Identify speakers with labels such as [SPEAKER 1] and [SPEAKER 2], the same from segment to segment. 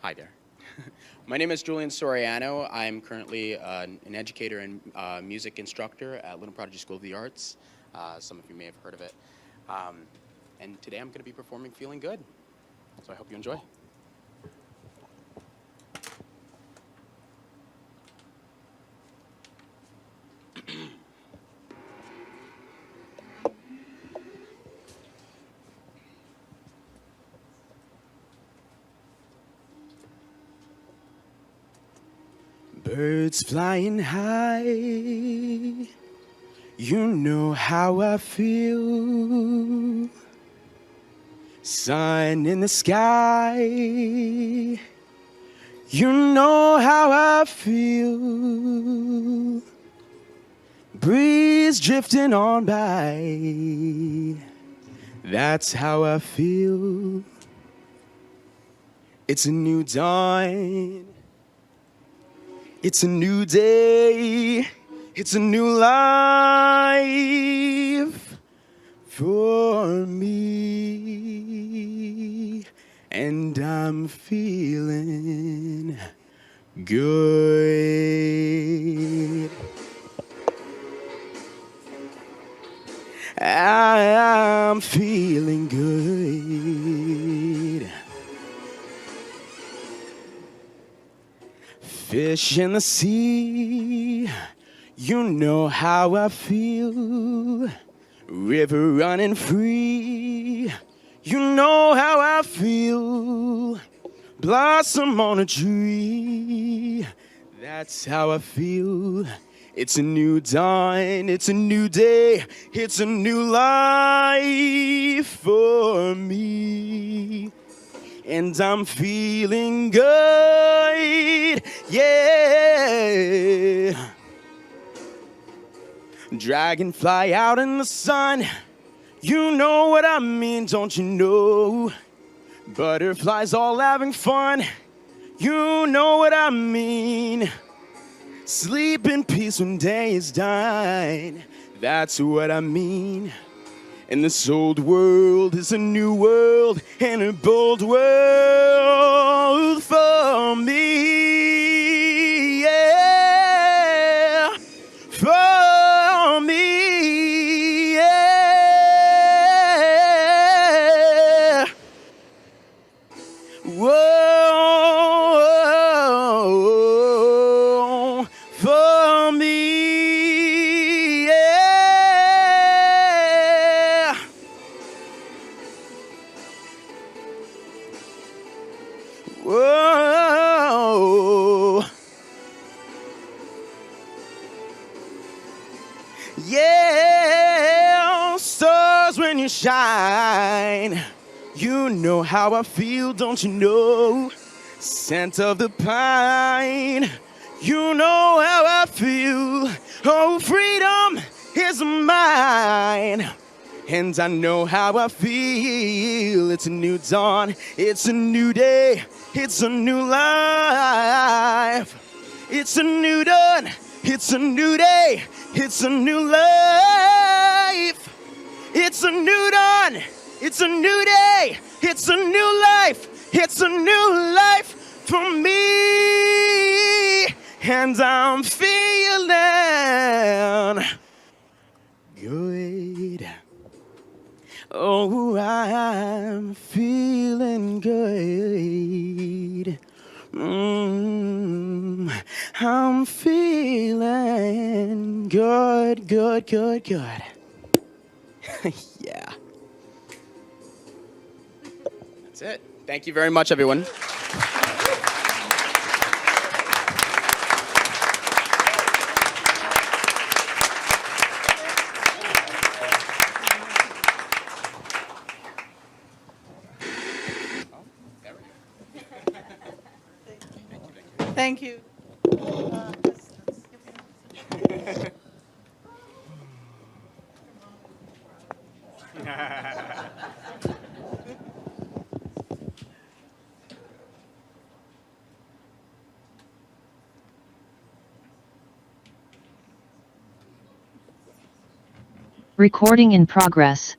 [SPEAKER 1] Hi there. My name is Julian Soriano. I'm currently an educator and music instructor at Little Prodigy School of the Arts. Some of you may have heard of it. Um, and today I'm going to be performing Feeling Good. So I hope you enjoy. Birds flying high, you know how I feel. Sun in the sky, you know how I feel. Breeze drifting on by, that's how I feel. It's a new dawn. It's a new day, it's a new life for me, and I'm feeling good. I'm feeling good. Fish in the sea, you know how I feel. River running free, you know how I feel. Blossom on a tree, that's how I feel. It's a new dawn, it's a new day, it's a new life for me. And I'm feeling good, yeah. Dragonfly out in the sun, you know what I mean, don't you know? Butterflies all having fun, you know what I mean. Sleep in peace when day is done, that's what I mean. And this old world is a new world and a bold world for me, yeah, for me, yeah. Whoa, for me, yeah. Whoa, yeah. Stars when you shine, you know how I feel, don't you know? Scent of the pine, you know how I feel. Oh, freedom is mine. And I know how I feel. It's a new dawn, it's a new day, it's a new life. It's a new dawn, it's a new day, it's a new life. It's a new dawn, it's a new day, it's a new life. It's a new life for me. And I'm feeling good. Oh, I'm feeling good. I'm feeling good, good, good, good. Yeah. That's it. Thank you very much, everyone.
[SPEAKER 2] Thank you.
[SPEAKER 3] Recording in progress.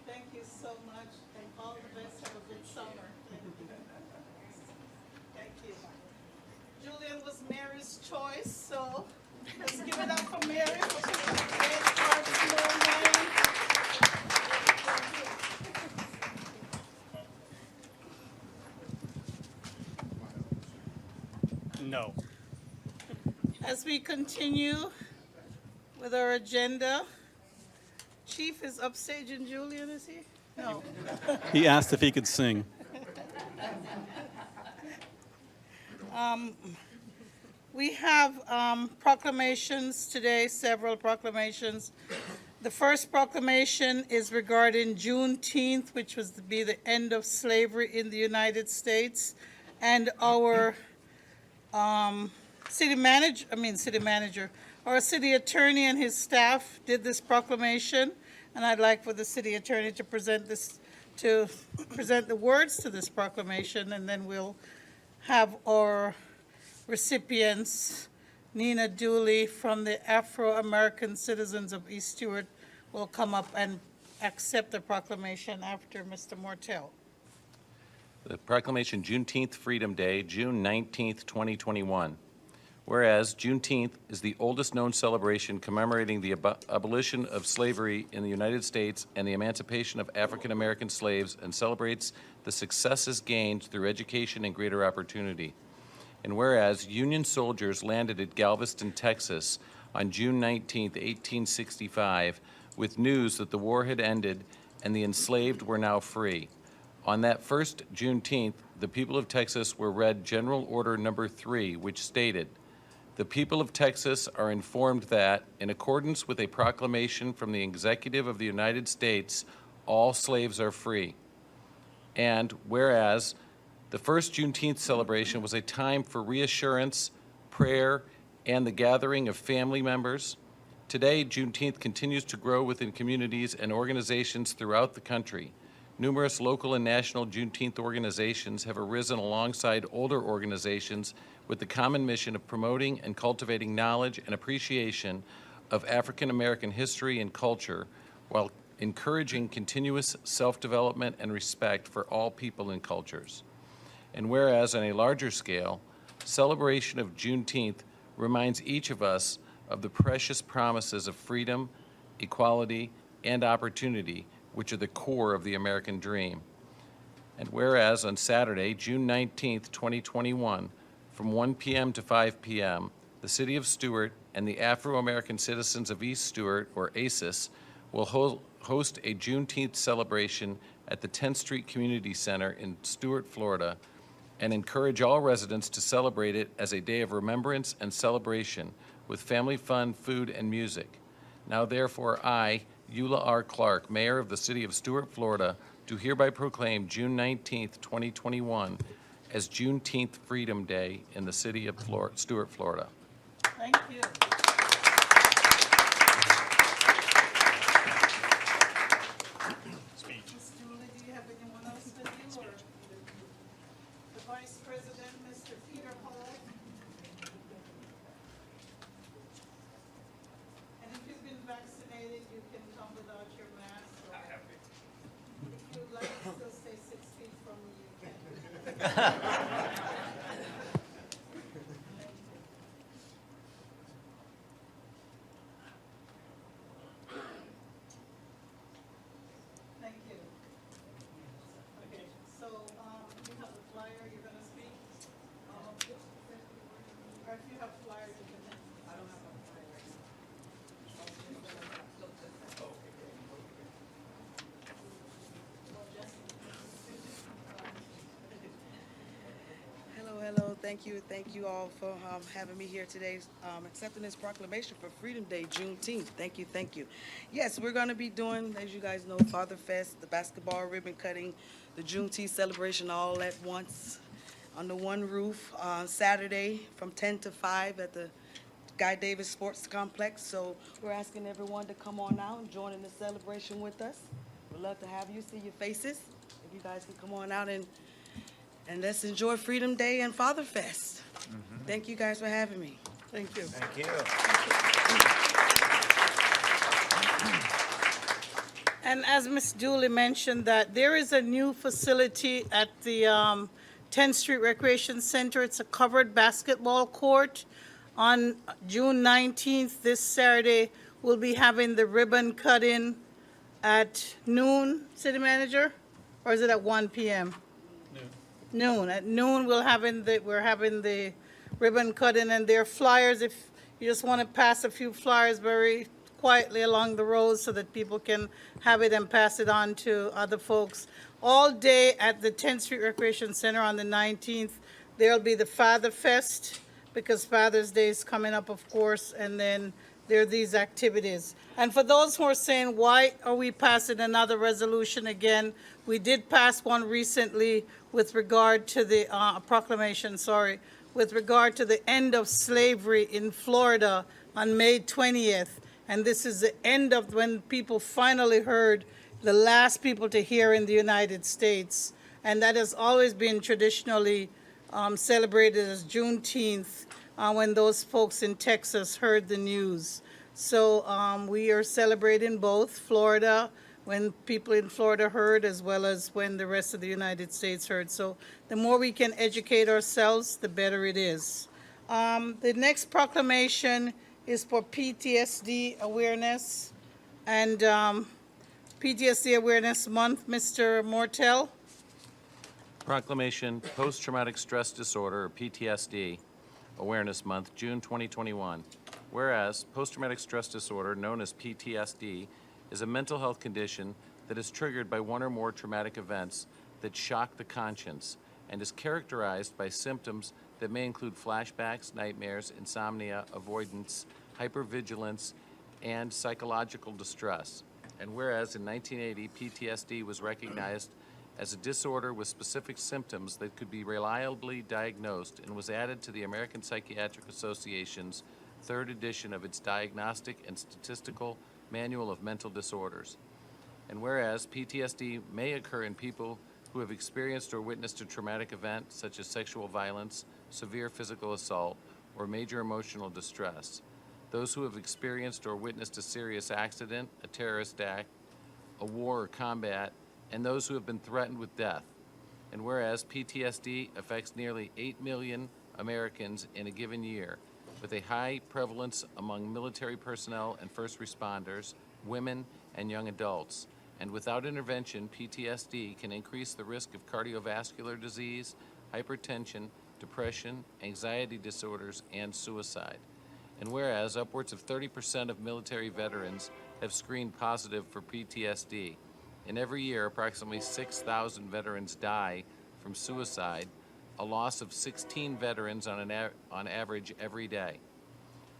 [SPEAKER 2] Thank you so much, and all the best. Have a good summer. Thank you.
[SPEAKER 4] No.
[SPEAKER 2] As we continue with our agenda, Chief is upstage and Julian, is he? No.
[SPEAKER 4] He asked if he could sing.
[SPEAKER 2] We have proclamations today, several proclamations. The first proclamation is regarding Juneteenth, which was to be the end of slavery in the United States. And our city manager, our city attorney and his staff did this proclamation. And I'd like for the city attorney to present the words to this proclamation, and then we'll have our recipients, Nina Dooley from the Afro-American Citizens of East Stuart, will come up and accept the proclamation after Mr. Mortel.
[SPEAKER 5] The proclamation Juneteenth Freedom Day, June 19th, 2021. Whereas Juneteenth is the oldest known celebration commemorating the abolition of slavery in the United States and the emancipation of African American slaves, and celebrates the successes gained through education and greater opportunity. And whereas Union soldiers landed at Galveston, Texas on June 19, 1865, with news that the war had ended and the enslaved were now free. On that first Juneteenth, the people of Texas were read General Order Number 3, which stated, "The people of Texas are informed that, in accordance with a proclamation from the Executive of the United States, all slaves are free." And whereas the first Juneteenth celebration was a time for reassurance, prayer, and the gathering of family members, today Juneteenth continues to grow within communities and organizations throughout the country. Numerous local and national Juneteenth organizations have arisen alongside older organizations with the common mission of promoting and cultivating knowledge and appreciation of African American history and culture, while encouraging continuous self-development and respect for all people and cultures. And whereas on a larger scale, celebration of Juneteenth reminds each of us of the precious promises of freedom, equality, and opportunity, which are the core of the American dream. And whereas on Saturday, June 19th, 2021, from 1 p.m. to 5 p.m., the City of Stuart and the Afro-American Citizens of East Stuart, or ACES, will host a Juneteenth celebration at the 10th Street Community Center in Stuart, Florida, and encourage all residents to celebrate it as a day of remembrance and celebration with family fun, food, and music. Now therefore, I, Eula R. Clark, Mayor of the City of Stuart, Florida, do hereby proclaim June 19th, 2021 as Juneteenth Freedom Day in the City of Stuart, Florida.
[SPEAKER 2] Thank you. Ms. Dooley, do you have anyone else with you, or the Vice President, Mr. Peter Hall? And if you've been vaccinated, you can come without your mask. Or if you'd like to still stay 6 feet from me, you can. Thank you. Okay, so you have a flyer, you're gonna speak? Or if you have flyers, you can. I don't have a flyer right now.
[SPEAKER 6] Hello. Thank you all for having me here today, accepting this proclamation for Freedom Day, Juneteenth. Thank you. Yes, we're going to be doing, as you guys know, Father Fest, the basketball ribbon cutting, the Juneteenth celebration all at once under one roof on Saturday from 10 to 5 at the Guy Davis Sports Complex. So we're asking everyone to come on out and join in the celebration with us. We'd love to have you, see your faces. If you guys can come on out and let's enjoy Freedom Day and Father Fest. Thank you guys for having me.
[SPEAKER 2] Thank you.
[SPEAKER 1] Thank you.
[SPEAKER 2] And as Ms. Dooley mentioned, that there is a new facility at the 10th Street Recreation Center. It's a covered basketball court. On June 19th, this Saturday, we'll be having the ribbon cutting at noon, City Manager? Or is it at 1 p.m.? Noon. At noon, we're having the ribbon cutting, and their flyers, if you just want to pass a few flyers very quietly along the road so that people can have it and pass it on to other folks. All day at the 10th Street Recreation Center on the 19th, there'll be the Father Fest, because Father's Day is coming up, of course, and then there are these activities. And for those who are saying, why are we passing another resolution again? We did pass one recently with regard to the proclamation, with regard to the end of slavery in Florida on May 20th. And this is the end of when people finally heard the last people to hear in the United States. And that has always been traditionally celebrated as Juneteenth when those folks in Texas heard the news. So we are celebrating both Florida, when people in Florida heard, as well as when the rest of the United States heard. So the more we can educate ourselves, the better it is. The next proclamation is for PTSD awareness, and PTSD Awareness Month. Mr. Mortel.
[SPEAKER 5] Proclamation Post-Traumatic Stress Disorder, or PTSD, Awareness Month, June 2021. Whereas post-traumatic stress disorder, known as PTSD, is a mental health condition that is triggered by one or more traumatic events that shock the conscience and is characterized by symptoms that may include flashbacks, nightmares, insomnia, avoidance, hypervigilance, and psychological distress. And whereas in 1980, PTSD was recognized as a disorder with specific symptoms that could be reliably diagnosed and was added to the American Psychiatric Association's third edition of its Diagnostic and Statistical Manual of Mental Disorders. And whereas PTSD may occur in people who have experienced or witnessed a traumatic event such as sexual violence, severe physical assault, or major emotional distress, those who have experienced or witnessed a serious accident, a terrorist act, a war or combat, and those who have been threatened with death. And whereas PTSD affects nearly 8 million Americans in a given year, with a high prevalence among military personnel and first responders, women, and young adults. And without intervention, PTSD can increase the risk of cardiovascular disease, hypertension, depression, anxiety disorders, and suicide. And whereas upwards of 30% of military veterans have screened positive for PTSD, and every year approximately 6,000 veterans die from suicide, a loss of 16 veterans on average every day.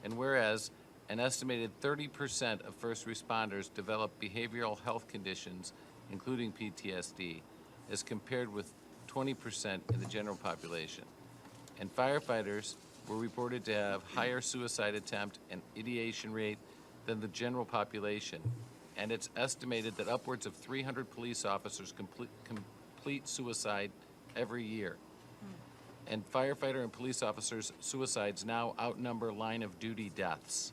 [SPEAKER 5] And whereas an estimated 30% of first responders develop behavioral health conditions, including PTSD, as compared with 20% in the general population. And firefighters were reported to have higher suicide attempt and ideation rate than the general population. And it's estimated that upwards of 300 police officers complete suicide every year. And firefighter and police officers' suicides now outnumber line of duty deaths.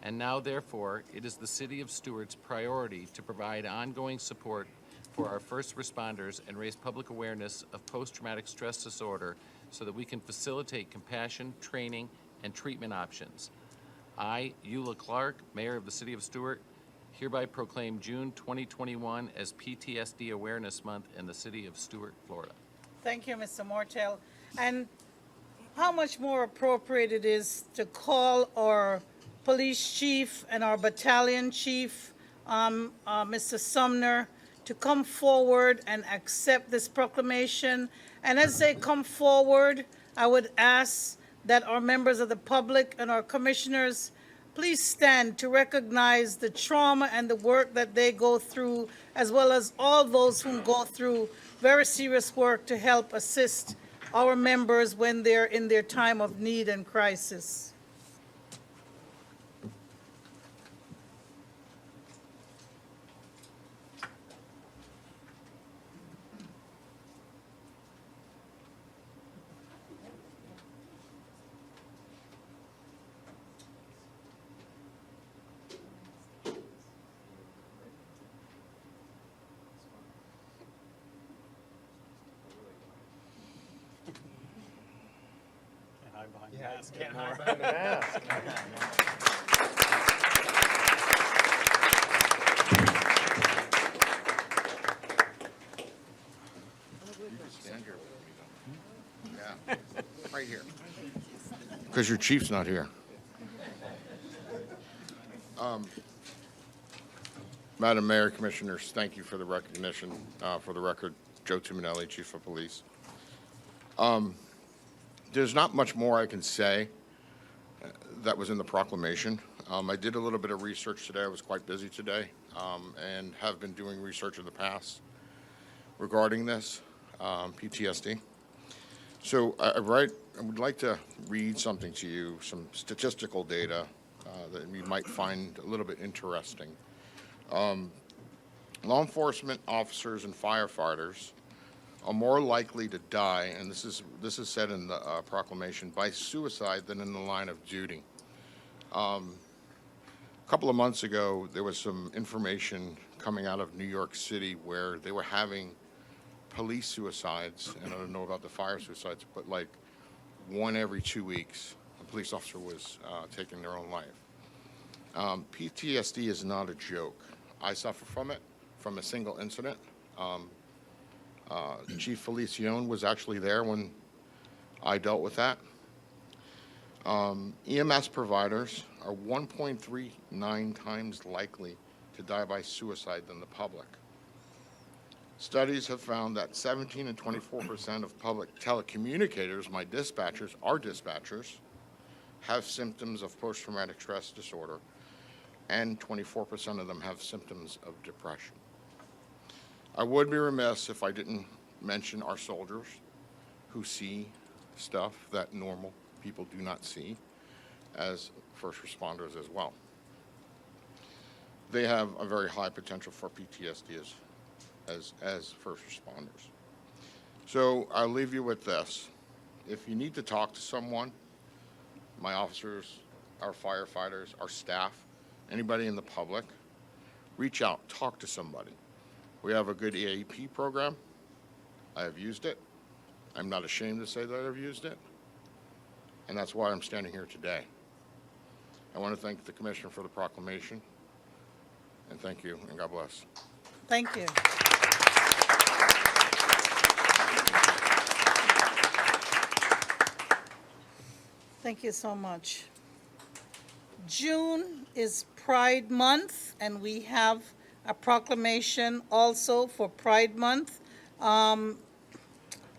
[SPEAKER 5] And now, therefore, it is the City of Stuart's priority to provide ongoing support for our first responders and raise public awareness of post-traumatic stress disorder so that we can facilitate compassion, training, and treatment options. I, Eula Clark, Mayor of the City of Stuart, hereby proclaim June 2021 as PTSD Awareness Month in the City of Stuart, Florida.
[SPEAKER 2] Thank you, Mr. Mortel. And how much more appropriate it is to call our police chief and our battalion chief, Mr. Sumner, to come forward and accept this proclamation. And as they come forward, I would ask that our members of the public and our commissioners please stand to recognize the trauma and the work that they go through, as well as all those who go through very serious work to help assist our members when they're in their time of need and crisis.
[SPEAKER 4] Can't hide behind the mask.
[SPEAKER 7] Stand here. Yeah. Right here. Because your chief's not here. Madam Mayor, Commissioners, thank you for the recognition. For the record, Joe Tuminelli, Chief of Police. There's not much more I can say that was in the proclamation. I did a little bit of research today. I was quite busy today and have been doing research in the past regarding this, PTSD. So I would like to read something to you, some statistical data that you might find a little bit interesting. Law enforcement officers and firefighters are more likely to die, and this is said in the proclamation, by suicide than in the line of duty. A couple of months ago, there was some information coming out of New York City where they were having police suicides, and I don't know about the fire suicides, but like one every 2 weeks, a police officer was taking their own life. PTSD is not a joke. I suffer from it, from a single incident. Chief Felicione was actually there when I dealt with that. EMS providers are 1.39 times likely to die by suicide than the public. Studies have found that 17 and 24% of public telecommunicators, my dispatchers, our dispatchers, have symptoms of post-traumatic stress disorder, and 24% of them have symptoms of depression. I would be remiss if I didn't mention our soldiers who see stuff that normal people do not see as first responders as well. They have a very high potential for PTSD as first responders. So I'll leave you with this. If you need to talk to someone, my officers, our firefighters, our staff, anybody in the public, reach out, talk to somebody. We have a good EAP program. I have used it. I'm not ashamed to say that I've used it. And that's why I'm standing here today. I want to thank the Commissioner for the proclamation. And thank you, and God bless.
[SPEAKER 2] Thank you. Thank you so much. June is Pride Month, and we have a proclamation also for Pride Month. I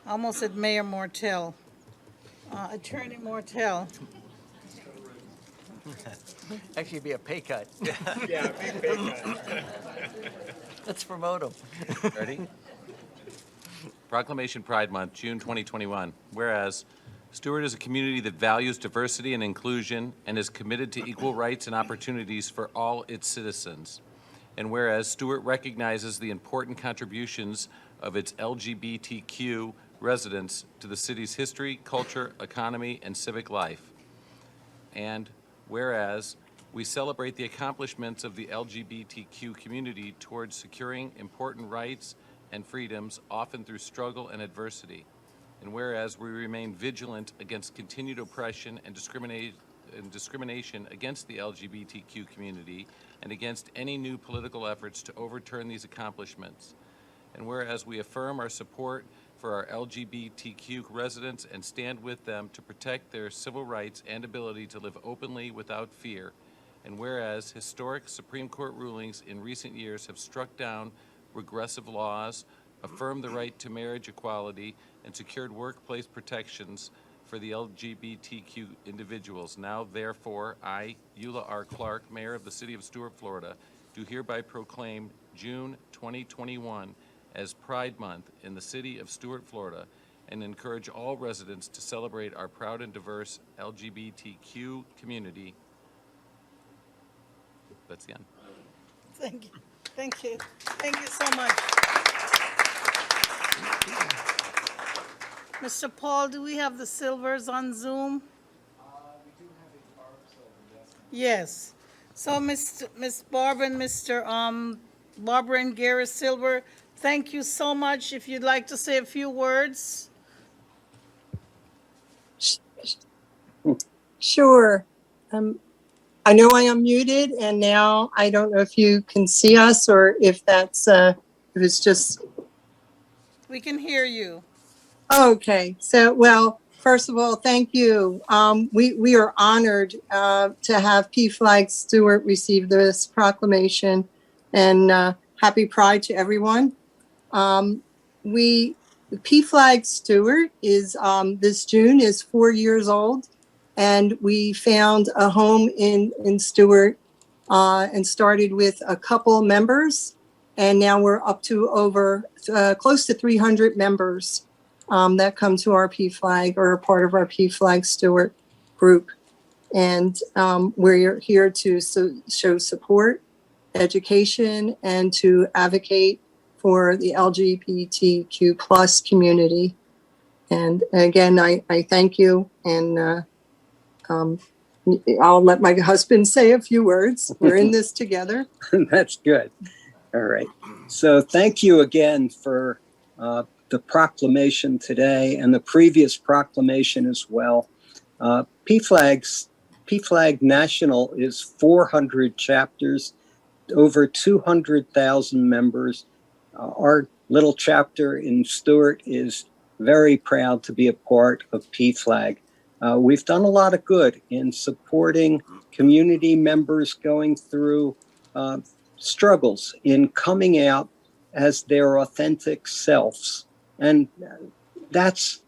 [SPEAKER 2] almost said Mayor Mortel. Attorney Mortel.
[SPEAKER 8] Actually, it'd be a pay cut.
[SPEAKER 4] Yeah, big pay cut.
[SPEAKER 8] Let's promote him.
[SPEAKER 5] Ready? Proclamation Pride Month, June 2021. Whereas Stuart is a community that values diversity and inclusion and is committed to equal rights and opportunities for all its citizens. And whereas Stuart recognizes the important contributions of its LGBTQ residents to the city's history, culture, economy, and civic life. And whereas we celebrate the accomplishments of the LGBTQ community towards securing important rights and freedoms, often through struggle and adversity. And whereas we remain vigilant against continued oppression and discrimination against the LGBTQ community and against any new political efforts to overturn these accomplishments. And whereas we affirm our support for our LGBTQ residents and stand with them to protect their civil rights and ability to live openly without fear. And whereas historic Supreme Court rulings in recent years have struck down regressive laws, affirmed the right to marriage equality, and secured workplace protections for the LGBTQ individuals. Now, therefore, I, Eula R. Clark, Mayor of the City of Stuart, Florida, do hereby proclaim June 2021 as Pride Month in the City of Stuart, Florida, and encourage all residents to celebrate our proud and diverse LGBTQ community. That's the end.
[SPEAKER 2] Thank you. Thank you. Thank you so much. Mr. Paul, do we have the Silvers on Zoom?
[SPEAKER 4] We do have a Barb Silver, yes.
[SPEAKER 2] Yes. So, Miss Barbara and Mr. Barbara and Gary Silver, thank you so much. If you'd like to say a few words.
[SPEAKER 9] Sure. I know I am muted, and now I don't know if you can see us or if that's if it's just.
[SPEAKER 2] We can hear you.
[SPEAKER 9] Okay. So, well, First of all, thank you. We are honored to have PFLAG Stewart receive this proclamation, and happy Pride to everyone. We PFLAG Stewart is this June is 4 years old, and we found a home in Stewart and started with a couple members, and now we're up to over close to 300 members that come to our PFLAG or are part of our PFLAG Stewart group. And we're here to show support, education, and to advocate for the LGBTQ plus community. And again, I thank you, and I'll let my husband say a few words. We're in this together.
[SPEAKER 10] That's good. All right. So thank you again for the proclamation today and the previous proclamation as well. PFLAG National is 400 chapters, over 200,000 members. Our little chapter in Stuart is very proud to be a part of PFLAG. We've done a lot of good in supporting community members going through struggles in coming out as their authentic selves. And that's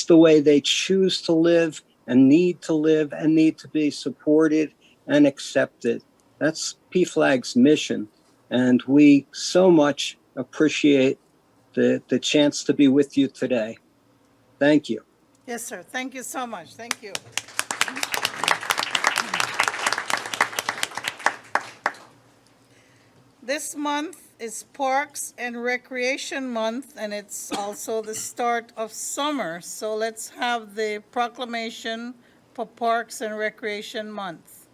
[SPEAKER 10] the way they choose to live and need to be supported and accepted. That's PFLAG's mission. And we so much appreciate the chance to be with you today. Thank you.
[SPEAKER 2] Yes, sir. Thank you so much. Thank you. This month is Parks and Recreation Month, and it's also the start of summer. So let's have the proclamation for Parks and Recreation Month.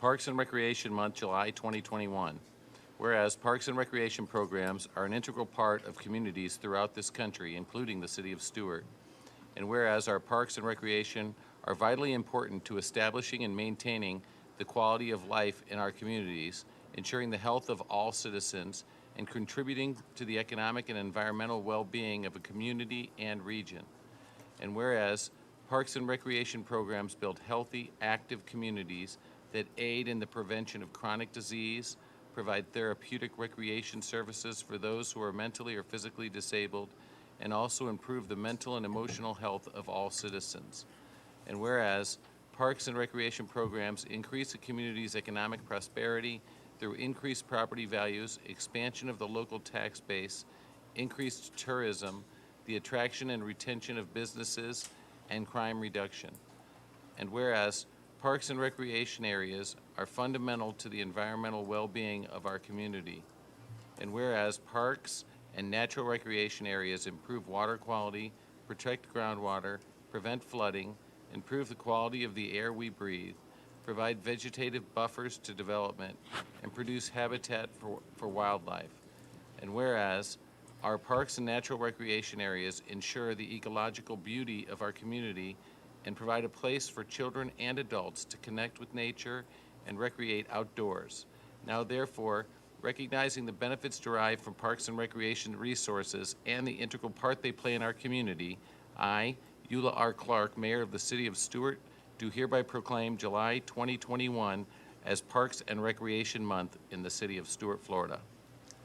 [SPEAKER 5] Parks and Recreation Month, July 2021. Whereas parks and recreation programs are an integral part of communities throughout this country, including the city of Stuart. And whereas our parks and recreation are vitally important to establishing and maintaining the quality of life in our communities, ensuring the health of all citizens, and contributing to the economic and environmental well-being of a community and region. And whereas parks and recreation programs build healthy, active communities that aid in the prevention of chronic disease, provide therapeutic recreation services for those who are mentally or physically disabled, and also improve the mental and emotional health of all citizens. And whereas parks and recreation programs increase a community's economic prosperity through increased property values, expansion of the local tax base, increased tourism, the attraction and retention of businesses, and crime reduction. And whereas parks and recreation areas are fundamental to the environmental well-being of our community. And whereas parks and natural recreation areas improve water quality, protect groundwater, prevent flooding, improve the quality of the air we breathe, provide vegetative buffers to development, and produce habitat for wildlife. And whereas our parks and natural recreation areas ensure the ecological beauty of our community and provide a place for children and adults to connect with nature and recreate outdoors. Now, therefore, recognizing the benefits derived from parks and recreation resources and the integral part they play in our community, I, Eula R. Clark, Mayor of the City of Stuart, do hereby proclaim July 2021 as Parks and Recreation Month in the City of Stuart, Florida.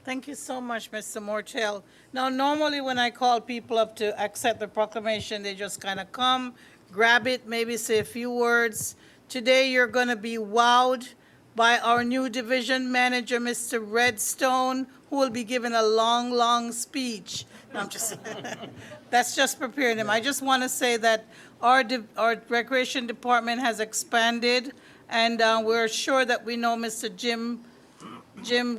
[SPEAKER 2] Thank you so much, Mr. Mortel. Now, normally when I call people up to accept the proclamation, they just kind of come, grab it, maybe say a few words. Today, you're going to be wowed by our new division manager, Mr. Redstone, who will be giving a long, long speech. No, I'm just, that's just preparing him. I just want to say that our recreation department has expanded, and we're sure that we know Mr. Jim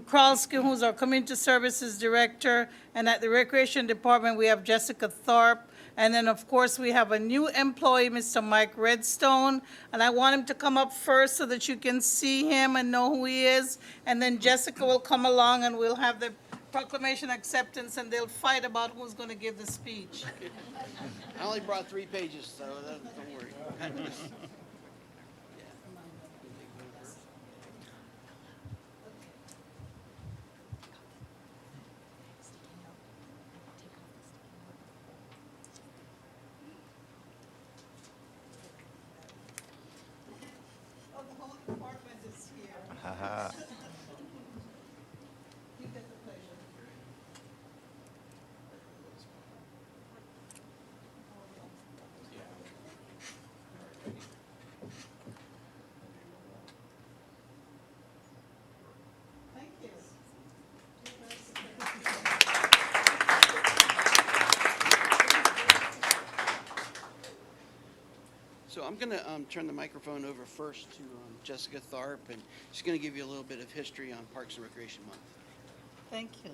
[SPEAKER 2] Kralski, who's our Community Services Director, and at the Recreation Department, we have Jessica Tharp, and then, of course, we have a new employee, Mr. Mike Redstone, and I want him to come up first so that you can see him and know who he is, and then Jessica will come along and we'll have the proclamation acceptance, and they'll fight about who's going to give the speech.
[SPEAKER 11] I only brought 3 pages, so don't worry. I'm going to turn the microphone over first to Jessica Tharp, and she's going to give you a little bit of history on Parks and Recreation Month.
[SPEAKER 2] Thank you.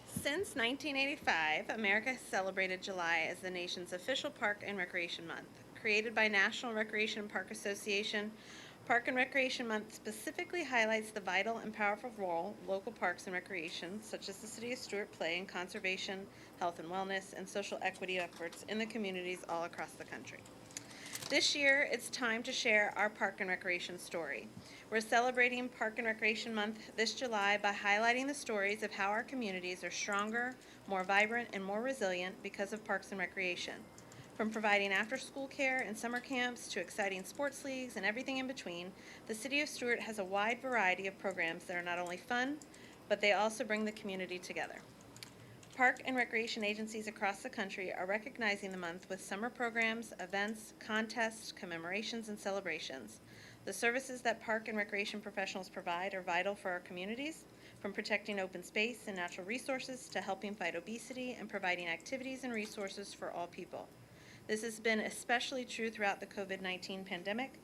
[SPEAKER 12] Since 1985, America has celebrated July as the nation's official Park and Recreation Month. Created by National Recreation and Park Association, Park and Recreation Month specifically highlights the vital and powerful role local parks and recreation, such as the City of Stuart, play in conservation, health and wellness, and social equity efforts in the communities all across the country. This year, it's time to share our Park and Recreation story. We're celebrating Park and Recreation Month this July by highlighting the stories of how our communities are stronger, more vibrant, and more resilient because of Parks and Recreation. From providing after-school care and summer camps to exciting sports leagues and everything in between, the City of Stuart has a wide variety of programs that are not only fun, but they also bring the community together. Park and recreation agencies across the country are recognizing the month with summer programs, events, contests, commemorations, and celebrations. The services that park and recreation professionals provide are vital for our communities, from protecting open space and natural resources to helping fight obesity and providing activities and resources for all people. This has been especially true throughout the COVID-19 pandemic.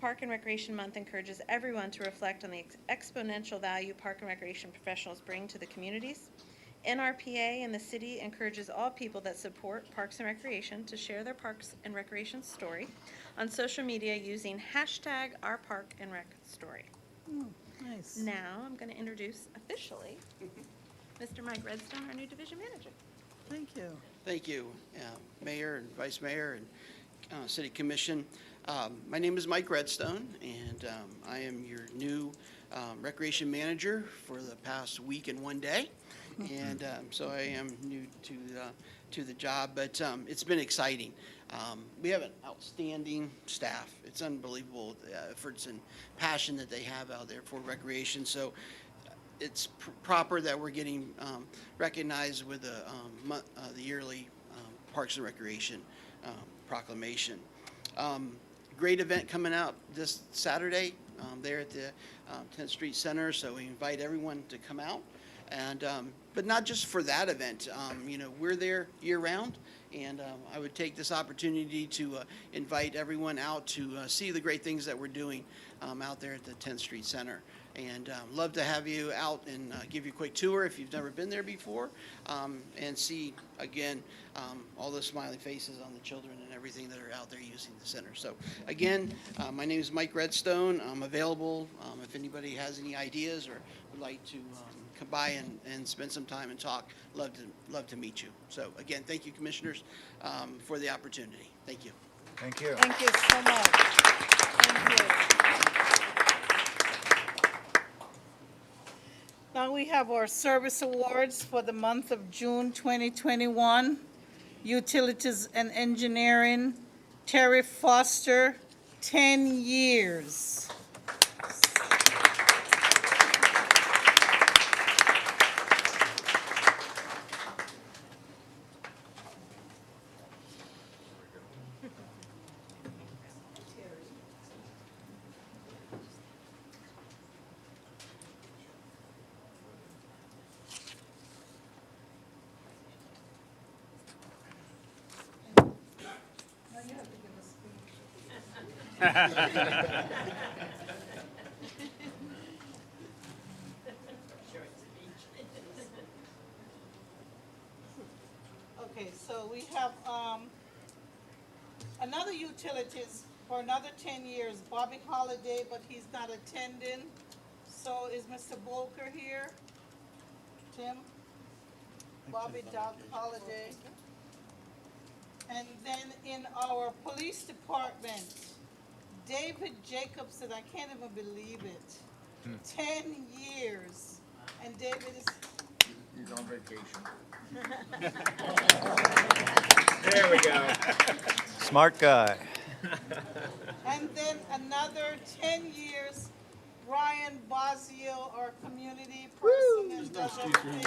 [SPEAKER 12] Park and Recreation Month encourages everyone to reflect on the exponential value park and recreation professionals bring to the communities. NRPA and the city encourages all people that support Parks and Recreation to share their Parks and Recreation story on social media using hashtag #OurParkAndRecStory.
[SPEAKER 2] Nice.
[SPEAKER 12] Now I'm going to introduce officially Mr. Mike Redstone, our new division manager.
[SPEAKER 2] Thank you.
[SPEAKER 11] Thank you, Mayor and Vice Mayor and City Commission. My name is Mike Redstone, and I am your new Recreation Manager for the past week and 1 day. And so I am new to the job, but it's been exciting. We have an outstanding staff. It's unbelievable the efforts and passion that they have out there for recreation. So it's proper that we're getting recognized with the yearly Parks and Recreation proclamation. Great event coming out this Saturday there at the 10th Street Center, so we invite everyone to come out. And but not just for that event. You know, we're there year-round, and I would take this opportunity to invite everyone out to see the great things that we're doing out there at the 10th Street Center. And love to have you out and give you a quick tour if you've never been there before, and see, again, all the smiling faces on the children and everything that are out there using the center. So, again, my name is Mike Redstone. I'm available if anybody has any ideas or would like to come by and spend some time and talk. Love to meet you. So, again, thank you, Commissioners, for the opportunity. Thank you.
[SPEAKER 4] Thank you.
[SPEAKER 2] Thank you so much. Thank you. Now we have our service awards for the month of June 2021. Utilities and Engineering, Terry Foster, 10 years. Okay, so we have another utilities for another 10 years, Bobby Holiday, but he's not attending. So is Mr. Bolker here? Tim? Bobby Doc Holiday. And then in our police department, David Jacobson, I can't even believe it. 10 years. And David is,
[SPEAKER 4] He's on vacation. There we go.
[SPEAKER 13] Smart guy.
[SPEAKER 2] and then another 10 years, Brian Bosio, our community person, and does everything.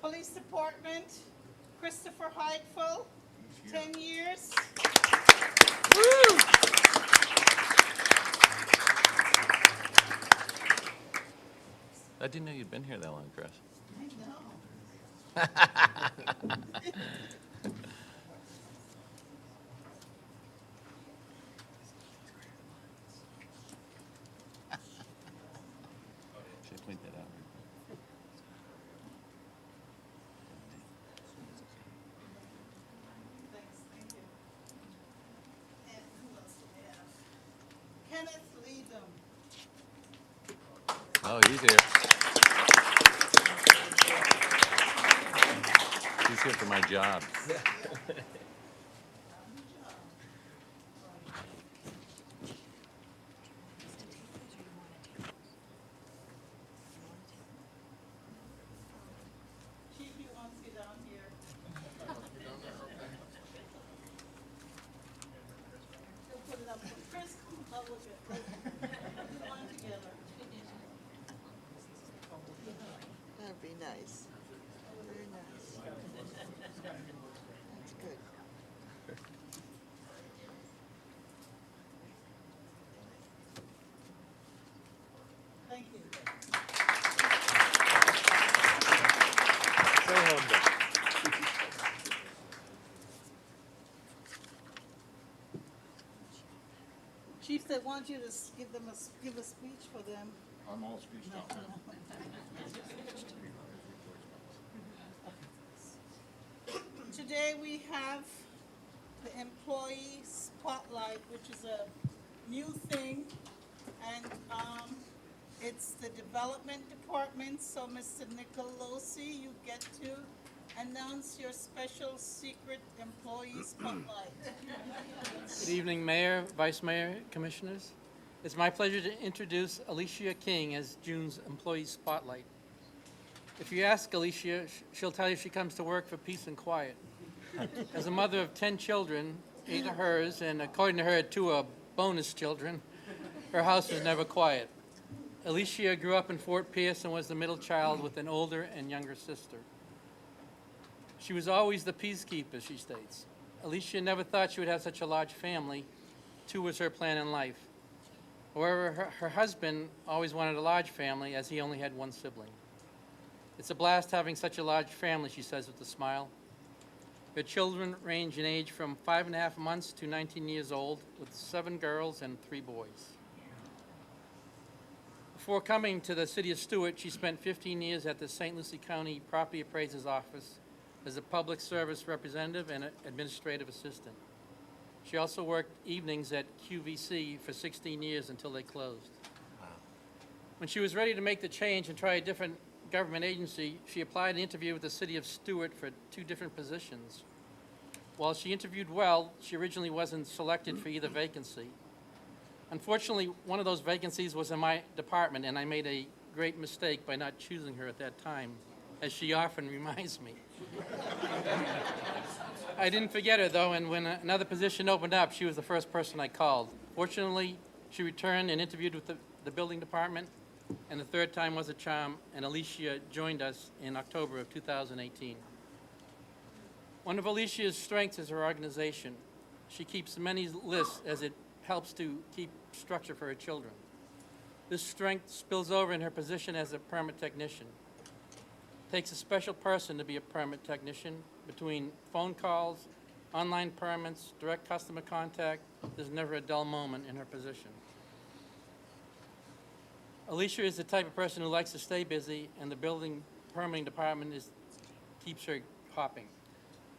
[SPEAKER 2] Police Department, Christopher Heidfeld, 10 years.
[SPEAKER 5] I didn't know you'd been here that long, Chris.
[SPEAKER 2] I know.
[SPEAKER 5] Should I point that out?
[SPEAKER 2] Thanks, thank you. And who else do we have? Kenneth Leadham.
[SPEAKER 5] Oh, he's here. He's here for my job.
[SPEAKER 2] Chief, he wants you down here. He'll put it up. Chris, come up with it. Do one together.
[SPEAKER 8] That'd be nice. Very nice. That's good.
[SPEAKER 2] Thank you.
[SPEAKER 13] So humble.
[SPEAKER 2] Chief said, want you to give a speech for them.
[SPEAKER 7] I'm all speech now.
[SPEAKER 2] Today we have the employee spotlight, which is a new thing. And it's the development department. So Mr. Nicolosi, you get to announce your special secret employee spotlight.
[SPEAKER 14] Good evening, Mayor, Vice Mayor, Commissioners. It's my pleasure to introduce Alicia King as June's Employee Spotlight. If you ask Alicia, she'll tell you she comes to work for peace and quiet. As a mother of 10 children, 8 are hers, and according to her, 2 are bonus children, her house was never quiet. Alicia grew up in Fort Pierce and was the middle child with an older and younger sister. She was always the peacekeeper, she states. Alicia never thought she would have such a large family. 2 was her plan in life. However, her husband always wanted a large family as he only had 1 sibling. It's a blast having such a large family, she says with a smile. Her children range in age from 5.5 months to 19 years old, with 7 girls and 3 boys. Before coming to the city of Stuart, she spent 15 years at the St. Lucie County Property Appraiser's Office as a public service representative and administrative assistant. She also worked evenings at QVC for 16 years until they closed. When she was ready to make the change and try a different government agency, she applied and interviewed with the city of Stuart for 2 different positions. While she interviewed well, she originally wasn't selected for either vacancy. Unfortunately, one of those vacancies was in my department, and I made a great mistake by not choosing her at that time, as she often reminds me. I didn't forget her, though, and when another position opened up, she was the first person I called. Fortunately, she returned and interviewed with the building department, and the 3rd time was a charm, and Alicia joined us in October of 2018. One of Alicia's strengths is her organization. She keeps many lists as it helps to keep structure for her children. This strength spills over in her position as a permit technician. It takes a special person to be a permit technician. Between phone calls, online permits, direct customer contact, there's never a dull moment in her position. Alicia is the type of person who likes to stay busy, and the building permitting department keeps her hopping.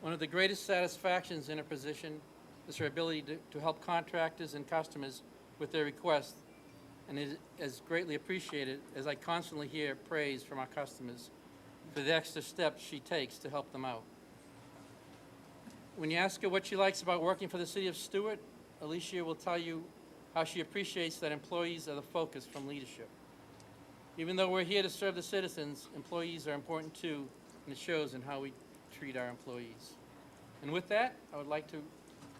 [SPEAKER 14] One of the greatest satisfactions in her position is her ability to help contractors and customers with their requests, and it is greatly appreciated as I constantly hear praise from our customers for the extra steps she takes to help them out. When you ask her what she likes about working for the city of Stuart, Alicia will tell you how she appreciates that employees are the focus from leadership. Even though we're here to serve the citizens, employees are important too, and it shows in how we treat our employees. And with that, I would like to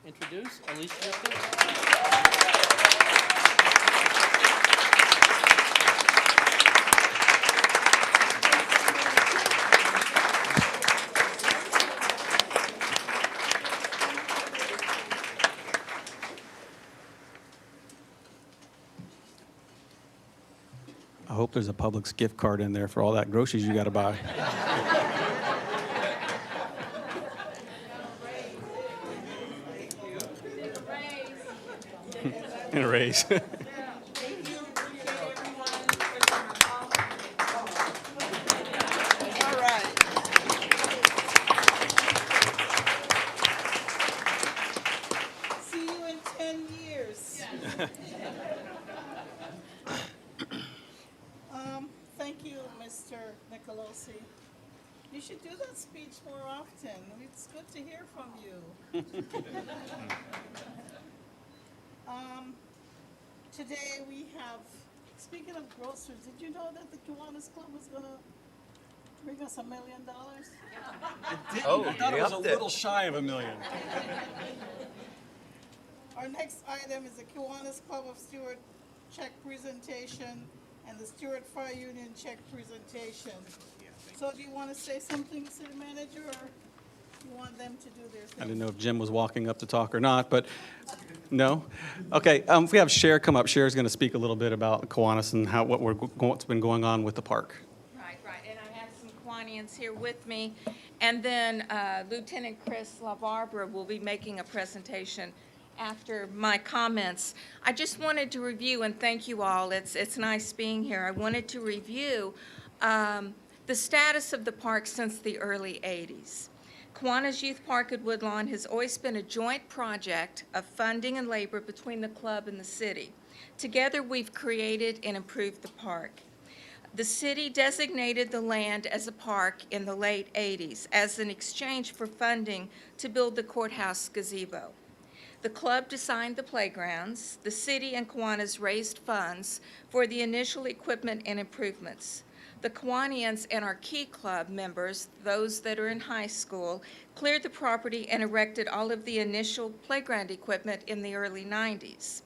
[SPEAKER 14] introduce Alicia King.
[SPEAKER 15] I hope there's a Publix gift card in there for all that groceries you got to buy. And a raise.
[SPEAKER 6] All right.
[SPEAKER 2] See you in 10 years. Thank you, Mr. Nicolosi. You should do that speech more often. It's good to hear from you. Today we have, speaking of groceries, did you know that the Kiwanis Club was gonna bring us $1 million?
[SPEAKER 15] Oh, I thought it was a little shy of $1 million.
[SPEAKER 2] Our next item is the Kiwanis Club of Stuart check presentation and the Stuart Fire Union check presentation. So do you want to say something, City Manager, or you want them to do their thing?
[SPEAKER 15] I didn't know if Jim was walking up to talk or not, but no? Okay, if we have Cher come up, Cher's going to speak a little bit about Kiwanis and what's been going on with the park.
[SPEAKER 16] Right, and I have some Kiwanians here with me. And then Lieutenant Chris LaBarbera will be making a presentation after my comments. I just wanted to review, and thank you all, it's nice being here. I wanted to review the status of the park since the early 80s. Kiwanis Youth Park at Woodlawn has always been a joint project of funding and labor between the club and the city. Together, we've created and improved the park. The city designated the land as a park in the late 80s as an exchange for funding to build the courthouse gazebo. The club designed the playgrounds. The city and Kiwanis raised funds for the initial equipment and improvements. The Kiwanians and our Key Club members, those that are in high school, cleared the property and erected all of the initial playground equipment in the early 90s.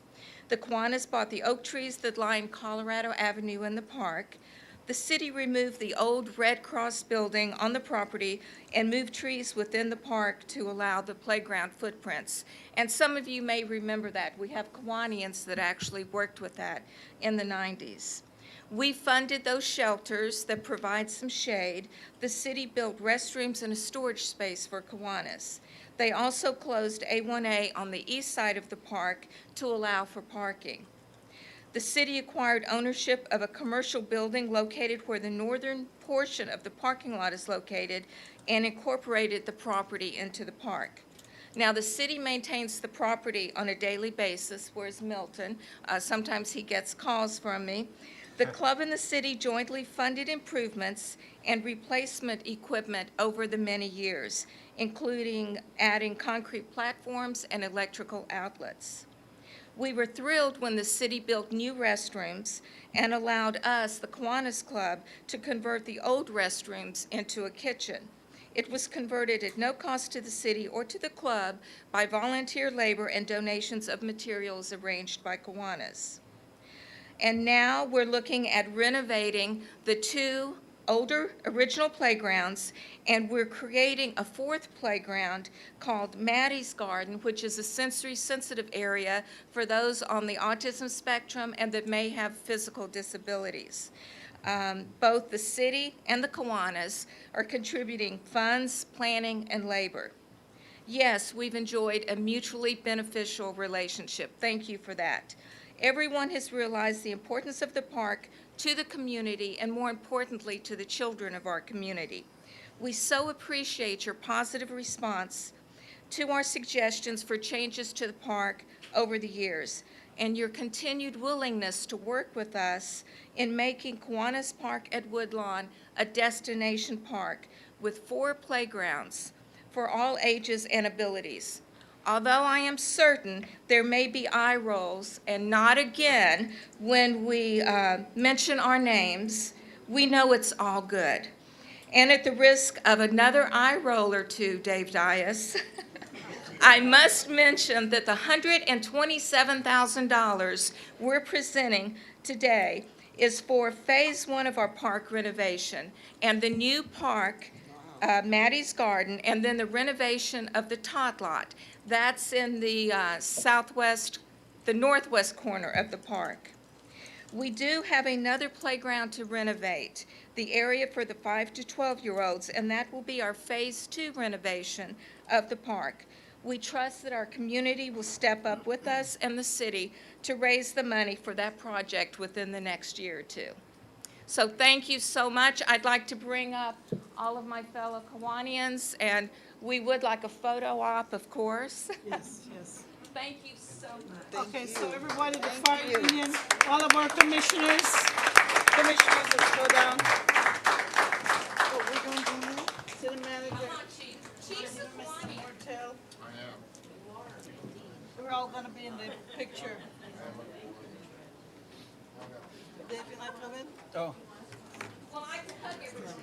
[SPEAKER 16] The Kiwanis bought the oak trees that line Colorado Avenue in the park. The city removed the old Red Cross building on the property and moved trees within the park to allow the playground footprints. And some of you may remember that. We have Kiwanians that actually worked with that in the 90s. We funded those shelters that provide some shade. The city built restrooms and a storage space for Kiwanis. They also closed A1A on the east side of the park to allow for parking. The city acquired ownership of a commercial building located where the northern portion of the parking lot is located and incorporated the property into the park. Now, the city maintains the property on a daily basis, whereas Milton, sometimes he gets calls from me. The club and the city jointly funded improvements and replacement equipment over the many years, including adding concrete platforms and electrical outlets. We were thrilled when the city built new restrooms and allowed us, the Kiwanis Club, to convert the old restrooms into a kitchen. It was converted at no cost to the city or to the club by volunteer labor and donations of materials arranged by Kiwanis. And now we're looking at renovating the two older original playgrounds, and we're creating a fourth playground called Maddie's Garden, which is a sensory sensitive area for those on the autism spectrum and that may have physical disabilities. Both the city and the Kiwanis are contributing funds, planning, and labor. Yes, we've enjoyed a mutually beneficial relationship. Thank you for that. Everyone has realized the importance of the park to the community and, more importantly, to the children of our community. We so appreciate your positive response to our suggestions for changes to the park over the years and your continued willingness to work with us in making Kiwanis Park at Woodlawn a destination park with 4 playgrounds for all ages and abilities. Although I am certain there may be eye rolls, and not again when we mention our names, we know it's all good. And at the risk of another eye roll or two, Dave Dias, I must mention that the $127,000 we're presenting today is for Phase 1 of our park renovation and the new park, Maddie's Garden, and then the renovation of the Tot Lot. That's in the northwest corner of the park. We do have another playground to renovate, the area for the 5 to 12-year-olds, and that will be our Phase 2 renovation of the park. We trust that our community will step up with us and the city to raise the money for that project within the next year or two. So thank you so much. I'd like to bring up all of my fellow Kiwanians, and we would like a photo op, of course.
[SPEAKER 2] Yes, yes.
[SPEAKER 16] Thank you so much.
[SPEAKER 2] Okay, so everybody, the fire union, all of our commissioners, let's go down. What we're going to do now? City manager.
[SPEAKER 16] Come on, Chief. Chief's a Kiwanian.
[SPEAKER 2] Martell. We're all gonna be in the picture. Dave, you not coming?
[SPEAKER 15] Oh.
[SPEAKER 16] Well, I can hug everybody.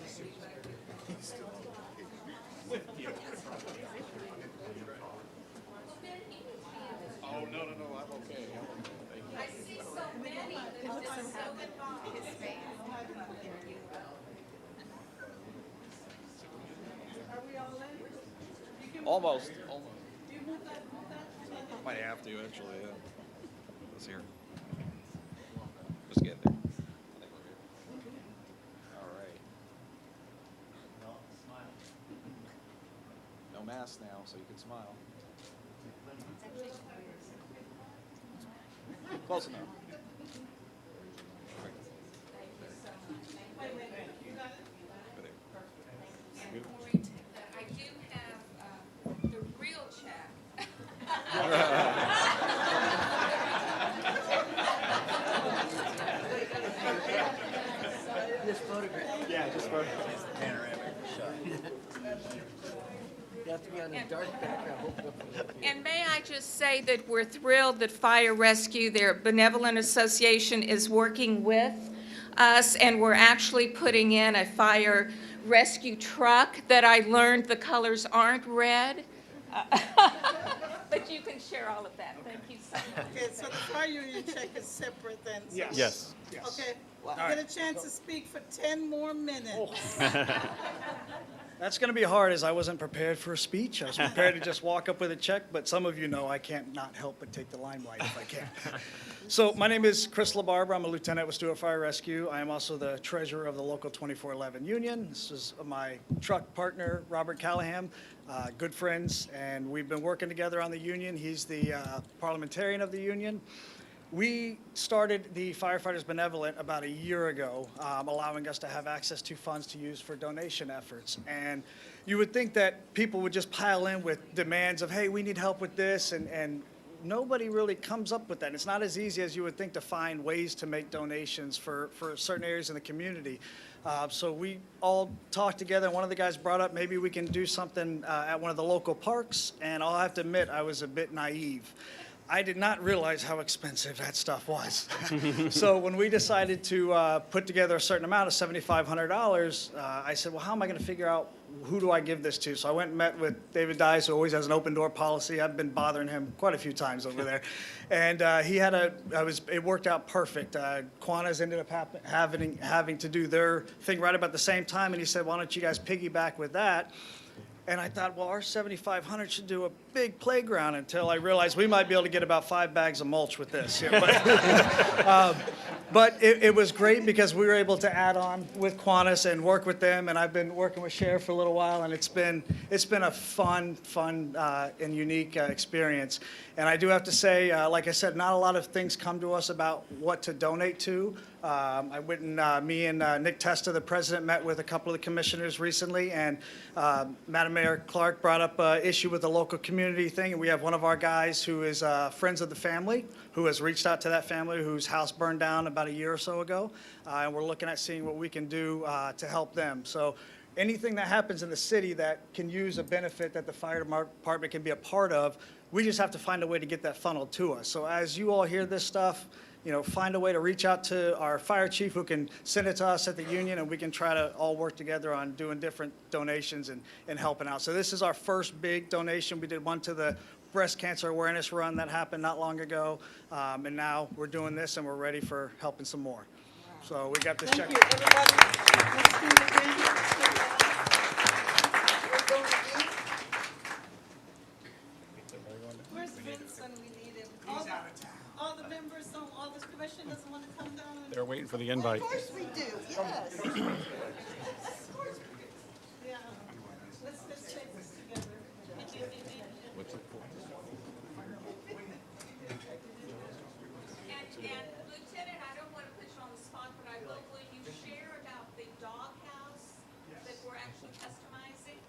[SPEAKER 7] Oh, no, I'm okay.
[SPEAKER 16] I see so many that are just so involved. His face.
[SPEAKER 2] Are we all in?
[SPEAKER 13] Almost. Might have to, actually, yeah. Let's hear. Just get there. I think we're good. All right. No mask now, so you can smile. Close enough.
[SPEAKER 16] I do have the real check.
[SPEAKER 4] This photograph.
[SPEAKER 15] Yeah, just photograph.
[SPEAKER 4] Panoramic shot. You have to be on a dark background.
[SPEAKER 16] And may I just say that we're thrilled that Fire Rescue, their benevolent association, is working with us, and we're actually putting in a fire rescue truck that I learned the colors aren't red. But you can share all of that. Thank you so much.
[SPEAKER 2] Okay, so the fire union check is separate then? so-
[SPEAKER 15] Yes.
[SPEAKER 2] Okay, get a chance to speak for 10 more minutes.
[SPEAKER 17] That's going to be hard, as I wasn't prepared for a speech. I was prepared to just walk up with a check, but some of you know I can't not help but take the limelight if I can. So my name is Chris LaBarbera. I'm a lieutenant with Stuart Fire Rescue. I am also the treasurer of the local 2411 union. This is my truck partner, Robert Callahan, good friends, and we've been working together on the union. He's the parliamentarian of the union. We started the Firefighters Benevolent about a year ago, allowing us to have access to funds to use for donation efforts. And you would think that people would just pile in with demands of, hey, we need help with this, and nobody really comes up with that. It's not as easy as you would think to find ways to make donations for certain areas in the community. So we all talked together, and one of the guys brought up maybe we can do something at one of the local parks, and I'll have to admit I was a bit naive. I did not realize how expensive that stuff was. So when we decided to put together a certain amount of $7,500, I said, well, how am I going to figure out who do I give this to? So I went and met with David Dice, who always has an open door policy. I've been bothering him quite a few times over there. And he had it worked out perfect. Kiwanis ended up having to do their thing right about the same time. And he said, why don't you guys piggyback with that? And I thought, well, our 7,500 should do a big playground, until I realized we might be able to get about 5 bags of mulch with this. Yeah, but it was great because we were able to add on with Kiwanis and work with them. And I've been working with Sheriff for a little while, and it's been a fun and unique experience. And I do have to say, like I said, not a lot of things come to us about what to donate to. I went and me and Nick Testa, the president, met with a couple of the commissioners recently, and Madam Mayor Clark brought up an issue with the local community thing, and we have one of our guys who is friends of the family, who has reached out to that family whose house burned down about a year or so ago, and we're looking at seeing what we can do to help them. So anything that happens in the city that can use a benefit that the fire department can be a part of, we just have to find a way to get that funneled to us. So as you all hear this stuff, find a way to reach out to our fire chief, who can send it to us at the union, and we can try to all work together on doing different donations and helping out. So this is our first big donation. We did one to the breast cancer awareness run that happened not long ago, and now we're doing this, and we're ready for helping some more. So we got this check.
[SPEAKER 2] Thank you, everybody. Let's do it again. Where's Vince when we need him? All the members don't all this commission doesn't want to come down and...
[SPEAKER 15] They're waiting for the invite.
[SPEAKER 8] Of course we do, yes.
[SPEAKER 2] Yeah. Let's take this together.
[SPEAKER 16] And Lieutenant, I don't want to put you on the spot, but will you share about the doghouse that we're actually customizing?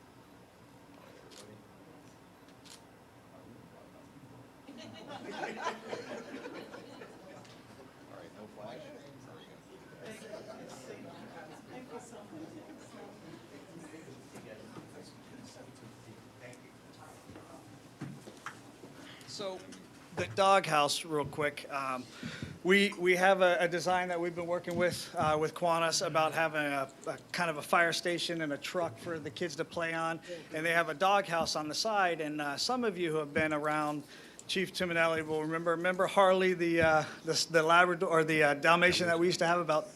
[SPEAKER 17] So the doghouse, real quick. We have a design that we've been working with Kiwanis about having a kind of a fire station and a truck for the kids to play on. And they have a doghouse on the side. And some of you who have been around Chief Timonelli will remember Harley, the Labrador, or the Dalmatian that we used to have about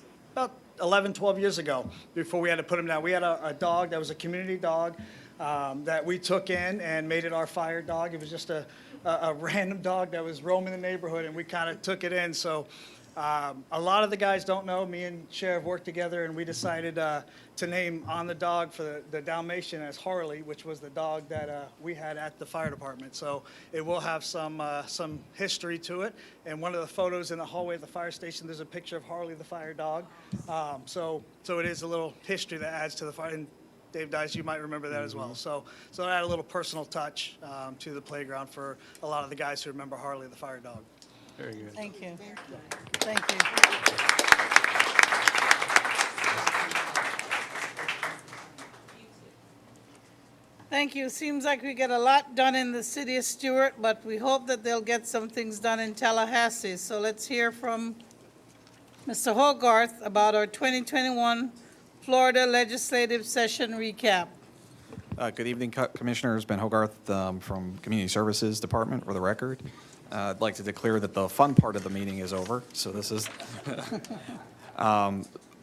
[SPEAKER 17] 11, 12 years ago before we had to put him down. We had a dog that was a community dog that we took in and made it our fire dog. It was just a random dog that was roaming the neighborhood, and we kind of took it in. So a lot of the guys don't know. Me and Sheriff worked together, and we decided to name on the dog for the Dalmatian as Harley, which was the dog that we had at the fire department. So it will have some history to it. And one of the photos in the hallway of the fire station, there's a picture of Harley, the fire dog. So it is a little history that adds to the fire. And Dave Dice, you might remember that as well. So it added a little personal touch to the playground for a lot of the guys who remember Harley, the fire dog.
[SPEAKER 15] Very good.
[SPEAKER 2] Thank you. Thank you. Thank you. Seems like we get a lot done in the city of Stuart, but we hope that they'll get some things done in Tallahassee. So let's hear from Mr. Hogarth about our 2021 Florida legislative session recap.
[SPEAKER 13] Good evening, Commissioners. Ben Hogarth from Community Services Department, for the record. I'd like to declare that the fun part of the meeting is over. So this is,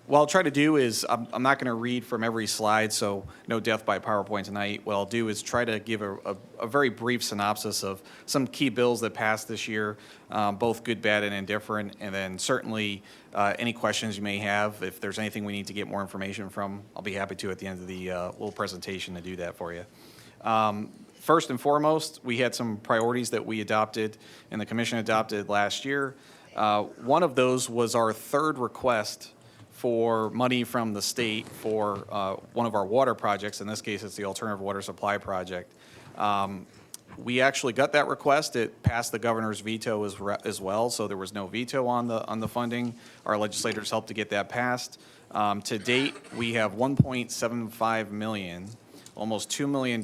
[SPEAKER 13] what I'll try to do is, I'm not going to read from every slide, so no death by PowerPoint tonight. What I'll do is try to give a very brief synopsis of some key bills that passed this year, both good, bad, and indifferent, and then certainly any questions you may have. If there's anything we need to get more information from, I'll be happy to at the end of the little presentation to do that for you. First and foremost, we had some priorities that we adopted and the Commission adopted last year. One of those was our third request for money from the state for one of our water projects. In this case, it's the Alternative Water Supply Project. We actually got that request. It passed the governor's veto as well, so there was no veto on the funding. Our legislators helped to get that passed. To date, we have $1.75 million, almost $2 million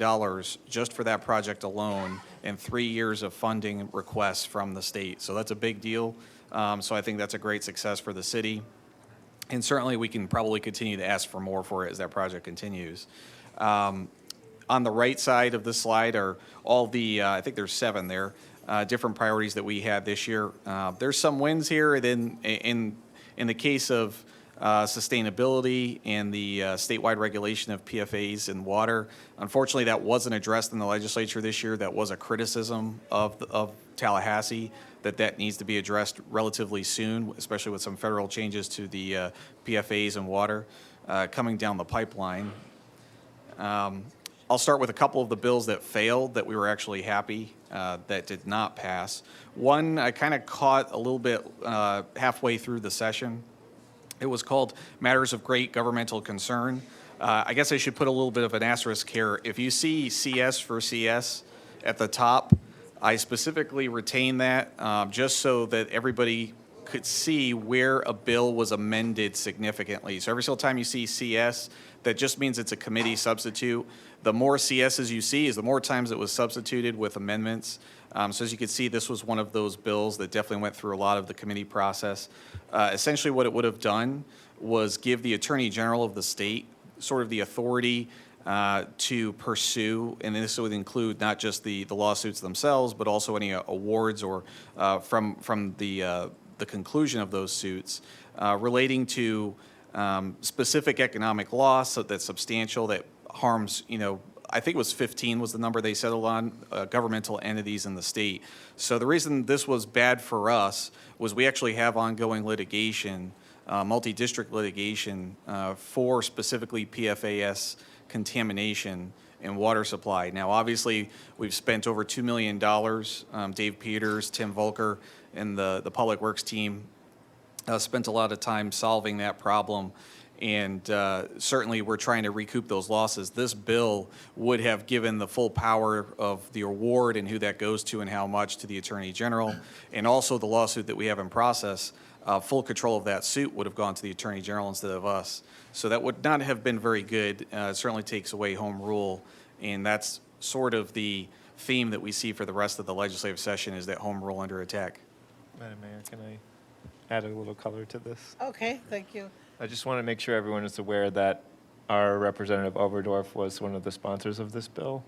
[SPEAKER 13] just for that project alone, and 3 years of funding requests from the state. So that's a big deal. So I think that's a great success for the city. And certainly we can probably continue to ask for more for it as that project continues. On the right side of the slide are all the, I think there's 7 there, different priorities that we had this year. There's some wins here. Then in the case of sustainability and the statewide regulation of PFAS in water, unfortunately that wasn't addressed in the legislature this year. That was a criticism of Tallahassee, that needs to be addressed relatively soon, especially with some federal changes to the PFAS and water coming down the pipeline. I'll start with a couple of the bills that failed that we were actually happy that did not pass. One I kind of caught a little bit halfway through the session. It was called Matters of Great Governmental Concern. I guess I should put a little bit of an asterisk here. If you see CS for CS at the top, I specifically retained that just so that everybody could see where a bill was amended significantly. So every single time you see CS, that just means it's a committee substitute. The more CSs you see is the more times it was substituted with amendments. So as you can see, this was one of those bills that definitely went through a lot of the committee process. Essentially what it would have done was give the Attorney General of the state sort of the authority to pursue, and this would include not just the lawsuits themselves, but also any awards or from the conclusion of those suits relating to specific economic loss that's substantial, that harms I think it was 15 was the number they settled on, governmental entities in the state. So the reason this was bad for us was we actually have ongoing litigation, multi-district litigation for specifically PFAS contamination and water supply. Now, obviously, we've spent over $2 million. Dave Peters, Tim Volker, and the Public Works team spent a lot of time solving that problem. And certainly, we're trying to recoup those losses. This bill would have given the full power of the award and who that goes to and how much to the Attorney General. And also the lawsuit that we have in process, full control of that suit would have gone to the Attorney General instead of us. So that would not have been very good. It certainly takes away home rule. And that's sort of the theme that we see for the rest of the legislative session, is that home rule under attack.
[SPEAKER 18] Madam Mayor, can I add a little color to this?
[SPEAKER 2] Okay, thank you.
[SPEAKER 18] I just want to make sure everyone is aware that our Representative Oberdorf was one of the sponsors of this bill.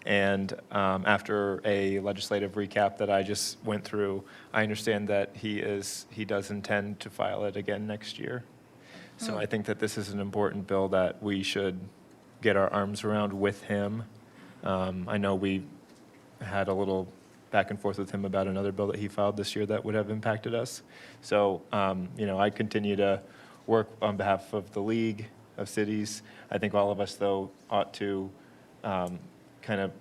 [SPEAKER 18] And after a legislative recap that I just went through, I understand that he does intend to file it again next year. So I think that this is an important bill that we should get our arms around with him. I know we had a little back and forth with him about another bill that he filed this year that would have impacted us. So, I continue to work on behalf of the League of Cities. I think all of us, though, ought to kind of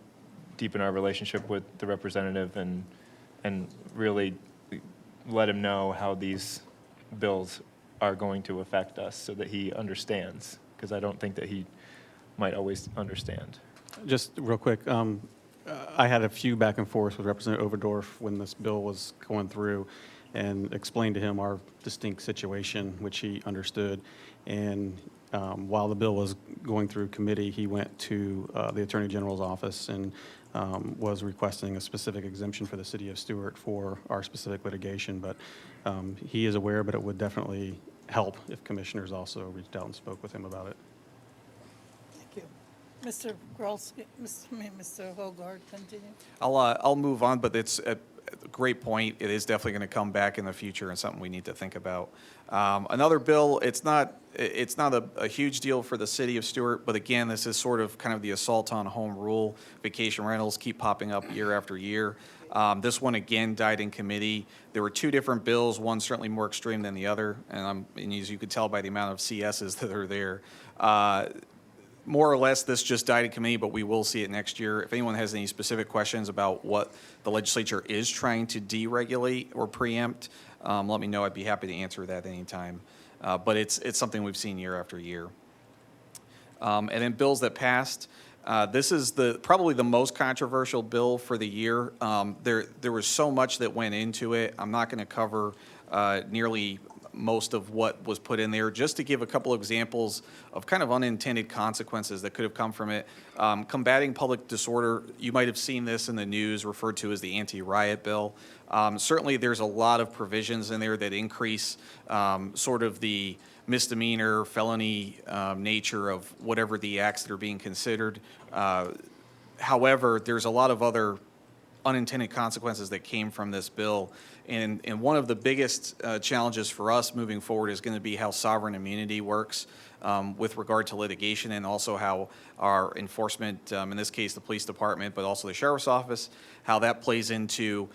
[SPEAKER 18] deepen our relationship with the representative and really let him know how these bills are going to affect us so that he understands, because I don't think that he might always understand.
[SPEAKER 15] Just real quick, I had a few back and forth with Representative Overdorf when this bill was going through, and explained to him our distinct situation, which he understood. And while the bill was going through committee, he went to the Attorney General's office and was requesting a specific exemption for the city of Stuart for our specific litigation. But he is aware, but it would definitely help if commissioners also reached out and spoke with him about it.
[SPEAKER 2] Thank you. Mr. Grolsky, Mr. Hogard, continue.
[SPEAKER 13] I'll move on, but it's a great point. It is definitely going to come back in the future and something we need to think about. Another bill, it's not a huge deal for the city of Stuart, but again, this is sort of kind of the assault on home rule. Vacation rentals keep popping up year after year. This one again died in committee. There were two different bills, one certainly more extreme than the other, and as you could tell by the amount of CSs that are there. More or less, this just died in committee, but we will see it next year. If anyone has any specific questions about what the legislature is trying to deregulate or preempt, let me know. I'd be happy to answer that anytime. But it's something we've seen year after year. And then bills that passed. This is probably the most controversial bill for the year. There was so much that went into it. I'm not going to cover nearly most of what was put in there. Just to give a couple of examples of kind of unintended consequences that could have come from it. Combating public disorder, you might have seen this in the news referred to as the anti-riot bill. Certainly there's a lot of provisions in there that increase sort of the misdemeanor, felony nature of whatever the acts that are being considered. However, there's a lot of other unintended consequences that came from this bill. And one of the biggest challenges for us moving forward is going to be how sovereign immunity works with regard to litigation, and also how our enforcement, in this case the police department, but also the sheriff's office, how that plays into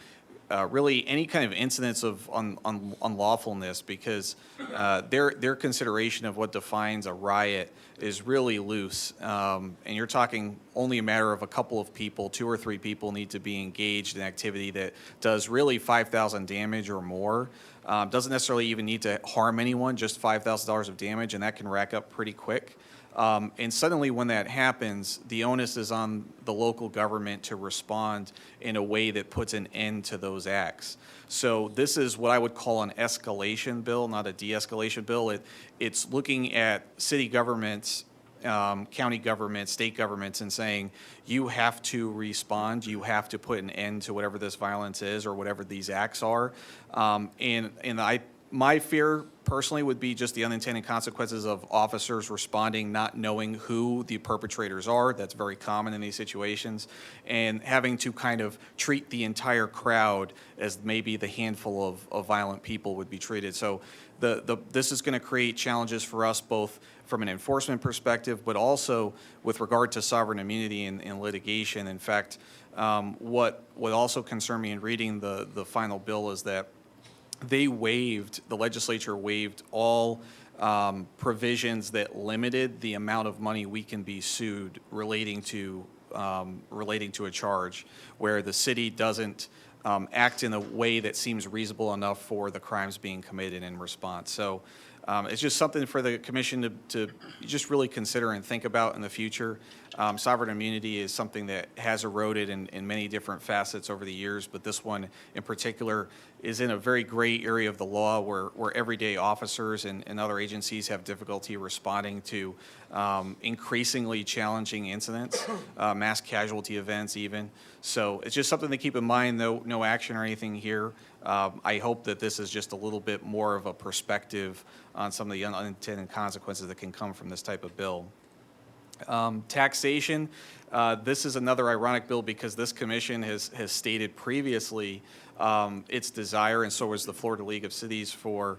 [SPEAKER 13] really any kind of incidents of unlawfulness, because their consideration of what defines a riot is really loose. And you're talking only a matter of a couple of people, 2 or 3 people need to be engaged in activity that does really 5,000 damage or more. Doesn't necessarily even need to harm anyone, just $5,000 of damage, and that can rack up pretty quick. And suddenly when that happens, the onus is on the local government to respond in a way that puts an end to those acts. So this is what I would call an escalation bill, not a de-escalation bill. It's looking at city governments, county governments, state governments, and saying, you have to respond, you have to put an end to whatever this violence is or whatever these acts are. And My fear personally would be just the unintended consequences of officers responding, not knowing who the perpetrators are. That's very common in these situations, and having to kind of treat the entire crowd as maybe the handful of violent people would be treated. So this is going to create challenges for us both from an enforcement perspective, but also with regard to sovereign immunity and litigation. In fact, what also concerned me in reading the final bill is that the legislature waived all provisions that limited the amount of money we can be sued relating to a charge, where the city doesn't act in a way that seems reasonable enough for the crimes being committed in response. So it's just something for the commission to just really consider and think about in the future. Sovereign immunity is something that has eroded in many different facets over the years, but this one in particular is in a very gray area of the law where everyday officers and other agencies have difficulty responding to increasingly challenging incidents, mass casualty events even. So it's just something to keep in mind, no action or anything here. I hope that this is just a little bit more of a perspective on some of the unintended consequences that can come from this type of bill. Taxation, this is another ironic bill because this commission has stated previously its desire, and so has the Florida League of Cities, for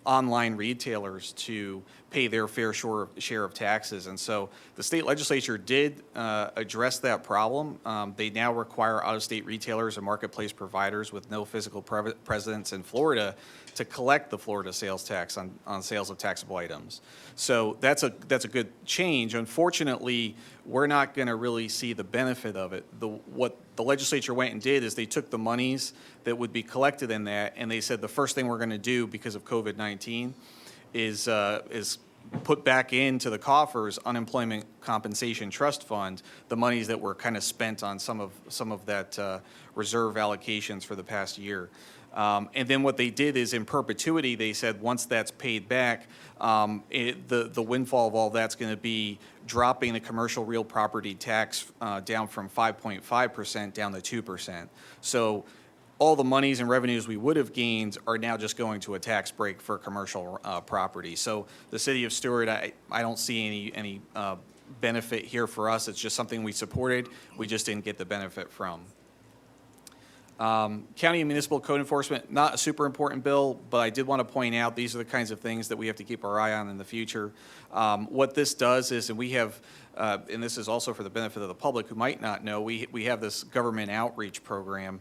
[SPEAKER 13] online retailers to pay their fair share of taxes. And so the state legislature did address that problem. They now require out-of-state retailers and marketplace providers with no physical presence in Florida to collect the Florida sales tax on sales of taxable items. So that's a good change. Unfortunately, we're not going to really see the benefit of it. What the legislature went and did is they took the monies that would be collected in that, and they said the first thing we're going to do because of COVID-19 is put back into the coffers unemployment compensation trust fund the monies that were kind of spent on some of that reserve allocations for the past year. And then what they did is in perpetuity, they said once that's paid back, the windfall of all that's going to be dropping the commercial real property tax down from 5.5% down to 2%. So all the monies and revenues we would have gained are now just going to a tax break for commercial property. So the city of Stuart, I don't see any benefit here for us. It's just something we supported. We just didn't get the benefit from. County and municipal code enforcement, not a super important bill, but I did want to point out these are the kinds of things that we have to keep our eye on in the future. What this does is, and we have, and this is also for the benefit of the public who might not know, we have this government outreach program.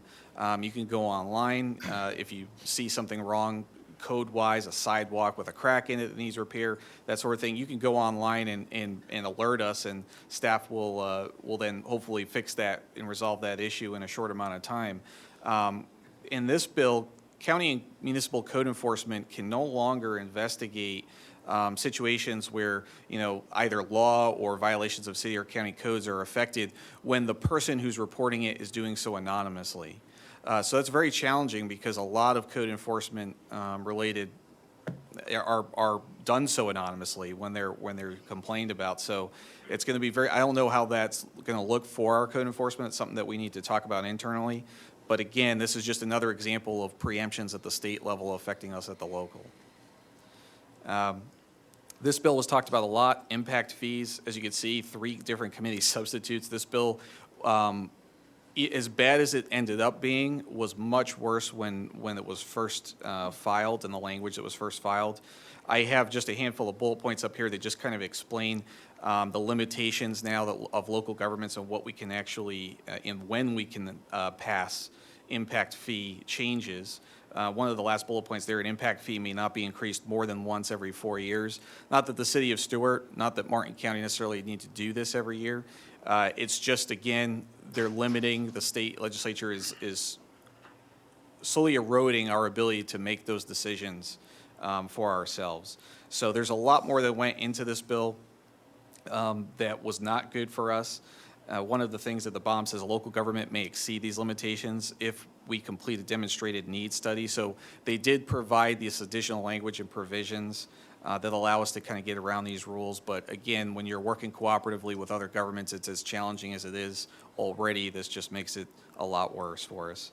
[SPEAKER 13] You can go online if you see something wrong code-wise, a sidewalk with a crack in it that needs repair, that sort of thing. You can go online and alert us, and staff will then hopefully fix that and resolve that issue in a short amount of time. In this bill, county and municipal code enforcement can no longer investigate situations where, either law or violations of city or county codes are affected when the person who's reporting it is doing so anonymously. So that's very challenging because a lot of code enforcement related are done so anonymously when they're complained about. So it's going to be I don't know how that's going to look for our code enforcement. It's something that we need to talk about internally. But again, this is just another example of preemptions at the state level affecting us at the local. This bill was talked about a lot. Impact fees, as you can see, 3 different committee substitutes. This bill, as bad as it ended up being, was much worse when it was first filed, in the language that was first filed. I have just a handful of bullet points up here that just kind of explain the limitations now of local governments and what we can actually, and when we can pass impact fee changes. One of the last bullet points there, an impact fee may not be increased more than once every 4 years. Not that the city of Stuart, not that Martin County necessarily need to do this every year. It's just, again, they're limiting, the state legislature is slowly eroding our ability to make those decisions for ourselves. So there's a lot more that went into this bill that was not good for us. One of the things that the bottom says, a local government may exceed these limitations if we complete a demonstrated need study. So they did provide this additional language and provisions that allow us to kind of get around these rules. But again, when you're working cooperatively with other governments, it's as challenging as it is already. This just makes it a lot worse for us.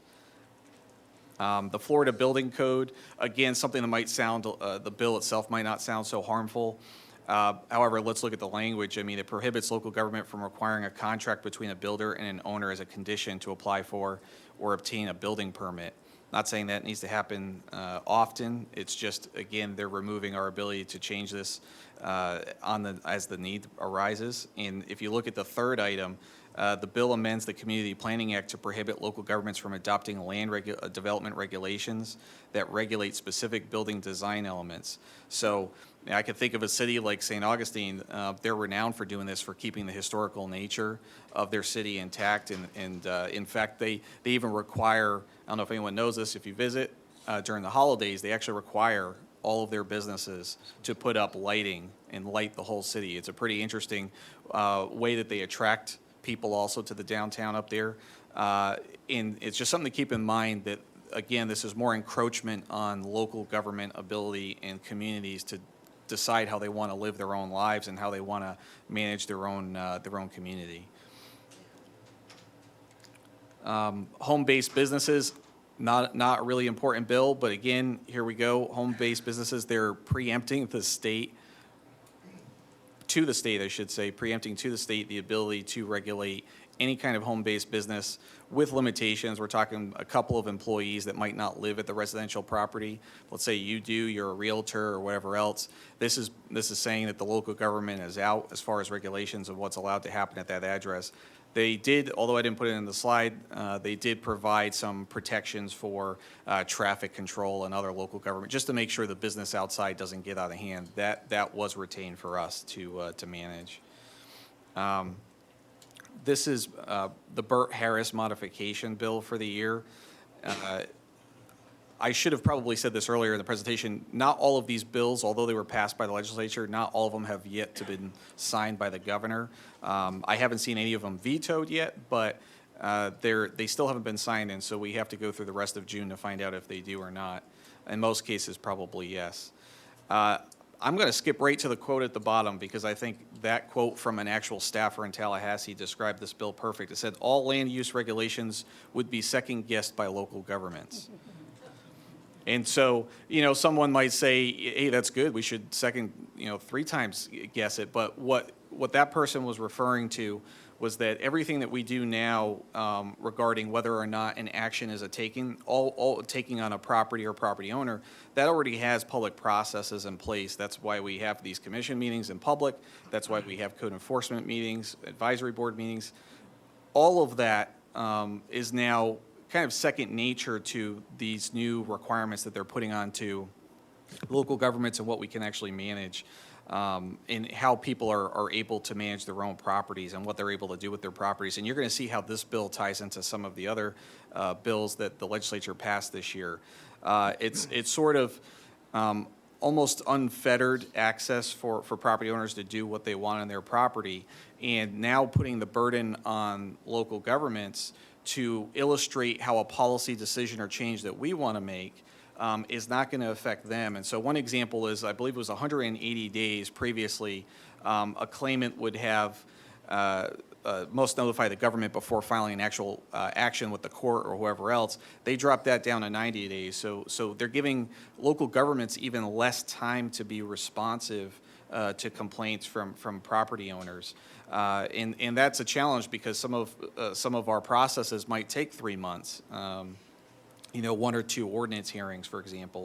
[SPEAKER 13] The Florida Building Code, again, something that might sound, the bill itself might not sound so harmful. However, let's look at the language. I mean, it prohibits local government from requiring a contract between a builder and an owner as a condition to apply for or obtain a building permit. Not saying that needs to happen often. It's just, again, they're removing our ability to change this as the need arises. And if you look at the third item, the bill amends the Community Planning Act to prohibit local governments from adopting land development regulations that regulate specific building design elements. So I could think of a city like St. Augustine. They're renowned for doing this, for keeping the historical nature of their city intact. And in fact, they even require, I don't know if anyone knows this, if you visit during the holidays, they actually require all of their businesses to put up lighting and light the whole city. It's a pretty interesting way that they attract people also to the downtown up there. And it's just something to keep in mind that, again, this is more encroachment on local government ability and communities to decide how they want to live their own lives and how they want to manage their own community. Home-based businesses, not a really important bill, but again, here we go. Home-based businesses, they're preempting the state, I should say, preempting to the state the ability to regulate any kind of home-based business with limitations. We're talking a couple of employees that might not live at the residential property. Let's say you do, you're a realtor or whatever else. This is saying that the local government is out as far as regulations of what's allowed to happen at that address. They did, although I didn't put it in the slide, they did provide some protections for traffic control and other local government, just to make sure the business outside doesn't get out of hand. That was retained for us to manage. This is the Burt Harris modification bill for the year. I should have probably said this earlier in the presentation. Not all of these bills, although they were passed by the legislature, not all of them have yet to been signed by the governor. I haven't seen any of them vetoed yet, but they still haven't been signed, and so we have to go through the rest of June to find out if they do or not. In most cases, probably yes. I'm going to skip right to the quote at the bottom because I think that quote from an actual staffer in Tallahassee described this bill perfect. It said, all land use regulations would be second-guessed by local governments. And so, someone might say, hey, that's good. We should three times guess it. But what that person was referring to was that everything that we do now regarding whether or not an action is taking on a property or property owner, that already has public processes in place. That's why we have these commission meetings in public. That's why we have code enforcement meetings, advisory board meetings. All of that is now kind of second nature to these new requirements that they're putting onto local governments and what we can actually manage, and how people are able to manage their own properties and what they're able to do with their properties. And you're going to see how this bill ties into some of the other bills that the legislature passed this year. It's sort of almost unfettered access for property owners to do what they want on their property, and now putting the burden on local governments to illustrate how a policy decision or change that we want to make is not going to affect them. And so one example is, I believe it was 180 days previously, a claimant would have must notify the government before filing an actual action with the court or whoever else. They dropped that down to 90 days. So they're giving local governments even less time to be responsive to complaints from property owners. And that's a challenge because some of our processes might take 3 months. 1 or 2 ordinance hearings, for example,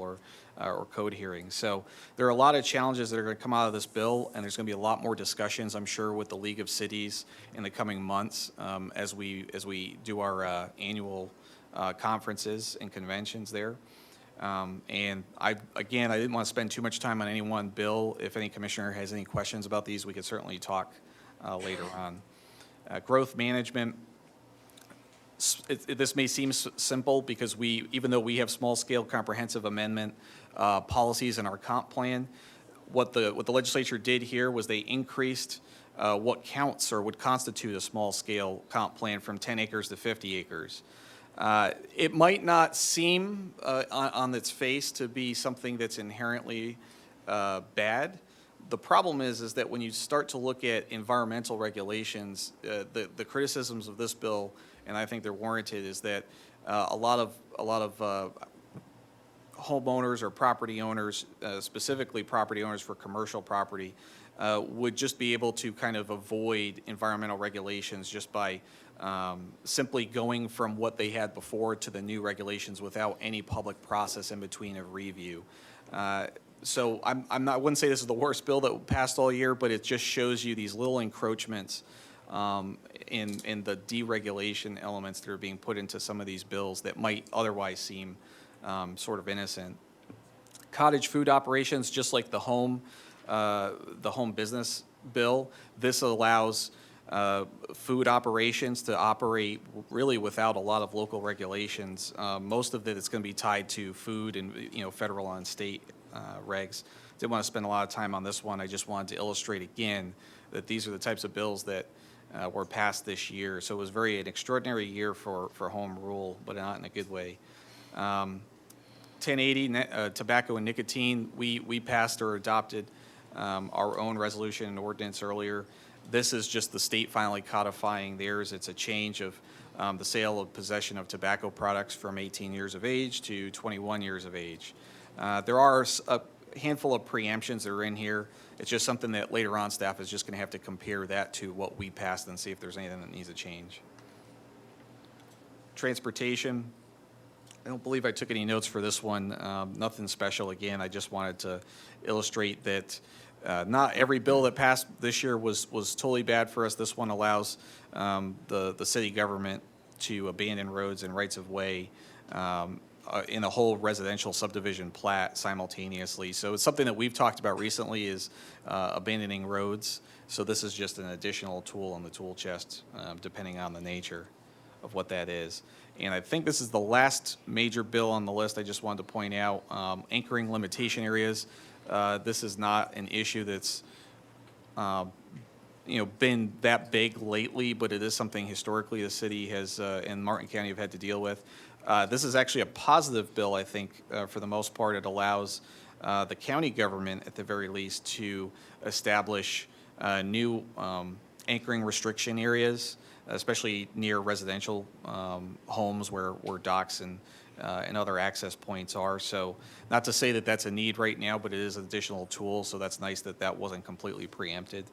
[SPEAKER 13] or code hearings. So there are a lot of challenges that are going to come out of this bill, and there's going to be a lot more discussions, I'm sure, with the League of Cities in the coming months as we do our annual conferences and conventions there. And I didn't want to spend too much time on any one bill. If any commissioner has any questions about these, we could certainly talk later on. Growth management. This may seem simple because even though we have small-scale comprehensive amendment policies in our comp plan, what the legislature did here was they increased what counts or would constitute a small-scale comp plan from 10 acres to 50 acres. It might not seem on its face to be something that's inherently bad. The problem is that when you start to look at environmental regulations, the criticisms of this bill, and I think they're warranted, is that a lot of homeowners or property owners, specifically property owners for commercial property, would just be able to kind of avoid environmental regulations just by simply going from what they had before to the new regulations without any public process in between of review. So I wouldn't say this is the worst bill that passed all year, but it just shows you these little encroachments in the deregulation elements that are being put into some of these bills that might otherwise seem sort of innocent. Cottage food operations, just like the home business bill, this allows food operations to operate really without a lot of local regulations. Most of it is going to be tied to food and federal and state regs. Didn't want to spend a lot of time on this one. I just wanted to illustrate again that these are the types of bills that were passed this year. So it was an extraordinary year for home rule, but not in a good way. 1080, tobacco and nicotine, we passed or adopted our own resolution and ordinance earlier. This is just the state finally codifying theirs. It's a change of the sale of possession of tobacco products from 18 years of age to 21 years of age. There are a handful of preemptions that are in here. It's just something that later on staff is just going to have to compare that to what we passed and see if there's anything that needs to change. Transportation. I don't believe I took any notes for this one. Nothing special. Again, I just wanted to illustrate that not every bill that passed this year was totally bad for us. This one allows the city government to abandon roads and rights of way in a whole residential subdivision plat simultaneously. So it's something that we've talked about recently is abandoning roads. So this is just an additional tool in the tool chest, depending on the nature of what that is. And I think this is the last major bill on the list. I just wanted to point out anchoring limitation areas. This is not an issue that's been that big lately, but it is something historically the city has and Martin County have had to deal with. This is actually a positive bill, I think, for the most part. It allows the county government, at the very least, to establish new anchoring restriction areas, especially near residential homes where docks and other access points are. So not to say that that's a need right now, but it is an additional tool, so that's nice that that wasn't completely preempted.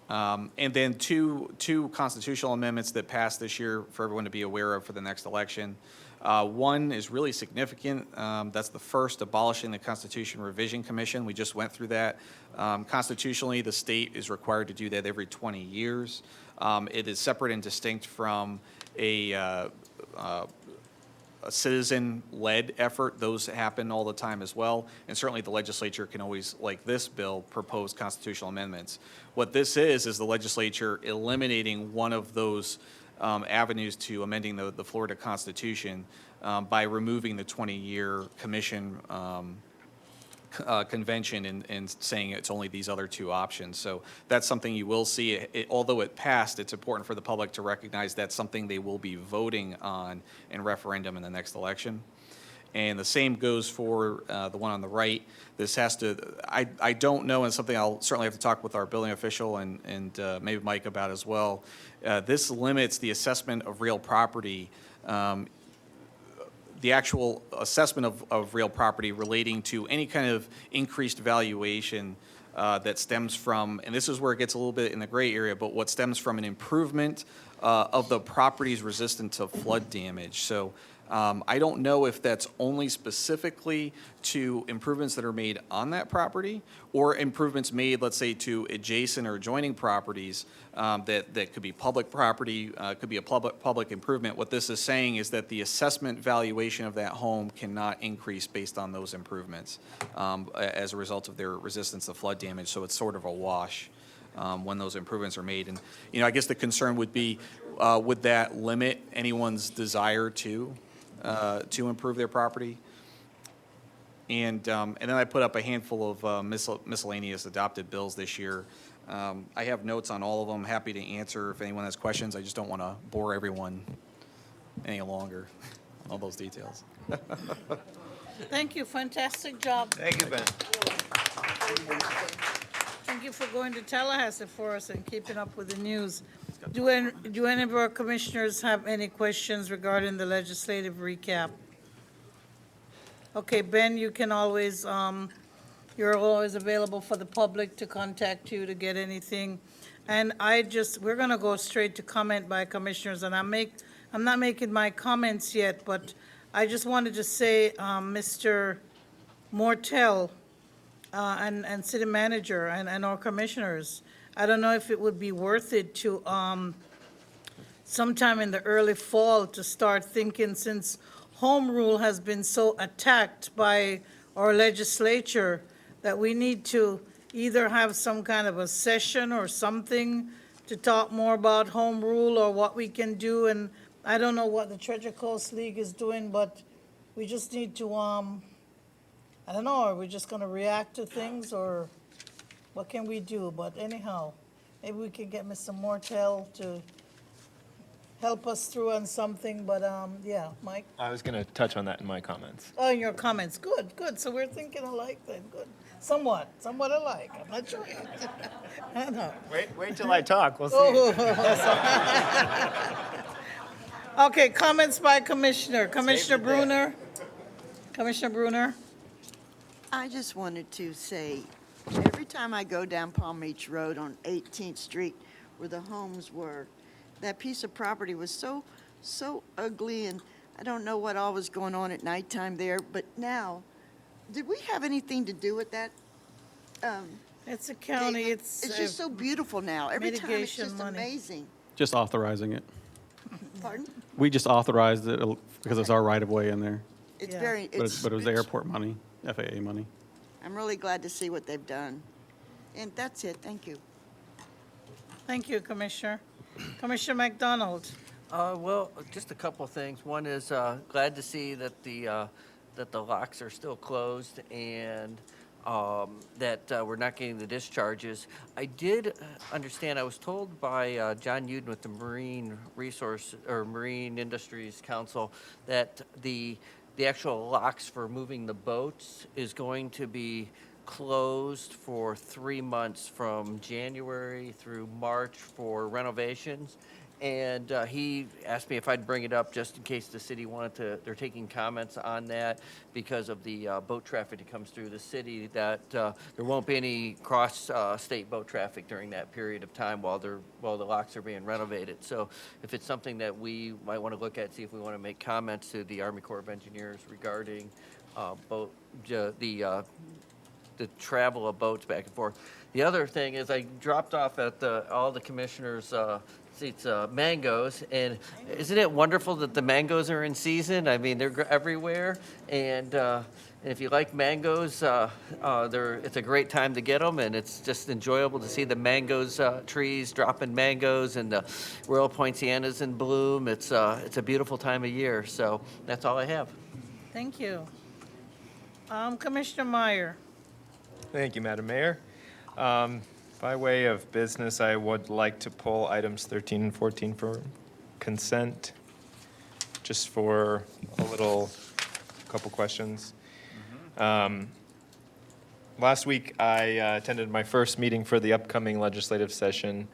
[SPEAKER 13] And then two constitutional amendments that passed this year for everyone to be aware of for the next election. One is really significant. That's the first, abolishing the Constitution Revision Commission. We just went through that. Constitutionally, the state is required to do that every 20 years. It is separate and distinct from a citizen-led effort. Those happen all the time as well. And certainly the legislature can always, like this bill, propose constitutional amendments. What this is the legislature eliminating one of those avenues to amending the Florida Constitution by removing the 20-year commission convention and saying it's only these other two options. So that's something you will see. Although it passed, it's important for the public to recognize that's something they will be voting on in referendum in the next election. And the same goes for the one on the right. This has to, I don't know, and something I'll certainly have to talk with our building official and maybe Mike about as well. This limits the assessment of real property, the actual assessment of real property relating to any kind of increased valuation that stems from, and this is where it gets a little bit in the gray area, but what stems from an improvement of the property's resistance to flood damage. So I don't know if that's only specifically to improvements that are made on that property or improvements made, let's say, to adjacent or adjoining properties that could be public property, could be a public improvement. What this is saying is that the assessment valuation of that home cannot increase based on those improvements as a result of their resistance to flood damage. So it's sort of a wash when those improvements are made. And, I guess the concern would be, would that limit anyone's desire to improve their property? And then I put up a handful of miscellaneous adopted bills this year. I have notes on all of them. Happy to answer if anyone has questions. I just don't want to bore everyone any longer on all those details.
[SPEAKER 2] Thank you. Fantastic job.
[SPEAKER 4] Thank you, Ben.
[SPEAKER 2] Thank you for going to Tallahassee for us and keeping up with the news. Do any of our commissioners have any questions regarding the legislative recap? Okay, Ben, you can always, you're always available for the public to contact you to get anything. And we're gonna go straight to comment by commissioners, and I'm not making my comments yet, but I just wanted to say, Mr. Mortel, and city manager and our commissioners, I don't know if it would be worth it to, sometime in the early fall to start thinking, since home rule has been so attacked by our legislature, that we need to either have some kind of a session or something to talk more about home rule or what we can do. And I don't know what the Treasure Coast League is doing, but we just need to, I don't know, are we just gonna react to things, or what can we do? But anyhow, maybe we can get Mr. Mortel to help us through on something, but, yeah, Mike?
[SPEAKER 18] I was going to touch on that in my comments.
[SPEAKER 2] Oh, in your comments, good, good, so we're thinking alike then, good. Somewhat alike, I'm not sure yet. I don't know.
[SPEAKER 18] Wait till I talk, we'll see.
[SPEAKER 2] Okay, comments by Commissioner. Commissioner Bruner? Commissioner Bruner?
[SPEAKER 8] I just wanted to say, every time I go down Palm Beach Road on 18th Street where the homes were, that piece of property was so ugly, and I don't know what all was going on at nighttime there, but now, did we have anything to do with that?
[SPEAKER 2] It's a county,
[SPEAKER 8] It's just so beautiful now. Every time it's
[SPEAKER 2] mitigation
[SPEAKER 8] just
[SPEAKER 2] money.
[SPEAKER 8] amazing.
[SPEAKER 15] Just authorizing it.
[SPEAKER 8] Pardon?
[SPEAKER 15] We just authorized it because it's our right-of-way in there.
[SPEAKER 8] It's
[SPEAKER 2] Yeah.
[SPEAKER 8] very,
[SPEAKER 15] But it was the airport money, FAA money.
[SPEAKER 8] I'm really glad to see what they've done. And that's it, thank you.
[SPEAKER 2] Thank you, Commissioner. Commissioner McDonald?
[SPEAKER 4] Well, just a couple of things. One is glad to see that the locks are still closed and that we're not getting the discharges. I did understand, I was told by John Uden with the Marine Industries Council that the actual locks for moving the boats is going to be closed for 3 months from January through March for renovations. And he asked me if I'd bring it up just in case the city wanted to, they're taking comments on that because of the boat traffic that comes through the city, that there won't be any cross-state boat traffic during that period of time while the locks are being renovated. So if it's something that we might want to look at, see if we want to make comments to the Army Corps of Engineers regarding the travel of boats back and forth. The other thing is I dropped off at all the commissioners' seats mangoes, and isn't it wonderful that the mangoes are in season? I mean, they're everywhere, and if you like mangoes, it's a great time to get them, and it's just enjoyable to see the mangoes trees dropping mangoes and the Royal Poinciana's in bloom. It's a beautiful time of year, so that's all I have.
[SPEAKER 2] Thank you. Commissioner Meyer?
[SPEAKER 18] Thank you, Madam Mayor. By way of business, I would like to pull items 13 and 14 for consent, just for a couple questions. Last week, I attended my first meeting for the upcoming legislative session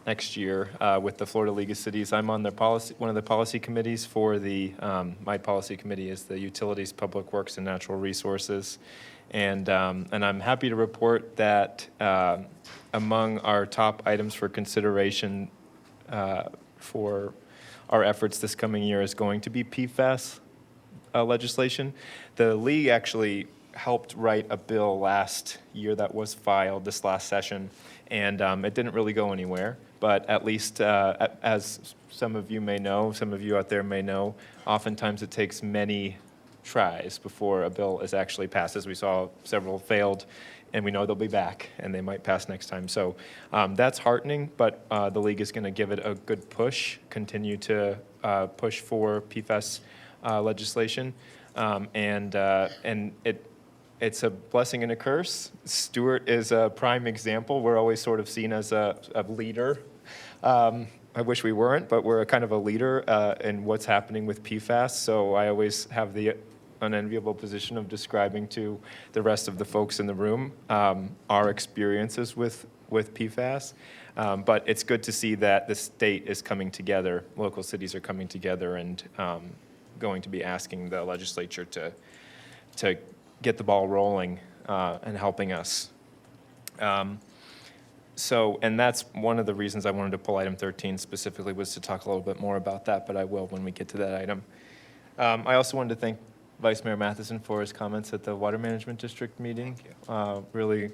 [SPEAKER 18] next year with the Florida League of Cities. I'm on one of the policy committees for my policy committee is the Utilities, Public Works, and Natural Resources. And I'm happy to report that among our top items for consideration for our efforts this coming year is going to be PFAS legislation. The League actually helped write a bill last year that was filed this last session, and it didn't really go anywhere. But at least, as some of you may know, some of you out there may know, oftentimes it takes many tries before a bill is actually passed. As we saw, several failed, and we know they'll be back, and they might pass next time. So that's heartening, but the League is going to give it a good push, continue to push for PFAS legislation, and it's a blessing and a curse. Stuart is a prime example. We're always sort of seen as a leader. I wish we weren't, but we're a kind of a leader in what's happening with PFAS. So I always have the unenviable position of describing to the rest of the folks in the room our experiences with with PFAS. But it's good to see that the state is coming together, local cities are coming together and going to be asking the legislature to get the ball rolling and helping us. And that's one of the reasons I wanted to pull item 13 specifically, was to talk a little bit more about that, but I will when we get to that item. I also wanted to thank Vice Mayor Matheson for his comments at the Water Management District meeting. Really,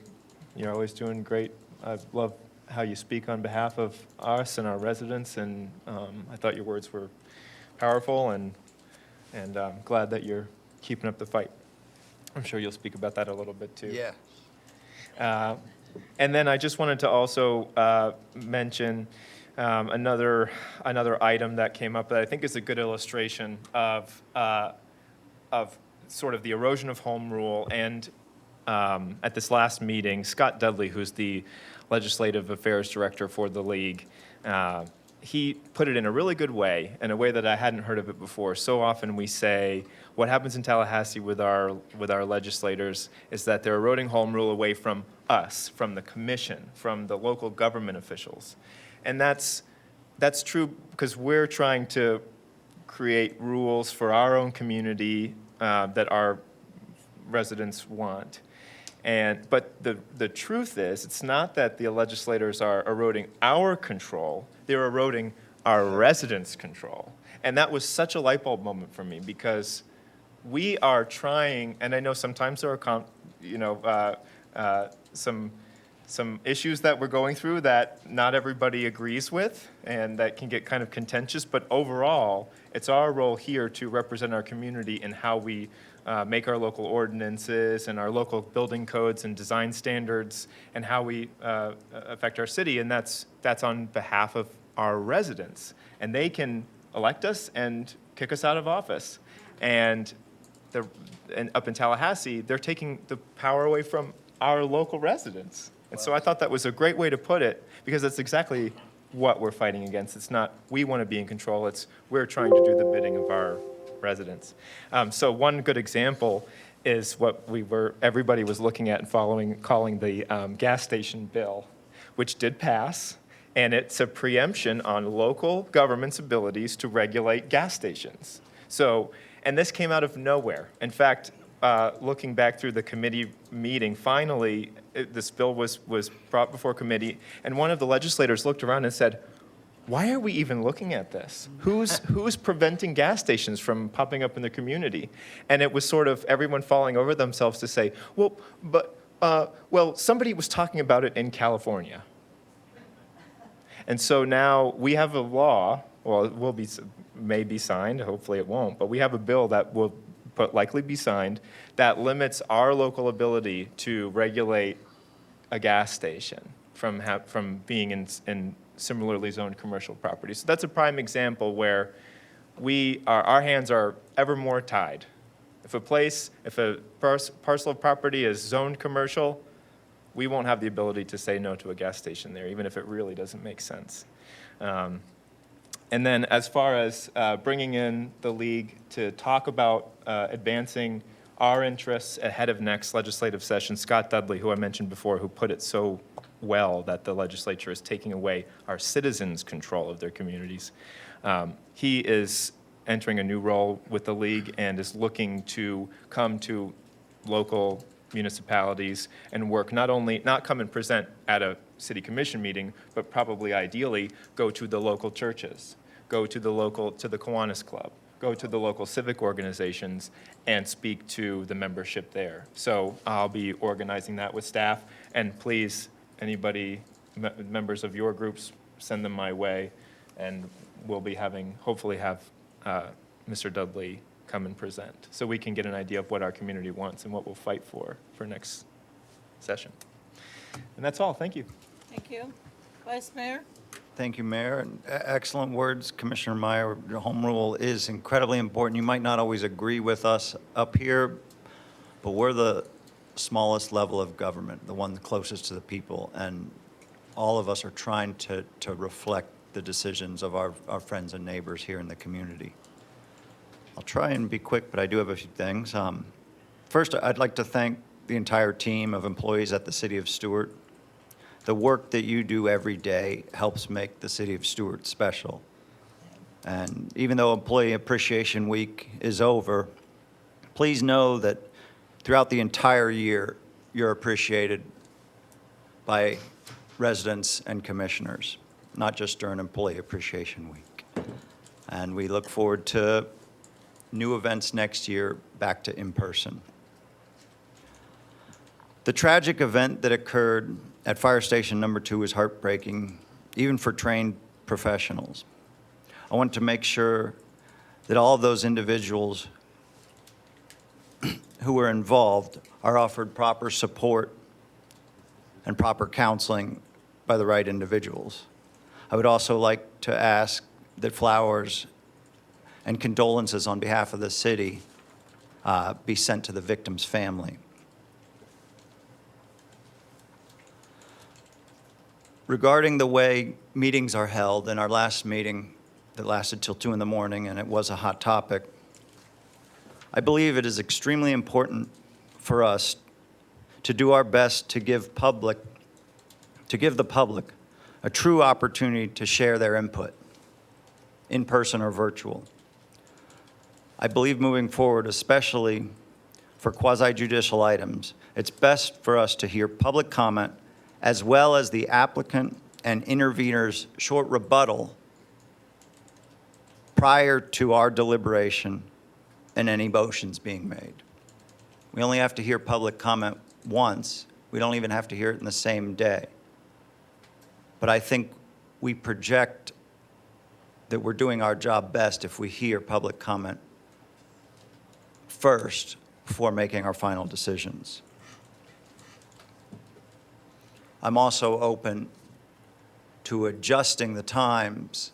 [SPEAKER 18] you're always doing great. I love how you speak on behalf of us and our residents, and I thought your words were powerful, and I'm glad that you're keeping up the fight. I'm sure you'll speak about that a little bit too.
[SPEAKER 19] Yeah.
[SPEAKER 18] And then I just wanted to also mention another item that came up that I think is a good illustration of sort of the erosion of home rule. And at this last meeting, Scott Dudley, who's the Legislative Affairs Director for the League, he put it in a really good way, in a way that I hadn't heard of it before. So often we say, what happens in Tallahassee with our legislators is that they're eroding home rule away from us, from the commission, from the local government officials. And that's true because we're trying to create rules for our own community that our residents want. But the truth is, it's not that the legislators are eroding our control, they're eroding our residents' control. And that was such a light bulb moment for me, because we are trying, and I know sometimes there are some issues that we're going through that not everybody agrees with, and that can get kind of contentious, but overall, it's our role here to represent our community in how we make our local ordinances and our local building codes and design standards, and how we affect our city, and that's on behalf of our residents. And they can elect us and kick us out of office. And up in Tallahassee, they're taking the power away from our local residents. And so I thought that was a great way to put it, because that's exactly what we're fighting against. It's not we want to be in control, it's we're trying to do the bidding of our residents. So one good example is what everybody was looking at and calling the gas station bill, which did pass, and it's a preemption on local government's abilities to regulate gas stations. And this came out of nowhere. In fact, looking back through the committee meeting, finally, this bill was brought before committee, and one of the legislators looked around and said, why are we even looking at this? Who's preventing gas stations from popping up in the community? And it was sort of everyone falling over themselves to say, well, somebody was talking about it in California. And so now we have a law, well, it may be signed, hopefully it won't, but we have a bill that will likely be signed that limits our local ability to regulate a gas station from being in similarly zoned commercial properties. So that's a prime example where our hands are ever more tied. If a parcel of property is zoned commercial, we won't have the ability to say no to a gas station there, even if it really doesn't make sense. And then as far as bringing in the league to talk about advancing our interests ahead of next legislative session, Scott Dudley, who I mentioned before, who put it so well that the legislature is taking away our citizens' control of their communities. He is entering a new role with the league and is looking to come to local municipalities and work not come and present at a city commission meeting, but probably ideally go to the local churches, go to the Kiwanis Club, go to the local civic organizations and speak to the membership there. So I'll be organizing that with staff, and please, anybody, members of your groups, send them my way, and we'll be hopefully have Mr. Dudley come and present, so we can get an idea of what our community wants and what we'll fight for next session. And that's all. Thank you.
[SPEAKER 2] Thank you. Vice Mayor?
[SPEAKER 19] Thank you, Mayor. And excellent words, Commissioner Meyer. The home rule is incredibly important. You might not always agree with us up here, but we're the smallest level of government, the one closest to the people, and all of us are trying to reflect the decisions of our friends and neighbors here in the community. I'll try and be quick, but I do have a few things. First, I'd like to thank the entire team of employees at the City of Stuart. the work that you do every day helps make the city of Stuart special. And even though Employee Appreciation Week is over, please know that throughout the entire year, you're appreciated by residents and commissioners, not just during Employee Appreciation Week. And we look forward to new events next year, back to in-person. The tragic event that occurred at Fire Station Number 2 is heartbreaking, even for trained professionals. I want to make sure that all of those individuals who were involved are offered proper support and proper counseling by the right individuals. I would also like to ask that flowers and condolences on behalf of the city be sent to the victim's family. Regarding the way meetings are held, in our last meeting that lasted till 2 in the morning, and it was a hot topic, I believe it is extremely important for us to do our best to give the public a true opportunity to share their input, in person or virtual. I believe moving forward, especially for quasi-judicial items, it's best for us to hear public comment as well as the applicant and intervener's short rebuttal prior to our deliberation and any motions being made. We only have to hear public comment once. We don't even have to hear it in the same day. But I think we project that we're doing our job best if we hear public comment first before making our final decisions. I'm also open to adjusting the times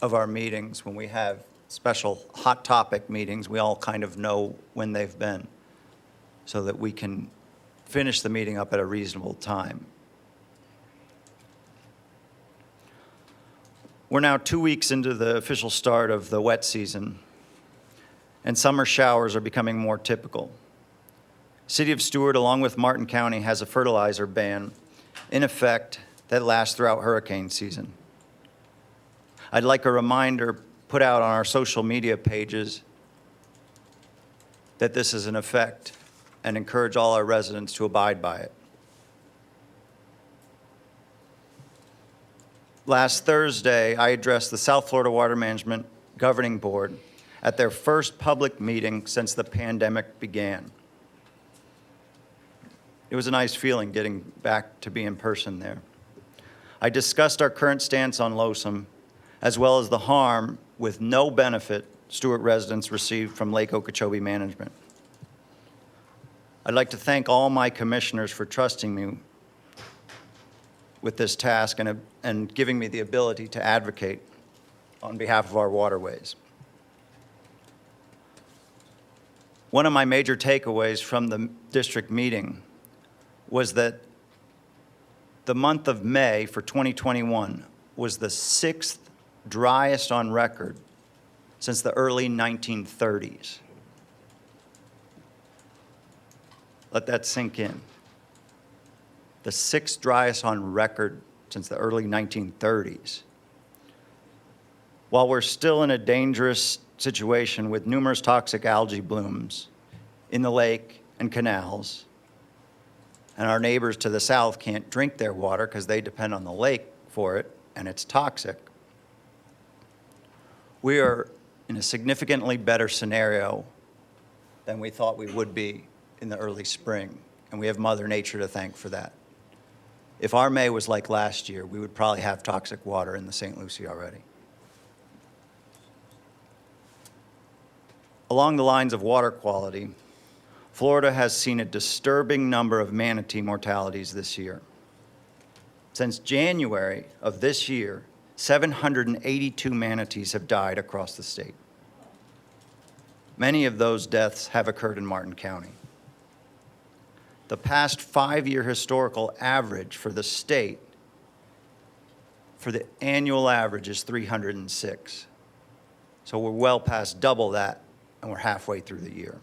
[SPEAKER 19] of our meetings when we have special hot topic meetings. We all kind of know when they've been so that we can finish the meeting up at a reasonable time. We're now 2 weeks into the official start of the wet season, and summer showers are becoming more typical. City of Stuart, along with Martin County, has a fertilizer ban in effect that lasts throughout hurricane season. I'd like a reminder put out on our social media pages that this is in effect and encourage all our residents to abide by it. Last Thursday, I addressed the South Florida Water Management Governing Board at their first public meeting since the pandemic began. It was a nice feeling getting back to be in person there. I discussed our current stance on LOSUM, as well as the harm with no benefit Stuart residents received from Lake Okeechobee management. I'd like to thank all my commissioners for trusting me with this task and giving me the ability to advocate on behalf of our waterways. One of my major takeaways from the district meeting was that the month of May for 2021 was the 6th driest on record since the early 1930s. Let that sink in. The 6th driest on record since the early 1930s. While we're still in a dangerous situation with numerous toxic algae blooms in the lake and canals, and our neighbors to the south can't drink their water because they depend on the lake for it, and it's toxic, we are in a significantly better scenario than we thought we would be in the early spring, and we have Mother Nature to thank for that. If our May was like last year, we would probably have toxic water in the St. Lucie already. Along the lines of water quality, Florida has seen a disturbing number of manatee mortalities this year. Since January of this year, 782 manatees have died across the state. Many of those deaths have occurred in Martin County. The past 5-year historical average for the state, for the annual average, is 306. So we're well past double that, and we're halfway through the year.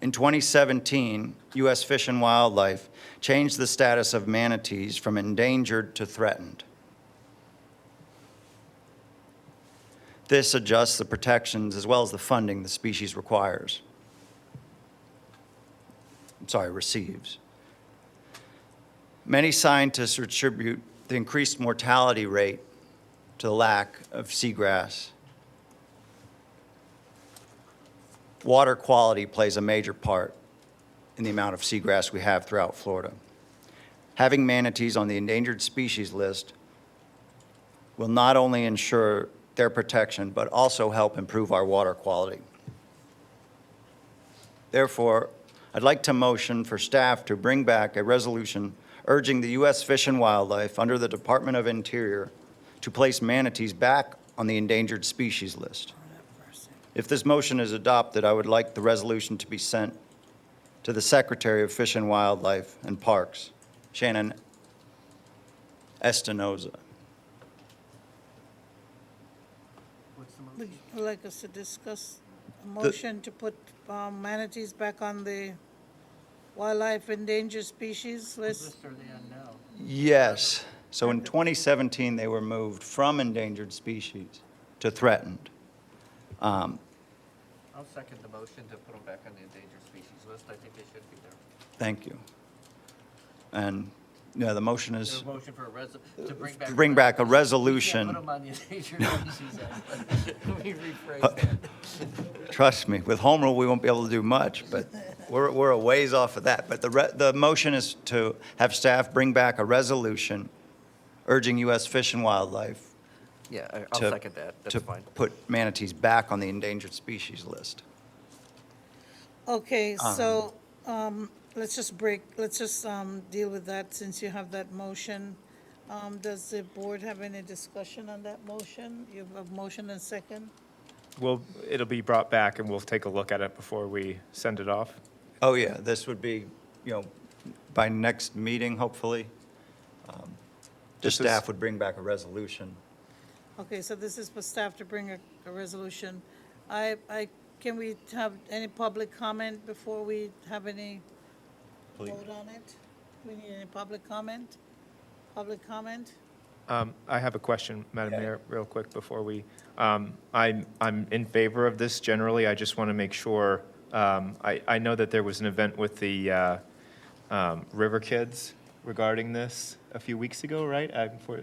[SPEAKER 19] In 2017, U.S. Fish and Wildlife changed the status of manatees from endangered to threatened. This adjusts the protections as well as the funding the species receives. Many scientists attribute the increased mortality rate to the lack of seagrass. Water quality plays a major part in the amount of seagrass we have throughout Florida. Having manatees on the endangered species list will not only ensure their protection, but also help improve our water quality. Therefore, I'd like to motion for staff to bring back a resolution urging the U.S. Fish and Wildlife under the Department of Interior to place manatees back on the endangered species list. If this motion is adopted, I would like the resolution to be sent to the Secretary of Fish and Wildlife and Parks, Shannon Espinoza.
[SPEAKER 2] Would you like us to discuss a motion to put manatees back on the wildlife endangered species list?
[SPEAKER 4] Are they on now?
[SPEAKER 19] Yes. So in 2017, they were moved from endangered species to threatened.
[SPEAKER 4] I'll second the motion to put them back on the endangered species list. I think they should be there.
[SPEAKER 19] Thank you. And, yeah, the motion
[SPEAKER 4] Is
[SPEAKER 19] is
[SPEAKER 4] there a motion for to bring back?
[SPEAKER 19] to bring back a
[SPEAKER 4] We
[SPEAKER 19] resolution.
[SPEAKER 4] can't put them on the endangered species list. Let me rephrase that.
[SPEAKER 19] Trust me, with home rule, we won't be able to do much, but we're a ways off of that. But the motion is to have staff bring back a resolution urging U.S. Fish and Wildlife
[SPEAKER 4] Yeah, I'll
[SPEAKER 19] to-
[SPEAKER 4] second that. That's
[SPEAKER 19] to
[SPEAKER 4] fine.
[SPEAKER 19] put manatees back on the endangered species list.
[SPEAKER 2] Okay, so, let's just deal with that since you have that motion. Does the board have any discussion on that motion? You have a motion and second?
[SPEAKER 18] Well, it'll be brought back and we'll take a look at it before we send it off.
[SPEAKER 19] Oh, yeah, this would be, by next meeting, hopefully. The
[SPEAKER 18] This is-
[SPEAKER 19] staff would bring back a resolution.
[SPEAKER 2] Okay, so this is for staff to bring a resolution. Can we have any public comment before we have any vote on it? We need any public comment? Public comment?
[SPEAKER 18] I have a question, Madam
[SPEAKER 19] Yeah.
[SPEAKER 18] Mayor, real quick before we, I'm in favor of this generally. I just want to make sure, I know that there was an event with the River Kids regarding this a few weeks ago, right?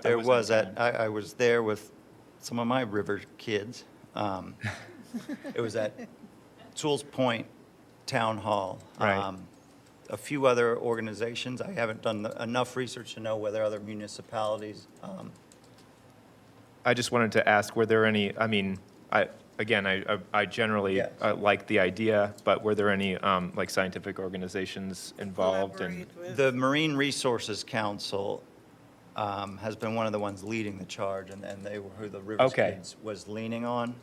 [SPEAKER 19] There was, I was there with some of my river kids. It was at Sewell's Point Town Hall.
[SPEAKER 18] Right.
[SPEAKER 19] A few other organizations. I haven't done enough research to know whether other municipalities.
[SPEAKER 18] I just wanted to ask, were there any, I generally
[SPEAKER 19] Yes.
[SPEAKER 18] like the idea, but were there any, like scientific organizations involved? And
[SPEAKER 2] Collaborate with.
[SPEAKER 19] The Marine Resources Council has been one of the ones leading the charge, and they were who the Rivers
[SPEAKER 18] Okay.
[SPEAKER 19] Kids was leaning on.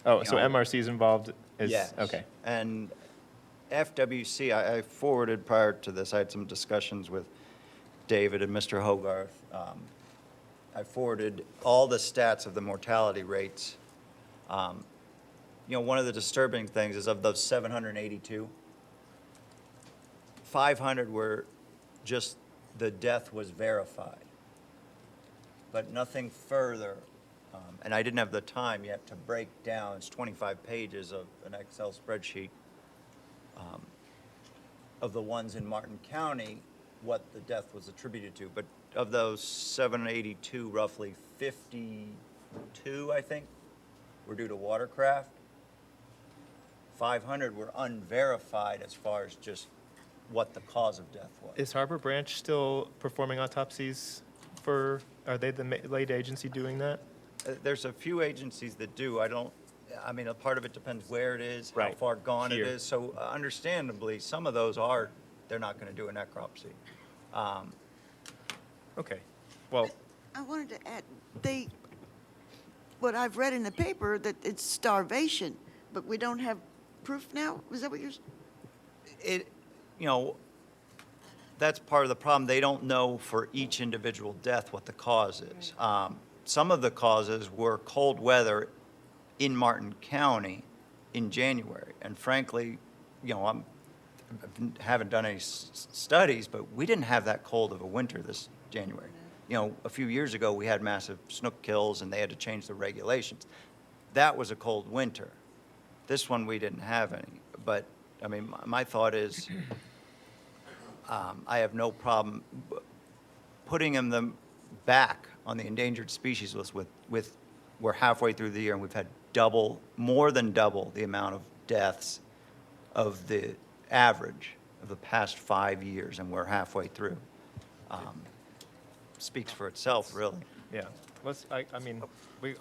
[SPEAKER 18] Oh, so
[SPEAKER 19] know,
[SPEAKER 18] MRC's involved?
[SPEAKER 19] Yes.
[SPEAKER 18] Okay.
[SPEAKER 19] And FWC, I forwarded prior to this, I had some discussions with David and Mr. Hogarth. I forwarded all the stats of the mortality rates. One of the disturbing things is of those 782, 500 were just the death was verified, but nothing further. And I didn't have the time yet to break down, it's 25 pages of an Excel spreadsheet of the ones in Martin County, what the death was attributed to. But of those 782, roughly 52, I think, were due to watercraft. 500 were unverified as far as just what the cause of death was.
[SPEAKER 18] Is Harbor Branch still performing autopsies are they the lead agency doing that?
[SPEAKER 19] There's a few agencies that do. A part of it depends where it is, how
[SPEAKER 18] Right.
[SPEAKER 19] far gone
[SPEAKER 18] Here.
[SPEAKER 19] it is. So understandably, some of those they're not going to do a necropsy.
[SPEAKER 18] Okay. Well,
[SPEAKER 8] I wanted to add, what I've read in the paper, that it's starvation, but we don't have proof now? Is that what you're?
[SPEAKER 19] That's part of the problem. They don't know for each individual death what the cause is. Some of the causes were cold weather in Martin County in January. And frankly, you know, haven't done any studies, but we didn't have that cold of a winter this January. You know, a few years ago, we had massive snook kills, and they had to change the regulations. That was a cold winter. This one, we didn't have any. But, I mean, my thought is, I have no problem putting them back on the endangered species list with, we're halfway through the year, and we've had more than double the amount of deaths of the average of the past 5 years, and we're halfway through. Speaks for itself, really.
[SPEAKER 18] Yeah, I mean,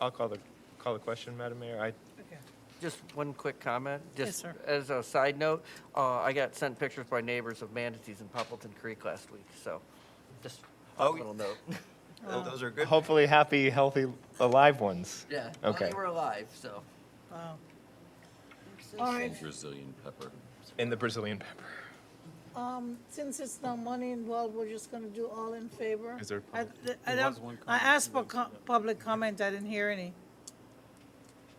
[SPEAKER 18] I'll call the question, Madam Mayor.
[SPEAKER 4] Just one quick comment.
[SPEAKER 2] Yes,
[SPEAKER 4] Just
[SPEAKER 2] sir.
[SPEAKER 4] as a side note, I got sent pictures by neighbors of manatees in Poppleton Creek last week, so just a little note.
[SPEAKER 19] Oh, those are good.
[SPEAKER 18] Hopefully happy, healthy, alive ones.
[SPEAKER 4] Yeah, well,
[SPEAKER 18] Okay.
[SPEAKER 4] they were alive, so.
[SPEAKER 2] Wow. All right.
[SPEAKER 5] Brazilian pepper.
[SPEAKER 18] In the Brazilian pepper.
[SPEAKER 2] Since it's no money involved, we're just gonna do all in favor.
[SPEAKER 18] Is there
[SPEAKER 2] I asked for public comment, I didn't hear any.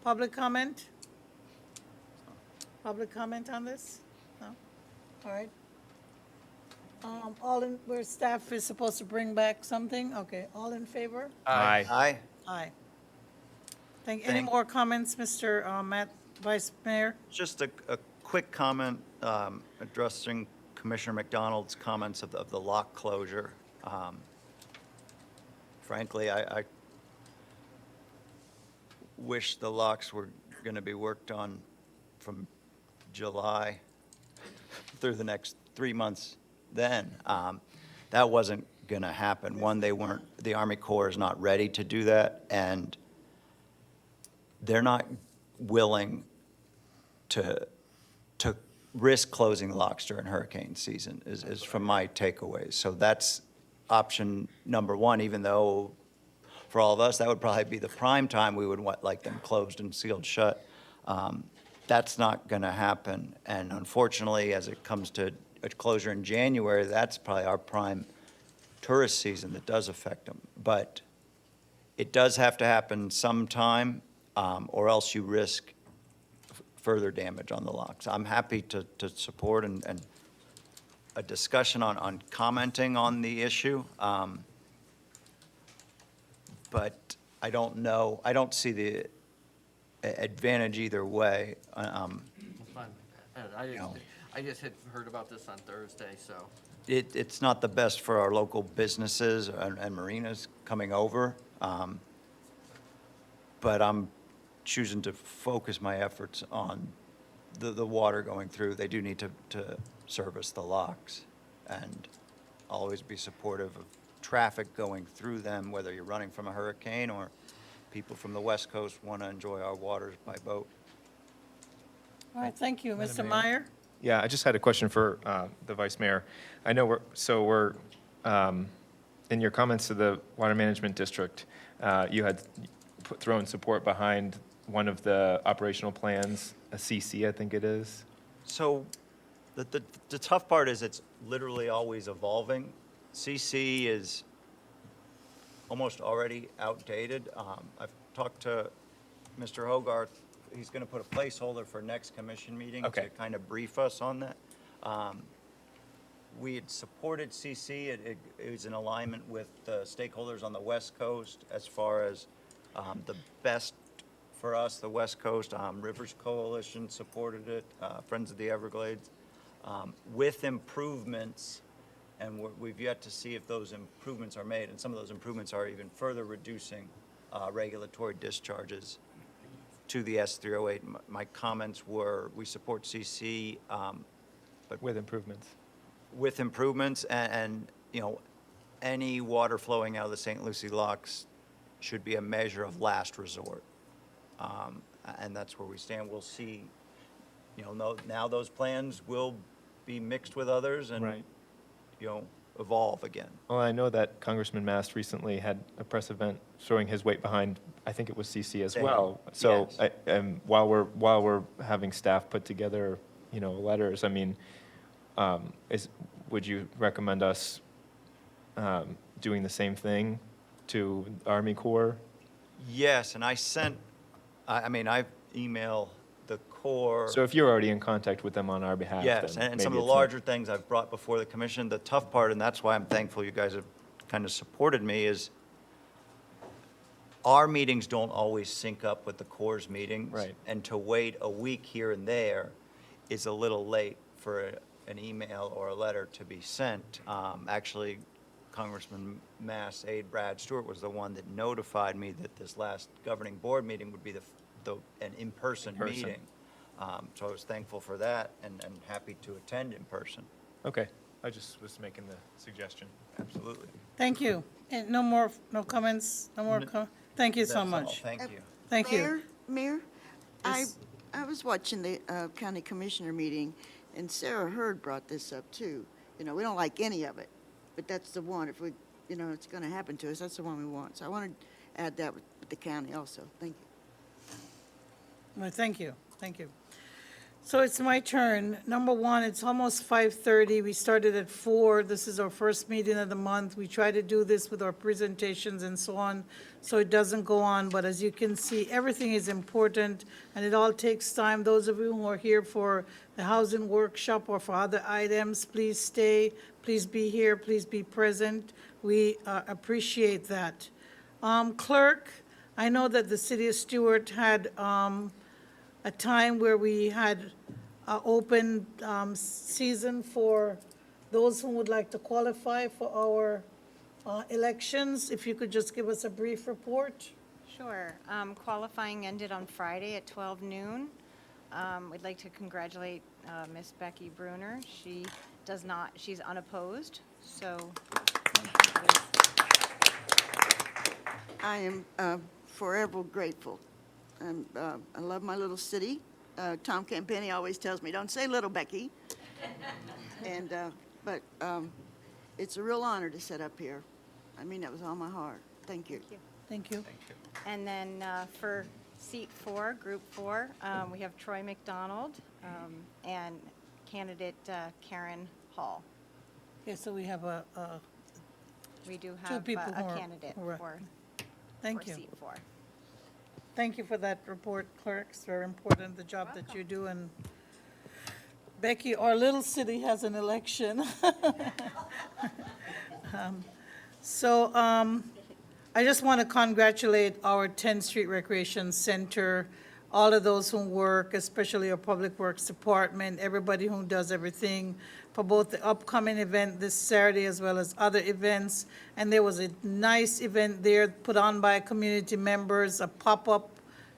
[SPEAKER 2] Public comment? Public comment on this? No? All right. Where staff is supposed to bring back something? Okay, all in favor?
[SPEAKER 18] Aye.
[SPEAKER 19] Aye.
[SPEAKER 2] Aye. Any more comments, Mr. Vice Mayor?
[SPEAKER 19] Just a quick comment addressing Commissioner McDonald's comments of the lock closure. Frankly, I wish the locks were going to be worked on from July through the next 3 months then. That wasn't going to happen. One, the Army Corps is not ready to do that, and they're not willing to risk closing locks during hurricane season is from my takeaways. So that's option number one, even though for all of us, that would probably be the prime time we would like them closed and sealed shut. That's not going to happen. And unfortunately, as it comes to a closure in January, that's probably our prime tourist season that does affect them. But it does have to happen sometime, or else you risk further damage on the locks. I'm happy to support and a discussion on commenting on the issue. But I don't know, I don't see the advantage either way.
[SPEAKER 4] Fine. I just had heard about this on Thursday, so.
[SPEAKER 19] It's not the best for our local businesses and marinas coming over. But I'm choosing to focus my efforts on the water going through. They do need to service the locks, and I'll always be supportive of traffic going through them, whether you're running from a hurricane or people from the West Coast want to enjoy our waters by boat.
[SPEAKER 2] All right, thank you.
[SPEAKER 18] Madam
[SPEAKER 2] Mr.
[SPEAKER 18] Mayor.
[SPEAKER 2] Meyer?
[SPEAKER 18] Yeah, I just had a question for the Vice Mayor. I know we're in your comments to the Water Management District, you had thrown support behind one of the operational plans, a CC, I think it is.
[SPEAKER 19] So the tough part is it's literally always evolving. CC is almost already outdated. I've talked to Mr. Hogarth. He's going to put a placeholder for next commission meeting to kind of brief us on that. We had supported CC. It was in alignment with the stakeholders on the West Coast as far as the best for us, the West Coast. Rivers Coalition supported it, Friends of the Everglades, with improvements, and we've yet to see if those improvements are made, and some of those improvements are even further reducing regulatory discharges to the S308. My comments were, we support CC, but
[SPEAKER 18] with improvements.
[SPEAKER 19] With improvements, and you know, any water flowing out of the St. Lucie locks should be a measure of last resort, and that's where we stand. We'll see. You know, now those plans will be mixed with others, and you know, evolve again.
[SPEAKER 18] Well, I know that Congressman Mast recently had a press event showing his weight behind, I think it was CC as well. So,
[SPEAKER 19] yes.
[SPEAKER 18] while we're having staff put together, you know, letters, I mean, would you recommend us doing the same thing to Army Corps?
[SPEAKER 19] Yes, and I sent, I mean, I've emailed the core.
[SPEAKER 18] So if you're already in contact with them on our behalf,
[SPEAKER 19] Yes,
[SPEAKER 18] then
[SPEAKER 19] and some of
[SPEAKER 18] maybe
[SPEAKER 19] the
[SPEAKER 18] it's not-
[SPEAKER 19] larger things I've brought before the commission, the tough part, and that's why I'm thankful you guys have kind of supported me, is our meetings don't always sync up with the Corps' meetings.
[SPEAKER 18] Right.
[SPEAKER 19] And to wait a week here and there is a little late for an email or a letter to be sent. Actually, Congressman Mass aide Brad Stewart was the one that notified me that this last governing board meeting would be an in-person
[SPEAKER 18] In-person.
[SPEAKER 19] meeting. So I was thankful for that and happy to attend in person.
[SPEAKER 18] Okay, I just was making the suggestion.
[SPEAKER 19] Absolutely.
[SPEAKER 2] Thank you. And no comments, no more thank you so
[SPEAKER 19] That's all.
[SPEAKER 2] much.
[SPEAKER 19] Thank you.
[SPEAKER 2] Thank you.
[SPEAKER 8] Mayor,
[SPEAKER 2] Yes.
[SPEAKER 8] I was watching the county commissioner meeting, and Sarah Hurd brought this up too. You know, we don't like any of it, but that's the one, if we, you know, it's going to happen to us, that's the one we want. So I want to add that with the county also. Thank you.
[SPEAKER 2] Well, thank you, thank you. So it's my turn. Number one, it's almost 5:30. We started at 4. This is our first meeting of the month. We try to do this with our presentations and so on, so it doesn't go on. But as you can see, everything is important, and it all takes time. Those of you who are here for the housing workshop or for other items, please stay, please be here, please be present. We appreciate that. Clerk, I know that the city of Stuart had a time where we had open season for those who would like to qualify for our elections. If you could just give us a brief report.
[SPEAKER 20] Sure. Qualifying ended on Friday at 12 noon. We'd like to congratulate Miss Becky Bruner. She's unopposed, so.
[SPEAKER 8] I am forever grateful. I love my little city. Tom Campani always tells me, don't say little Becky. But it's a real honor to sit up here. I mean that with all my heart. Thank you.
[SPEAKER 2] Thank you.
[SPEAKER 20] And then for seat 4, group 4, we have Troy McDonald and candidate Karen Hall.
[SPEAKER 2] Okay, so we have
[SPEAKER 20] We do
[SPEAKER 2] two
[SPEAKER 20] have
[SPEAKER 2] people who
[SPEAKER 20] a
[SPEAKER 2] are-
[SPEAKER 20] candidate
[SPEAKER 2] who are-
[SPEAKER 20] for
[SPEAKER 2] Thank you.
[SPEAKER 20] seat 4.
[SPEAKER 2] Thank you for that report, clerk. It's very important, the job that you do. And Becky, our little city has an election. I just want to congratulate our 10th Street Recreation Center, all of those who work, especially our Public Works Department, everybody who does everything for both the upcoming event this Saturday as well as other events. And there was a nice event there put on by community members, a pop-up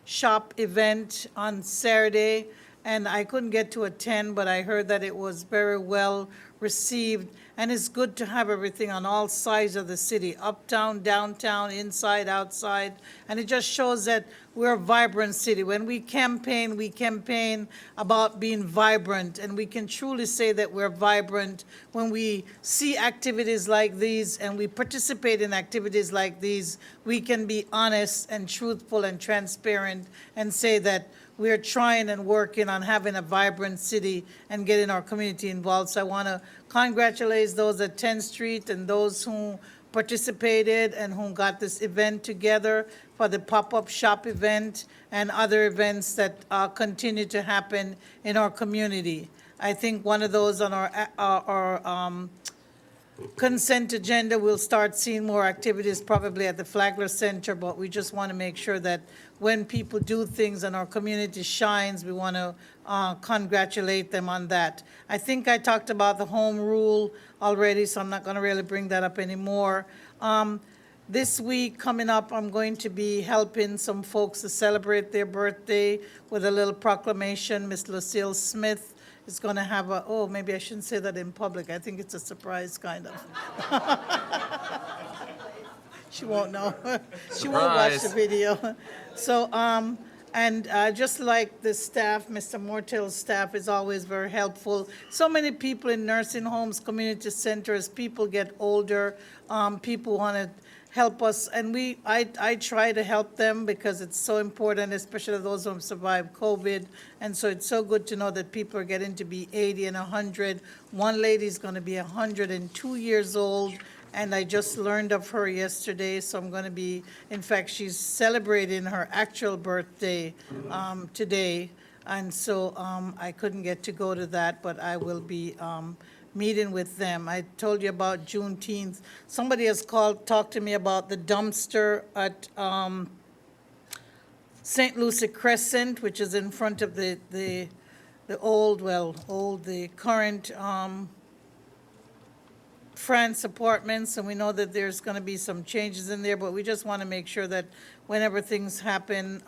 [SPEAKER 2] shop event on Saturday. And I couldn't get to attend, but I heard that it was very well received. And it's good to have everything on all sides of the city, uptown, downtown, inside, outside. And it just shows that we're a vibrant city. When we campaign about being vibrant. And we can truly say that we're vibrant when we see activities like these and we participate in activities like these. We can be honest and truthful and transparent and say that we're trying and working on having a vibrant city and getting our community involved. So I want to congratulate those at 10th Street and those who participated and who got this event together for the pop-up shop event and other events that continue to happen in our community. I think one of those on our consent agenda, we'll start seeing more activities probably at the Flagler Center, but we just want to make sure that when people do things and our community shines, we want to congratulate them on that. I think I talked about the home rule already, so I'm not going to really bring that up anymore. This week coming up, I'm going to be helping some folks to celebrate their birthday with a little proclamation. Miss Lucille Smith is going to have maybe I shouldn't say that in public. I think it's a surprise, kind of. She won't know. She won't watch the video. So, and just like the staff, Mr. Mortell's staff is always very helpful. So many people in nursing homes, community centers, people get older, people want to help us, and I try to help them because it's so important, especially those who have survived COVID. And so it's so good to know that people are getting to be 80 and 100. One lady's going to be 102 years old, and I just learned of her yesterday, so I'm going to be, in fact, she's celebrating her actual birthday today. And so I couldn't get to go to that, but I will be meeting with them. I told you about Juneteenth. Somebody has talked to me about the dumpster at St. Lucie Crescent, which is in front of the the current France Apartments, and we know that there's going to be some changes in there, but we just want to make sure that whenever things happen,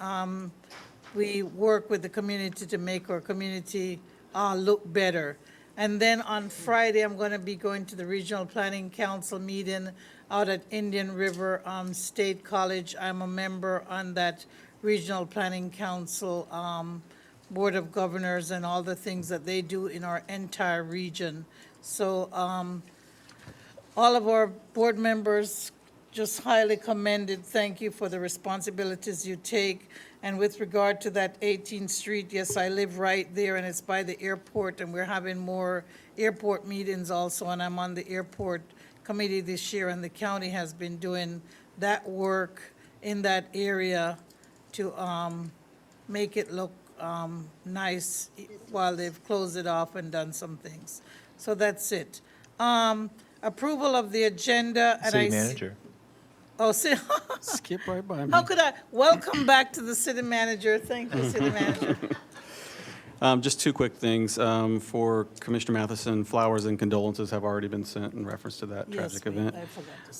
[SPEAKER 2] we work with the community to make our community look better. And then on Friday, I'm going to be going to the Regional Planning Council meeting out at Indian River State College. I'm a member on that Regional Planning Council Board of Governors and all the things that they do in our entire region. So all of our board members, just highly commended. Thank you for the responsibilities you take. And with regard to that 18th Street, yes, I live right there, and it's by the airport, and we're having more airport meetings also, and I'm on the airport committee this year, and the county has been doing that work in that area to make it look nice while they've closed it off and done some things. So that's it. Approval of the agenda. And
[SPEAKER 18] City manager.
[SPEAKER 2] Oh, see,
[SPEAKER 15] Skip right by me.
[SPEAKER 2] how could I? Welcome back to the city manager. Thank you, city manager.
[SPEAKER 15] Just two quick things. For Commissioner Matheson, flowers and condolences have already been sent in reference to that
[SPEAKER 2] Yes,
[SPEAKER 15] tragic event.
[SPEAKER 2] I forgot to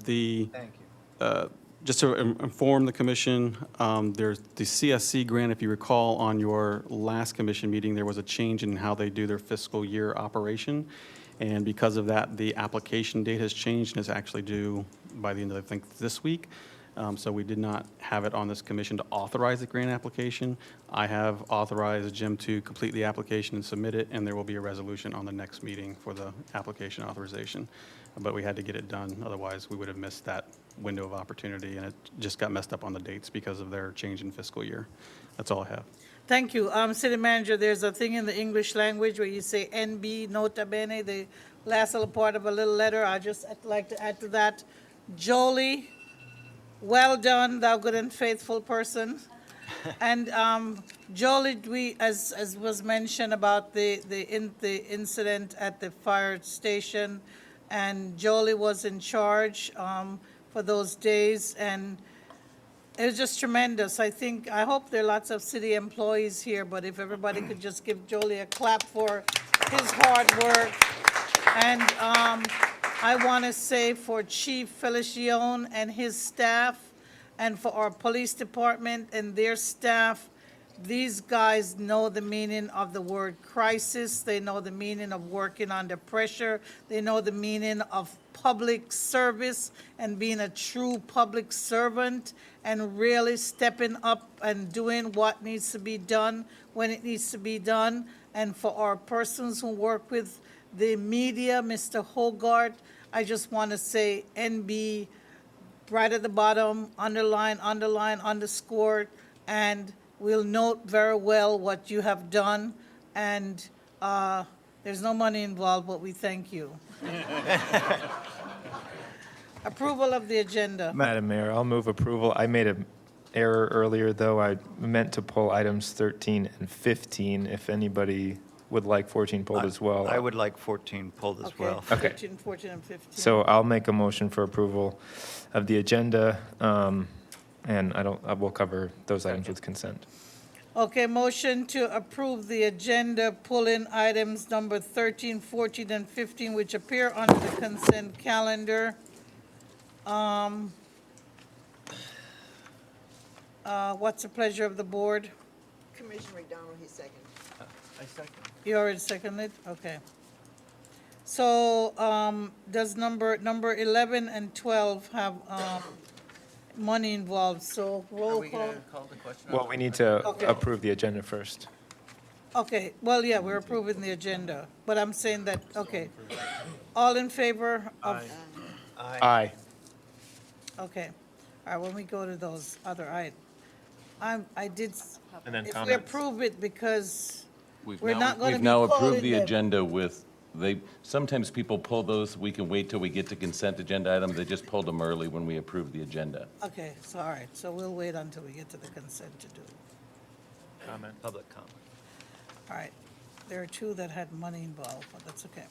[SPEAKER 2] say.
[SPEAKER 19] Thank you.
[SPEAKER 15] Just to inform the commission, there's the CSC grant. If you recall, on your last commission meeting, there was a change in how they do their fiscal year operation. And because of that, the application date has changed and is actually due by the end of, I think, this week. So we did not have it on this commission to authorize the grant application. I have authorized Jim to complete the application and submit it, and there will be a resolution on the next meeting for the application authorization. But we had to get it done, otherwise we would have missed that window of opportunity, and it just got messed up on the dates because of their change in fiscal year. That's all I have.
[SPEAKER 2] Thank you. City manager, there's a thing in the English language where you say NB, nota bene, the last little part of a little letter. I'd like to add to that. Jolie, well done, thou good and faithful person. And Jolie, as was mentioned about the incident at the fire station, and Jolie was in charge for those days, and it was just tremendous. I hope there are lots of city employees here, but if everybody could just give Jolie a clap for his hard work. And I want to say for Chief Felicione and his staff, and for our police department and their staff, these guys know the meaning of the word crisis. They know the meaning of working under pressure. They know the meaning of public service and being a true public servant and really stepping up and doing what needs to be done when it needs to be done. And for our persons who work with the media, Mr. Hogarth, I just want to say NB right at the bottom, underline, underline, underscore, and we'll note very well what you have done. And there's no money involved, but we thank you. Approval of the agenda.
[SPEAKER 18] Madam Mayor, I'll move approval. I made an error earlier, though. I meant to pull items 13 and 15, if anybody would like 14 pulled as well.
[SPEAKER 19] I would like 14 pulled as well.
[SPEAKER 18] Okay.
[SPEAKER 2] 13, 14, and 15.
[SPEAKER 18] So I'll make a motion for approval of the agenda, and I will cover those items with consent.
[SPEAKER 2] Okay, motion to approve the agenda, pull in items number 13, 14, and 15, which appear on the consent calendar. What's the pleasure of the board?
[SPEAKER 8] Commissioner McDonald, he seconded.
[SPEAKER 4] I second.
[SPEAKER 2] You already seconded? Okay. So, does number 11 and 12 have, money involved? So
[SPEAKER 4] Are
[SPEAKER 2] roll
[SPEAKER 4] we
[SPEAKER 2] call.
[SPEAKER 4] going to call the question?
[SPEAKER 18] Well, we need to
[SPEAKER 2] Okay.
[SPEAKER 18] approve the agenda first.
[SPEAKER 2] Okay, well, yeah, we're approving the agenda, but I'm saying that, okay. All in favor of?
[SPEAKER 18] Aye.
[SPEAKER 2] Okay. All right, when we go to those other items, I did,
[SPEAKER 18] And then
[SPEAKER 2] if we
[SPEAKER 18] comments.
[SPEAKER 2] approve it because
[SPEAKER 5] We've
[SPEAKER 2] we're
[SPEAKER 5] now-
[SPEAKER 2] not going to
[SPEAKER 5] We've
[SPEAKER 2] be
[SPEAKER 5] now
[SPEAKER 2] calling
[SPEAKER 5] approved the
[SPEAKER 2] them.
[SPEAKER 5] agenda with, sometimes people pull those, we can wait till we get to consent agenda items. They just pulled them early when we approved the agenda.
[SPEAKER 2] Okay, so, all right, so we'll wait until we get to the consent to do it.
[SPEAKER 18] Comment.
[SPEAKER 19] Public comment.
[SPEAKER 2] All right. There are two that had money involved, but that's okay.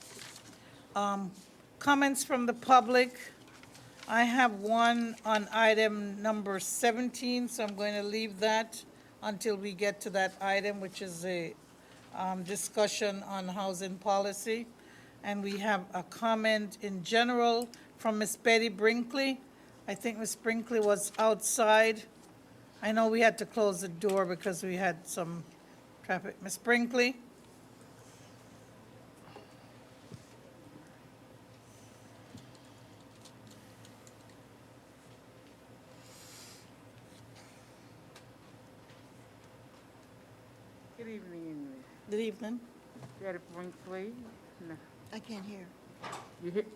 [SPEAKER 2] Comments from the public. I have one on item number 17, so I'm going to leave that until we get to that item, which is a discussion on housing policy. And we have a comment in general from Ms. Betty Brinkley. I think Ms. Brinkley was outside. I know we had to close the door because we had some traffic. Ms. Brinkley?
[SPEAKER 21] Good evening.
[SPEAKER 2] Good evening.
[SPEAKER 21] Betty Brinkley. No.
[SPEAKER 8] I can't hear.
[SPEAKER 21] You hit.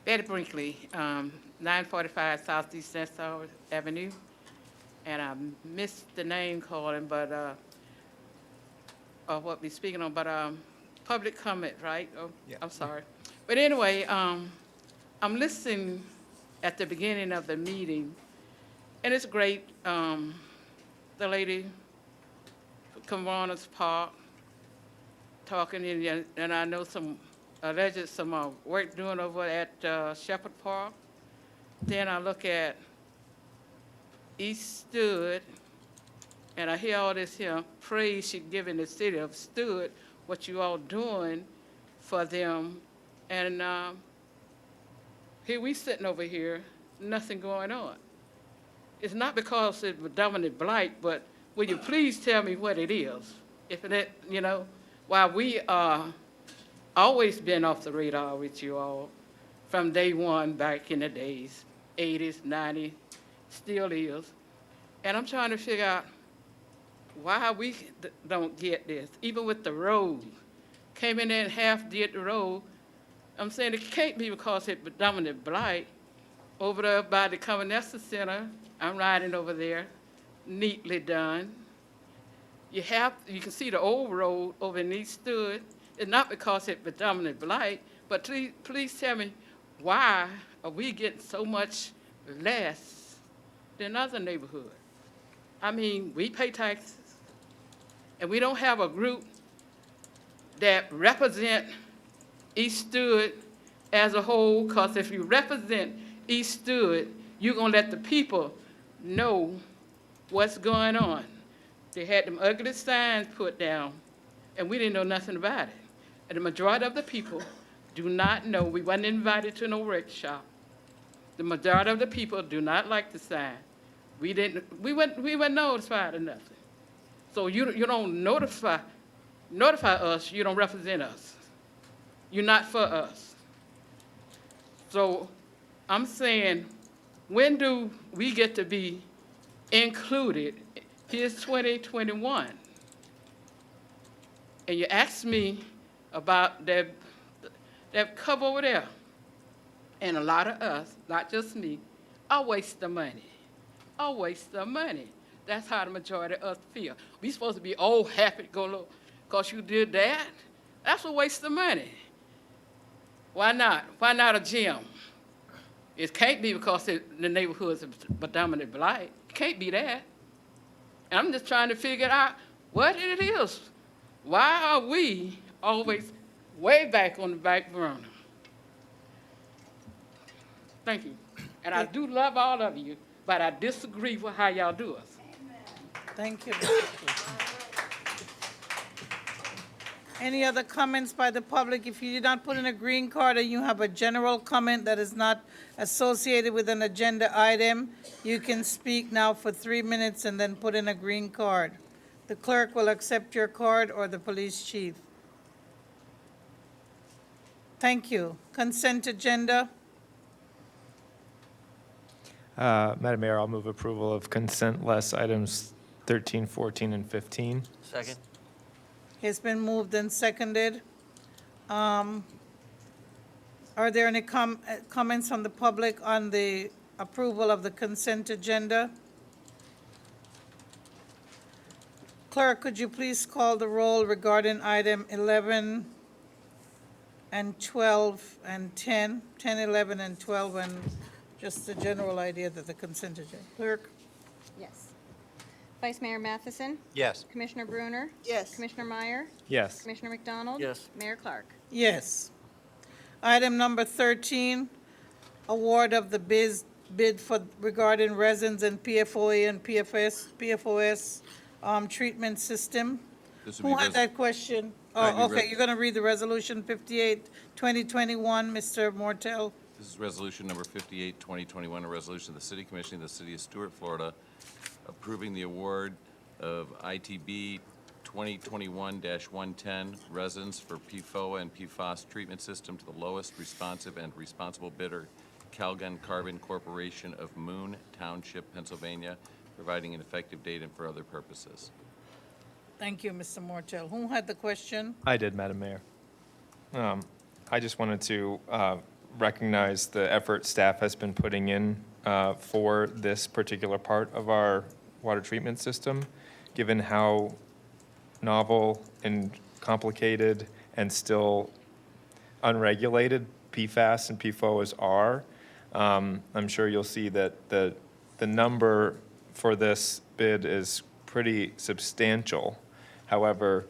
[SPEAKER 21] Betty Brinkley, 945 Southeast Nassau Avenue. And I missed the name calling, but, or what we're speaking on, but public comment, right? Oh,
[SPEAKER 22] Yeah.
[SPEAKER 21] I'm sorry. But anyway, I'm listening at the beginning of the meeting, and it's great. The lady from Warner's Park talking, and I know some alleged some work doing over at Shepherd Park. Then I look at East Stuart, and I hear all this here praise she giving the city of Stuart, what you all doing for them. And here we sitting over here, nothing going on. It's not because it's dominant blight, but will you please tell me what it is? If it, while we are always been off the radar with you all from day one back in the days, 80s, 90s, still is. And I'm trying to figure out why we don't get this, even with the road. Came in there and half did the road. I'm saying it can't be because it's dominant blight. Over there by the Convalescent Center, I'm riding over there, neatly done. You can see the old road over in East Stuart. It's not because it's predominant blight, but please tell me, why are we getting so much less than other neighborhoods? I mean, we pay taxes, and we don't have a group that represent East Stuart as a whole, because if you represent East Stuart, you're gonna let the people know what's going on. They had them ugly signs put down, and we didn't know nothing about it. And the majority of the people do not know. We wasn't invited to no workshop. The majority of the people do not like the sign. We weren't notified of nothing. So you don't notify us, you don't represent us. You're not for us. So I'm saying, when do we get to be included? Here's 2021. And you asked me about that cover over there. And a lot of us, not just me, are waste the money. Are waste the money. That's how the majority of us feel. We supposed to be all happy to go look, because you did that. That's a waste of money. Why not? Why not a gym? It can't be because the neighborhood is predominant blight. It can't be that. And I'm just trying to figure out what it is. Why are we always way back on the back burner? Thank you. And I do love all of you, but I disagree with how y'all do us.
[SPEAKER 2] Thank you. Any other comments by the public? If you did not put in a green card or you have a general comment that is not associated with an agenda item, you can speak now for 3 minutes and then put in a green card. The clerk will accept your card, or the police chief. Thank you. Consent agenda.
[SPEAKER 18] Madam Mayor, I'll move approval of consent-less items 13, 14, and 15.
[SPEAKER 4] Second.
[SPEAKER 2] It's been moved and seconded. Are there any comments from the public on the approval of the consent agenda? Clerk, could you please call the roll regarding item 11 and 12 and 10, 10, 11, and 12, and just the general idea that the consent agenda. Clerk?
[SPEAKER 20] Yes. Vice Mayor Matheson?
[SPEAKER 19] Yes.
[SPEAKER 20] Commissioner Bruner?
[SPEAKER 8] Yes.
[SPEAKER 20] Commissioner Meyer?
[SPEAKER 18] Yes.
[SPEAKER 20] Commissioner McDonald?
[SPEAKER 4] Yes.
[SPEAKER 20] Mayor Clark?
[SPEAKER 2] Yes. Item number 13, award of the bid for regarding resins and PFOA and PFOS treatment system.
[SPEAKER 5] This would
[SPEAKER 2] Who
[SPEAKER 5] be
[SPEAKER 2] had that question?
[SPEAKER 5] That'd be
[SPEAKER 2] Oh, okay,
[SPEAKER 5] re-
[SPEAKER 2] you're going to read the resolution 58, 2021, Mr. Mortel.
[SPEAKER 5] This is resolution number 58, 2021, a resolution of the City Commission of the City of Stuart, Florida, approving the award of ITB 2021-110 resins for PFOA and PFOS treatment system to the lowest responsive and responsible bidder, Calgon Carbon Corporation of Moon Township, Pennsylvania, providing an effective date and for other purposes.
[SPEAKER 2] Thank you, Mr. Mortel. Who had the question?
[SPEAKER 18] I did, Madam Mayor. I just wanted to recognize the effort staff has been putting in for this particular part of our water treatment system, given how novel and complicated and still unregulated PFAS and PFOAs are. I'm sure you'll see that the number for this bid is pretty substantial. However,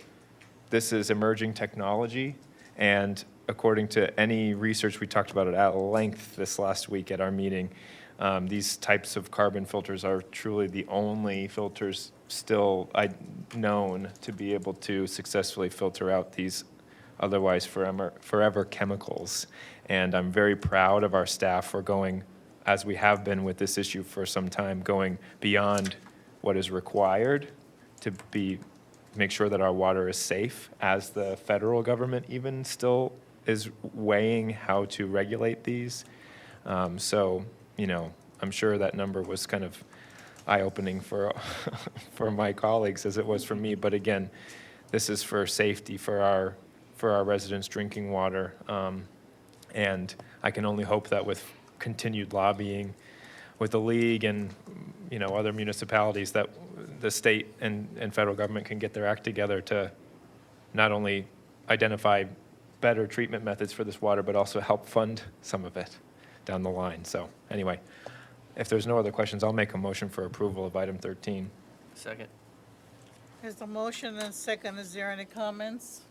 [SPEAKER 18] this is emerging technology, and according to any research, we talked about it at length this last week at our meeting, these types of carbon filters are truly the only filters still known to be able to successfully filter out these otherwise forever chemicals. And I'm very proud of our staff for going, as we have been with this issue for some time, going beyond what is required to make sure that our water is safe, as the federal government even still is weighing how to regulate these. So, you know, I'm sure that number was kind of eye-opening for for my colleagues as it was for me. But again, this is for safety for our residents' drinking water. And I can only hope that with continued lobbying with the league and, you know, other municipalities, that the state and federal government can get their act together to not only identify better treatment methods for this water, but also help fund some of it down the line. So anyway, if there's no other questions, I'll make a motion for approval of item 13.
[SPEAKER 4] Second.
[SPEAKER 2] There's a motion and a second. Is there any comments?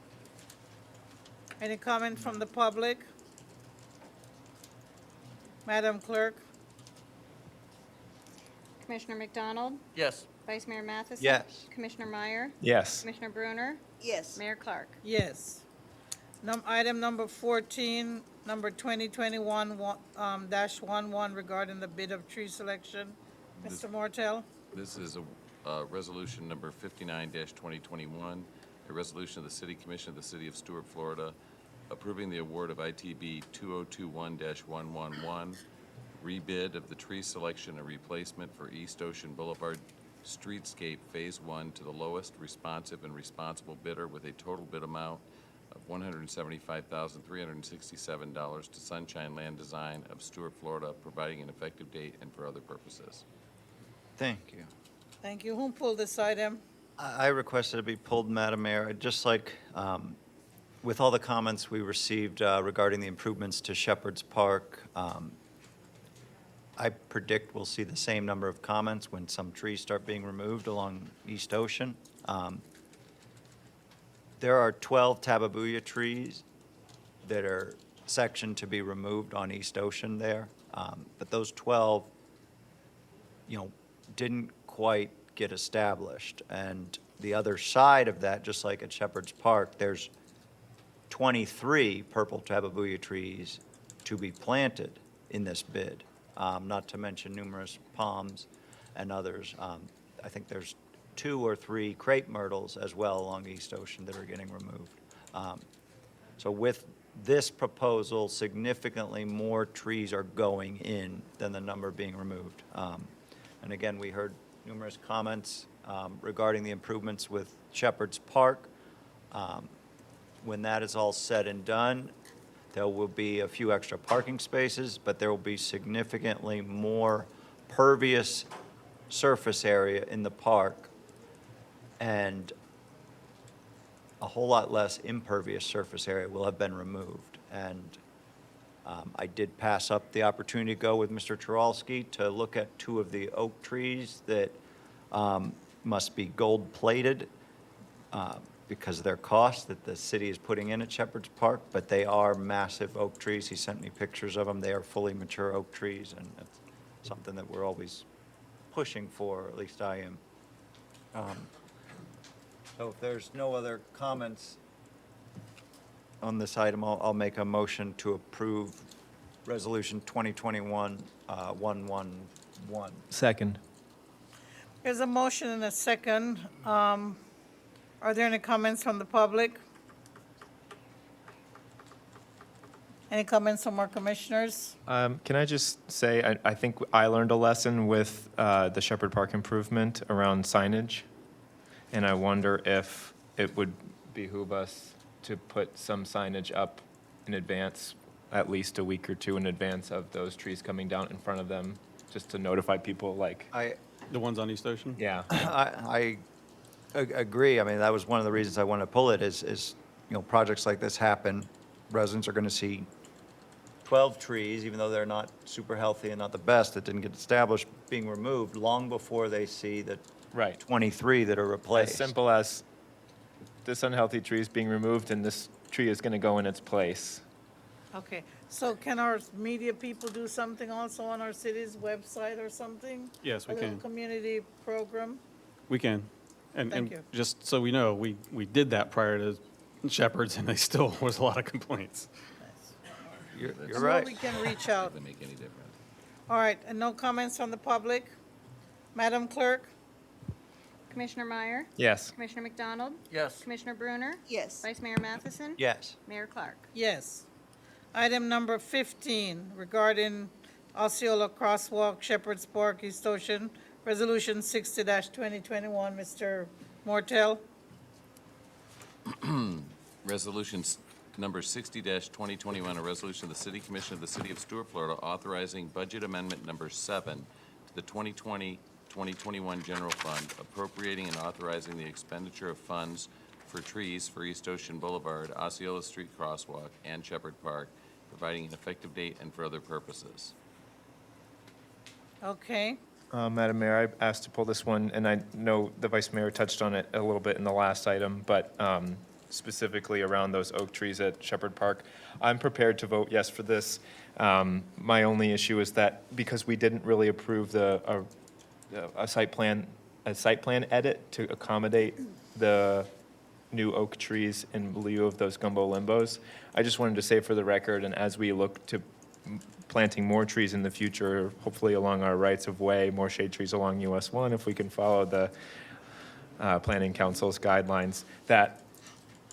[SPEAKER 2] Any comment from the public? Madam Clerk?
[SPEAKER 20] Commissioner McDonald?
[SPEAKER 4] Yes.
[SPEAKER 20] Vice Mayor Matheson?
[SPEAKER 19] Yes.
[SPEAKER 20] Commissioner Meyer?
[SPEAKER 18] Yes.
[SPEAKER 20] Commissioner Bruner?
[SPEAKER 8] Yes.
[SPEAKER 20] Mayor Clark?
[SPEAKER 2] Yes. Item number 14, number 2021-11 regarding the bid of tree selection. Mr. Mortel?
[SPEAKER 5] This is a resolution number 59-2021, a resolution of the City Commission of the City of Stuart, Florida, approving the award of ITB 2021-111, rebid of the tree selection and replacement for East Ocean Boulevard Streetscape Phase 1 to the lowest responsive and responsible bidder with a total bid amount of $175,367 to Sunshine Land Design of Stuart, Florida, providing an effective date and for other purposes.
[SPEAKER 19] Thank you.
[SPEAKER 2] Thank you. Who pulled this item?
[SPEAKER 19] I requested it be pulled, Madam Mayor. I'd just like, with all the comments we received regarding the improvements to Shepherd's Park, I predict we'll see the same number of comments when some trees start being removed along East Ocean. There are 12 tababuya trees that are sectioned to be removed on East Ocean there, but those 12, you know, didn't quite get established. And the other side of that, just like at Shepherd's Park, there's 23 purple tababuya trees to be planted in this bid, not to mention numerous palms and others. I think there's 2 or 3 crepe myrtles as well along East Ocean that are getting removed. So with this proposal, significantly more trees are going in than the number being removed. And again, we heard numerous comments regarding the improvements with Shepherd's Park. When that is all said and done, there will be a few extra parking spaces, but there will be significantly more pervious surface area in the park and a whole lot less impervious surface area will have been removed. And I did pass up the opportunity to go with Mr. Choralski to look at 2 of the oak trees that must be gold-plated because of their cost that the city is putting in at Shepherd's Park, but they are massive oak trees. He sent me pictures of them. They are fully mature oak trees, and it's something that we're always pushing for, or at least I am. So if there's no other comments on this item, I'll make a motion to approve Resolution 2021-111.
[SPEAKER 18] Second.
[SPEAKER 2] There's a motion and a second. Are there any comments from the public? Any comments from our commissioners?
[SPEAKER 18] Can I just say, I think I learned a lesson with the Shepherd Park improvement around signage, and I wonder if it would behoove us to put some signage up in advance, at least a week or two in advance of those trees coming down in front of them, just to notify people, like,
[SPEAKER 15] The ones on East Ocean?
[SPEAKER 18] yeah.
[SPEAKER 19] I agree. I mean, that was one of the reasons I wanted to pull it is, projects like this happen. Residents are going to see 12 trees, even though they're not super healthy and not the best, that didn't get established, being removed long before they see the
[SPEAKER 18] Right.
[SPEAKER 19] 23 that are replaced.
[SPEAKER 18] As simple as this unhealthy tree is being removed and this tree is going to go in its place.
[SPEAKER 2] Okay, so can our media people do something also on our city's website or something?
[SPEAKER 15] Yes, we
[SPEAKER 2] A little
[SPEAKER 15] can.
[SPEAKER 2] community program?
[SPEAKER 15] We can. And
[SPEAKER 2] Thank you.
[SPEAKER 15] just so we know, we did that prior to Shepherd's, and they still was a lot of complaints.
[SPEAKER 19] You're
[SPEAKER 2] I know
[SPEAKER 19] right.
[SPEAKER 2] we can reach out.
[SPEAKER 5] Doesn't make any difference.
[SPEAKER 2] All right, and no comments from the public? Madam Clerk?
[SPEAKER 20] Commissioner Meyer?
[SPEAKER 18] Yes.
[SPEAKER 20] Commissioner McDonald?
[SPEAKER 4] Yes.
[SPEAKER 20] Commissioner Bruner?
[SPEAKER 8] Yes.
[SPEAKER 20] Vice Mayor Matheson?
[SPEAKER 19] Yes.
[SPEAKER 20] Mayor Clark?
[SPEAKER 2] Yes. Item number 15, regarding Osceola Crosswalk, Shepherd's Park, East Ocean, Resolution 60-2021. Mr. Mortel?
[SPEAKER 5] Resolution number 60-2021, a resolution of the City Commission of the City of Stuart, Florida, authorizing budget amendment number 7 to the 2020-2021 General Fund, appropriating and authorizing the expenditure of funds for trees for East Ocean Boulevard, Osceola Street Crosswalk, and Shepherd Park, providing an effective date and for other purposes.
[SPEAKER 2] Okay.
[SPEAKER 18] Madam Mayor, I asked to pull this one, and I know the Vice Mayor touched on it a little bit in the last item, but specifically around those oak trees at Shepherd Park. I'm prepared to vote yes for this. My only issue is that because we didn't really approve a site plan edit to accommodate the new oak trees in lieu of those gumbo limbos, I just wanted to say for the record, and as we look to planting more trees in the future, hopefully along our rights of way, more shade trees along US 1, if we can follow the Planning Council's guidelines, that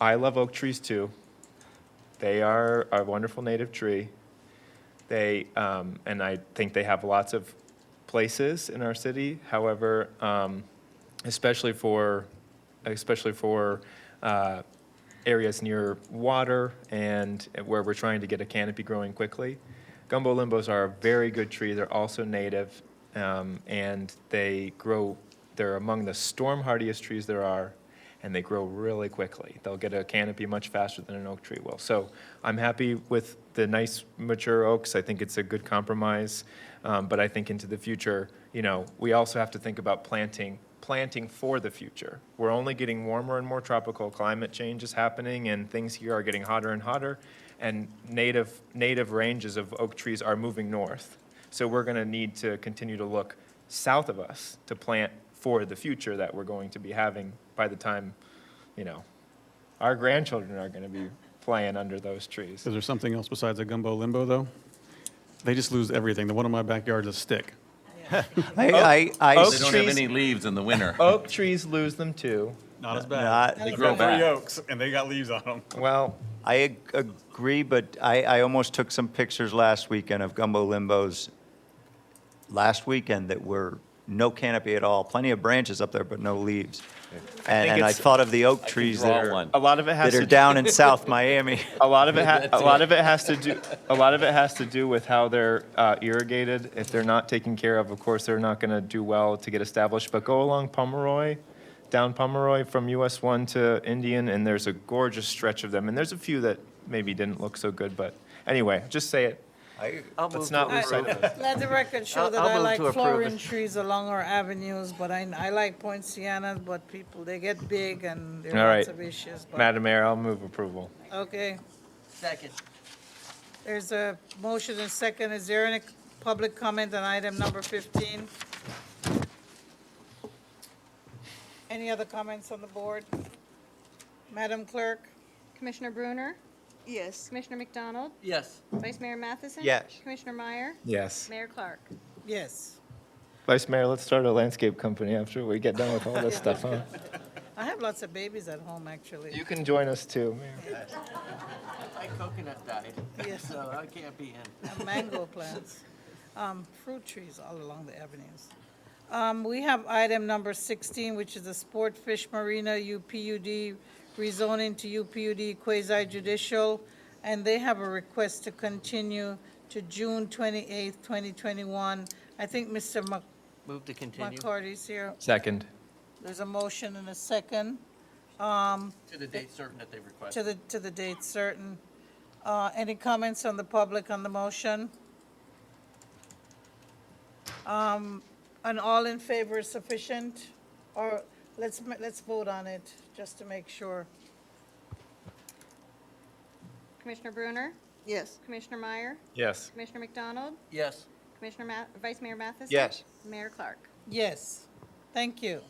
[SPEAKER 18] I love oak trees too. They are a wonderful native tree. They, and I think they have lots of places in our city. However, especially for areas near water and where we're trying to get a canopy growing quickly, gumbo limbos are a very good tree. They're also native, and they're among the storm hardiest trees there are, and they grow really quickly. They'll get a canopy much faster than an oak tree will. So I'm happy with the nice mature oaks. I think it's a good compromise. But I think into the future, we also have to think about planting for the future. We're only getting warmer and more tropical. Climate change is happening, and things here are getting hotter and hotter, and native ranges of oak trees are moving north. So we're going to need to continue to look south of us to plant for the future that we're going to be having by the time, our grandchildren are going to be playing under those trees.
[SPEAKER 15] Is there something else besides a gumbo limbo, though? They just lose everything. The one in my backyard is a stick.
[SPEAKER 5] They don't have any leaves in the winter.
[SPEAKER 18] Oak trees lose them too.
[SPEAKER 15] Not as bad.
[SPEAKER 5] They grow back.
[SPEAKER 15] 3 oaks, and they got leaves on them.
[SPEAKER 18] Well,
[SPEAKER 19] I agree, but I almost took some pictures last weekend of gumbo limbos last weekend that were no canopy at all, plenty of branches up there, but no leaves. And I thought of the oak trees that are,
[SPEAKER 18] a lot of it has
[SPEAKER 19] that are down in South Miami.
[SPEAKER 18] A lot of it has to do with how they're irrigated. If they're not taken care of course, they're not going to do well to get established. But go along down Pomeroy from US 1 to Indian, and there's a gorgeous stretch of them. And there's a few that maybe didn't look so good, but anyway, just say it.
[SPEAKER 4] I'll
[SPEAKER 18] Let's
[SPEAKER 4] move
[SPEAKER 18] not
[SPEAKER 4] to
[SPEAKER 18] lose sight
[SPEAKER 4] approve.
[SPEAKER 18] of this.
[SPEAKER 2] Let the record show
[SPEAKER 4] I'll-
[SPEAKER 2] that
[SPEAKER 4] I'll
[SPEAKER 2] I
[SPEAKER 4] move
[SPEAKER 2] like
[SPEAKER 4] to approve
[SPEAKER 2] flooring
[SPEAKER 4] it.
[SPEAKER 2] trees along our avenues, but I like poincianas, but people, they get big and there
[SPEAKER 18] All
[SPEAKER 2] are
[SPEAKER 18] right.
[SPEAKER 2] lots of issues. But
[SPEAKER 18] Madam Mayor, I'll move approval.
[SPEAKER 2] okay,
[SPEAKER 4] Second.
[SPEAKER 2] there's a motion and second. Is there any public comment on item number 15? Any other comments on the board? Madam Clerk?
[SPEAKER 20] Commissioner Bruner?
[SPEAKER 8] Yes.
[SPEAKER 20] Commissioner McDonald?
[SPEAKER 4] Yes.
[SPEAKER 20] Vice Mayor Matheson?
[SPEAKER 19] Yes.
[SPEAKER 20] Commissioner Meyer?
[SPEAKER 18] Yes.
[SPEAKER 20] Mayor Clark?
[SPEAKER 2] Yes.
[SPEAKER 18] Vice Mayor, let's start a landscape company after we get done with all this stuff, huh?
[SPEAKER 2] I have lots of babies at home, actually.
[SPEAKER 18] You can join us too, Mayor.
[SPEAKER 4] My coconut died.
[SPEAKER 2] Yes.
[SPEAKER 4] So I can't be in.
[SPEAKER 2] And mango plants, fruit trees all along the avenues. We have item number 16, which is the Sport Fish Marina UPUD rezoning to UPUD quasi-judicial, and they have a request to continue to June 28th, 2021. I think Mr.
[SPEAKER 4] Move to continue
[SPEAKER 2] McCarty's here.
[SPEAKER 18] Second.
[SPEAKER 2] There's a motion and a second.
[SPEAKER 4] to the date certain that they requested.
[SPEAKER 2] To the date certain. Any comments on the public on the motion? An all in favor is sufficient? Or let's vote on it, just to make sure.
[SPEAKER 20] Commissioner Bruner?
[SPEAKER 8] Yes.
[SPEAKER 20] Commissioner Meyer?
[SPEAKER 18] Yes.
[SPEAKER 20] Commissioner McDonald?
[SPEAKER 4] Yes.
[SPEAKER 20] Vice Mayor Matheson?
[SPEAKER 19] Yes.
[SPEAKER 20] Mayor Clark?
[SPEAKER 2] Yes, thank you.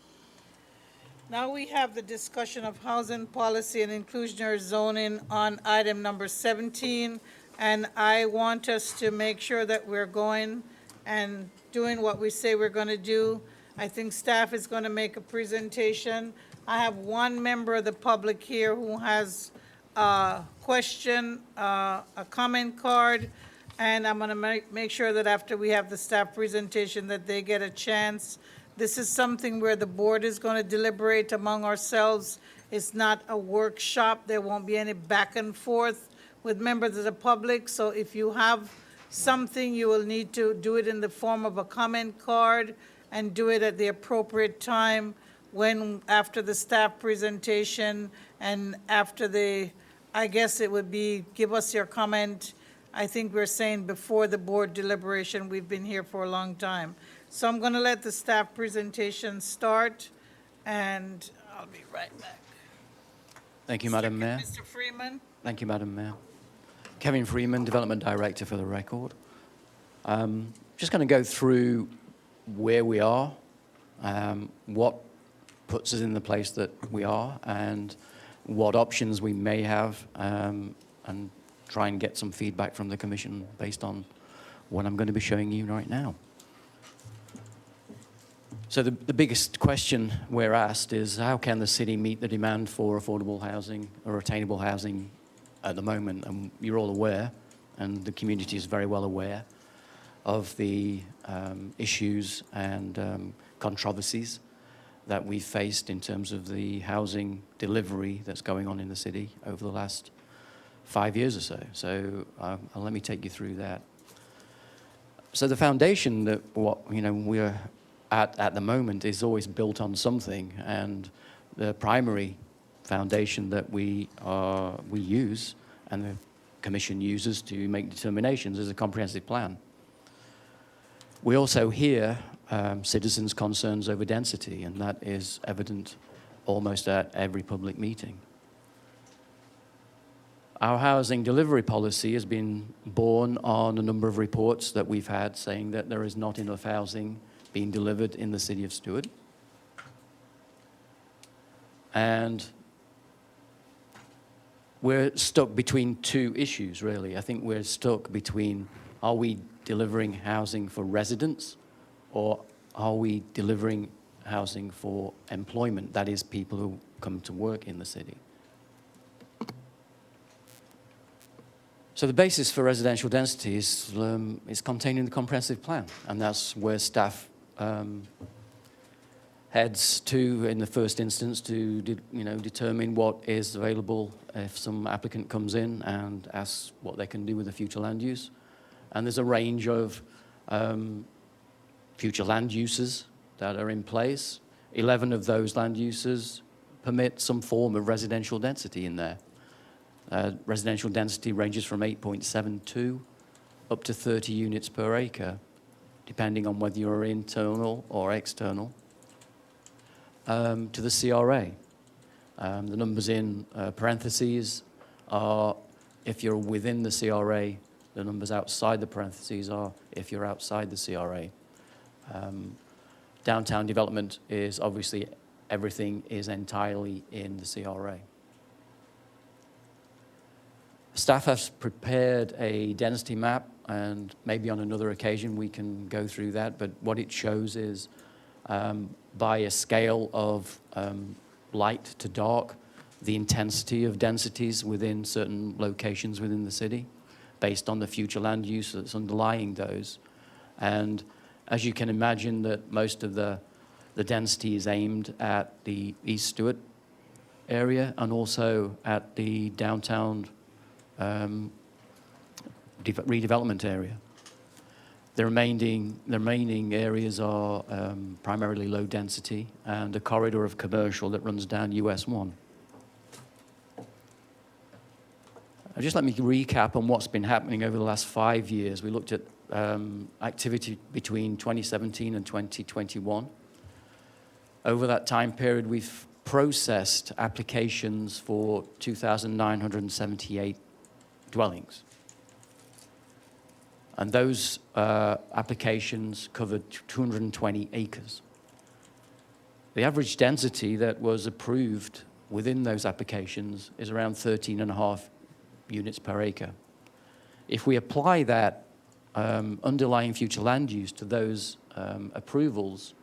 [SPEAKER 2] Now we have the discussion of housing policy and inclusionary zoning on item number 17. And I want us to make sure that we're going and doing what we say we're going to do. I think staff is going to make a presentation. I have one member of the public here who has a question, a comment card, and I'm going to make sure that after we have the staff presentation that they get a chance. This is something where the board is going to deliberate among ourselves. It's not a workshop. There won't be any back and forth with members of the public. So if you have something, you will need to do it in the form of a comment card and do it at the appropriate time when, after the staff presentation and after the, I guess it would be, give us your comment. I think we're saying before the board deliberation. We've been here for a long time. So I'm going to let the staff presentation start, and I'll be right back.
[SPEAKER 3] Thank you, Madam Mayor.
[SPEAKER 2] Mr. Freeman?
[SPEAKER 3] Thank you, Madam Mayor. Kevin Freeman, Development Director for the record. Just going to go through where we are, what puts us in the place that we are, and what options we may have, and try and get some feedback from the Commission based on what I'm going to be showing you right now. So the biggest question we're asked is, how can the city meet the demand for affordable housing or attainable housing at the moment? And you're all aware, and the community is very well aware, of the issues and controversies that we've faced in terms of the housing delivery that's going on in the city over the last 5 years or so. So let me take you through that. So the foundation that we're at the moment is always built on something, and the primary foundation that we use and the Commission uses to make determinations is a comprehensive plan. We also hear citizens' concerns over density, and that is evident almost at every public meeting. Our housing delivery policy has been born on a number of reports that we've had saying that there is not enough housing being delivered in the city of Stuart. And we're stuck between two issues, really. I think we're stuck between, are we delivering housing for residents, or are we delivering housing for employment, that is, people who come to work in the city? So the basis for residential density is contained in the comprehensive plan, and that's where staff heads to in the first instance to determine what is available if some applicant comes in and asks what they can do with the future land use. And there's a range of future land uses that are in place. 11 of those land uses permit some form of residential density in there. Residential density ranges from 8.72 up to 30 units per acre, depending on whether you're internal or external, to the CRA. The numbers in parentheses are if you're within the CRA. The numbers outside the parentheses are if you're outside the CRA. Downtown development is obviously everything is entirely in the CRA. Staff has prepared a density map, and maybe on another occasion we can go through that, but what it shows is by a scale of light to dark, the intensity of densities within certain locations within the city, based on the future land use that's underlying those. And as you can imagine, that most of the density is aimed at the East Stuart area and also at the downtown redevelopment area. The remaining areas are primarily low density and a corridor of commercial that runs down US 1. Just let me recap on what's been happening over the last 5 years. We looked at activity between 2017 and 2021. Over that time period, we've processed applications for 2,978 dwellings. And those applications covered 220 acres. The average density that was approved within those applications is around 13.5 units per acre. If we apply that underlying future land use to those approvals,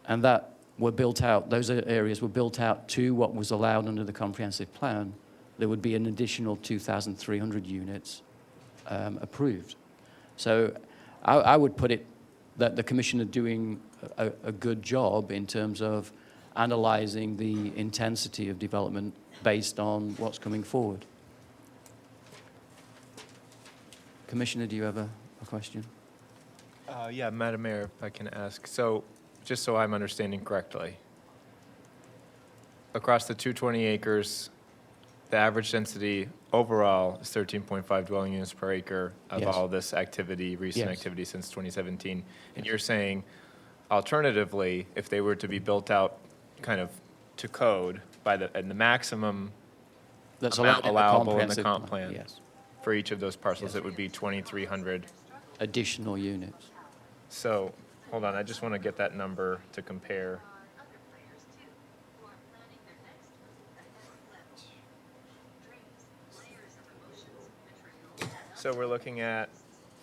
[SPEAKER 3] and that were built out, those areas were built out to what was allowed under the comprehensive plan, there would be an additional 2,300 units approved. So I would put it that the Commission are doing a good job in terms of analysing the intensity of development based on what's coming forward. Commissioner, do you have a question?
[SPEAKER 18] Yeah, Madam Mayor, if I can ask. So, just so I'm understanding correctly, across the 220 acres, the average density overall is 13.5 dwelling units per acre of
[SPEAKER 3] Yes.
[SPEAKER 18] all this activity, recent
[SPEAKER 3] Yes.
[SPEAKER 18] activity since 2017. And you're saying, alternatively, if they were to be built out kind of to code by the maximum
[SPEAKER 3] That's
[SPEAKER 18] amount allowable in the
[SPEAKER 3] comprehensive
[SPEAKER 18] comp plan,
[SPEAKER 3] yes.
[SPEAKER 18] for each of those parcels, it would be 2,300.
[SPEAKER 3] Additional units.
[SPEAKER 18] So, hold on, I just want to get that number to compare. So we're looking at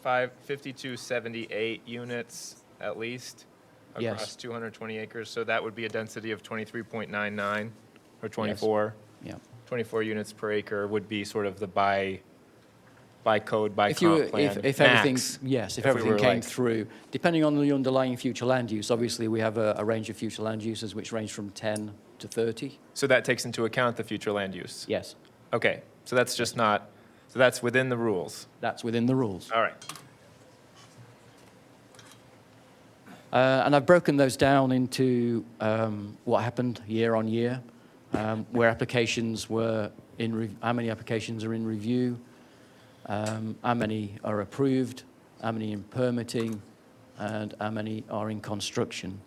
[SPEAKER 18] 5,278 units at least
[SPEAKER 3] Yes.
[SPEAKER 18] across 220 acres. So that would be a density of 23.99 or 24.
[SPEAKER 3] Yeah.
[SPEAKER 18] 24 units per acre would be sort of the by code, by
[SPEAKER 3] If you
[SPEAKER 18] comp plan.
[SPEAKER 3] if everything
[SPEAKER 18] max,
[SPEAKER 3] yes, if
[SPEAKER 18] we
[SPEAKER 3] everything
[SPEAKER 18] were
[SPEAKER 3] came
[SPEAKER 18] like-
[SPEAKER 3] through, depending on the underlying future land use, obviously we have a range of future land uses which range from 10 to 30.
[SPEAKER 18] So that takes into account the future land use?
[SPEAKER 3] Yes.
[SPEAKER 18] Okay, so that's just not, so that's within the rules?
[SPEAKER 3] That's within the rules.
[SPEAKER 18] All right.
[SPEAKER 3] And I've broken those down into what happened year on year, where applications were how many applications are in review, how many are approved, how many in permitting, and how many are in construction.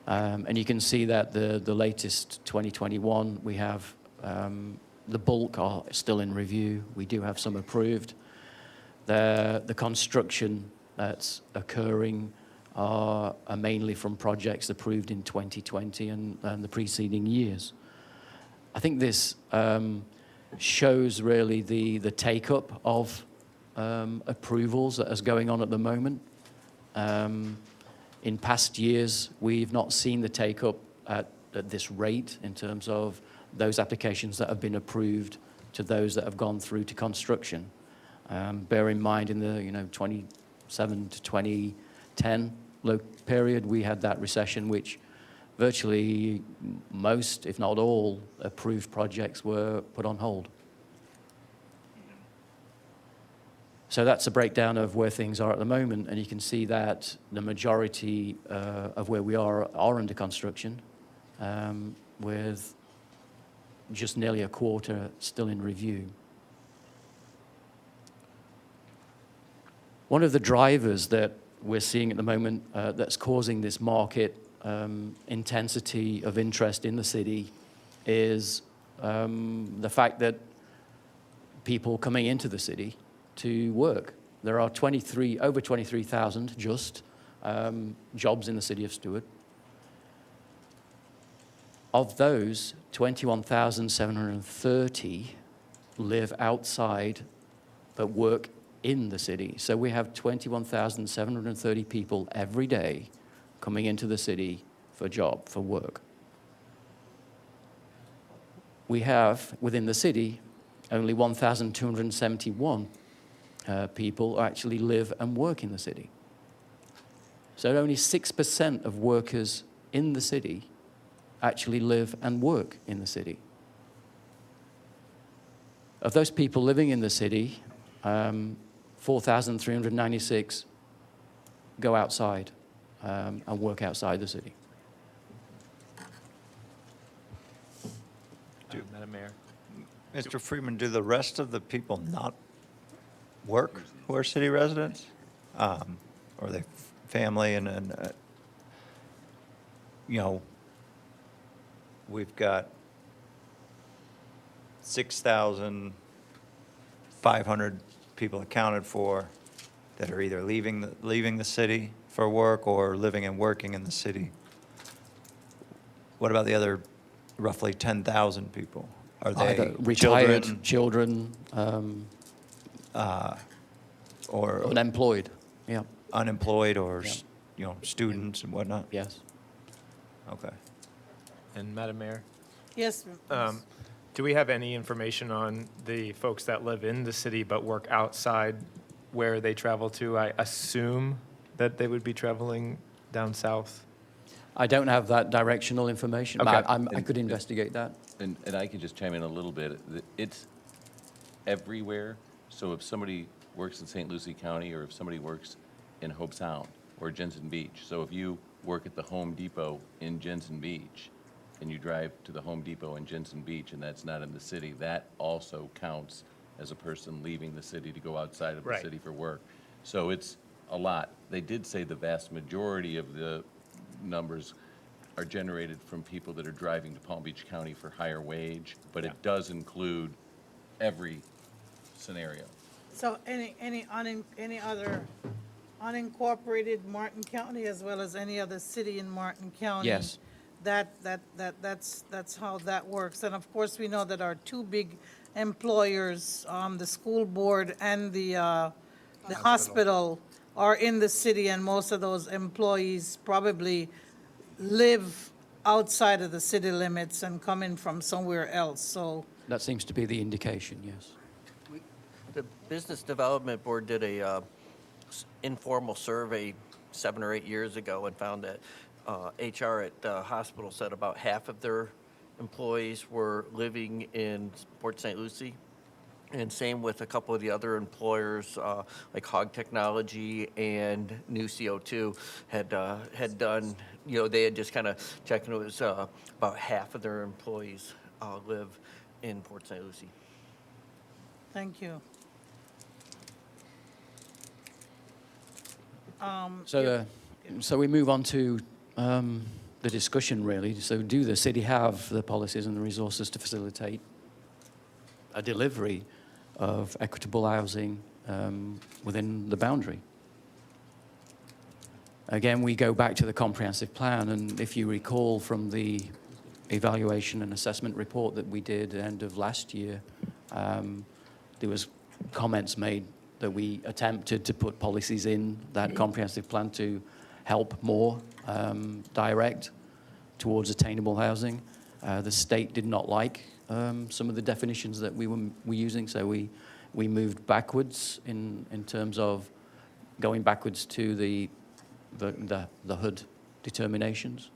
[SPEAKER 3] And you can see that the latest 2021, we have the bulk are still in review. We do have some approved. The construction that's occurring are mainly from projects approved in 2020 and the preceding years. I think this shows really the take-up of approvals that is going on at the moment. In past years, we've not seen the take-up at this rate in terms of those applications that have been approved to those that have gone through to construction. Bear in mind, in the 27 to 2010 period, we had that recession, which virtually most, if not all, approved projects were put on hold. So that's a breakdown of where things are at the moment, and you can see that the majority of where we are under construction, with just nearly a quarter still in review. One of the drivers that we're seeing at the moment that's causing this market intensity of interest in the city is the fact that people coming into the city to work. There are over 23,000 just jobs in the city of Stuart. Of those, 21,730 live outside but work in the city. So we have 21,730 people every day coming into the city for work. We have, within the city, only 1,271 people actually live and work in the city. So only 6% of workers in the city actually live and work in the city. Of those people living in the city, 4,396 go outside and work outside the city.
[SPEAKER 18] Madam Mayor.
[SPEAKER 19] Mr. Freeman, do the rest of the people not work who are city residents? Or are they family and you know, we've got 6,500 people accounted for that are either leaving the city for work or living and working in the city. What about the other roughly 10,000 people? Are they
[SPEAKER 3] Either retired,
[SPEAKER 19] children, or
[SPEAKER 3] unemployed? Yeah.
[SPEAKER 19] unemployed or
[SPEAKER 3] Yeah.
[SPEAKER 19] you know, students and whatnot?
[SPEAKER 3] Yes.
[SPEAKER 19] Okay.
[SPEAKER 18] And Madam Mayor,
[SPEAKER 2] Yes.
[SPEAKER 18] do we have any information on the folks that live in the city but work outside where they travel to? I assume that they would be traveling down south.
[SPEAKER 3] I don't have that directional information,
[SPEAKER 18] Okay.
[SPEAKER 3] but I could investigate that.
[SPEAKER 5] And I can just chime in a little bit. It's everywhere. So if somebody works in St. Lucie County, or if somebody works in Hope Sound or Jensen Beach, so if you work at the Home Depot in Jensen Beach and you drive to the Home Depot in Jensen Beach and that's not in the city, that also counts as a person leaving the city to go outside of the
[SPEAKER 18] Right.
[SPEAKER 5] city for work. So it's a lot. They did say the vast majority of the numbers are generated from people that are driving to Palm Beach County for higher wage, but it does include every scenario.
[SPEAKER 2] So any other unincorporated Martin County, as well as any other city in Martin County?
[SPEAKER 3] Yes.
[SPEAKER 2] That's how that works. And of course, we know that our two big employers, the school board and the hospital, are in the city, and most of those employees probably live outside of the city limits and come in from somewhere else, so.
[SPEAKER 3] That seems to be the indication, yes.
[SPEAKER 4] The Business Development Board did a informal survey 7 or 8 years ago and found that HR at the hospital said about half of their employees were living in Port St. Lucie. And same with a couple of the other employers, like Hog Technology and New CO2 had done, you know, they had just kind of checked, and it was about half of their employees live in Port St. Lucie.
[SPEAKER 2] Thank you.
[SPEAKER 3] So we move on to the discussion, really. So do the city have the policies and the resources to facilitate a delivery of equitable housing within the boundary? Again, we go back to the comprehensive plan, and if you recall from the evaluation and assessment report that we did at the end of last year, there was comments made that we attempted to put policies in that comprehensive plan to help more direct towards attainable housing. The state did not like some of the definitions that we were using, so we moved backwards in terms of going backwards to the HUD determinations.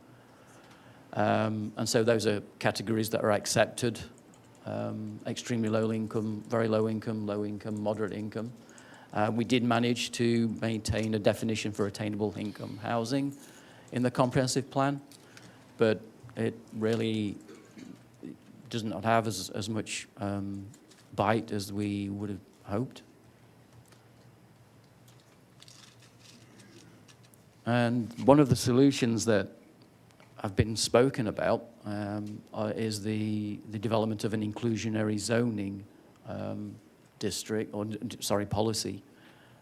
[SPEAKER 3] And so those are categories that are accepted: extremely low income, very low income, moderate income. We did manage to maintain a definition for attainable income housing in the comprehensive plan, but it really does not have as much bite as we would have hoped. And one of the solutions that have been spoken about is the development of an inclusionary zoning district, or sorry, policy,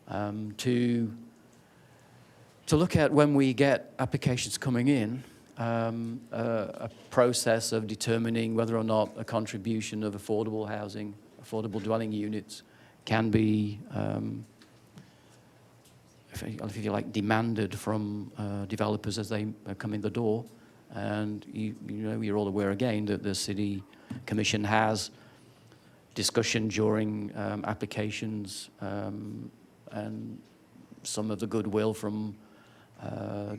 [SPEAKER 3] to look at when we get applications coming in, a process of determining whether or not a contribution of affordable housing, affordable dwelling units can be, if you like, demanded from developers as they come in the door. And you're all aware again that the City Commission has discussion during applications, and some of the goodwill from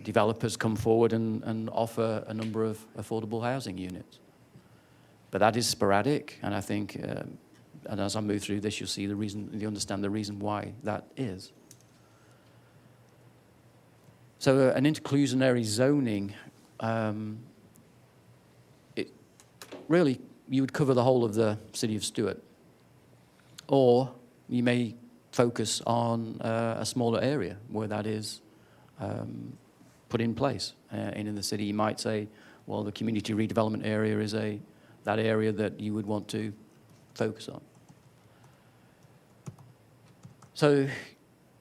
[SPEAKER 3] developers come forward and offer a number of affordable housing units. But that is sporadic, and I think, and as I move through this, you'll see the reason, you understand the reason why that is. So an inclusionary zoning, it really, you would cover the whole of the city of Stuart, or you may focus on a smaller area where that is put in place. And in the city, you might say, well, the community redevelopment area is that area that you would want to focus on. So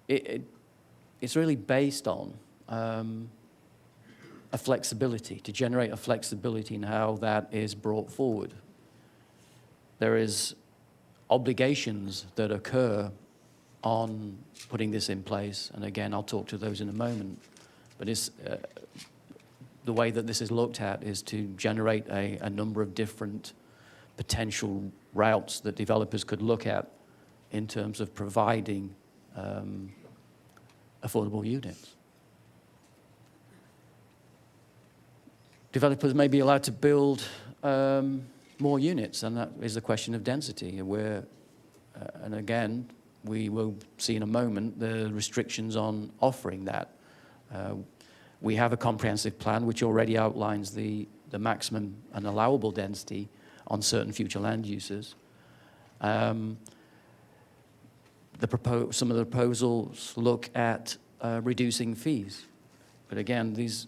[SPEAKER 3] it's really based on a flexibility, to generate a flexibility in how that is brought forward. There is obligations that occur on putting this in place, and again, I'll talk to those in a moment, but it's, the way that this is looked at is to generate a number of different potential routes that developers could look at in terms of providing affordable units. Developers may be allowed to build more units, and that is a question of density, where, and again, we will see in a moment the restrictions on offering that. We have a comprehensive plan which already outlines the maximum and allowable density on certain future land uses. Some of the proposals look at reducing fees. But again, these,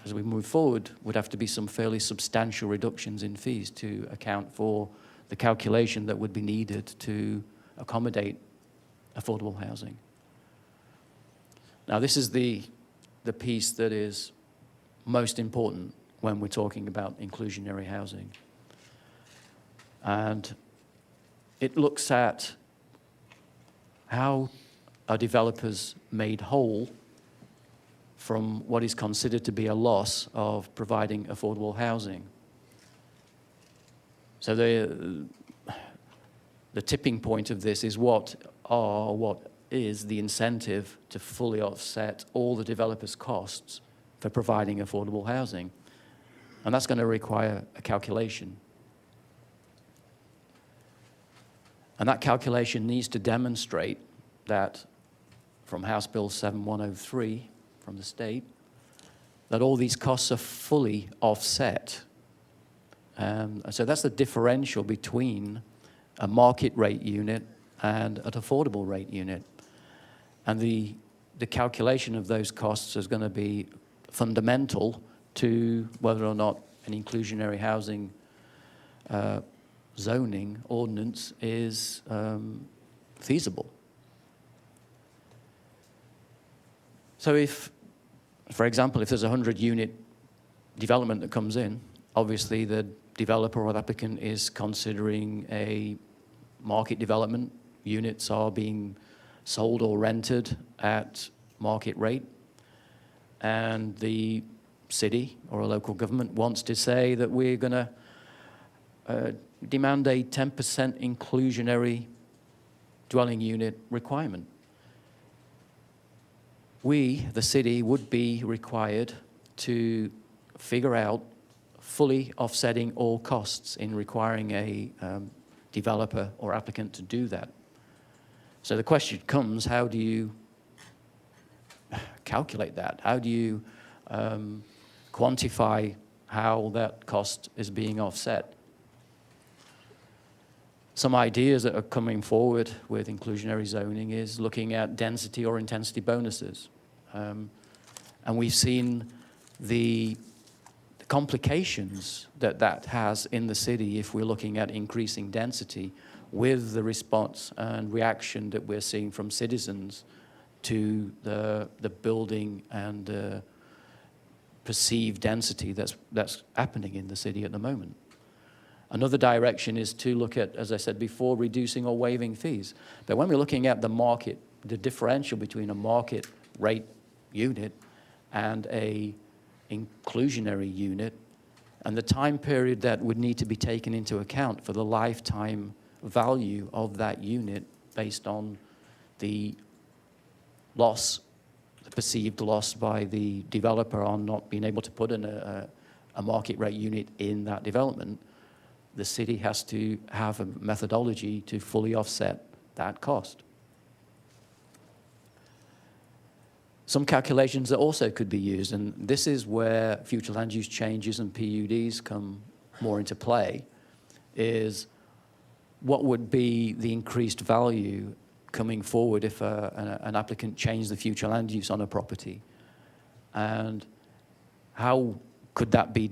[SPEAKER 3] as we move forward, would have to be some fairly substantial reductions in fees to account for the calculation that would be needed to accommodate affordable housing. Now, this is the piece that is most important when we're talking about inclusionary housing. And it looks at how are developers made whole from what is considered to be a loss of providing affordable housing. So the tipping point of this is what is the incentive to fully offset all the developers' costs for providing affordable housing. And that's going to require a calculation. And that calculation needs to demonstrate that, from House Bill 7103 from the state, that all these costs are fully offset. So that's the differential between a market rate unit and an affordable rate unit. And the calculation of those costs is going to be fundamental to whether or not an inclusionary housing zoning ordinance is feasible. So if, for example, if there's a 100-unit development that comes in, obviously the developer or the applicant is considering a market development. Units are being sold or rented at market rate, and the city or a local government wants to say that we're going to demand a 10% inclusionary dwelling unit requirement. We, the city, would be required to figure out fully offsetting all costs in requiring a developer or applicant to do that. So the question comes, how do you calculate that? How do you quantify how that cost is being offset? Some ideas that are coming forward with inclusionary zoning is looking at density or intensity bonuses. And we've seen the complications that that has in the city if we're looking at increasing density with the response and reaction that we're seeing from citizens to the building and perceived density that's happening in the city at the moment. Another direction is to look at, as I said before, reducing or waiving fees. But when we're looking at the market, the differential between a market rate unit and a inclusionary unit, and the time period that would need to be taken into account for the lifetime value of that unit based on the loss, the perceived loss by the developer on not being able to put in a market rate unit in that development, the city has to have a methodology to fully offset that cost. Some calculations that also could be used, and this is where future land use changes and PUDs come more into play, is what would be the increased value coming forward if an applicant changed the future land use on a property, and how could that be,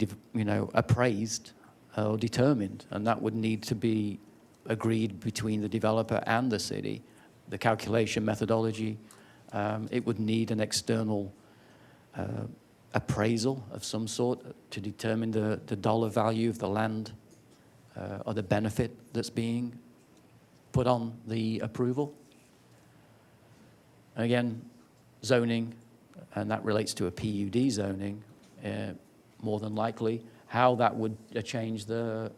[SPEAKER 3] appraised or determined? And that would need to be agreed between the developer and the city. The calculation methodology, it would need an external appraisal of some sort to determine the dollar value of the land or the benefit that's being put on the approval. Again, zoning, and that relates to a PUD zoning, more than likely, how that would change the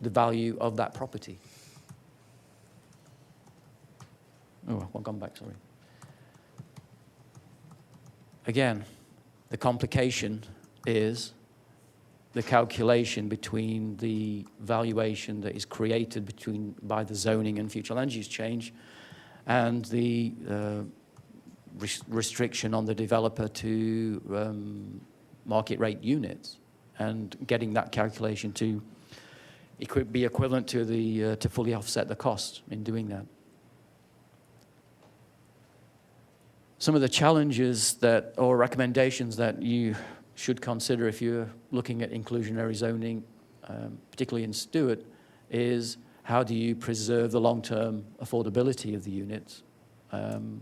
[SPEAKER 3] value of that property. Oh, I've gone back, sorry. Again, the complication is the calculation between the valuation that is created by the zoning and future land use change and the restriction on the developer to market rate units, and getting that calculation to be equivalent to fully offset the cost in doing that. Some of the challenges or recommendations that you should consider if you're looking at inclusionary zoning, particularly in Stuart, is how do you preserve the long-term affordability of the units? And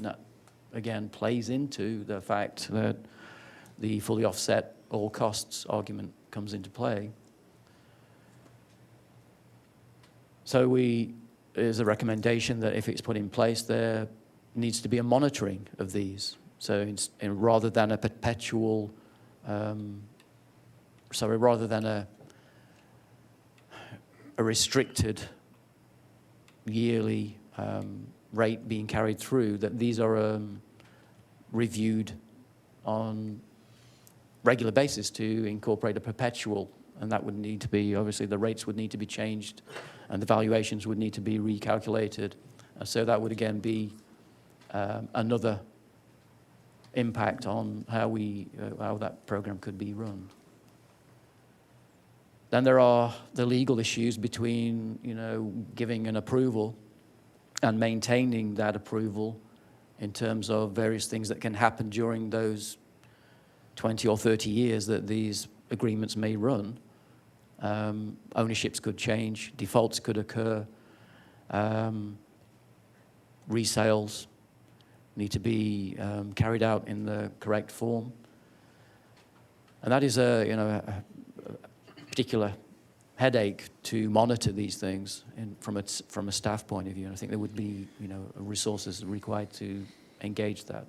[SPEAKER 3] that, again, plays into the fact that the fully offset all costs argument comes into play. So there's a recommendation that if it's put in place, there needs to be a monitoring of these. So rather than a perpetual, rather than a restricted yearly rate being carried through, that these are reviewed on regular basis to incorporate a perpetual, and that would need to be, obviously the rates would need to be changed and the valuations would need to be recalculated. So that would again be another impact on how that program could be run. Then there are the legal issues between, giving an approval and maintaining that approval in terms of various things that can happen during those 20 or 30 years that these agreements may run. Ownerships could change, defaults could occur, resales need to be carried out in the correct form. And that is a particular headache to monitor these things from a staff point of view. And I think there would be resources required to engage that.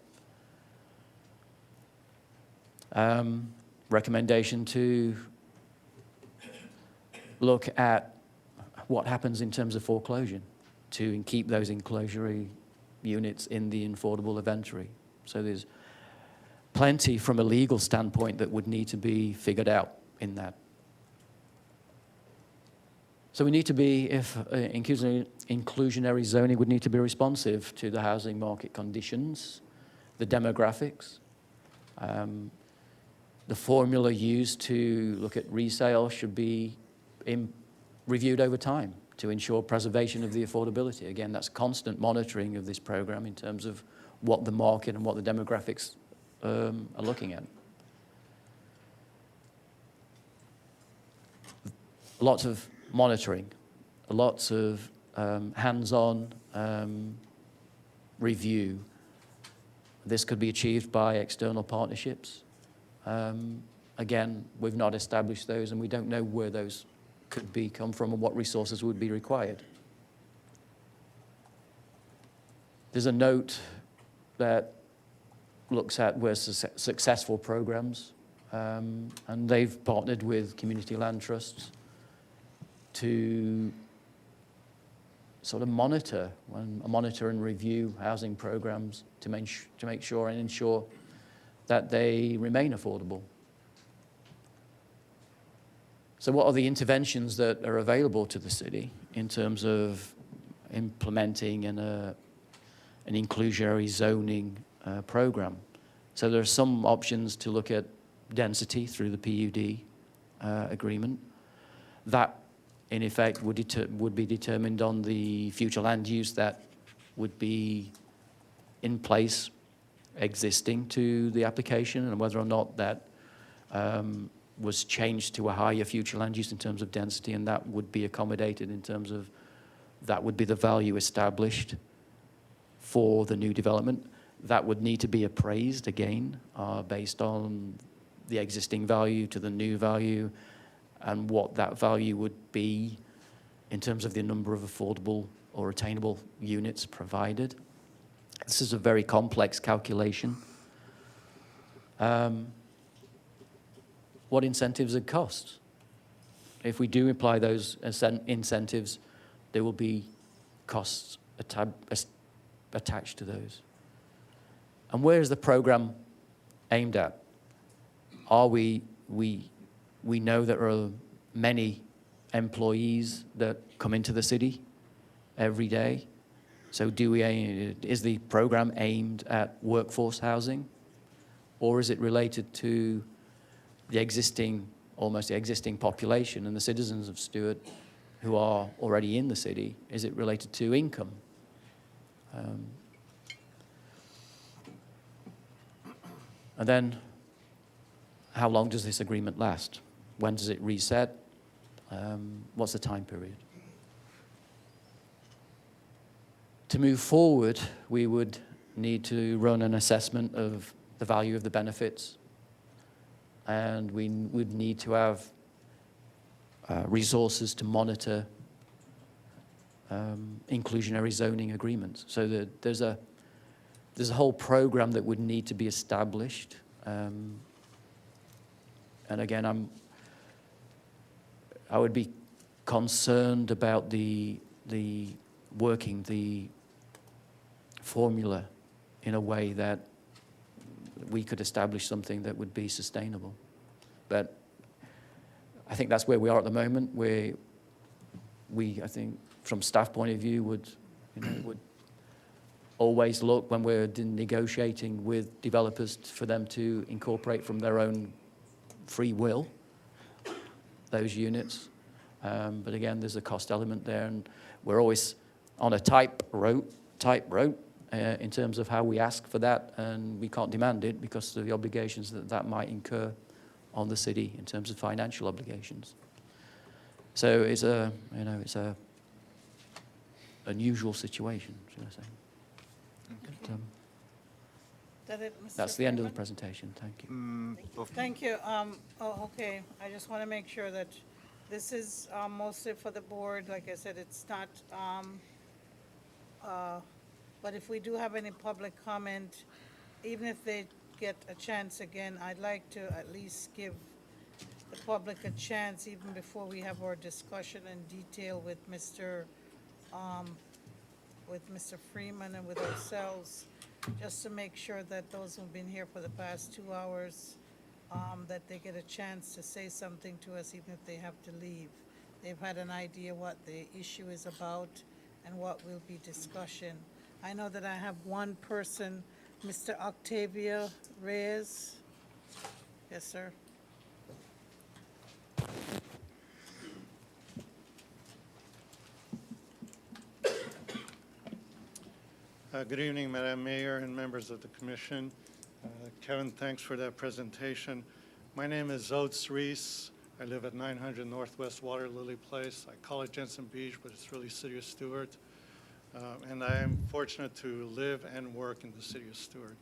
[SPEAKER 3] Recommendation to look at what happens in terms of foreclosure to keep those inclusionary units in the affordable inventory. So there's plenty from a legal standpoint that would need to be figured out in that. So we need to be, if inclusionary zoning would need to be responsive to the housing market conditions, the demographics, the formula used to look at resale should be reviewed over time to ensure preservation of the affordability. Again, that's constant monitoring of this program in terms of what the market and what the demographics are looking at. Lots of monitoring, lots of hands-on review. This could be achieved by external partnerships. Again, we've not established those, and we don't know where those could come from and what resources would be required. There's a note that looks at where successful programs, and they've partnered with community land trusts to sort of monitor and review housing programs to make sure and ensure that they remain affordable. So what are the interventions that are available to the city in terms of implementing an inclusionary zoning program? So there are some options to look at density through the PUD agreement. That, in effect, would be determined on the future land use that would be in place existing to the application, and whether or not that was changed to a higher future land use in terms of density, and that would be accommodated in terms of that would be the value established for the new development. That would need to be appraised again based on the existing value to the new value and what that value would be in terms of the number of affordable or attainable units provided. This is a very complex calculation. What incentives and costs? If we do apply those incentives, there will be costs attached to those. And where is the program aimed at? We know there are many employees that come into the city every day. So is the program aimed at workforce housing, or is it related to almost the existing population and the citizens of Stuart who are already in the city? Is it related to income? And then, how long does this agreement last? When does it reset? What's the time period? To move forward, we would need to run an assessment of the value of the benefits, and we would need to have resources to monitor inclusionary zoning agreements. So that there's a whole program that would need to be established. And again, I would be concerned about the formula in a way that we could establish something that would be sustainable. But I think that's where we are at the moment, where I think, from staff point of view, would always look when we're negotiating with developers for them to incorporate from their own free will those units. But again, there's a cost element there, and we're always on a tight rope in terms of how we ask for that, and we can't demand it because of the obligations that might incur on the city in terms of financial obligations. So it's a unusual situation, should I say? But,
[SPEAKER 2] That it, Mr.
[SPEAKER 3] that's the end of the
[SPEAKER 2] Freeman?
[SPEAKER 3] presentation. Thank you.
[SPEAKER 2] Thank you. Okay, I just want to make sure that this is mostly for the board. Like I said, it's not, but if we do have any public comment, even if they get a chance again, I'd like to at least give the public a chance, even before we have our discussion in detail with Mr. Freeman and with ourselves, just to make sure that those who've been here for the past 2 hours, that they get a chance to say something to us, even if they have to leave. They've had an idea what the issue is about and what will be discussion. I know that I have one person, Mr. Octavio Reyes. Yes, sir.
[SPEAKER 1] Good evening, Madam Mayor and members of the Commission. Kevin, thanks for that presentation. My name is Oates Reese. I live at 900 Northwest Water Lily Place. I call it Jensen Beach, but it's really City of Stuart. And I am fortunate to live and work in the City of Stuart.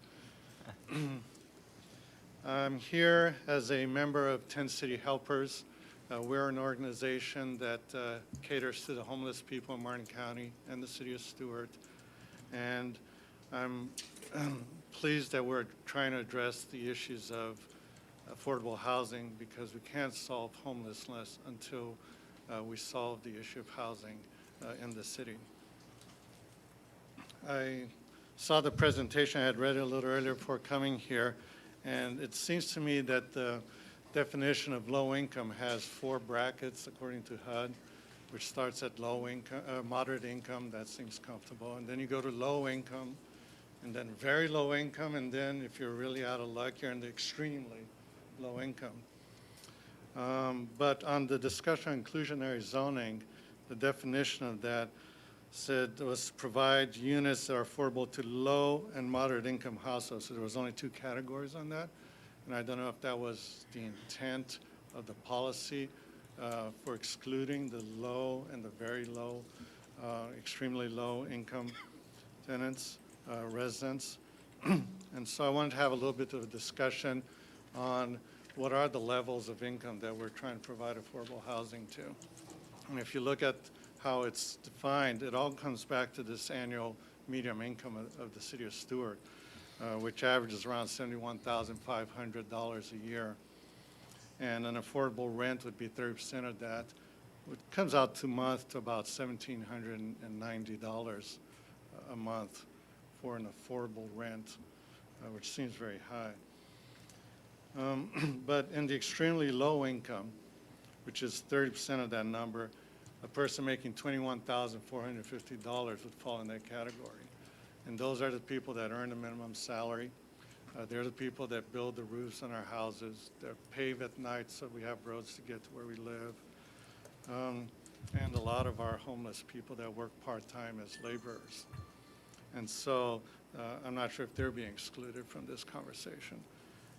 [SPEAKER 1] I'm here as a member of 10 City Helpers. We're an organization that caters to the homeless people in Martin County and the City of Stuart. And I'm pleased that we're trying to address the issues of affordable housing, because we can't solve homelessness until we solve the issue of housing in the city. I saw the presentation. I had read it a little earlier before coming here, and it seems to me that the definition of low income has 4 brackets according to HUD, which starts at low income, moderate income. That seems comfortable. And then you go to low income, and then very low income, and then if you're really out of luck, you're in the extremely low income. But on the discussion on inclusionary zoning, the definition of that said was provide units that are affordable to low and moderate income households. So there was only 2 categories on that. And I don't know if that was the intent of the policy for excluding the low and the very low, extremely low income tenants, residents. And so I wanted to have a little bit of a discussion on what are the levels of income that we're trying to provide affordable housing to. And if you look at how it's defined, it all comes back to this annual median income of the City of Stuart, which averages around $71,500 a year. And an affordable rent would be 30% of that, which comes out to about $1,790 a month for an affordable rent, which seems very high. But in the extremely low income, which is 30% of that number, a person making $21,450 would fall in that category. And those are the people that earn the minimum salary. They're the people that build the roofs on our houses. They're pave at night so we have roads to get to where we live. And a lot of our homeless people that work part-time as laborers. And so I'm not sure if they're being excluded from this conversation.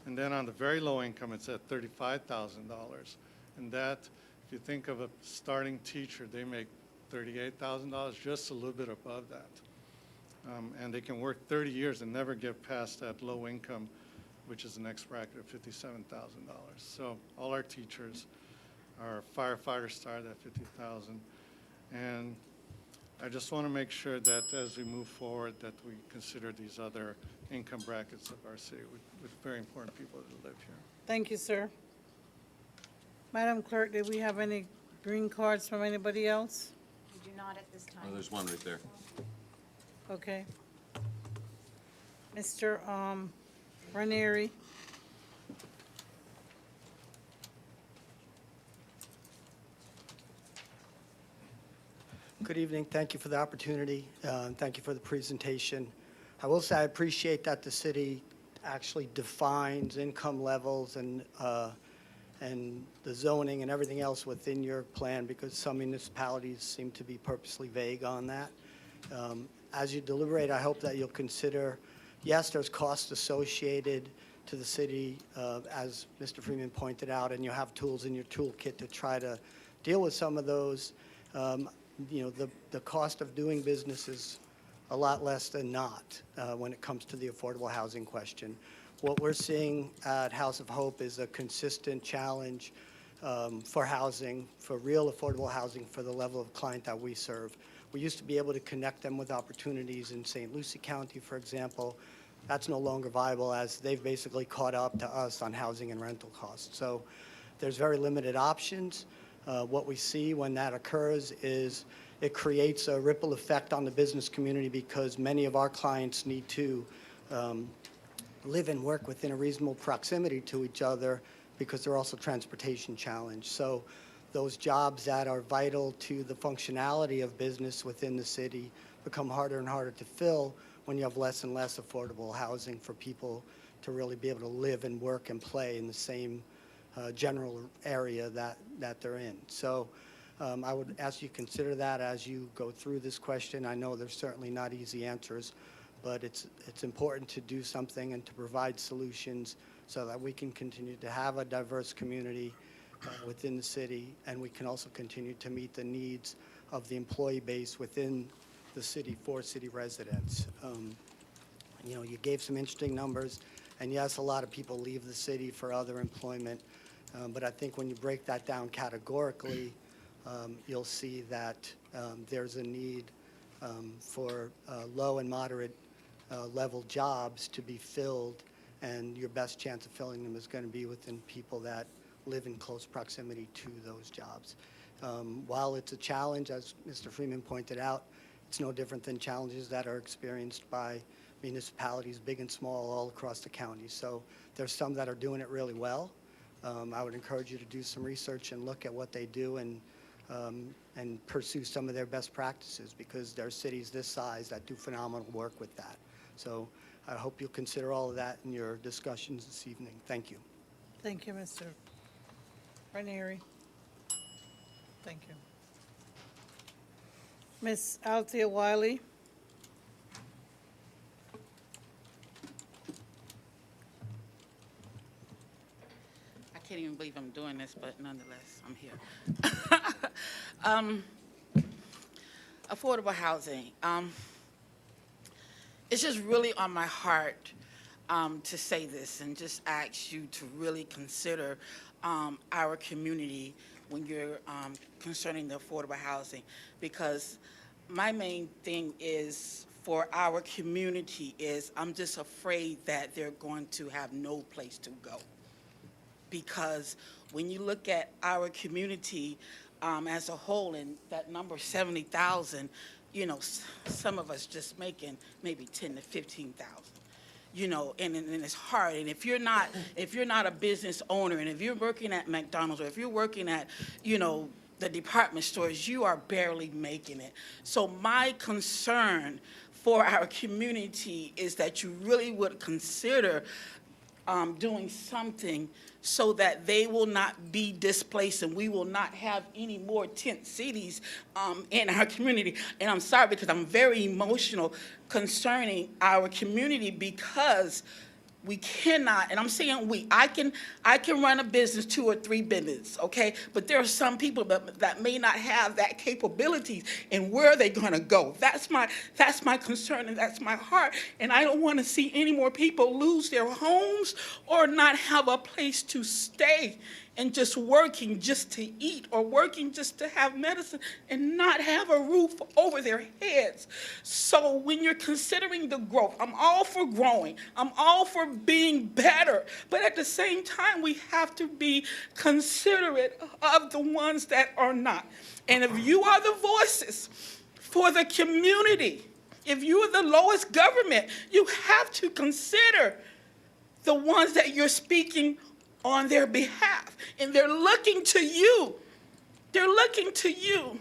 [SPEAKER 1] And then on the very low income, it's at $35,000. And that, if you think of a starting teacher, they make $38,000, just a little bit above that. And they can work 30 years and never get past that low income, which is the next bracket of $57,000. So all our teachers, our firefighters start at $50,000. And I just want to make sure that as we move forward that we consider these other income brackets of our city with very important people that live here.
[SPEAKER 2] Thank you, sir. Madam Clerk, did we have any green cards from anybody else?
[SPEAKER 20] We do not at this time.
[SPEAKER 5] Oh, there's one right there.
[SPEAKER 2] Okay. Mr. Ranieri.
[SPEAKER 22] Good evening. Thank you for the opportunity. Thank you for the presentation. I will say I appreciate that the city actually defines income levels and the zoning and everything else within your plan, because some municipalities seem to be purposely vague on that. As you deliberate, I hope that you'll consider, yes, there's costs associated to the city, as Mr. Freeman pointed out, and you have tools in your toolkit to try to deal with some of those. You know, the cost of doing business is a lot less than not when it comes to the affordable housing question. What we're seeing at House of Hope is a consistent challenge for housing, for real affordable housing for the level of client that we serve. We used to be able to connect them with opportunities in St. Lucie County, for example. That's no longer viable, as they've basically caught up to us on housing and rental costs. So there's very limited options. What we see when that occurs is it creates a ripple effect on the business community, because many of our clients need to live and work within a reasonable proximity to each other, because they're also transportation challenged. So those jobs that are vital to the functionality of business within the city become harder and harder to fill when you have less and less affordable housing for people to really be able to live and work and play in the same general area that they're in. So I would ask you to consider that as you go through this question. I know there's certainly not easy answers, but it's important to do something and to provide solutions so that we can continue to have a diverse community within the city, and we can also continue to meet the needs of the employee base within the city for city residents. You know, you gave some interesting numbers, and yes, a lot of people leave the city for other employment, but I think when you break that down categorically, you'll see that there's a need for low and moderate level jobs to be filled, and your best chance of filling them is going to be within people that live in close proximity to those jobs. While it's a challenge, as Mr. Freeman pointed out, it's no different than challenges that are experienced by municipalities, big and small, all across the county. So there's some that are doing it really well. I would encourage you to do some research and look at what they do and pursue some of their best practices, because there are cities this size that do phenomenal work with that. So I hope you'll consider all of that in your discussions this evening. Thank you.
[SPEAKER 2] Thank you, Mr. Ranieri. Thank you. Ms. Althea Wiley.
[SPEAKER 9] I can't even believe I'm doing this, but nonetheless, I'm here. Affordable housing. It's just really on my heart to say this and just ask you to really consider our community when you're concerning the affordable housing, because my main thing is for our community is I'm just afraid that they're going to have no place to go. Because when you look at our community as a whole, and that number 70,000, you know, some of us just making maybe 10 to 15,000. You know, and it's hard. And if you're not a business owner, and if you're working at McDonald's, or if you're working at, you know, the department stores, you are barely making it. So my concern for our community is that you really would consider doing something so that they will not be displaced and we will not have any more tent cities in our community. And I'm sorry, because I'm very emotional concerning our community, because we cannot, and I'm saying we, I can run a business, 2 or 3 businesses, okay? But there are some people that may not have that capabilities, and where are they gonna go? That's my concern, and that's my heart. And I don't wanna see any more people lose their homes or not have a place to stay and just working just to eat, or working just to have medicine and not have a roof over their heads. So when you're considering the growth, I'm all for growing, I'm all for being better, but at the same time, we have to be considerate of the ones that are not. And if you are the voices for the community, if you are the lowest government, you have to consider the ones that you're speaking on their behalf, and they're looking to you. They're looking to you.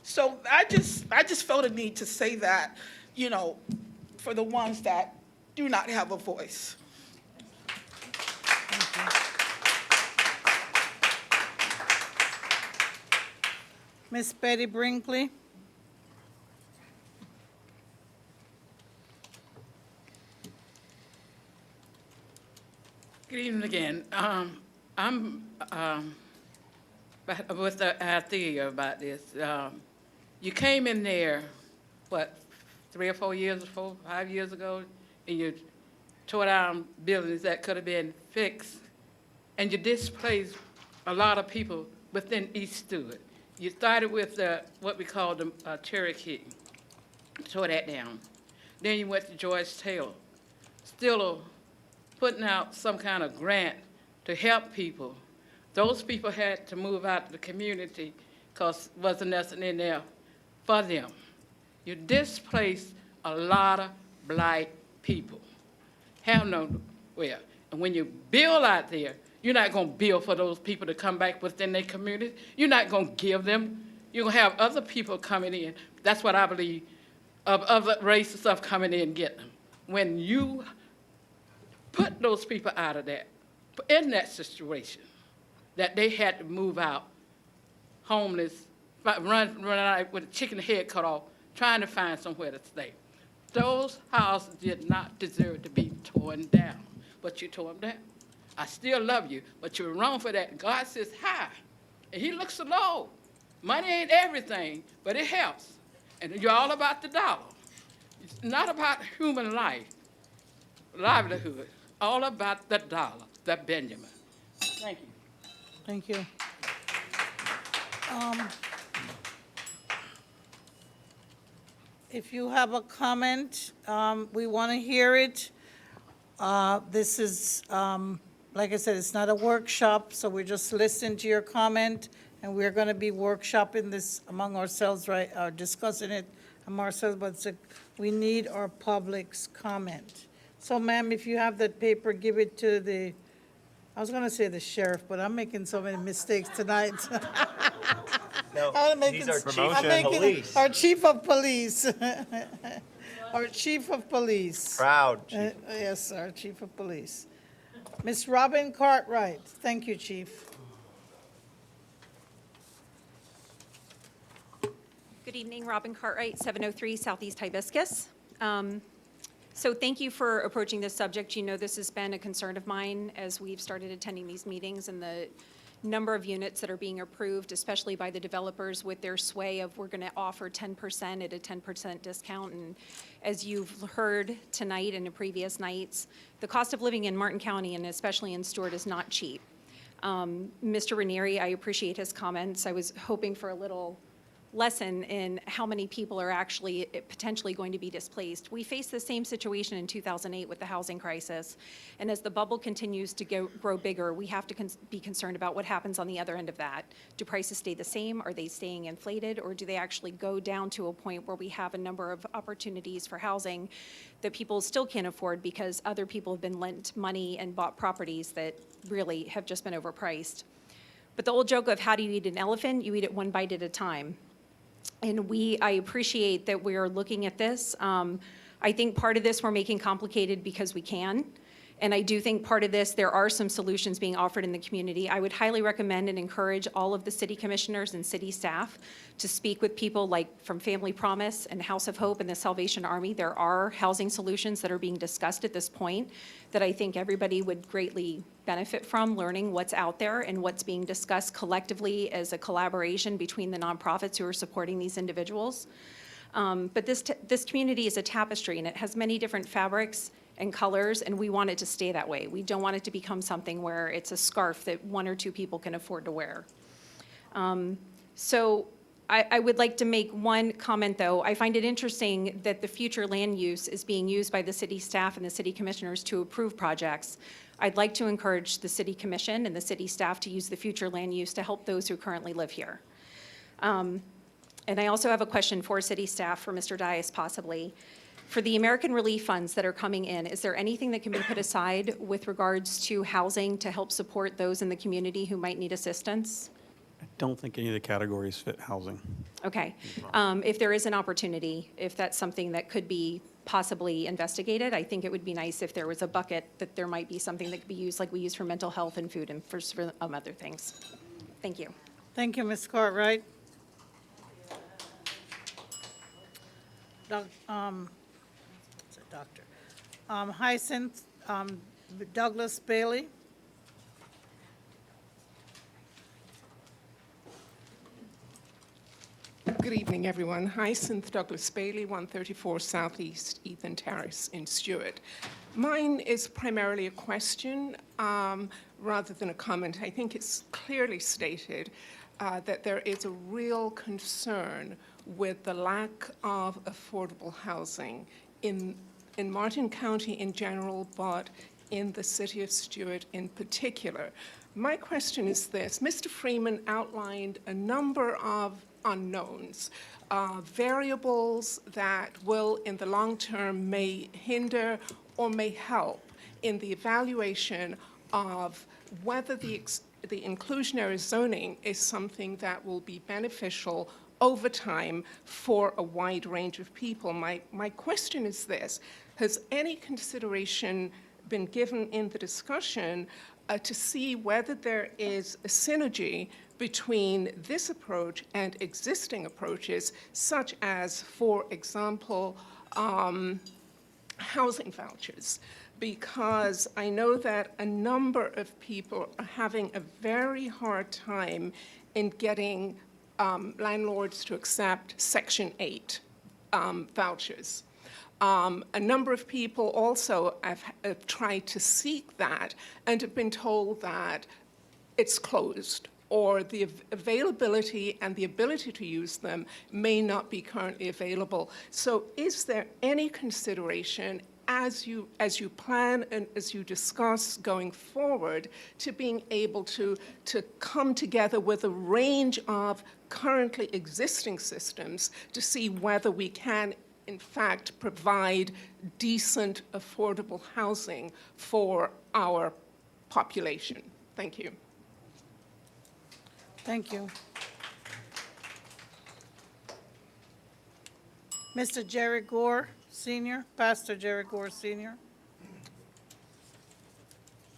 [SPEAKER 9] So I just felt a need to say that, you know, for the ones that do not have a voice.
[SPEAKER 2] Ms. Betty Brinkley.
[SPEAKER 21] Good evening again. I'm with Althea about this. You came in there, what, 3 or 4 years, 5 years ago, and you tore down buildings that could have been fixed, and you displaced a lot of people within East Stewart. You started with what we call the Cherokee, tore that down. Then you went to George Taylor, still putting out some kind of grant to help people. Those people had to move out to the community because wasn't nothing in there for them. You displaced a lot of Black people. Have nowhere. And when you build out there, you're not going to build for those people to come back within their community. You're not going to give them. You're going to have other people coming in. That's what I believe, of other race and stuff coming in and getting them. When you put those people out of that, in that situation, that they had to move out, homeless, run out with a chicken head cut off, trying to find somewhere to stay. Those houses did not deserve to be torn down, but you tore them down. I still love you, but you're wrong for that. God sits high, and he looks low. Money ain't everything, but it helps. And you're all about the dollar. It's not about human life, livelihood, all about the dollar, the Benjamin. Thank you.
[SPEAKER 2] Thank you. If you have a comment, we want to hear it. This is, like I said, it's not a workshop, so we're just listening to your comment, and we're going to be workshopping this among ourselves, right, or discussing it among ourselves, but we need our public's comment. So, ma'am, if you have that paper, give it to the, I was going to say the sheriff, but I'm making so many mistakes tonight.
[SPEAKER 19] No,
[SPEAKER 2] I'm making-
[SPEAKER 19] these are
[SPEAKER 2] I'm
[SPEAKER 19] chief
[SPEAKER 2] making-
[SPEAKER 19] of police.
[SPEAKER 2] Our chief of police. Our chief of police.
[SPEAKER 19] Proud chief.
[SPEAKER 2] Yes, our chief of police. Miss Robin Cartwright. Thank you, chief.
[SPEAKER 10] Good evening, Robin Cartwright, 703 Southeast Hibiscus. So thank you for approaching this subject. You know this has been a concern of mine as we've started attending these meetings, and the number of units that are being approved, especially by the developers with their sway of we're going to offer 10% at a 10% discount. And as you've heard tonight and in previous nights, the cost of living in Martin County and especially in Stuart is not cheap. Mr. Ranieri, I appreciate his comments. I was hoping for a little lesson in how many people are actually potentially going to be displaced. We faced the same situation in 2008 with the housing crisis, and as the bubble continues to grow bigger, we have to be concerned about what happens on the other end of that. Do prices stay the same? Are they staying inflated? Or do they actually go down to a point where we have a number of opportunities for housing that people still can't afford because other people have been lent money and bought properties that really have just been overpriced? But the old joke of how do you eat an elephant? You eat it one bite at a time. And I appreciate that we're looking at this. I think part of this we're making complicated because we can. And I do think part of this, there are some solutions being offered in the community. I would highly recommend and encourage all of the city commissioners and city staff to speak with people like from Family Promise and House of Hope and the Salvation Army. There are housing solutions that are being discussed at this point that I think everybody would greatly benefit from, learning what's out there and what's being discussed collectively as a collaboration between the nonprofits who are supporting these individuals. But this community is a tapestry, and it has many different fabrics and colors, and we want it to stay that way. We don't want it to become something where it's a scarf that one or two people can afford to wear. So I would like to make one comment, though. I find it interesting that the future land use is being used by the city staff and the city commissioners to approve projects. I'd like to encourage the city commission and the city staff to use the future land use to help those who currently live here. And I also have a question for city staff, for Mr. Dias possibly. For the American Relief Funds that are coming in, is there anything that can be put aside with regards to housing to help support those in the community who might need assistance?
[SPEAKER 15] I don't think any of the categories fit housing.
[SPEAKER 10] Okay. If there is an opportunity, if that's something that could be possibly investigated, I think it would be nice if there was a bucket that there might be something that could be used like we use for mental health and food and for other things. Thank you.
[SPEAKER 2] Thank you, Ms. Cartwright. Doctor. Hyacinth Douglas Bailey.
[SPEAKER 12] Good evening, everyone. Hyacinth Douglas Bailey, 134 Southeast Ethan Terrace in Stuart. Mine is primarily a question rather than a comment. I think it's clearly stated that there is a real concern with the lack of affordable housing in Martin County in general, but in the city of Stuart in particular. My question is this. Mr. Freeman outlined a number of unknowns, variables that will in the long term may hinder or may help in the evaluation of whether the inclusionary zoning is something that will be beneficial over time for a wide range of people. My question is this: has any consideration been given in the discussion to see whether there is a synergy between this approach and existing approaches, such as, for example, housing vouchers, because I know that a number of people are having a very hard time in getting landlords to accept Section 8 vouchers. A number of people also have tried to seek that and have been told that it's closed, or the availability and the ability to use them may not be currently available. So is there any consideration as you plan and as you discuss going forward to being able to come together with a range of currently existing systems to see whether we can in fact provide decent, affordable housing for our population? Thank you.
[SPEAKER 2] Thank you. Mr. Jerry Gore, Sr., Pastor Jerry Gore, Sr.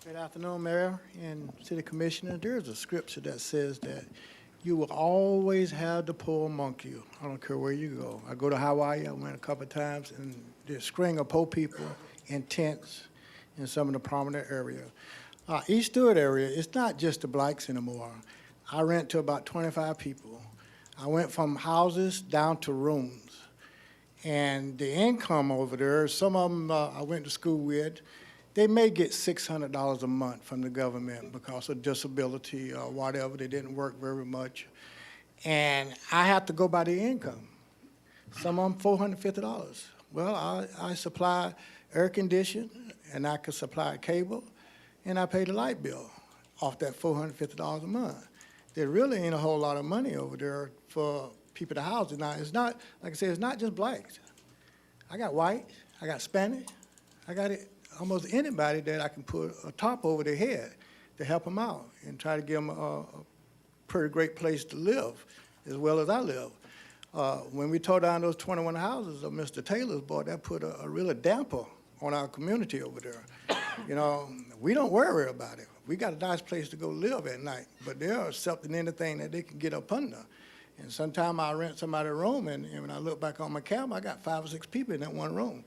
[SPEAKER 11] Good afternoon, Mayor and City Commissioner. There's a scripture that says that you will always have the poor among you. I don't care where you go. I go to Hawaii, I went a couple of times, and there's a string of poor people in tents in some of the prominent areas. East Stewart area, it's not just the blacks anymore. I rent to about 25 people. I went from houses down to rooms. And the income over there, some of them I went to school with, they may get $600 a month from the government because of disability or whatever. They didn't work very much. And I have to go by the income. Some of them $450. Well, I supply air conditioning, and I can supply cable, and I pay the light bill off that $450 a month. There really ain't a whole lot of money over there for people to house it. Now, it's not, like I said, it's not just blacks. I got white, I got Spanish, I got almost anybody that I can put a top over their head to help them out and try to give them a pretty great place to live as well as I live. When we tore down those 21 houses of Mr. Taylor's, boy, that put a real damper on our community over there. You know, we don't worry about it. We got a nice place to go live at night, but they're accepting anything that they can get up under. And sometimes I rent somebody a room, and when I look back on my camera, I got 5 or 6 people in that one room.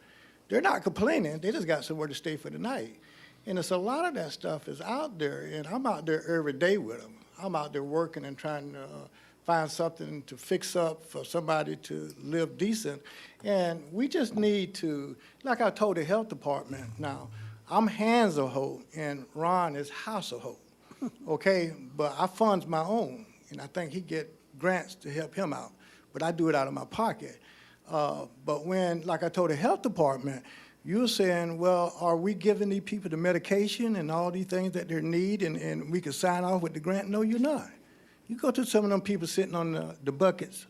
[SPEAKER 11] They're not complaining. They just got somewhere to stay for the night. And it's a lot of that stuff is out there, and I'm out there every day with them. I'm out there working and trying to find something to fix up for somebody to live decent. And we just need to, like I told the health department now, I'm hands a hoe and Ron is house a hoe, okay? But I funds my own, and I think he get grants to help him out, but I do it out of my pocket. But when, like I told the health department, you're saying, well, are we giving these people the medication and all these things that they need and we can sign off with the grant? No, you're not. You go to some of them people sitting on the buckets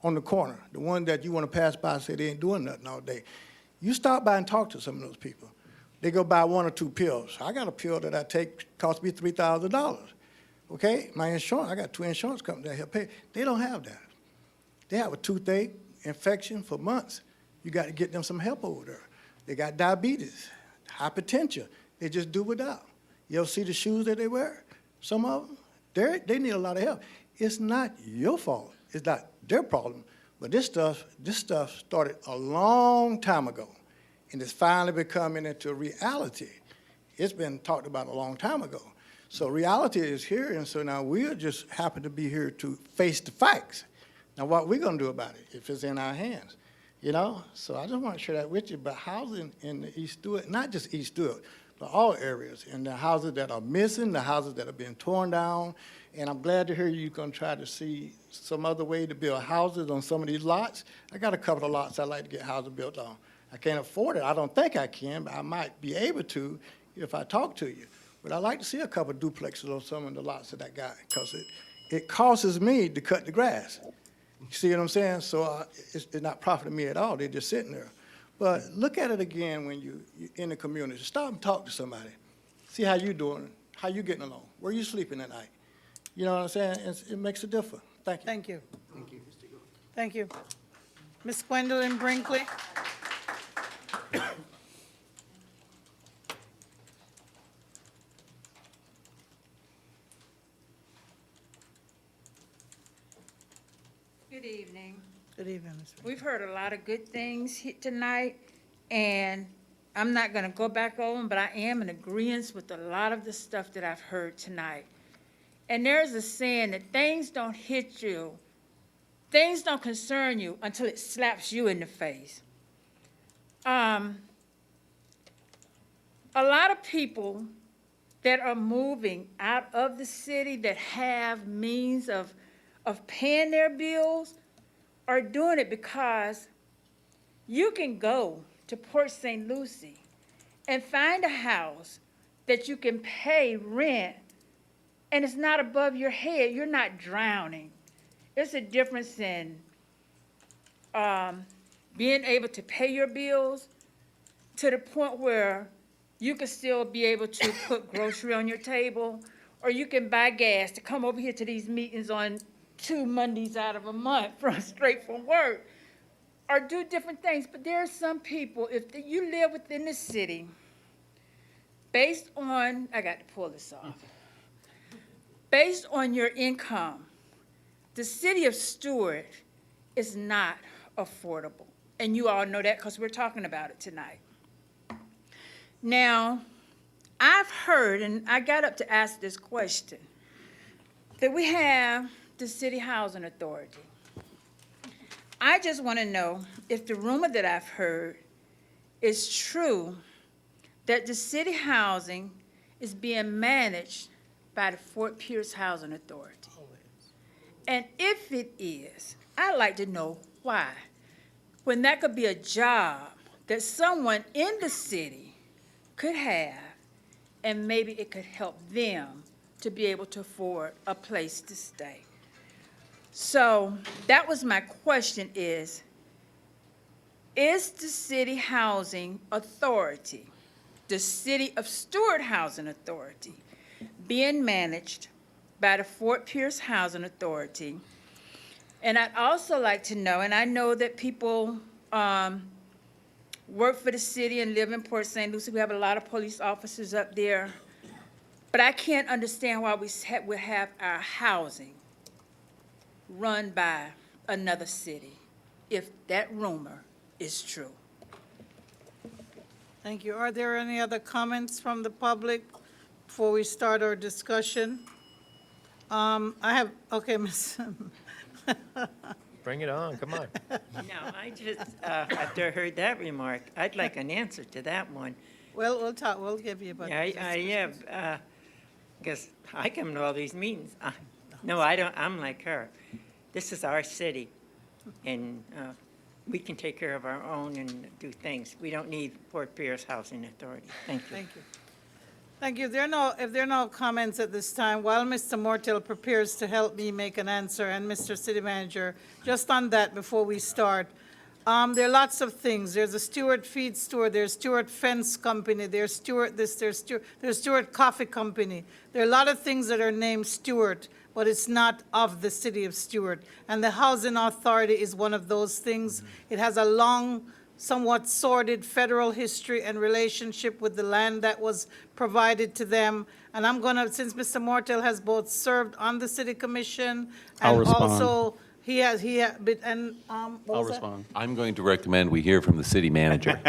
[SPEAKER 11] on the corner, the one that you want to pass by and say they ain't doing nothing all day. You stop by and talk to some of those people. They go buy 1 or 2 pills. I got a pill that I take, cost me $3,000. Okay, my insurance, I got 2 insurance companies that help pay. They don't have that. They have a toothache, infection for months. You got to get them some help over there. They got diabetes, hypertension. They just do without. You ever see the shoes that they wear? Some of them, they need a lot of help. It's not your fault. It's not their problem. But this stuff started a long time ago, and it's finally becoming into reality. It's been talked about a long time ago. So reality is here, and so now we just happen to be here to face the facts. Now, what we gonna do about it if it's in our hands, you know? So I just want to share that with you. But housing in the East Stewart, not just East Stewart, but all areas, and the houses that are missing, the houses that are being torn down, and I'm glad to hear you're gonna try to see some other way to build houses on some of these lots. I got a couple of lots I'd like to get houses built on. I can't afford it. I don't think I can, but I might be able to if I talk to you. But I'd like to see a couple of duplexes on some of the lots that I got, because it costs me to cut the grass. You see what I'm saying? So it's not profiting me at all. They're just sitting there. But look at it again when you're in the community. Stop and talk to somebody. See how you doing, how you getting along, where you sleeping at night. You know what I'm saying? It makes a difference. Thank you.
[SPEAKER 2] Thank you. Thank you. Ms. Gwendolyn Brinkley.
[SPEAKER 14] Good evening.
[SPEAKER 2] Good evening, Ms.
[SPEAKER 6] We've heard a lot of good things tonight, and I'm not gonna go back over them, but I am in agreement with a lot of the stuff that I've heard tonight. And there's a saying that things don't hit you, things don't concern you until it slaps you in the face. A lot of people that are moving out of the city that have means of paying their bills are doing it because you can go to Port St. Lucie and find a house that you can pay rent and it's not above your head. You're not drowning. There's a difference in being able to pay your bills to the point where you can still be able to put grocery on your table, or you can buy gas to come over here to these meetings on 2 Mondays out of a month straight from work, or do different things. But there are some people, if you live within the city, based on, I got to pull this off, based on your income, the city of Stuart is not affordable. And you all know that because we're talking about it tonight. Now, I've heard, and I got up to ask this question, that we have the City Housing Authority. I just want to know if the rumor that I've heard is true that the city housing is being managed by the Fort Pierce Housing Authority. And if it is, I'd like to know why. When that could be a job that someone in the city could have, and maybe it could help them to be able to afford a place to stay. So that was my question is the City Housing Authority, the City of Stuart Housing Authority, being managed by the Fort Pierce Housing Authority? And I'd also like to know, and I know that people work for the city and live in Port St. Lucie. We have a lot of police officers up there. But I can't understand why we have our housing run by another city, if that rumor is true.
[SPEAKER 2] Thank you. Are there any other comments from the public before we start our discussion? Okay, Ms.
[SPEAKER 18] Bring it on, come on.
[SPEAKER 14] No, I just, after I heard that remark, I'd like an answer to that one.
[SPEAKER 2] Well, we'll give you about.
[SPEAKER 14] Yeah, because I come to all these meetings. No, I don't, I'm like her. This is our city, and we can take care of our own and do things. We don't need Fort Pierce Housing Authority. Thank you.
[SPEAKER 2] Thank you. Thank you. If there are no comments at this time, while Mr. Mortill prepares to help me make an answer, and Mr. City Manager, just on that before we start, there are lots of things. There's a Stuart Feed Store, there's Stuart Fence Company, there's Stuart this, there's Stuart Coffee Company. There are a lot of things that are named Stuart, but it's not of the city of Stuart. And the Housing Authority is one of those things. It has a long, somewhat sordid federal history and relationship with the land that was provided to them. And I'm gonna, since Mr. Mortill has both served on the city commission
[SPEAKER 15] I'll
[SPEAKER 2] and
[SPEAKER 15] respond.
[SPEAKER 2] also what
[SPEAKER 15] I'll
[SPEAKER 2] was that?
[SPEAKER 15] respond.
[SPEAKER 5] I'm going to recommend we hear from the city manager.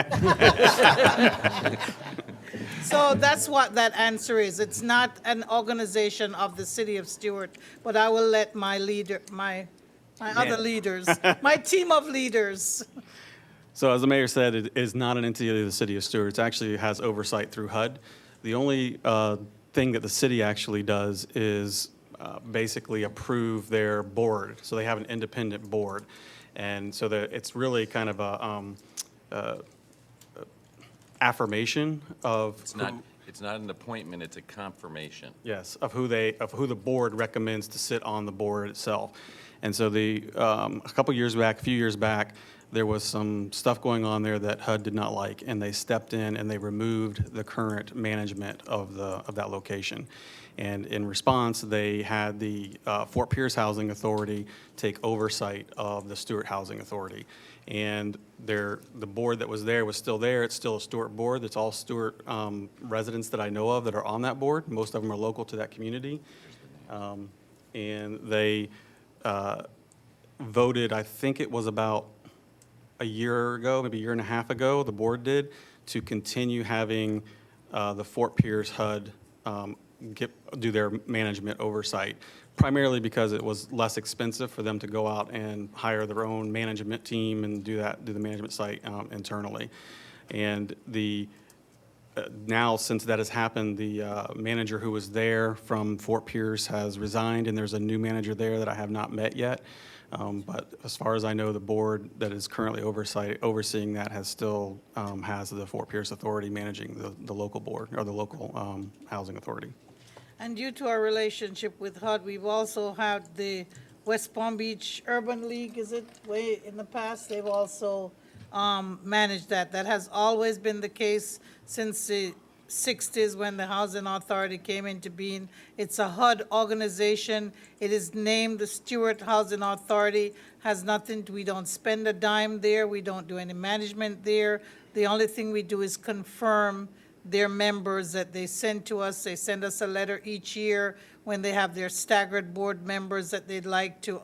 [SPEAKER 2] So that's what that answer is. It's not an organization of the city of Stuart, but I will let my leader, my other leaders, my team of leaders.
[SPEAKER 15] So as the mayor said, it is not an entity of the city of Stuart. It actually has oversight through HUD. The only thing that the city actually does is basically approve their board. So they have an independent board. And so it's really kind of a affirmation of
[SPEAKER 5] It's not an appointment, it's a confirmation.
[SPEAKER 15] yes, of who the board recommends to sit on the board itself. And so a couple years back, a few years back, there was some stuff going on there that HUD did not like, and they stepped in and they removed the current management of that location. And in response, they had the Fort Pierce Housing Authority take oversight of the Stuart Housing Authority. And the board that was there was still there. It's still a Stuart board. It's all Stuart residents that I know of that are on that board. Most of them are local to that community. And they voted, I think it was about a year ago, maybe a year and a half ago, the board did, to continue having the Fort Pierce HUD do their management oversight, primarily because it was less expensive for them to go out and hire their own management team and do the management site internally. And now, since that has happened, the manager who was there from Fort Pierce has resigned, and there's a new manager there that I have not met yet. But as far as I know, the board that is currently overseeing that has the Fort Pierce Authority managing the local board, or the local housing authority.
[SPEAKER 2] And due to our relationship with HUD, we've also had the West Palm Beach Urban League, is it, way in the past? They've also managed that. That has always been the case since the 60s when the Housing Authority came into being. It's a HUD organization. It is named the Stuart Housing Authority. Has nothing, we don't spend a dime there. We don't do any management there. The only thing we do is confirm their members that they send to us. They send us a letter each year when they have their staggered board members that they'd like to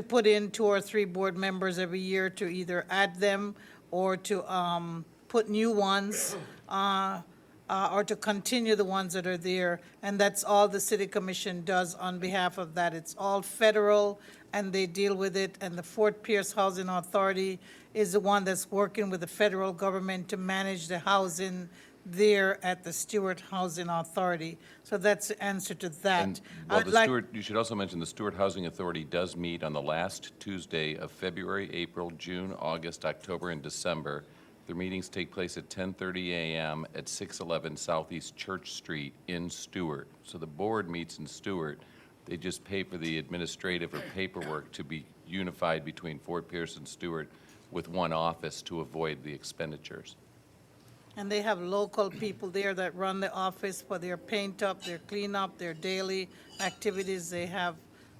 [SPEAKER 2] put in 2 or 3 board members every year to either add them or to put new ones or to continue the ones that are there. And that's all the city commission does on behalf of that. It's all federal, and they deal with it. And the Fort Pierce Housing Authority is the one that's working with the federal government to manage the housing there at the Stuart Housing Authority. So that's the answer to that.
[SPEAKER 5] And, well, you should also mention the Stuart Housing Authority does meet on the last Tuesday of February, April, June, August, October, and December. Their meetings take place at 10:30 a.m. at 611 Southeast Church Street in Stuart. So the board meets in Stuart. They just pay for the administrative or paperwork to be unified between Fort Pierce and Stuart with one office to avoid the expenditures.
[SPEAKER 2] And they have local people there that run the office for their paint up, their clean up, their daily activities. They have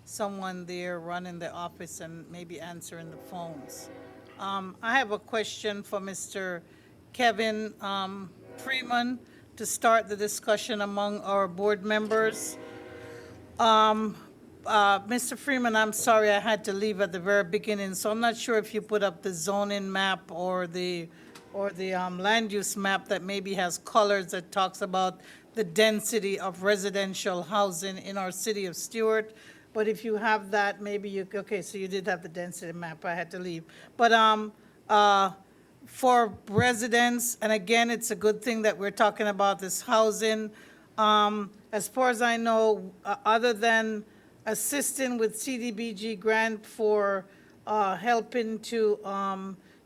[SPEAKER 2] someone there running the office and maybe answering the phones. I have a question for Mr. Kevin Freeman to start the discussion among our board members. Mr. Freeman, I'm sorry I had to leave at the very beginning, so I'm not sure if you put up the zoning map or the land use map that maybe has colors that talks about the density of residential housing in our city of Stuart. But if you have that, maybe you, okay, so you did have the density map, I had to leave. But for residents, and again, it's a good thing that we're talking about this housing. As far as I know, other than assisting with CDBG grant for helping to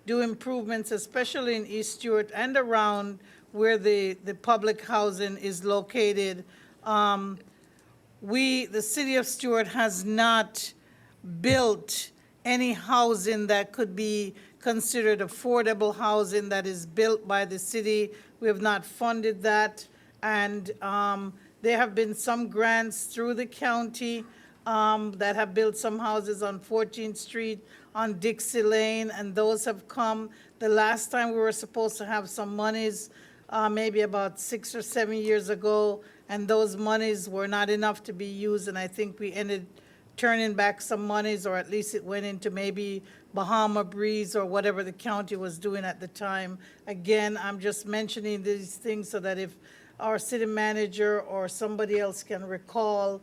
[SPEAKER 2] do improvements, especially in East Stuart and around where the public housing is located, the city of Stuart has not built any housing that could be considered affordable housing that is built by the city. We have not funded that. And there have been some grants through the county that have built some houses on 14th Street, on Dixie Lane, and those have come. The last time we were supposed to have some monies, maybe about 6 or 7 years ago, and those monies were not enough to be used, and I think we ended turning back some monies, or at least it went into maybe Bahama Breeze or whatever the county was doing at the time. Again, I'm just mentioning these things so that if our city manager or somebody else can recall,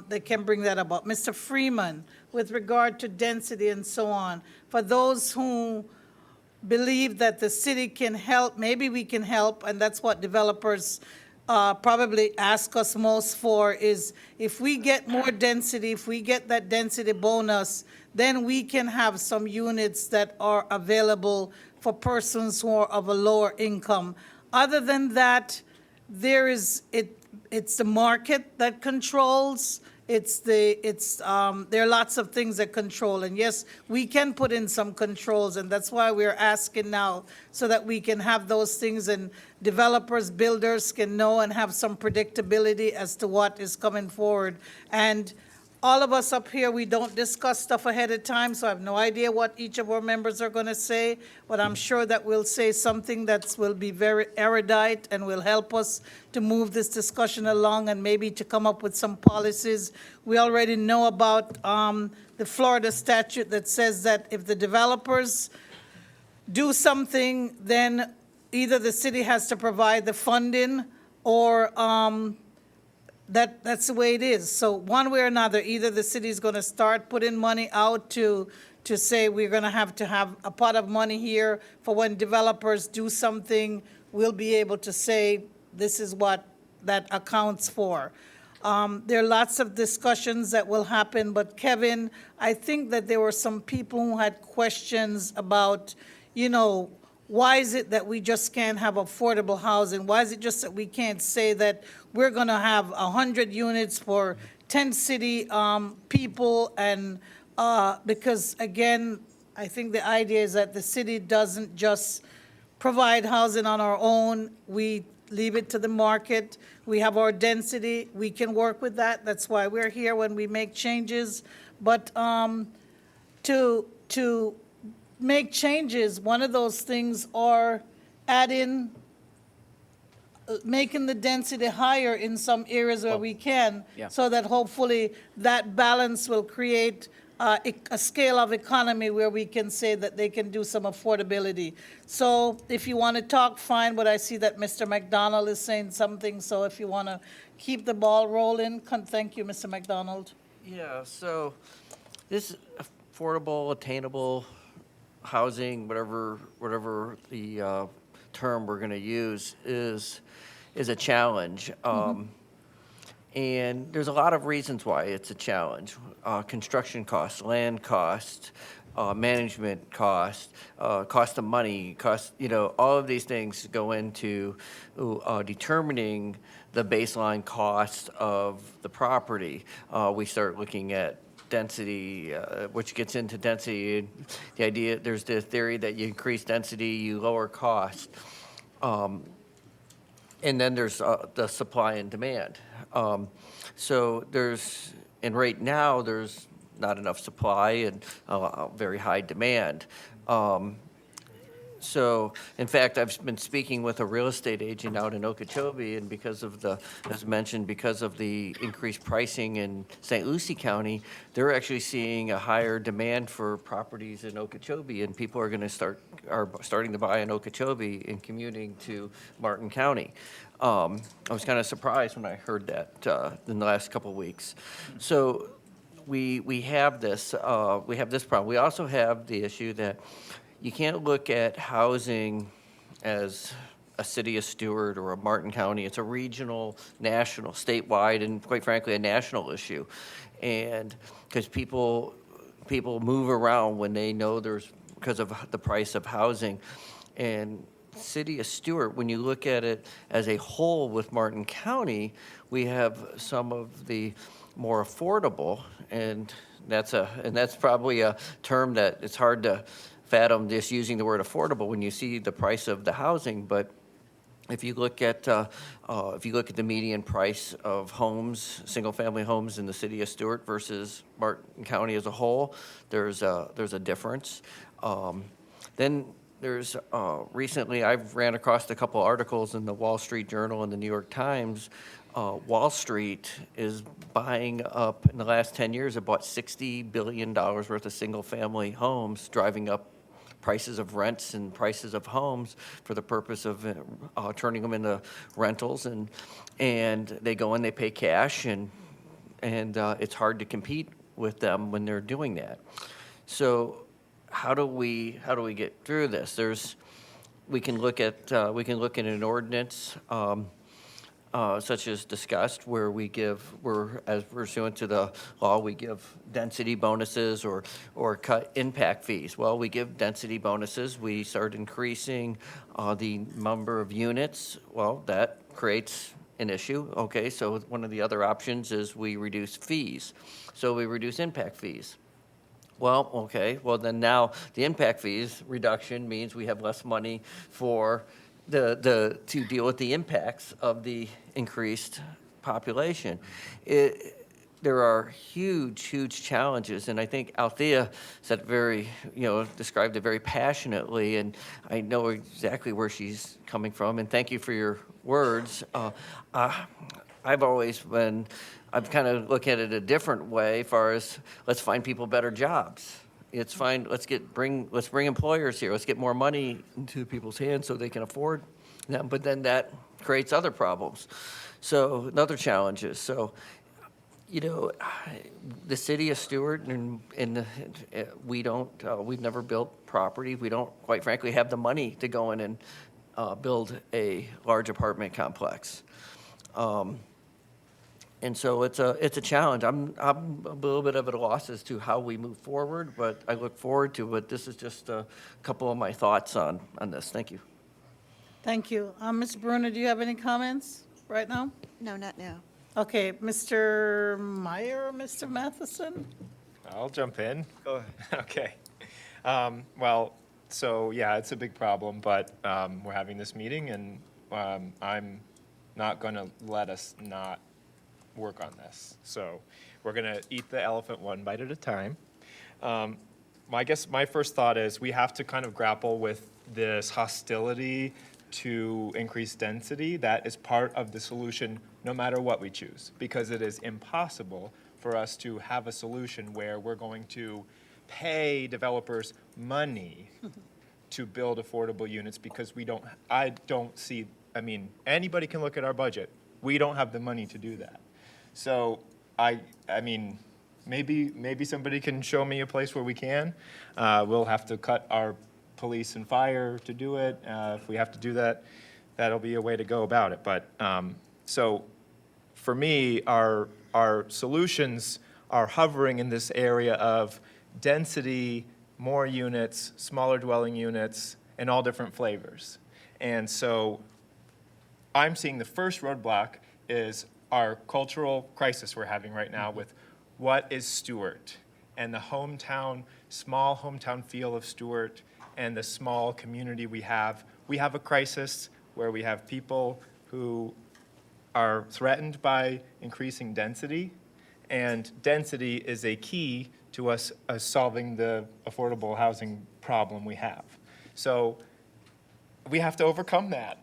[SPEAKER 2] they can bring that about. Mr. Freeman, with regard to density and so on, for those who believe that the city can help, maybe we can help, and that's what developers probably ask us most for, is if we get more density, if we get that density bonus, then we can have some units that are available for persons who are of a lower income. Other than that, it's the market that controls. There are lots of things that control, and yes, we can put in some controls, and that's why we're asking now, so that we can have those things, and developers, builders can know and have some predictability as to what is coming forward. And all of us up here, we don't discuss stuff ahead of time, so I have no idea what each of our members are going to say, but I'm sure that we'll say something that will be very erudite and will help us to move this discussion along and maybe to come up with some policies. We already know about the Florida statute that says that if the developers do something, then either the city has to provide the funding or that's the way it is. So one way or another, either the city's going to start putting money out to say we're going to have a pot of money here for when developers do something, we'll be able to say this is what that accounts for. There are lots of discussions that will happen, but Kevin, I think that there were some people who had questions about, why is it that we just can't have affordable housing? Why is it just that we can't say that we're going to have 100 units for 10 city people? And because, again, I think the idea is that the city doesn't just provide housing on our own. We leave it to the market. We have our density. We can work with that. That's why we're here when we make changes. But to make changes, one of those things are making the density higher in some areas where we can,
[SPEAKER 3] yeah.
[SPEAKER 2] so that hopefully that balance will create a scale of economy where we can say that they can do some affordability. So if you want to talk, fine, but I see that Mr. McDonald is saying something, so if you want to keep the ball rolling, thank you, Mr. McDonald.
[SPEAKER 4] Yeah, so this affordable, attainable housing, whatever the term we're going to use, is a challenge. And there's a lot of reasons why it's a challenge. Construction costs, land costs, management costs, cost of money, all of these things go into determining the baseline cost of the property. We start looking at density, which gets into density. The idea, there's the theory that you increase density, you lower cost. And then there's the supply and demand. So right now, there's not enough supply and very high demand. So, in fact, I've been speaking with a real estate agent out in Okeechobee, and as mentioned, because of the increased pricing in St. Lucie County, they're actually seeing a higher demand for properties in Okeechobee, and people are starting to buy in Okeechobee and commuting to Martin County. I was kind of surprised when I heard that in the last couple of weeks. So we have this problem. We also have the issue that you can't look at housing as a city of Stuart or a Martin County. It's a regional, national, statewide, and quite frankly, a national issue. And because people move around when they know because of the price of housing. And city of Stuart, when you look at it as a whole with Martin County, we have some of the more affordable, and that's probably a term that it's hard to fathom just using the word affordable when you see the price of the housing. But if you look at the median price of homes, single-family homes in the city of Stuart versus Martin County as a whole, there's a difference. Then there's recently I've ran across a couple articles in the Wall Street Journal and the New York Times. Wall Street is buying up, in the last 10 years, about $60 billion worth of single-family homes, driving up prices of rents and prices of homes for the purpose of turning them into rentals. And they go and they pay cash, and it's hard to compete with them when they're doing that. So how do we get through this? We can look at an ordinance such as discussed, where as pursuant to the law, we give density bonuses or cut impact fees. Well, we give density bonuses. We start increasing the number of units. Well, that creates an issue. Okay, so one of the other options is we reduce fees. So we reduce impact fees. Well, okay, well then now the impact fees reduction means we have less money for to deal with the impacts of the increased population. there are huge, huge challenges, and I think Althea said described it very passionately, and I know exactly where she's coming from, and thank you for your words. I've kind of look at it a different way, as far as let's find people better jobs. Let's bring employers here, let's get more money into people's hands so they can afford them, but then that creates other problems. So, and other challenges. So, the city of Stuart, we've never built property. We don't, quite frankly, have the money to go in and build a large apartment complex. And so it's a challenge. I'm a little bit of at a loss as to how we move forward, but I look forward to it. This is just a couple of my thoughts on this. Thank you.
[SPEAKER 2] Thank you. Ms. Bruner, do you have any comments right now?
[SPEAKER 8] No, not now.
[SPEAKER 2] Okay, Mr. Meyer or Mr. Matheson?
[SPEAKER 18] I'll jump in. Go ahead. Okay. Well, so yeah, it's a big problem, but we're having this meeting, and I'm not going to let us not work on this. So we're going to eat the elephant one bite at a time. I guess my first thought is we have to kind of grapple with this hostility to increase density. That is part of the solution no matter what we choose, because it is impossible for us to have a solution where we're going to pay developers money to build affordable units, because anybody can look at our budget. We don't have the money to do that. So maybe somebody can show me a place where we can. We'll have to cut our police and fire to do it. If we have to do that, that'll be a way to go about it. But so for me, our solutions are hovering in this area of density, more units, smaller dwelling units, and all different flavors. And so I'm seeing the first roadblock is our cultural crisis we're having right now with what is Stuart, and the small hometown feel of Stuart, and the small community we have. We have a crisis where we have people who are threatened by increasing density, and density is a key to us solving the affordable housing problem we have. So we have to overcome that.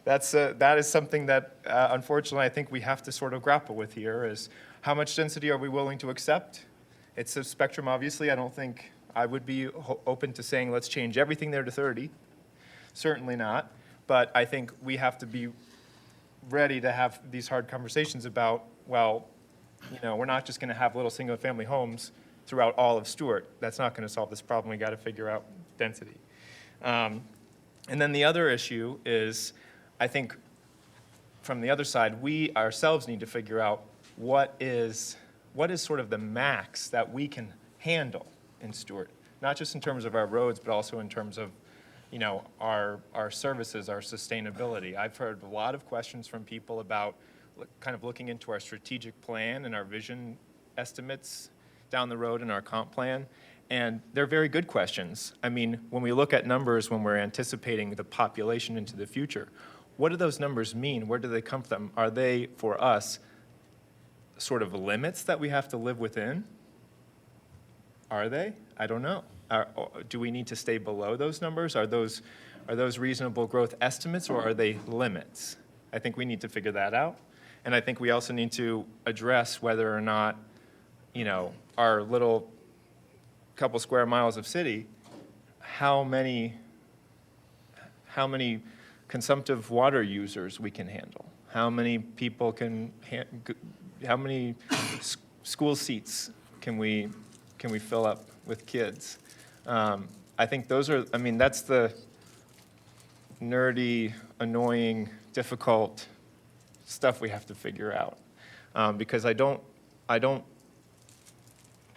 [SPEAKER 18] That is something that, unfortunately, I think we have to sort of grapple with here, is how much density are we willing to accept? It's a spectrum, obviously. I don't think I would be open to saying let's change everything there to 30. Certainly not. But I think we have to be ready to have these hard conversations about, well, we're not just going to have little single-family homes throughout all of Stuart. That's not going to solve this problem. We got to figure out density. And then the other issue is, I think, from the other side, we ourselves need to figure out what is sort of the max that we can handle in Stuart, not just in terms of our roads, but also in terms of, our services, our sustainability. I've heard a lot of questions from people about kind of looking into our strategic plan and our vision estimates down the road in our comp plan. And they're very good questions. I mean, when we look at numbers, when we're anticipating the population into the future, what do those numbers mean? Where do they come from? Are they, for us, sort of limits that we have to live within? Are they? I don't know. Do we need to stay below those numbers? Are those reasonable growth estimates, or are they limits? I think we need to figure that out. And I think we also need to address whether or not, our little couple square miles of city, how many consumptive water users we can handle, how many people how many school seats can we fill up with kids. I think that's the nerdy, annoying, difficult stuff we have to figure out, because I don't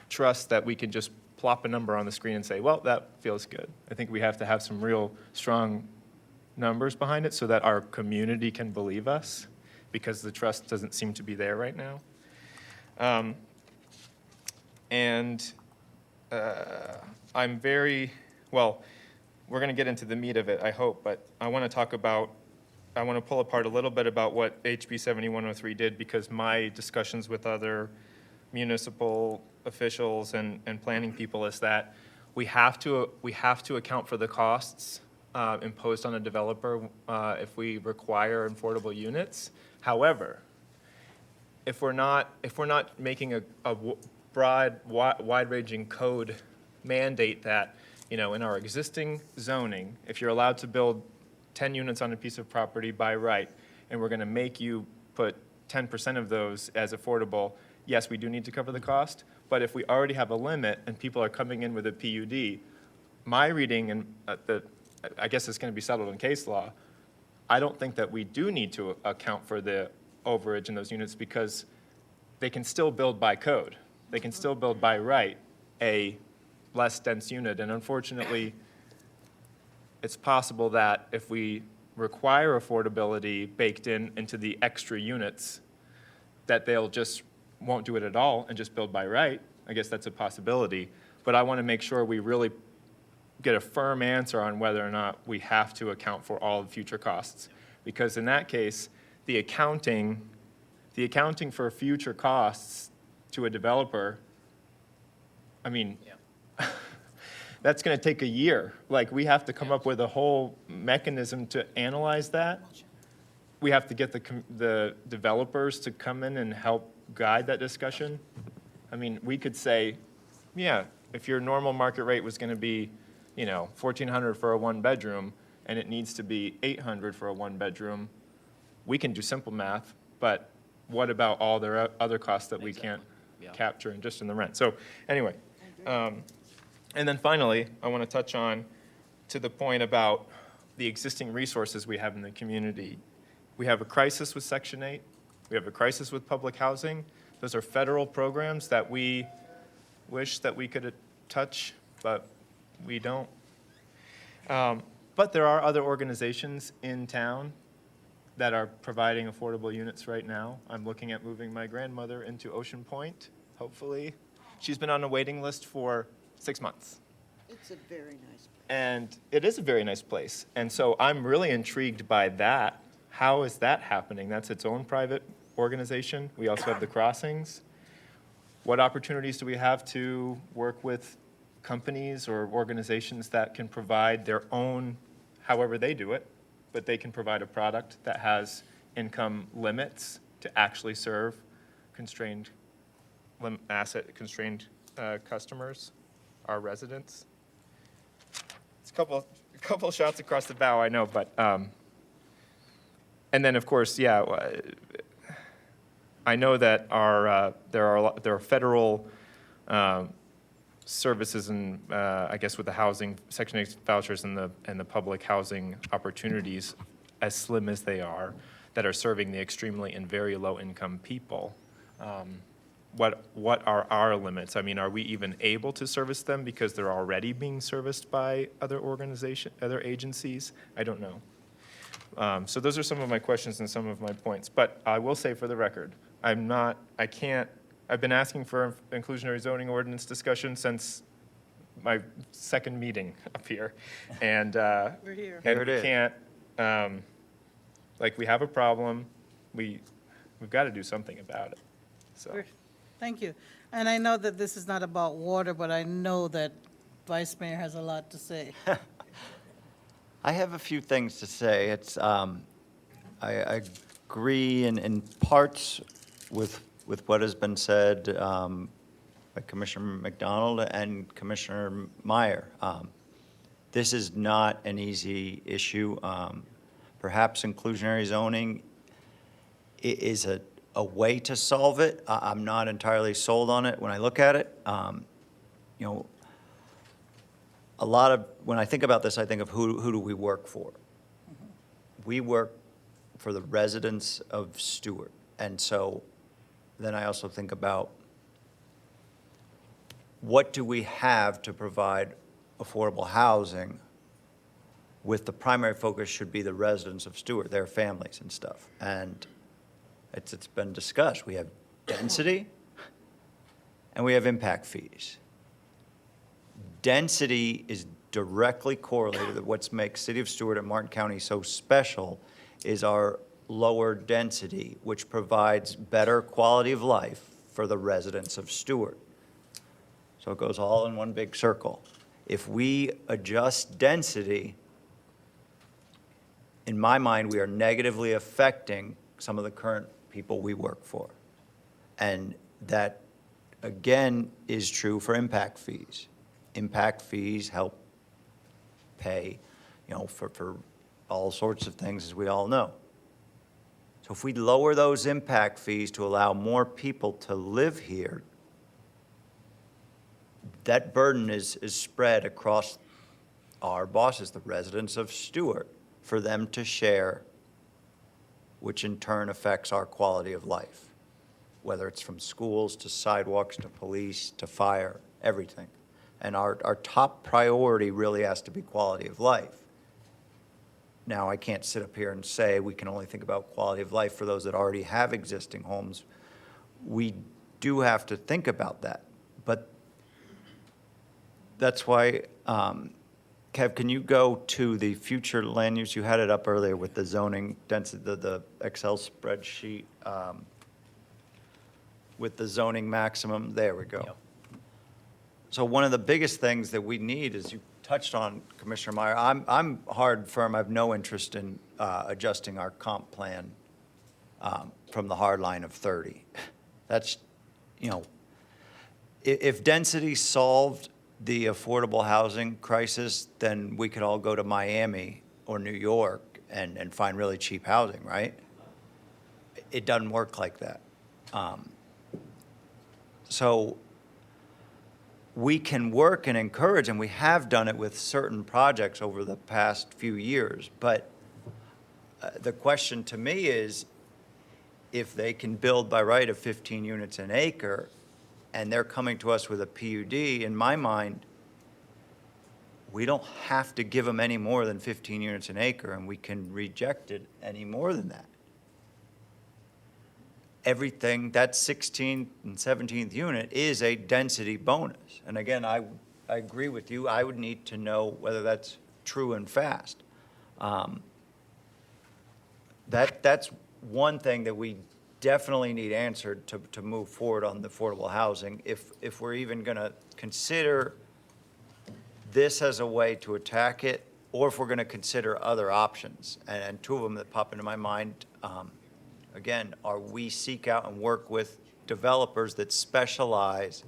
[SPEAKER 18] trust that we can just plop a number on the screen and say, well, that feels good. I think we have to have some real strong numbers behind it so that our community can believe us, because the trust doesn't seem to be there right now. We're going to get into the meat of it, I hope, but I want to talk about I want to pull apart a little bit about what HB 7103 did, because my discussions with other municipal officials and planning people is that we have to account for the costs imposed on a developer if we require affordable units. However, if we're not making a broad, wide-ranging code mandate that, in our existing zoning, if you're allowed to build 10 units on a piece of property by right, and we're going to make you put 10% of those as affordable, yes, we do need to cover the cost. But if we already have a limit and people are coming in with a PUD, my reading, and I guess it's going to be settled in case law, I don't think that we do need to account for the overage in those units, because they can still build by code. They can still build by right a less dense unit. And unfortunately, it's possible that if we require affordability baked into the extra units, that they'll just won't do it at all and just build by right. I guess that's a possibility. But I want to make sure we really get a firm answer on whether or not we have to account for all the future costs. Because in that case, the accounting for future costs to a developer, I mean, that's going to take a year. Like, we have to come up with a whole mechanism to analyze that. We have to get the developers to come in and help guide that discussion. I mean, we could say, yeah, if your normal market rate was going to be, $1,400 for a one-bedroom, and it needs to be $800 for a one-bedroom, we can do simple math, but what about all the other costs that we can't capture just in the rent? So anyway, and then finally, I want to touch on to the point about the existing resources we have in the community. We have a crisis with Section 8. We have a crisis with public housing. Those are federal programs that we wish that we could touch, but we don't. But there are other organizations in town that are providing affordable units right now. I'm looking at moving my grandmother into Ocean Point, hopefully. She's been on a waiting list for 6 months.
[SPEAKER 8] It's a very nice place.
[SPEAKER 18] And it is a very nice place. And so I'm really intrigued by that. How is that happening? That's its own private organization. We also have the crossings. What opportunities do we have to work with companies or organizations that can provide their own, however they do it, but they can provide a product that has income limits to actually serve asset-constrained customers, our residents? It's a couple shots across the bow, I know, but and then of course, yeah, I know that there are federal services and I guess with the housing Section 8 vouchers and the public housing opportunities, as slim as they are, that are serving the extremely and very low income people. What are our limits? I mean, are we even able to service them because they're already being serviced by other agencies? I don't know. So those are some of my questions and some of my points. But I will say for the record, I've been asking for inclusionary zoning ordinance discussion since my second meeting up here. And,
[SPEAKER 2] We're here.
[SPEAKER 18] And we can't, we have a problem. We've got to do something about it. So.
[SPEAKER 2] Thank you. And I know that this is not about water, but I know that Vice Mayor has a lot to say.
[SPEAKER 19] I have a few things to say. I agree in parts with what has been said by Commissioner McDonald and Commissioner Meyer. This is not an easy issue. Perhaps inclusionary zoning is a way to solve it. I'm not entirely sold on it when I look at it. When I think about this, I think of who do we work for? We work for the residents of Stuart. And so then I also think about what do we have to provide affordable housing with the primary focus should be the residents of Stuart, their families and stuff. And it's been discussed. We have density and we have impact fees. Density is directly correlated to what makes City of Stuart and Martin County so special is our lower density, which provides better quality of life for the residents of Stuart. So it goes all in one big circle. If we adjust density, in my mind, we are negatively affecting some of the current people we work for. And that, again, is true for impact fees. Impact fees help pay, for all sorts of things, as we all know. So if we lower those impact fees to allow more people to live here, that burden is spread across our bosses, the residents of Stuart, for them to share, which in turn affects our quality of life, whether it's from schools to sidewalks to police to fire, everything. And our top priority really has to be quality of life. Now, I can't sit up here and say we can only think about quality of life for those that already have existing homes. We do have to think about that. But that's why, Kev, can you go to the future land use? You had it up earlier with the zoning density, the Excel spreadsheet with the zoning maximum. There we go.
[SPEAKER 3] Yep.
[SPEAKER 19] So one of the biggest things that we need, as you touched on, Commissioner Meyer, I'm hard firm. I have no interest in adjusting our comp plan from the hard line of 30. That's, if density solved the affordable housing crisis, then we could all go to Miami or New York and find really cheap housing, right? It doesn't work like that. So we can work and encourage, and we have done it with certain projects over the past few years, but the question to me is, if they can build by right of 15 units an acre, and they're coming to us with a PUD, in my mind, we don't have to give them any more than 15 units an acre, and we can reject it any more than that. Everything, that 16th and 17th unit is a density bonus. And again, I agree with you. I would need to know whether that's true and fast. That's one thing that we definitely need answered to move forward on the affordable housing. If we're even going to consider this as a way to attack it, or if we're going to consider other options. And two of them that pop into my mind, again, are we seek out and work with developers that specialize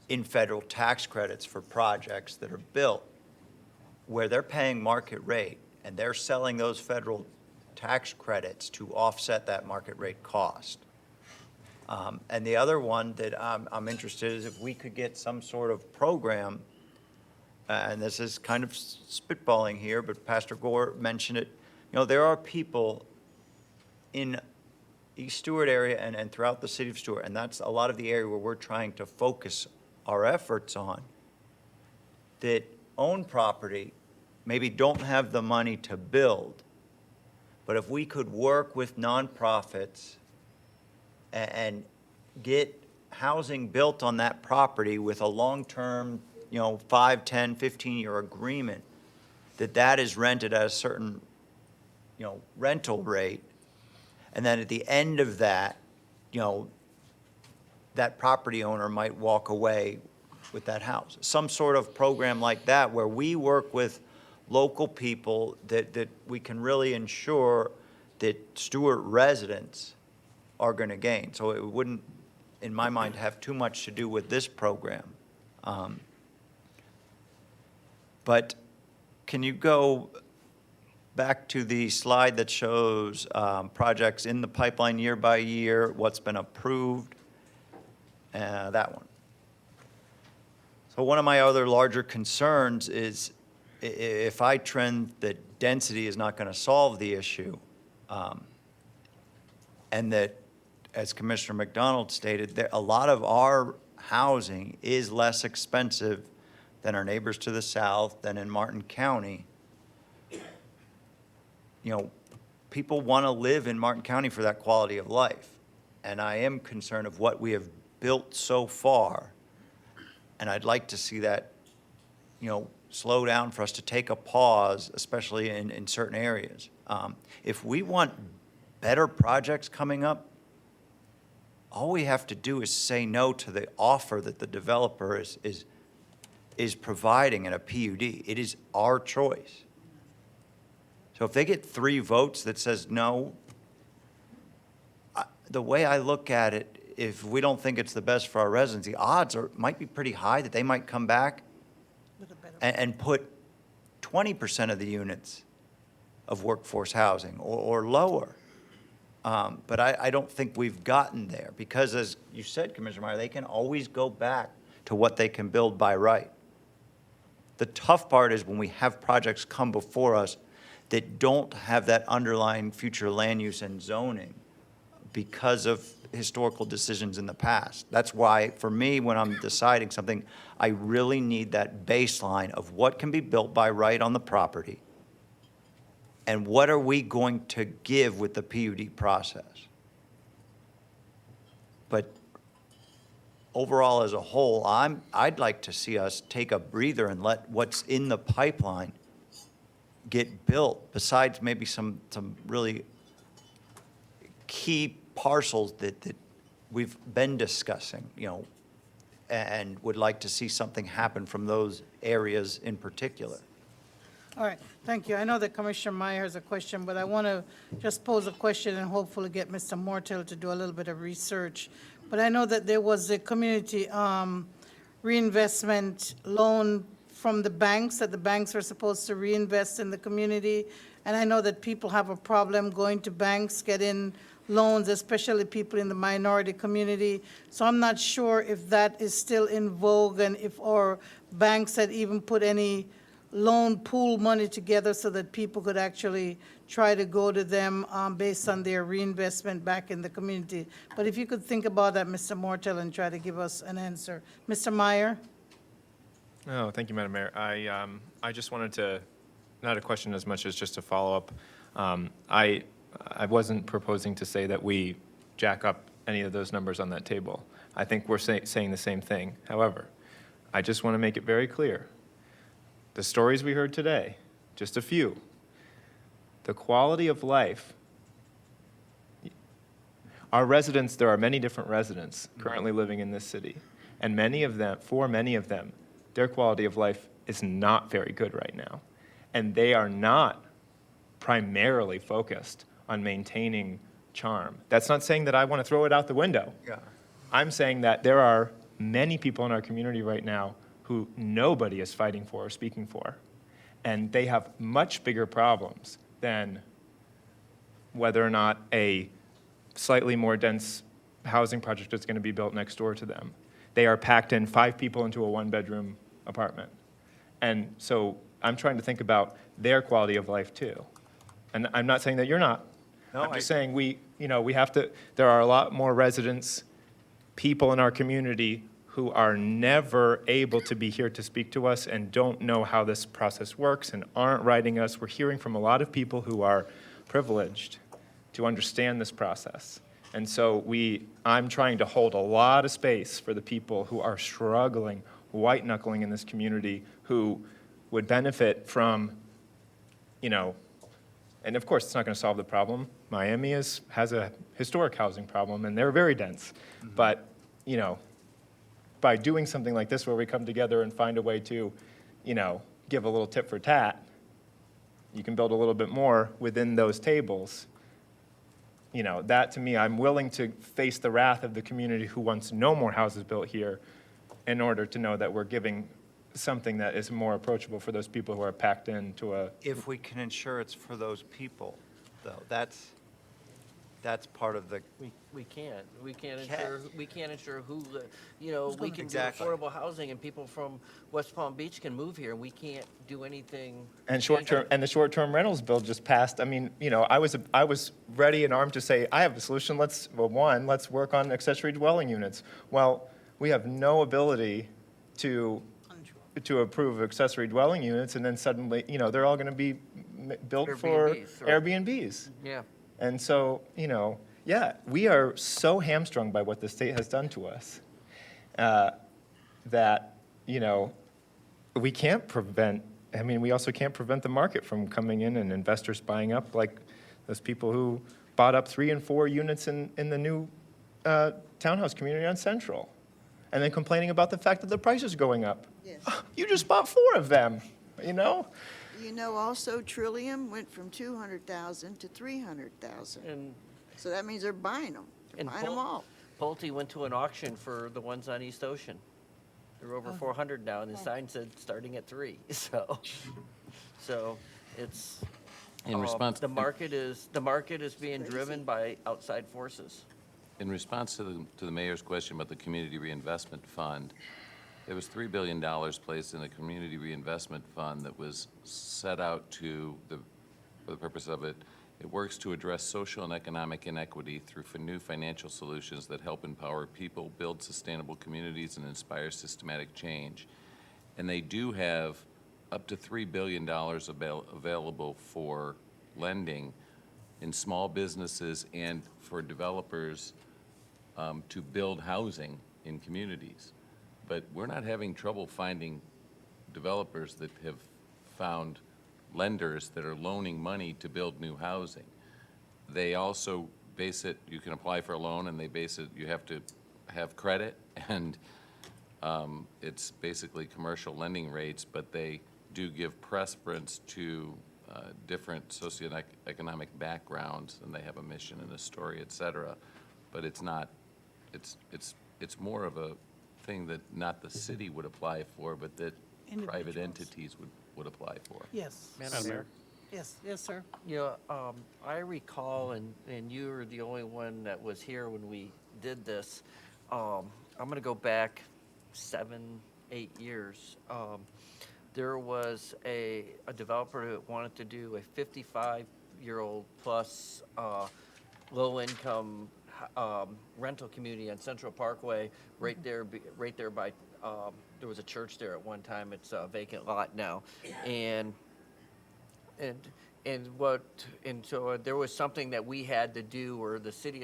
[SPEAKER 19] in federal tax credits for projects that are built where they're paying market rate and they're selling those federal tax credits to offset that market rate cost. And the other one that I'm interested in is if we could get some sort of program, and this is kind of spitballing here, but Pastor Gore mentioned it. There are people in East Stuart area and throughout the city of Stuart, and that's a lot of the area where we're trying to focus our efforts on, that own property, maybe don't have the money to build, but if we could work with nonprofits and get housing built on that property with a long-term, 5, 10, 15-year agreement, that is rented at a certain, rental rate. And then at the end of that, that property owner might walk away with that house. Some sort of program like that where we work with local people that we can really ensure that Stuart residents are going to gain. So it wouldn't, in my mind, have too much to do with this program. But can you go back to the slide that shows projects in the pipeline year by year, what's been approved? That one. So one of my other larger concerns is if I trend that density is not going to solve the issue, and that, as Commissioner McDonald stated, that a lot of our housing is less expensive than our neighbors to the south, than in Martin County. People want to live in Martin County for that quality of life. And I am concerned of what we have built so far. And I'd like to see that, slow down, for us to take a pause, especially in certain areas. If we want better projects coming up, all we have to do is say no to the offer that the developer is providing in a PUD. It is our choice. So if they get 3 votes that says no, the way I look at it, if we don't think it's the best for our residents, the odds might be pretty high that they might come back and put 20% of the units of workforce housing or lower. But I don't think we've gotten there because, as you said, Commissioner Meyer, they can always go back to what they can build by right. The tough part is when we have projects come before us that don't have that underlying future land use and zoning because of historical decisions in the past. That's why, for me, when I'm deciding something, I really need that baseline of what can be built by right on the property and what are we going to give with the PUD process. But overall, as a whole, I'd like to see us take a breather and let what's in the pipeline get built, besides maybe some really key parcels that we've been discussing, and would like to see something happen from those areas in particular.
[SPEAKER 2] All right, thank you. I know that Commissioner Meyer has a question, but I want to just pose a question and hopefully get Mr. Mortel to do a little bit of research. But I know that there was a community reinvestment loan from the banks, that the banks are supposed to reinvest in the community. And I know that people have a problem going to banks, getting loans, especially people in the minority community. So I'm not sure if that is still in vogue and if our banks had even put any loan pool money together so that people could actually try to go to them based on their reinvestment back in the community. But if you could think about that, Mr. Mortel, and try to give us an answer. Mr. Meyer?
[SPEAKER 18] Oh, thank you, Madam Mayor. I just wanted to, not a question as much as just a follow-up. I wasn't proposing to say that we jack up any of those numbers on that table. I think we're saying the same thing. However, I just want to make it very clear. The stories we heard today, just a few, the quality of life, our residents, there are many different residents currently living in this city, and for many of them, their quality of life is not very good right now. And they are not primarily focused on maintaining charm. That's not saying that I want to throw it out the window.
[SPEAKER 19] Yeah.
[SPEAKER 18] I'm saying that there are many people in our community right now who nobody is fighting for or speaking for. And they have much bigger problems than whether or not a slightly more dense housing project is going to be built next door to them. They are packed in 5 people into a 1-bedroom apartment. And so I'm trying to think about their quality of life too. And I'm not saying that you're not.
[SPEAKER 19] No,
[SPEAKER 18] I'm just saying we have to, there are a lot more residents, people in our community who are never able to be here to speak to us and don't know how this process works and aren't writing us. We're hearing from a lot of people who are privileged to understand this process. And so I'm trying to hold a lot of space for the people who are struggling, white-knuckling in this community, who would benefit from, and of course, it's not going to solve the problem. Miami has a historic housing problem, and they're very dense. Mm-hmm. But, by doing something like this where we come together and find a way to, give a little tit for tat, you can build a little bit more within those tables. That to me, I'm willing to face the wrath of the community who wants no more houses built here in order to know that we're giving something that is more approachable for those people who are packed into a...
[SPEAKER 19] If we can ensure it's for those people, though, that's part of the...
[SPEAKER 4] We can't ensure who, we can do
[SPEAKER 19] Exactly.
[SPEAKER 4] affordable housing and people from West Palm Beach can move here and we can't do anything.
[SPEAKER 18] And the short-term rentals bill just passed. I mean, I was ready and armed to say, I have a solution. Let's work on accessory dwelling units. Well, we have no ability to approve accessory dwelling units, and then suddenly, they're all going to be built for Airbnbs.
[SPEAKER 4] Yeah.
[SPEAKER 18] And so, we are so hamstrung by what the state has done to us that, we can't prevent, I mean, we also can't prevent the market from coming in and investors buying up, like those people who bought up 3 and 4 units in the new townhouse community on Central, and then complaining about the fact that the price is going up.
[SPEAKER 8] Yes.
[SPEAKER 18] You just bought 4 of them, you know?
[SPEAKER 8] You know, also Trillium went from 200,000 to 300,000.
[SPEAKER 4] And,
[SPEAKER 8] So that means they're buying them. They're
[SPEAKER 4] and
[SPEAKER 8] buying them all.
[SPEAKER 4] Pulte went to an auction for the ones on East Ocean. They're over 400 now, and the sign said starting at 3. So it's
[SPEAKER 5] In response-
[SPEAKER 4] the market is being driven by outside forces.
[SPEAKER 5] In response to the mayor's question about the Community Reinvestment Fund, there was $3 billion placed in the Community Reinvestment Fund that was set out for the purpose of it. It works to address social and economic inequity through new financial solutions that help empower people, build sustainable communities, and inspire systematic change. And they do have up to $3 billion available for lending in small businesses and for developers to build housing in communities. But we're not having trouble finding developers that have found lenders that are loaning money to build new housing. They also base it, you can apply for a loan and they base it, you have to have credit, and it's basically commercial lending rates, but they do give preference to different socioeconomic backgrounds, and they have a mission and a story, et cetera. But it's not, it's more of a thing that not the city would apply for, but that private entities would apply for.
[SPEAKER 2] Yes.
[SPEAKER 4] Madam Mayor?
[SPEAKER 2] Yes, yes, sir.
[SPEAKER 4] Yeah, I recall, and you were the only one that was here when we did this. I'm going to go back 7, 8 years. There was a developer that wanted to do a 55-year-old plus low-income rental community on Central Parkway, right there by. There was a church there at one time. It's a vacant lot now, and so there was something that we had to do, or the city,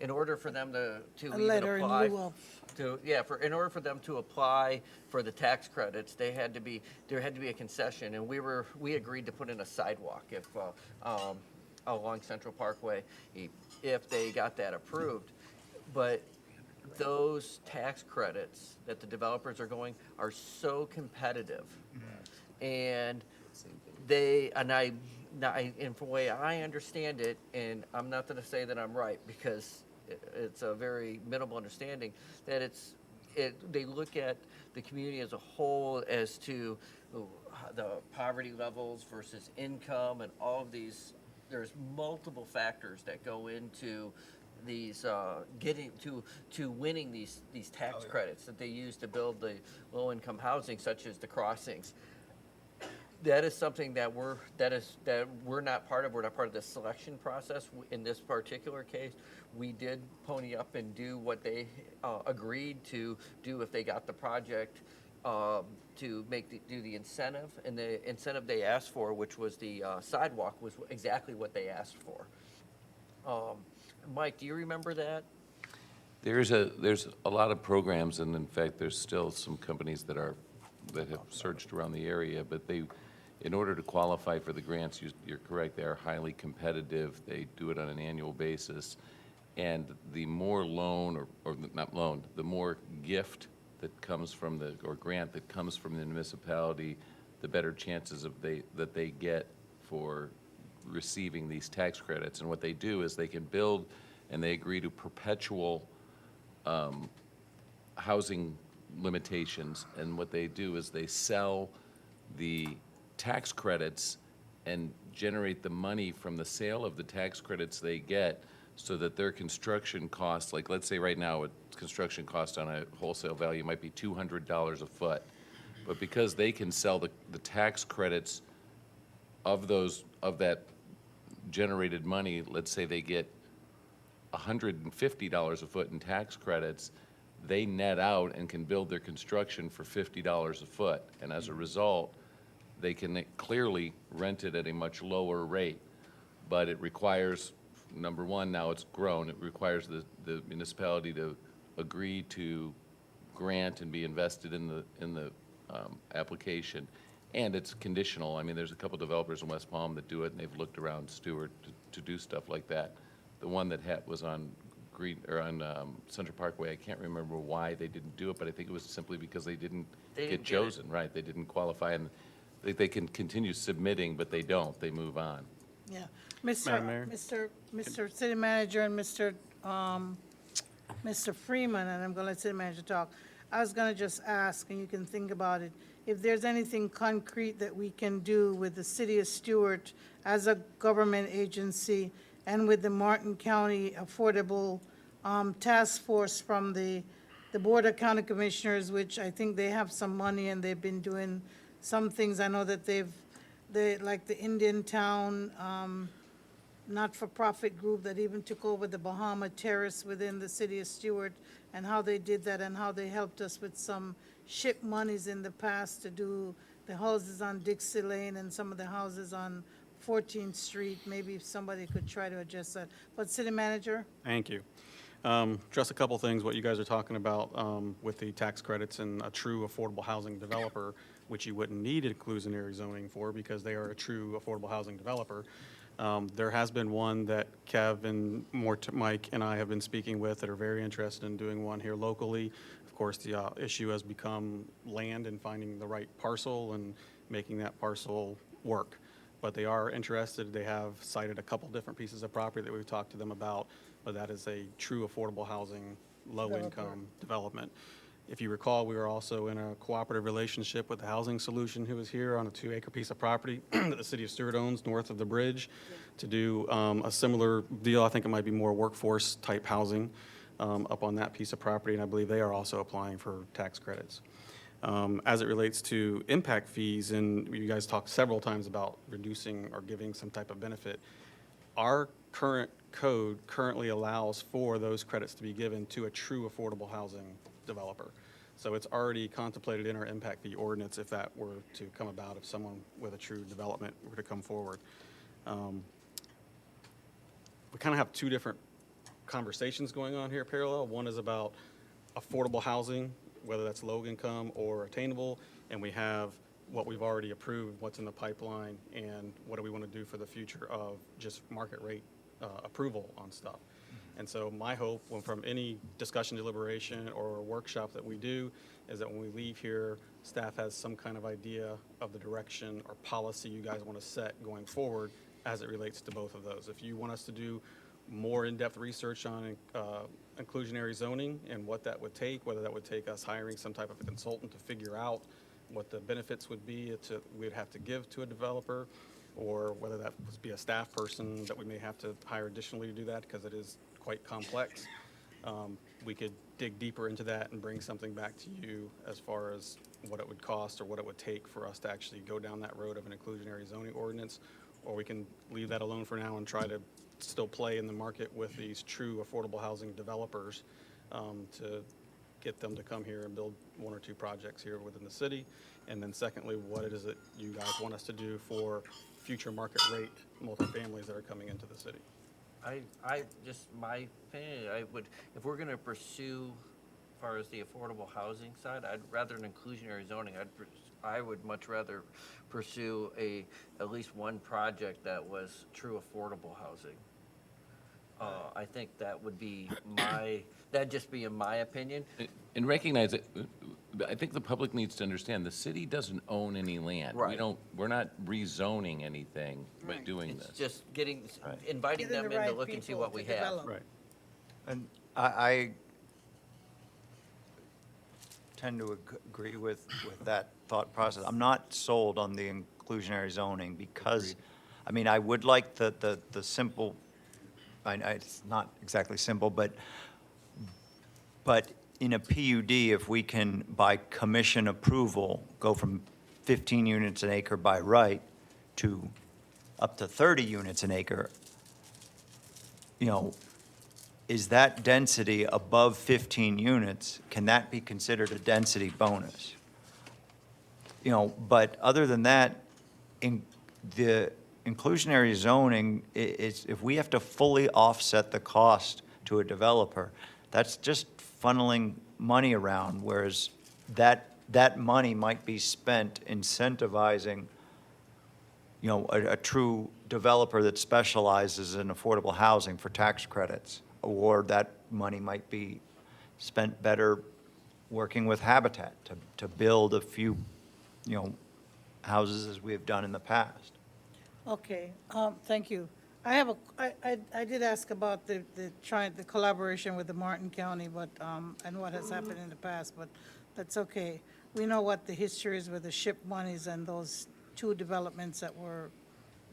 [SPEAKER 4] in order for them to
[SPEAKER 2] A
[SPEAKER 4] even
[SPEAKER 2] letter in
[SPEAKER 4] apply.
[SPEAKER 2] lieu of.
[SPEAKER 4] In order for them to apply for the tax credits, there had to be a concession, and we agreed to put in a sidewalk along Central Parkway if they got that approved. But those tax credits that the developers are going are so competitive, and from the way I understand it, and I'm not going to say that I'm right because it's a very minimal understanding, that they look at the community as a whole as to the poverty levels versus income and all of these. There's multiple factors that go into these getting to winning these tax credits that they use to build the low-income housing, such as the crossings. That is something that we're not part of. We're not part of the selection process. In this particular case, we did pony up and do what they agreed to do if they got the project, to do the incentive. And the incentive they asked for, which was the sidewalk, was exactly what they asked for. Mike, do you remember that?
[SPEAKER 5] There's a lot of programs, and in fact, there's still some companies that have searched around the area, but in order to qualify for the grants, you're correct, they are highly competitive. They do it on an annual basis, and the more loan, or not loan, the more gift that comes from or grant that comes from the municipality, the better chances that they get for receiving these tax credits. And what they do is they can build, and they agree to perpetual housing limitations. And what they do is they sell the tax credits and generate the money from the sale of the tax credits they get, so that their construction costs, like let's say right now, construction cost on a wholesale value might be $200 a foot. But because they can sell the tax credits of that generated money, let's say they get $150 a foot in tax credits, they net out and can build their construction for $50 a foot. And as a result, they can clearly rent it at a much lower rate. But it requires, number one, now it's grown, it requires the municipality to agree to grant and be invested in the application. And it's conditional. I mean, there's a couple developers in West Palm that do it, and they've looked around Stuart to do stuff like that. The one that was on Central Parkway, I can't remember why they didn't do it, but I think it was simply because they didn't
[SPEAKER 4] They
[SPEAKER 5] get
[SPEAKER 4] didn't get it.
[SPEAKER 5] chosen, right? They didn't qualify, and they can continue submitting, but they don't. They move on.
[SPEAKER 2] Yeah.
[SPEAKER 15] Madam Mayor?
[SPEAKER 2] Mr. City Manager and Mr. Freeman, and I'm going to let City Manager talk. I was going to just ask, and you can think about it, if there's anything concrete that we can do with the City of Stuart as a government agency and with the Martin County Affordable Task Force from the Board of County Commissioners, which I think they have some money and they've been doing some things. I know that like the Indian Town not-for-profit group that even took over the Bahama Terrace within the City of Stuart, and how they did that and how they helped us with some SHIP monies in the past to do the houses on Dixie Lane and some of the houses on 14th Street. Maybe if somebody could try to address that. But City Manager?
[SPEAKER 15] Thank you. Just a couple things, what you guys are talking about with the tax credits and a true affordable housing developer, which you wouldn't need inclusionary zoning for because they are a true affordable housing developer. There has been one that Kev and Mike and I have been speaking with that are very interested in doing one here locally. Of course, the issue has become land and finding the right parcel and making that parcel work. But they are interested. They have cited a couple different pieces of property that we've talked to them about, but that is a true affordable housing, low-income development. If you recall, we were also in a cooperative relationship with the Housing Solution, who was here on a 2-acre piece of property that the City of Stuart owns north of the bridge to do a similar deal. I think it might be more workforce-type housing up on that piece of property, and I believe they are also applying for tax credits. As it relates to impact fees, and you guys talked several times about reducing or giving some type of benefit, our current code currently allows for those credits to be given to a true affordable housing developer. So it's already contemplated in our impact fee ordinance if that were to come about, if someone with a true development were to come forward. We kind of have two different conversations going on here parallel. One is about affordable housing, whether that's low income or attainable, and we have what we've already approved, what's in the pipeline, and what do we want to do for the future of just market rate approval on stuff. And so my hope from any discussion, deliberation, or workshop that we do is that when we leave here, staff has some kind of idea of the direction or policy you guys want to set going forward as it relates to both of those. If you want us to do more in-depth research on inclusionary zoning and what that would take, whether that would take us hiring some type of a consultant to figure out what the benefits would be we'd have to give to a developer, or whether that would be a staff person that we may have to hire additionally to do that because it is quite complex. We could dig deeper into that and bring something back to you as far as what it would cost or what it would take for us to actually go down that road of an inclusionary zoning ordinance, or we can leave that alone for now and try to still play in the market with these true affordable housing developers to get them to come here and build one or two projects here within the city. And then secondly, what it is that you guys want us to do for future market rate multifamilies that are coming into the city.
[SPEAKER 4] I just, my opinion, I would, if we're gonna pursue, as far as the affordable housing side, I'd rather an inclusionary zoning, I would much rather pursue at least one project that was true affordable housing. I think that would be that'd just be in my opinion.
[SPEAKER 5] And recognize it, I think the public needs to understand, the city doesn't own any land.
[SPEAKER 4] Right.
[SPEAKER 5] We're not rezoning anything by doing
[SPEAKER 4] It's
[SPEAKER 5] this.
[SPEAKER 4] just inviting them in to look and see what we have.
[SPEAKER 15] Right.
[SPEAKER 19] And I tend to agree with that thought process. I'm not sold on the inclusionary zoning because, I mean, I would like the simple, it's not exactly simple, but in a PUD, if we can, by commission approval, go from 15 units an acre by right to up to 30 units an acre, is that density above 15 units, can that be considered a density bonus? But other than that, the inclusionary zoning is, if we have to fully offset the cost to a developer, that's just funneling money around, whereas that that money might be spent incentivizing, you know, a true developer that specializes in affordable housing for tax credits, or that money might be spent better working with Habitat to build a few, you know, houses as we have done in the past.
[SPEAKER 2] Okay, thank you. I did ask about the collaboration with the Martin County, but, and what has happened in the past, but that's okay. We know what the history is with the SHIP monies and those two developments that were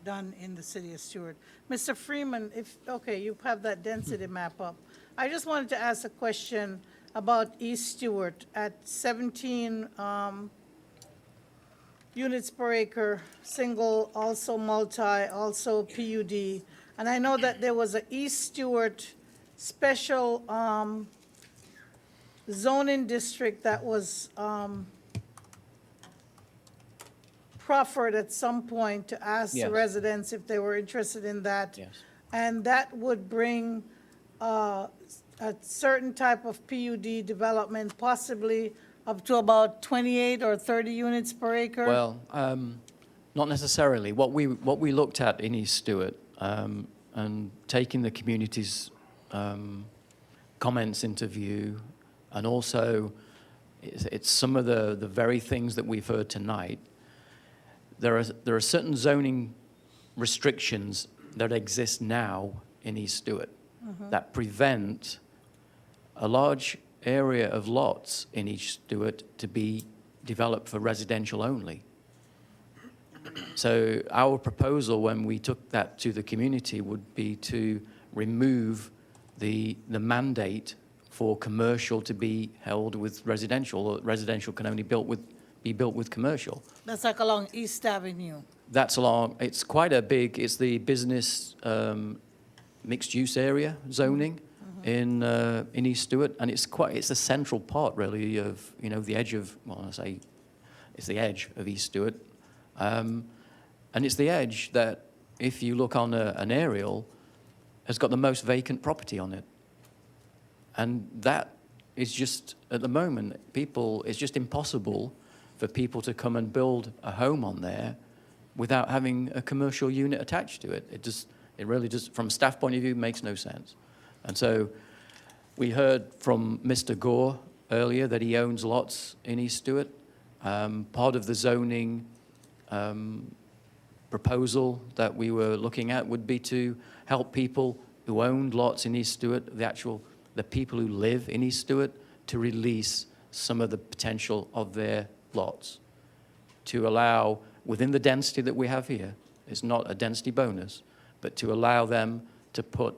[SPEAKER 2] done in the city of Stuart. Mr. Freeman, okay, you have that density map up. I just wanted to ask a question about East Stuart at 17, units per acre, single, also multi, also PUD. And I know that there was a East Stuart special zoning district that was proffered at some point to ask the
[SPEAKER 3] Yes.
[SPEAKER 2] residents if they were interested in that.
[SPEAKER 3] Yes.
[SPEAKER 2] And that would bring a certain type of PUD development, possibly up to about 28 or 30 units per acre?
[SPEAKER 3] Well, not necessarily. What we looked at in East Stuart, and taking the community's comments into view, and also it's some of the very things that we've heard tonight. There are certain zoning restrictions that exist now in East Stuart that prevent a large area of lots in East Stuart to be developed for residential only. So our proposal when we took that to the community would be to remove the mandate for commercial to be held with residential, or residential can only be built with commercial.
[SPEAKER 2] That's like along East Avenue.
[SPEAKER 3] That's along, it's quite a big, it's the business mixed-use area zoning in East Stuart, and it's a central part really of, you know, the edge of, well, I say it's the edge of East Stuart, and it's the edge that, if you look on an aerial, has got the most vacant property on it, and that is just, at the moment, it's just impossible for people to come and build a home on there without having a commercial unit attached to it. It really just, from a staff point of view, makes no sense. And so we heard from Mr. Gore earlier that he owns lots in East Stuart. Part of the zoning proposal that we were looking at would be to help people who owned lots in East Stuart, the people who live in East Stuart, to release some of the potential of their lots, to allow, within the density that we have here, it's not a density bonus, but to allow them to put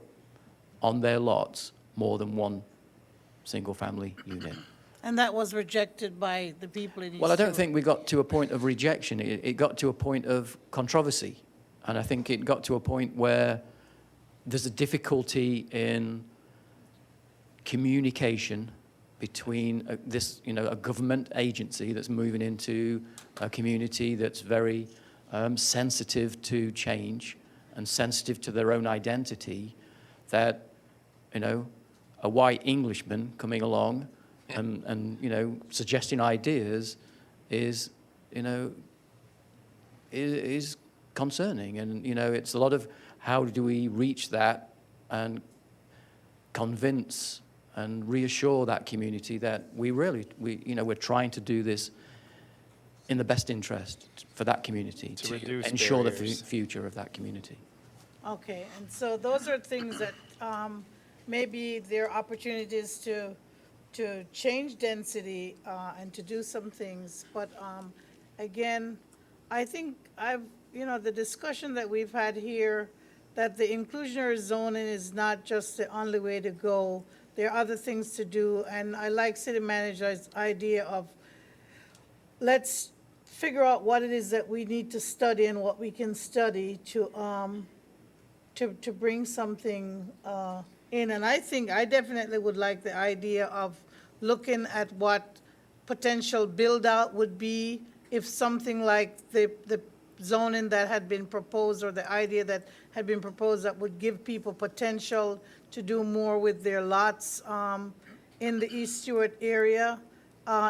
[SPEAKER 3] on their lots more than one single-family unit.
[SPEAKER 2] And that was rejected by the people in East
[SPEAKER 3] Well, I don't
[SPEAKER 2] Stuart.
[SPEAKER 3] think we got to a point of rejection. It got to a point of controversy. And I think it got to a point where there's a difficulty in communication between a government agency that's moving into a community that's very sensitive to change and sensitive to their own identity, that, a white Englishman coming along and suggesting ideas is concerning. And, it's a lot of how do we reach that and convince and reassure that community that we're trying to do this in the best interest for that community
[SPEAKER 18] To reduce
[SPEAKER 3] ensure the
[SPEAKER 18] barriers.
[SPEAKER 3] future of that community.
[SPEAKER 2] Okay, and so those are things that maybe there are opportunities to change density and to do some things. But again, I think the discussion that we've had here, that the inclusionary zoning is not just the only way to go. There are other things to do, and I like city manager's idea of let's figure out what it is that we need to study and what we can study to bring something in. And I think I definitely would like the idea of looking at what potential build-out would be if something like the zoning that had been proposed, or the idea that had been proposed that would give people potential to do more with their lots in the East Stuart area.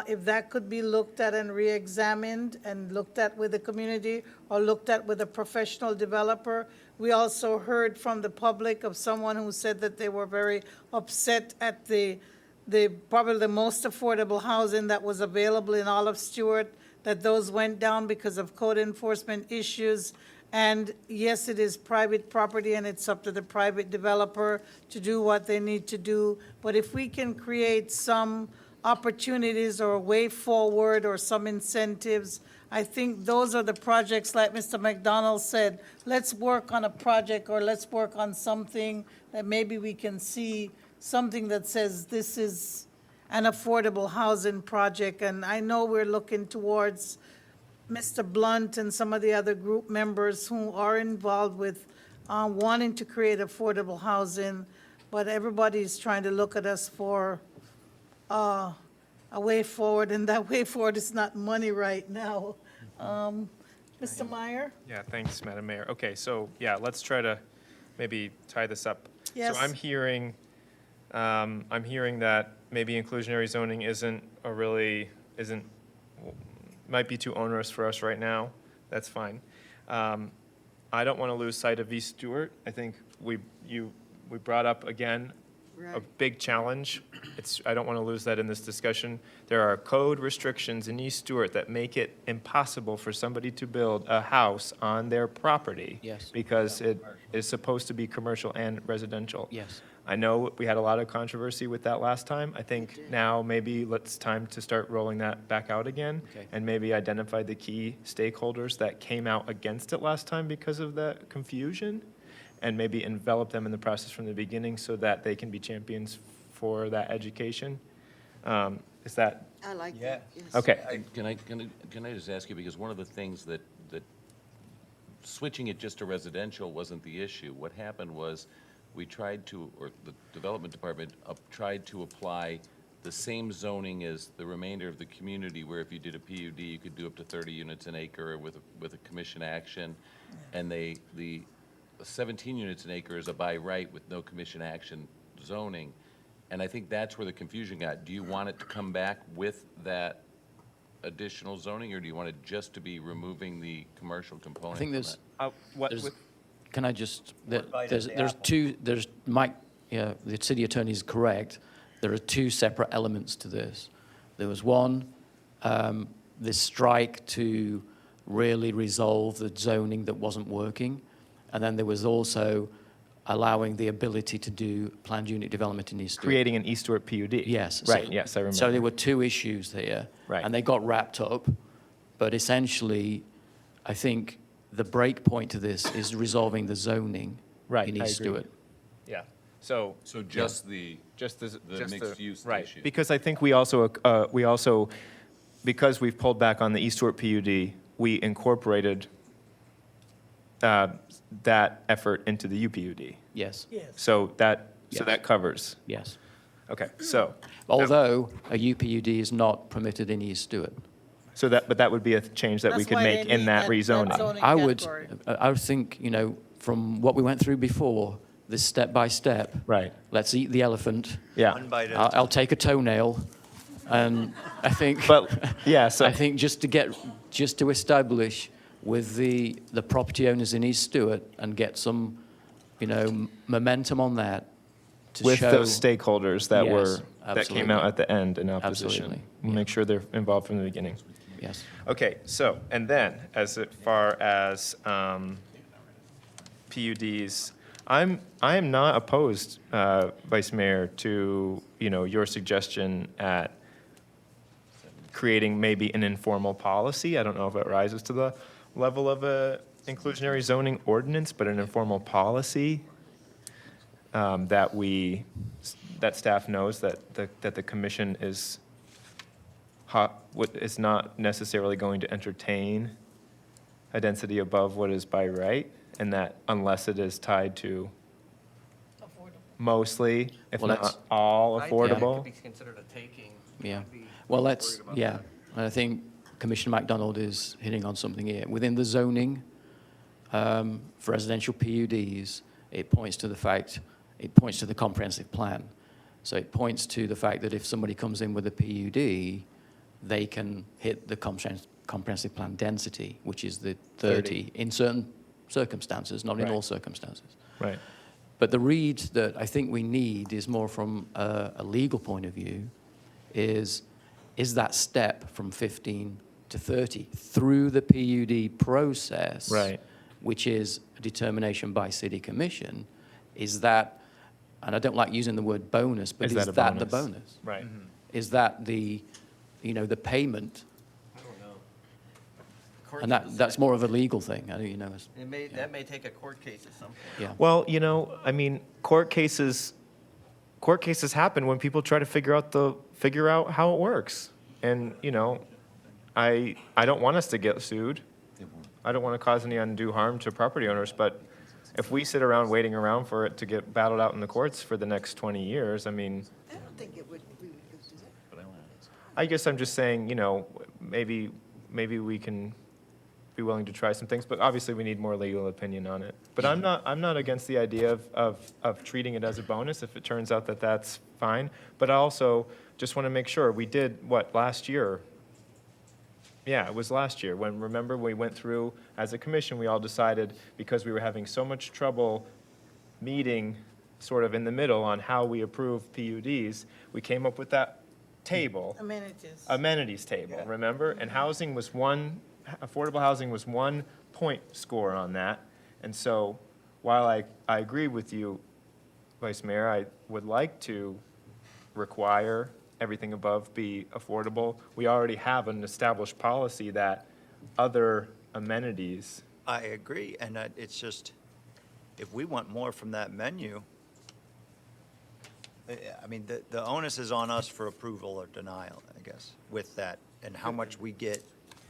[SPEAKER 2] if that could be looked at and re-examined and looked at with the community or looked at with a professional developer. We also heard from the public of someone who said that they were very upset at the probably the most affordable housing that was available in all of Stuart, that those went down because of code enforcement issues. And yes, it is private property and it's up to the private developer to do what they need to do. But if we can create some opportunities or a way forward or some incentives, I think those are the projects, like Mr. McDonald said, let's work on a project or let's work on something that maybe we can see, something that says this is an affordable housing project. And I know we're looking towards Mr. Blunt and some of the other group members who are involved with wanting to create affordable housing, but everybody's trying to look at us for a way forward, and that way forward is not money right now. Mr. Meyer?
[SPEAKER 18] Yeah, thanks, Madam Mayor. Okay, so, yeah, let's try to maybe tie this up.
[SPEAKER 2] Yes.
[SPEAKER 18] So I'm hearing that maybe inclusionary zoning might be too onerous for us right now. That's fine. I don't want to lose sight of East Stuart. I think we brought up again a big challenge. I don't want to lose that in this discussion. There are code restrictions in East Stuart that make it impossible for somebody to build a house on their property.
[SPEAKER 3] Yes.
[SPEAKER 18] Because it is supposed to be commercial and residential.
[SPEAKER 3] Yes.
[SPEAKER 18] I know we had a lot of controversy with that last time. I think now maybe it's time to start rolling that back out again.
[SPEAKER 3] Okay.
[SPEAKER 18] And maybe identify the key stakeholders that came out against it last time because of the confusion, and maybe envelop them in the process from the beginning so that they can be champions for that education. Is that?
[SPEAKER 8] I like that, yes.
[SPEAKER 18] Okay.
[SPEAKER 5] Can I just ask you, because one of the things that switching it just to residential wasn't the issue. What happened was we tried to, or the development department tried to apply the same zoning as the remainder of the community, where if you did a PUD, you could do up to 30 units an acre with a commission action. And the 17 units an acre is a by right with no commission action zoning. And I think that's where the confusion got. Do you want it to come back with that additional zoning, or do you want it just to be removing the commercial component?
[SPEAKER 3] I think there's, there's-
[SPEAKER 18] with-
[SPEAKER 3] can I just,
[SPEAKER 19] What bite at
[SPEAKER 3] there's
[SPEAKER 19] the
[SPEAKER 3] there's
[SPEAKER 19] apple?
[SPEAKER 3] two, there's, Mike, yeah, the city attorney is correct. There are two separate elements to this. There was one, this strike to really resolve the zoning that wasn't working. And then there was also allowing the ability to do planned unit development in East Stuart.
[SPEAKER 18] Creating an East Stuart PUD.
[SPEAKER 3] Yes.
[SPEAKER 18] Right,
[SPEAKER 3] so-
[SPEAKER 18] yes, I remember.
[SPEAKER 3] So there were two issues there.
[SPEAKER 18] Right.
[SPEAKER 3] And they got wrapped up. But essentially, I think the break point to this is resolving the zoning
[SPEAKER 18] Right,
[SPEAKER 3] in
[SPEAKER 18] I
[SPEAKER 3] East
[SPEAKER 18] agree.
[SPEAKER 3] Stuart.
[SPEAKER 18] Yeah, so.
[SPEAKER 5] So just the
[SPEAKER 18] The
[SPEAKER 5] mixed use
[SPEAKER 18] right.
[SPEAKER 5] issue.
[SPEAKER 18] Because I think we also, because we've pulled back on the East Stuart PUD, we incorporated that effort into the UPUD.
[SPEAKER 3] Yes.
[SPEAKER 18] So that
[SPEAKER 3] Yes.
[SPEAKER 18] covers.
[SPEAKER 3] Yes.
[SPEAKER 18] Okay, so.
[SPEAKER 3] Although a UPUD is not permitted in East Stuart.
[SPEAKER 18] But that would be a change that we
[SPEAKER 2] That's
[SPEAKER 18] could
[SPEAKER 2] why
[SPEAKER 18] make
[SPEAKER 2] they
[SPEAKER 18] in
[SPEAKER 2] need
[SPEAKER 18] that
[SPEAKER 2] that
[SPEAKER 18] rezoning.
[SPEAKER 2] zoning
[SPEAKER 3] I would,
[SPEAKER 2] category.
[SPEAKER 3] I would think, from what we went through before, this step by step.
[SPEAKER 18] Right.
[SPEAKER 3] Let's eat the elephant.
[SPEAKER 18] Yeah.
[SPEAKER 19] One bite at a
[SPEAKER 3] I'll take a toenail, and I think.
[SPEAKER 18] But, yeah, so.
[SPEAKER 3] I think just to establish with the property owners in East Stuart and get some, momentum on that to
[SPEAKER 18] With
[SPEAKER 3] show.
[SPEAKER 18] those stakeholders that
[SPEAKER 3] Yes,
[SPEAKER 18] that came out
[SPEAKER 3] absolutely.
[SPEAKER 18] at the end in opposition.
[SPEAKER 3] Absolutely,
[SPEAKER 18] We'll make sure they're involved from the beginning.
[SPEAKER 3] Yes.
[SPEAKER 18] Okay, so, and then, as far as PUDs, I am not opposed, Vice Mayor, to, your suggestion at creating maybe an informal policy. I don't know if it rises to the level of a inclusionary zoning ordinance, but an informal policy that staff knows that the commission is not necessarily going to entertain a density above what is by right, and that unless it is tied to mostly, if
[SPEAKER 3] Well, that's-
[SPEAKER 18] not all,
[SPEAKER 4] I think it
[SPEAKER 18] affordable.
[SPEAKER 4] could be considered a taking.
[SPEAKER 3] Yeah.
[SPEAKER 4] I'd be
[SPEAKER 3] Well,
[SPEAKER 4] worried
[SPEAKER 3] that's,
[SPEAKER 4] about
[SPEAKER 3] yeah.
[SPEAKER 4] that.
[SPEAKER 3] And I think Commissioner MacDonald is hitting on something here. Within the zoning for residential PUDs, it points to the comprehensive plan. So it points to the fact that if somebody comes in with a PUD, they can hit the comprehensive plan density, which is the 30 in certain circumstances, not in all circumstances.
[SPEAKER 18] Right.
[SPEAKER 3] But the read that I think we need is more from a legal point of view, is that step from 15 to 30 through the PUD process,
[SPEAKER 18] Right.
[SPEAKER 3] which is a determination by city commission, is that, and I don't like using the word bonus, but is
[SPEAKER 18] that a
[SPEAKER 3] that the
[SPEAKER 18] bonus?
[SPEAKER 3] bonus?
[SPEAKER 18] Right.
[SPEAKER 3] Is that the, the payment? And that's more of a legal thing, it's-
[SPEAKER 4] That may take a court case at some point.
[SPEAKER 3] yeah.
[SPEAKER 18] Well, I mean, court cases happen when people try to figure out how it works. And, I don't want us to get sued. I don't want to cause any undue harm to property owners, but if we sit around waiting around for it to get battled out in the courts for the next 20 years, I mean,
[SPEAKER 8] I don't think we would go through that.
[SPEAKER 18] I guess I'm just saying, maybe we can be willing to try some things, but obviously we need more legal opinion on it. But I'm not against the idea of treating it as a bonus if it turns out that that's fine. But I also just want to make sure, we did, last year? Yeah, it was last year, when, remember, we went through, as a commission, we all decided, because we were having so much trouble meeting sort of in the middle on how we approve PUDs, we came up with that table. Amenities table, remember? And affordable housing was 1 point score on that. And so while I agree with you, Vice Mayor, I would like to require everything above be affordable. We already have an established policy that other amenities.
[SPEAKER 19] I agree, and it's just, if we want more from that menu, I mean, the onus is on us for approval or denial, I guess, with that, and how much we get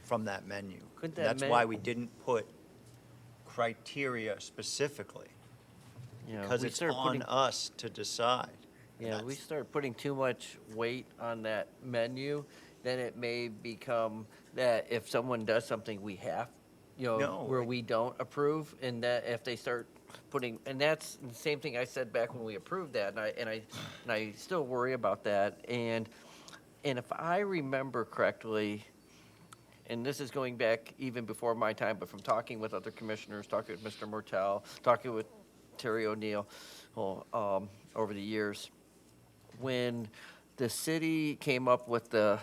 [SPEAKER 19] from that menu.
[SPEAKER 4] Could that
[SPEAKER 19] That's why we didn't put criteria specifically, because
[SPEAKER 4] we
[SPEAKER 19] it's
[SPEAKER 4] started
[SPEAKER 19] on
[SPEAKER 4] putting-
[SPEAKER 19] us to decide.
[SPEAKER 4] Yeah, we start putting too much weight on that menu, then it may become that if someone does something, we have,
[SPEAKER 19] No,
[SPEAKER 4] where we don't approve, and that if they start putting, and that's the same thing I said back when we approved that, and I still worry about that. And if I remember correctly, and this is going back even before my time, but from talking with other commissioners, talking with Mr. Mortel, talking with Terry O'Neill, over the years, when the city came up with the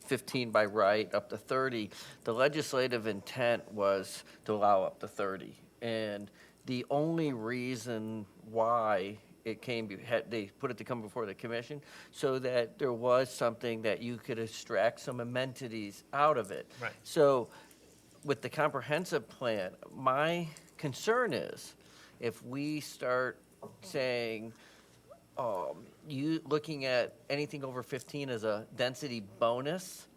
[SPEAKER 4] 15 by right up to 30, the legislative intent was to allow up to 30. And the only reason why it they put it to come before the commission, so that there was something that you could extract some amenities out of it.
[SPEAKER 18] Right.
[SPEAKER 4] So with the comprehensive plan, my concern is if we start saying, you looking at anything over 15 as a density bonus,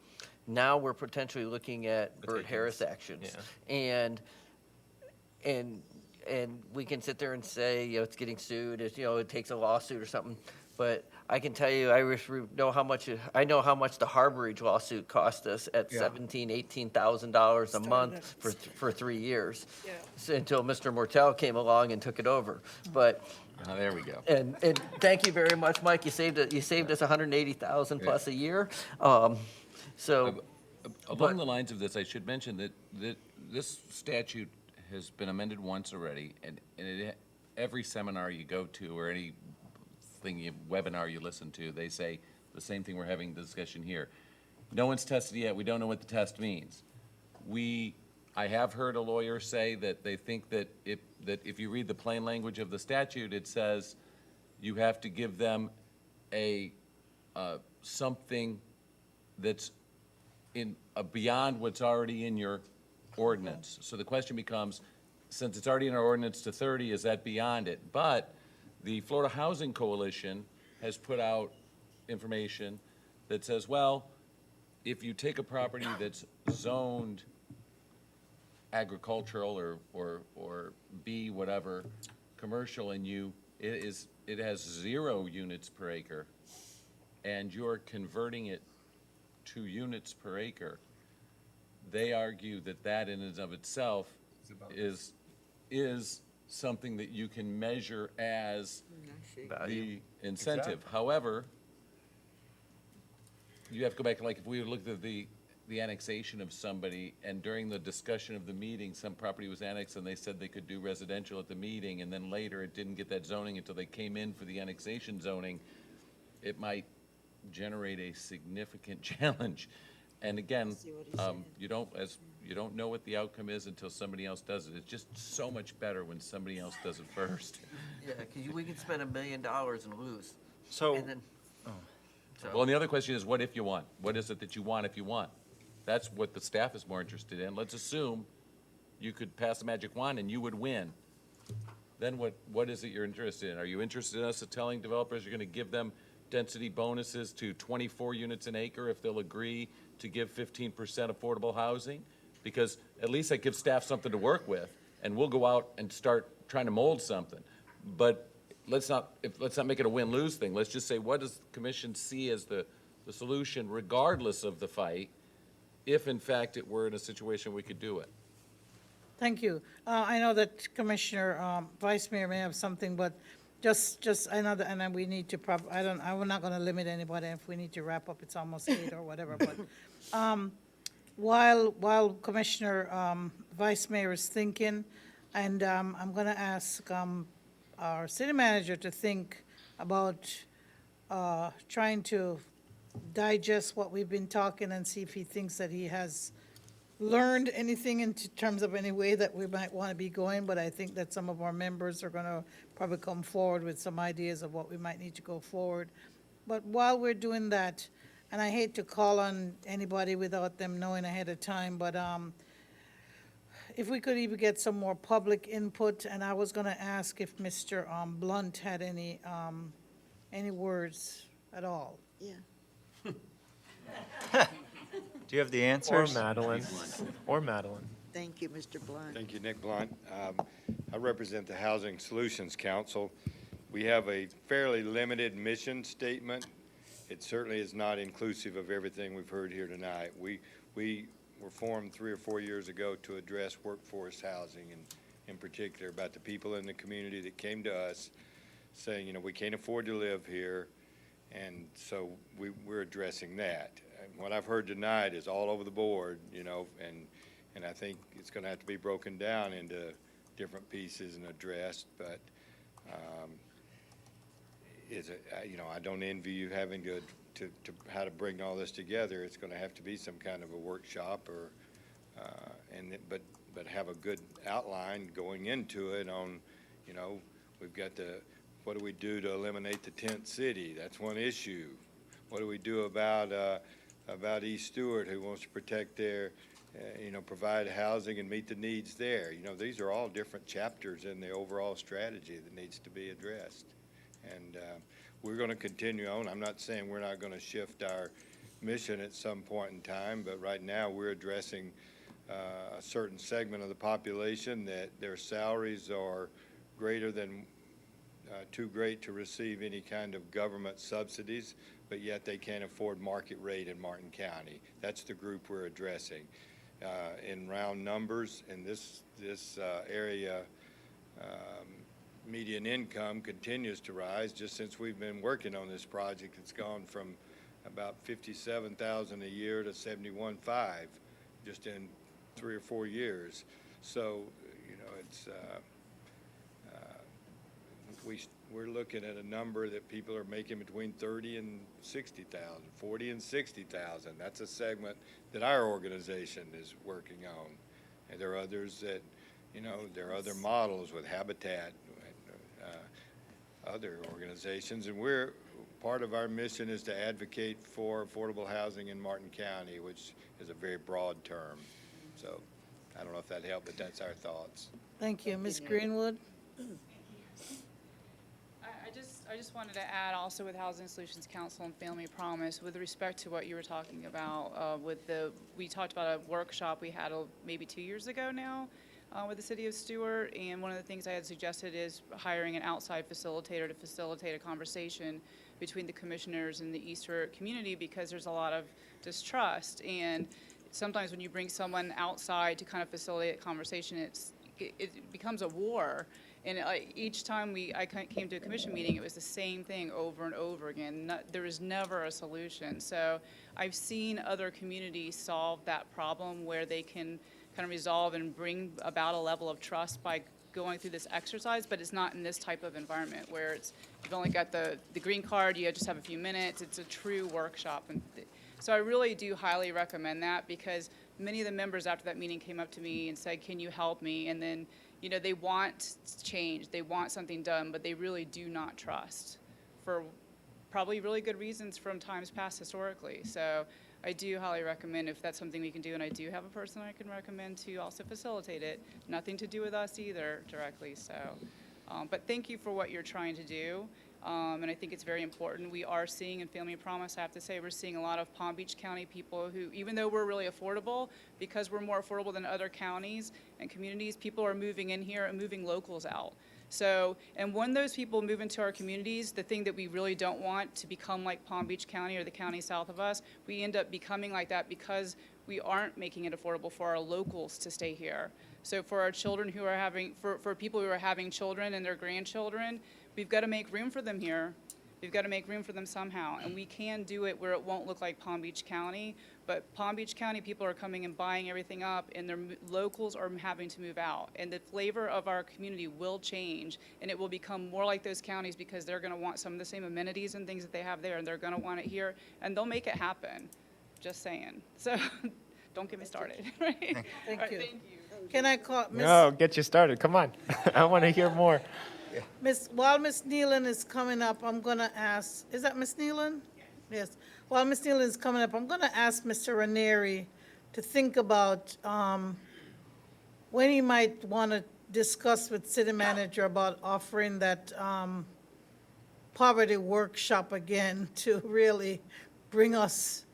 [SPEAKER 4] now we're potentially looking at Bert Harris actions. And we can sit there and say, it's getting sued, it takes a lawsuit or something. But I can tell you, I know how much the Harborage lawsuit cost us at $17,000, $18,000 a month for 3 years. Until Mr. Mortel came along and took it over. But
[SPEAKER 5] There we go.
[SPEAKER 4] and thank you very much, Mike. You saved us $180,000 plus a year. So
[SPEAKER 5] Along the lines of this, I should mention that this statute has been amended once already, and every seminar you go to or any webinar you listen to, they say the same thing we're having the discussion here. No one's tested yet. We don't know what the test means. I have heard a lawyer say that they think that if you read the plain language of the statute, it says you have to give them something that's beyond what's already in your ordinance. So the question becomes, since it's already in our ordinance to 30, is that beyond it? But the Florida Housing Coalition has put out information that says, well, if you take a property that's zoned agricultural or B, whatever, commercial, and it has 0 units per acre, and you're converting it to units per acre, they argue that in and of itself is something that you can measure as the incentive. However, you have to go back, like, if we looked at the annexation of somebody, and during the discussion of the meeting, some property was annexed, and they said they could do residential at the meeting, and then later it didn't get that zoning until they came in for the annexation zoning, it might generate a significant challenge. And again, you don't know what the outcome is until somebody else does it. It's just so much better when somebody else does it first.
[SPEAKER 4] Yeah, because we can spend $1 million and lose.
[SPEAKER 19] So,
[SPEAKER 4] And then,
[SPEAKER 5] Well, and the other question is, what if you want? What is it that you want if you want? That's what the staff is more interested in. Let's assume you could pass a magic wand and you would win. Then what is it you're interested in? Are you interested in us telling developers you're going to give them density bonuses to 24 units an acre if they'll agree to give 15% affordable housing? Because at least that gives staff something to work with, and we'll go out and start trying to mold something. But let's not make it a win-lose thing. Let's just say, what does the commission see as the solution, regardless of the fight, if in fact it were in a situation we could do it?
[SPEAKER 2] Thank you. I know that Commissioner, Vice Mayor may have something, but just, I know that, and then we need to I'm not gonna limit anybody. If we need to wrap up, it's almost 8 or whatever, but, while Commissioner, Vice Mayor is thinking, and, I'm gonna ask, our city manager to think about, trying to digest what we've been talking and see if he thinks that he has learned anything in terms of any way that we might want to be going, but I think that some of our members are going to probably come forward with some ideas of what we might need to go forward. But while we're doing that, and I hate to call on anybody without them knowing ahead of time, but if we could even get some more public input, and I was going to ask if Mr. Blunt had any words at all.
[SPEAKER 8] Yeah.
[SPEAKER 19] do you have the answers?
[SPEAKER 18] Or Madeline.
[SPEAKER 8] Thank you, Mr. Blunt.
[SPEAKER 7] Thank you, Nick Blunt. I represent the Housing Solutions Council. We have a fairly limited mission statement. It certainly is not inclusive of everything we've heard here tonight. We were formed 3 or 4 years ago to address workforce housing, and in particular about the people in the community that came to us saying, we can't afford to live here, and so we're addressing that. And what I've heard tonight is all over the board, and I think it's going to have to be broken down into different pieces and addressed, but I don't envy you having to how to bring all this together. It's going to have to be some kind of a workshop, or but have a good outline going into it on, we've got what do we do to eliminate the tent city? That's one issue. What do we do about East Stuart, who wants to protect their, provide housing and meet the needs there? These are all different chapters in the overall strategy that needs to be addressed. And we're going to continue on. I'm not saying we're not going to shift our mission at some point in time, but right now we're addressing a certain segment of the population that their salaries are greater than too great to receive any kind of government subsidies, but yet they can't afford market rate in Martin County. That's the group we're addressing. In round numbers, in this area, median income continues to rise. Just since we've been working on this project, it's gone from about $57,000 a year to $71,500 just in 3 or 4 years. So, it's we're looking at a number that people are making between $30,000 and $60,000, $40,000 and $60,000. That's a segment that our organization is working on. And there are others that, there are other models with Habitat, other organizations, and part of our mission is to advocate for affordable housing in Martin County, which is a very broad term. So I don't know if that helped, but that's our thoughts.
[SPEAKER 2] Thank you. Ms. Greenwood?
[SPEAKER 16] I just wanted to add also with Housing Solutions Council and Family Promise, with respect to what you were talking about, we talked about a workshop we had maybe 2 years ago now with the city of Stuart, and one of the things I had suggested is hiring an outside facilitator to facilitate a conversation between the commissioners and the East Stuart community, because there's a lot of distrust, and sometimes when you bring someone outside to kind of facilitate a conversation, it becomes a war. And each time came to a commission meeting, it was the same thing over and over again. There was never a solution. So I've seen other communities solve that problem where they can kind of resolve and bring about a level of trust by going through this exercise, but it's not in this type of environment where you've only got the green card, you just have a few minutes. It's a true workshop. And so I really do highly recommend that, because many of the members after that meeting came up to me and said, can you help me? And then, you know, they want change, they want something done, but they really do not trust for probably really good reasons from times past historically. So I do highly recommend if that's something we can do, and I do have a person I can recommend to also facilitate it. Nothing to do with us either directly, so. But thank you for what you're trying to do, and I think it's very important. We are seeing in Family Promise, I have to say, we're seeing a lot of Palm Beach County people who, even though we're really affordable, because we're more affordable than other counties and communities, people are moving in here and moving locals out. So, and when those people move into our communities, the thing that we really don't want to become like Palm Beach County or the county south of us, we end up becoming like that because we aren't making it affordable for our locals to stay here. So for our children who are having, for people who are having children and their grandchildren, we've got to make room for them here. We've got to make room for them somehow. And we can do it where it won't look like Palm Beach County, but Palm Beach County people are coming and buying everything up, and their locals are having to move out. And the flavor of our community will change, and it will become more like those counties because they're going to want some of the same amenities and things that they have there, and they're going to want it here, and they'll make it happen. Just saying. So don't get me started. Right?
[SPEAKER 2] Thank
[SPEAKER 16] All right,
[SPEAKER 2] you.
[SPEAKER 16] thank you.
[SPEAKER 2] Can I call Miss?
[SPEAKER 18] No, get you started. Come on. I want to hear more.
[SPEAKER 2] While Miss Nealon is coming up, I'm gonna ask, is that Miss Nealon? Yes. While Miss Nealon is coming up, I'm gonna ask Mr. Ranieri to think about, when he might wanna discuss with city manager about offering that, poverty workshop again to really bring us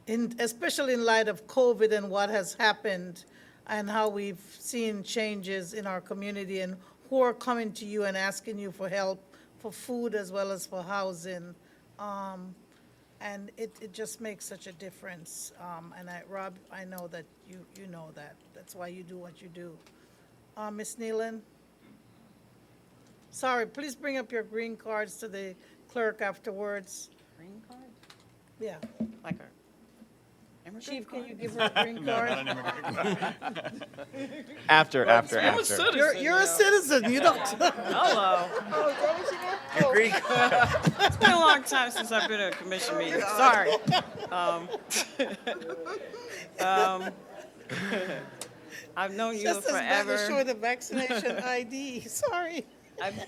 [SPEAKER 2] in, especially in light of COVID and what has happened and how we've seen changes in our community and who are coming to you and asking you for help for food as well as for housing. And it just makes such a difference. And Rob, I know that you know that. That's why you do what you do. Ms. Nealon? Sorry, please bring up your green cards to the clerk afterwards.
[SPEAKER 6] Green card?
[SPEAKER 2] Yeah.
[SPEAKER 6] Like a immigrant
[SPEAKER 2] Chief, can
[SPEAKER 6] card?
[SPEAKER 2] you give her a green card?
[SPEAKER 18] After.
[SPEAKER 2] You're a citizen, you don't.
[SPEAKER 6] Hello.
[SPEAKER 19] Your green
[SPEAKER 6] It's been a long time since I've been at a commission meeting, sorry. I've known Eula
[SPEAKER 2] Just as bad as
[SPEAKER 6] forever.
[SPEAKER 2] showing the vaccination ID, sorry.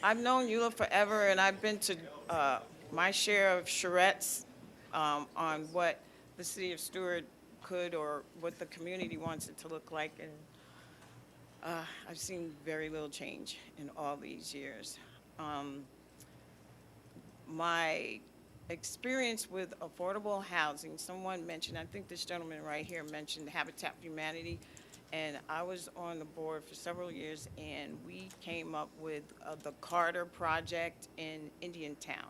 [SPEAKER 6] I've known Eula forever, and I've been to my share of charrettes on what the city of Stuart could or what the community wants it to look like, and I've seen very little change in all these years. My experience with affordable housing, someone mentioned, I think this gentleman right here mentioned Habitat for Humanity, and I was on the board for several years, and we came up with the Carter Project in Indiantown.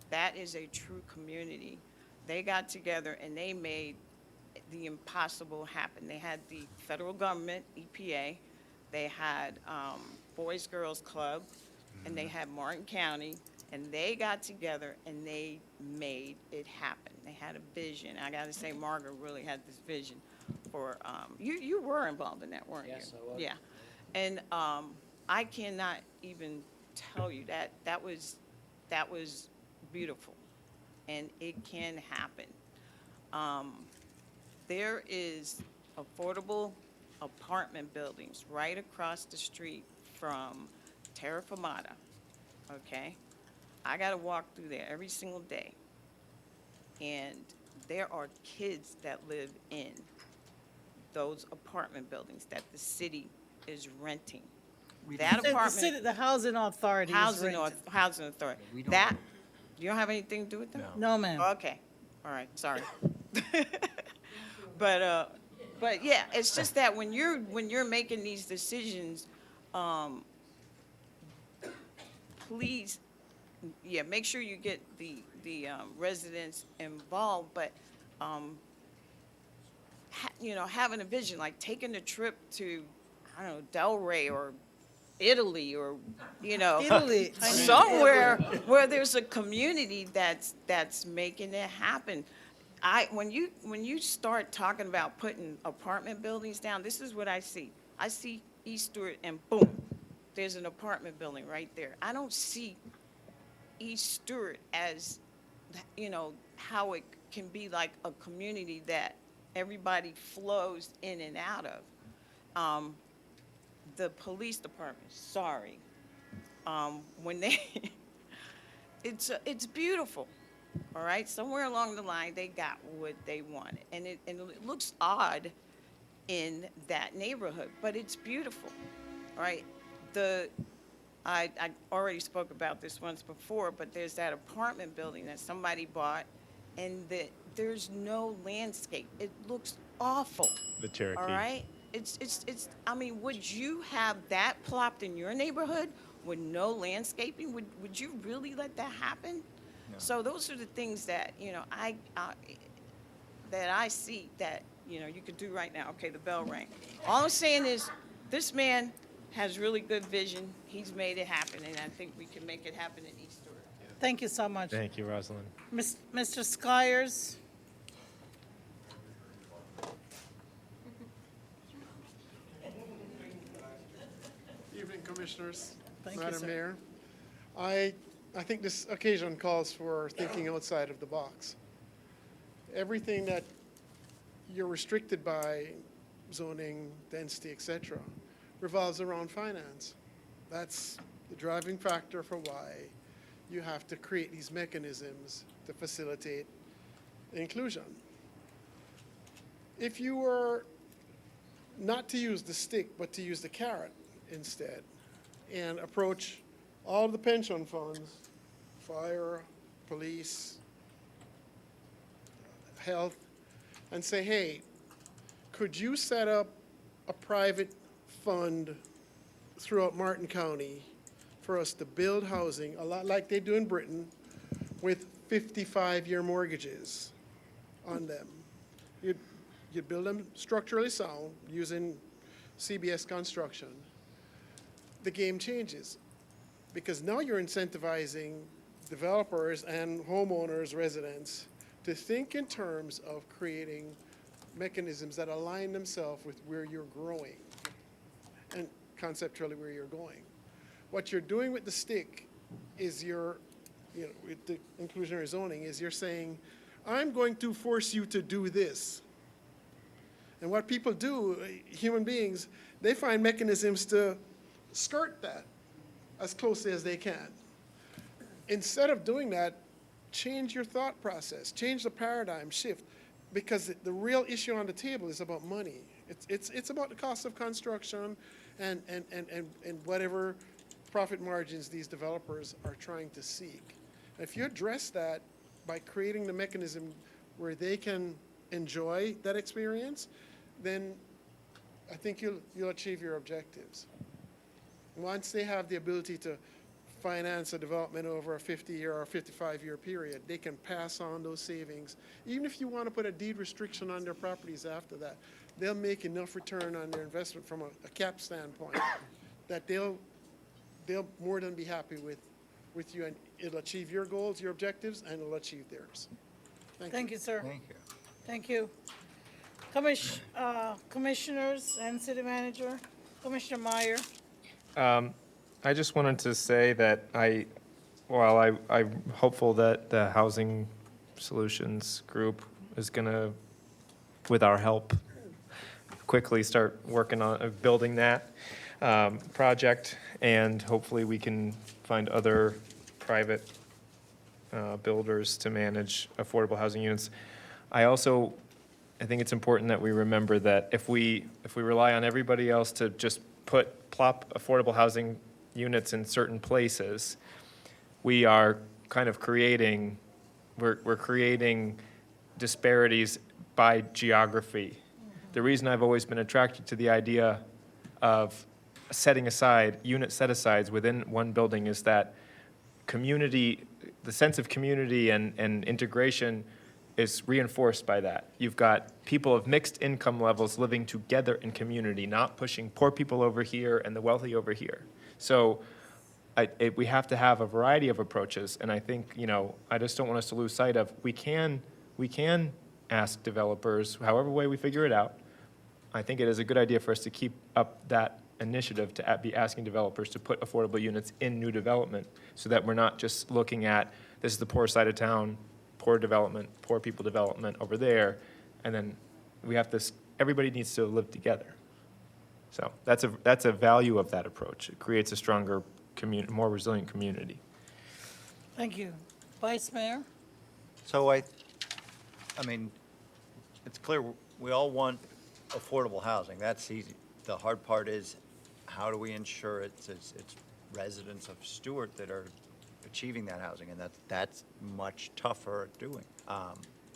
[SPEAKER 6] That is a true community. They got together and they made the impossible happen. They had the federal government, EPA, they had Boys Girls Club, and they had Martin County, and they got together and they made it happen. They had a vision. I gotta say, Margaret really had this vision for, you were involved in that, weren't you?
[SPEAKER 3] Yes, I was.
[SPEAKER 6] Yeah. And I cannot even tell you that was beautiful, and it can happen. There is affordable apartment buildings right across the street from Terra Firmata, okay? I gotta walk through there every single day, and there are kids that live in those apartment buildings that the city is renting. That apartment.
[SPEAKER 2] The housing authority is
[SPEAKER 6] Housing
[SPEAKER 2] renting.
[SPEAKER 6] Housing Authority. That, you don't have anything to do with that?
[SPEAKER 2] No, ma'am.
[SPEAKER 6] Okay, all right, sorry. But yeah, it's just that when you're making these decisions, please, yeah, make sure you get the residents involved, but, having a vision, like taking a trip to, I don't know, Delray or
[SPEAKER 13] Italy or,
[SPEAKER 2] Italy.
[SPEAKER 13] somewhere where there's a community that's making it happen. When you start talking about putting apartment buildings down, this is what I see. I see East Stewart and boom, there's an apartment building right there. I don't see East Stewart as, how it can be like a community that everybody flows in and out of. The police department, sorry, when they, it's beautiful, all right? Somewhere along the line, they got what they wanted, and it looks odd in that neighborhood, but it's beautiful, all right? I already spoke about this once before, but there's that apartment building that somebody bought, and there's no landscape. It looks awful.
[SPEAKER 18] The Cherokee.
[SPEAKER 13] All right? I mean, would you have that plopped in your neighborhood with no landscaping? Would you really let that happen? So those are the things that, that I see that, you could do right now. Okay, the bell rang. All I'm saying is, this man has really good vision. He's made it happen, and I think we can make it happen in East Stewart.
[SPEAKER 2] Thank you so much.
[SPEAKER 18] Thank you, Rosalind.
[SPEAKER 2] Mr. Skyers?
[SPEAKER 17] Evening, Commissioners.
[SPEAKER 2] Thank you,
[SPEAKER 17] Madam
[SPEAKER 2] sir.
[SPEAKER 17] Mayor. I think this occasion calls for thinking outside of the box. Everything that you're restricted by, zoning, density, et cetera, revolves around finance. That's the driving factor for why you have to create these mechanisms to facilitate inclusion. If you were not to use the stick, but to use the carrot instead, and approach all the pension funds, fire, police, health, and say, hey, could you set up a private fund throughout Martin County for us to build housing, a lot like they do in Britain, with 55-year mortgages on them? You'd build them structurally sound using CBS construction. The game changes, because now you're incentivizing developers and homeowners, residents, to think in terms of creating mechanisms that align themselves with where you're growing and conceptually where you're going. What you're doing with the stick is with the inclusionary zoning, is you're saying, I'm going to force you to do this. And what people do, human beings, they find mechanisms to skirt that as closely as they can. Instead of doing that, change your thought process, change the paradigm shift, because the real issue on the table is about money. It's about the cost of construction and whatever profit margins these developers are trying to seek. And if you address that by creating the mechanism where they can enjoy that experience, then I think you'll achieve your objectives. Once they have the ability to finance a development over a 50-year or 55-year period, they can pass on those savings. Even if you want to put a deed restriction on their properties after that, they'll make enough return on their investment from a cap standpoint that they'll more than be happy with you, and it'll achieve your goals, your objectives, and it'll achieve theirs.
[SPEAKER 2] Thank you, sir.
[SPEAKER 19] Thank you.
[SPEAKER 2] Thank you. Commissioners and City Manager, Commissioner Meyer.
[SPEAKER 18] I just wanted to say that I'm hopeful that the Housing Solutions Group is going to, with our help, quickly start working on building that project, and hopefully we can find other private builders to manage affordable housing units. I think it's important that we remember that if we rely on everybody else to just plop affordable housing units in certain places, we are kind of creating disparities by geography. The reason I've always been attracted to the idea of setting aside unit set-asides within one building is that community, the sense of community and integration is reinforced by that. You've got people of mixed income levels living together in community, not pushing poor people over here and the wealthy over here. So we have to have a variety of approaches, and I think, I just don't want us to lose sight of, we can ask developers, however way we figure it out. I think it is a good idea for us to keep up that initiative to be asking developers to put affordable units in new development, so that we're not just looking at, this is the poor side of town, poor development, poor people development over there, and then we have this, everybody needs to live together. So that's a value of that approach. It creates a stronger more resilient community.
[SPEAKER 2] Thank you. Vice Mayor?
[SPEAKER 19] So I mean, it's clear we all want affordable housing. That's easy. The hard part is, how do we ensure it's residents of Stuart that are achieving that housing? And that's much tougher at doing.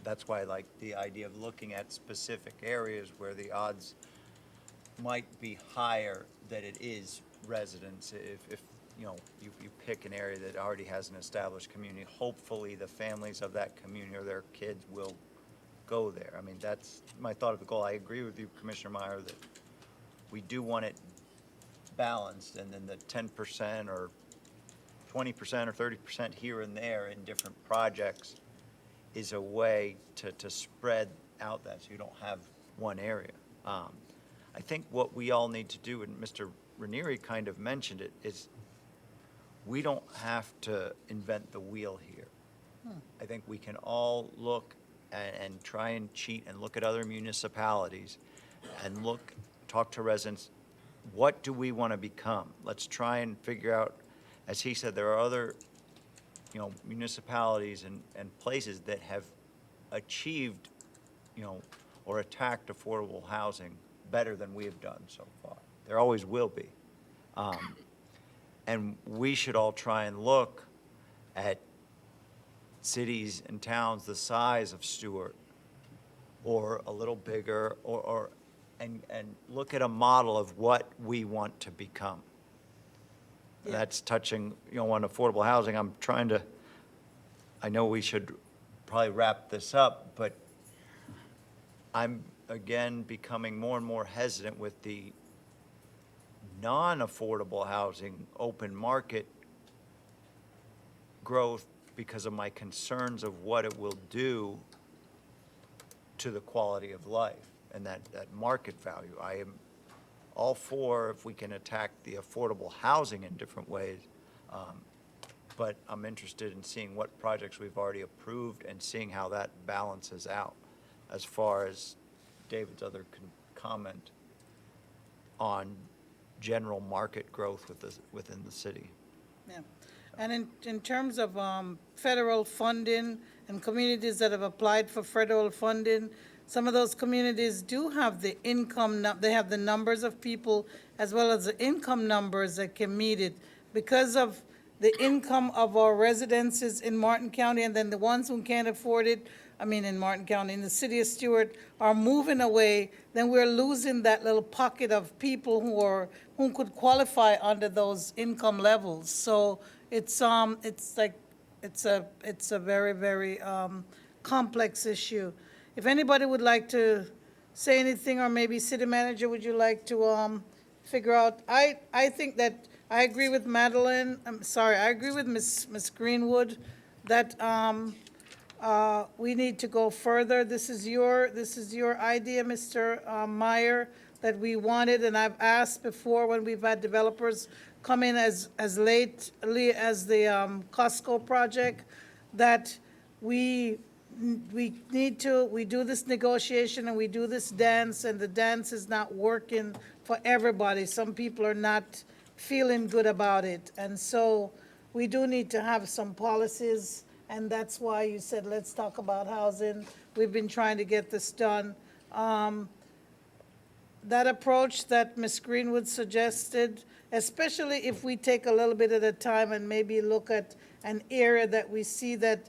[SPEAKER 19] That's why I like the idea of looking at specific areas where the odds might be higher that it is residents. If you pick an area that already has an established community, hopefully the families of that community or their kids will go there. I mean, that's my thought of the goal. I agree with you, Commissioner Meyer, that we do want it balanced, and then the 10% or 20% or 30% here and there in different projects is a way to spread out that, so you don't have one area. I think what we all need to do, and Mr. Ranieri kind of mentioned it, is we don't have to invent the wheel here. I think we can all look and try and cheat and look at other municipalities and talk to residents. What do we want to become? Let's try and figure out, as he said, there are other, municipalities and places that have achieved, or attacked affordable housing better than we have done so far. There always will be. And we should all try and look at cities and towns the size of Stuart, or a little bigger, and look at a model of what we want to become. Yeah. That's touching, on affordable housing. I know we should probably wrap this up, but I'm, again, becoming more and more hesitant with the non-affordable housing, open market growth, because of my concerns of what it will do to the quality of life and that market value. I am all for if we can attack the affordable housing in different ways, but I'm interested in seeing what projects we've already approved and seeing how that balances out, as far as David's other comment on general market growth within the city.
[SPEAKER 2] Yeah. And in terms of federal funding and communities that have applied for federal funding, some of those communities do have the income, they have the numbers of people as well as the income numbers that can meet it. Because of the income of our residences in Martin County, and then the ones who can't afford it, in Martin County, in the city of Stuart, are moving away, then we're losing that little pocket of people who could qualify under those income levels. So it's a very, very complex issue. If anybody would like to say anything, or maybe city manager, would you like to figure out? I think that I agree with Madeline. I agree with Ms. Greenwood that we need to go further. This is your idea, Mr. Meyer, that we wanted, and I've asked before when we've had developers come in as lately as the Costco project, that we do this negotiation and we do this dance, and the dance is not working for everybody. Some people are not feeling good about it, and so we do need to have some policies. And that's why you said, let's talk about housing. We've been trying to get this done. That approach that Ms. Greenwood suggested, especially if we take a little bit at a time and maybe look at an area that we see that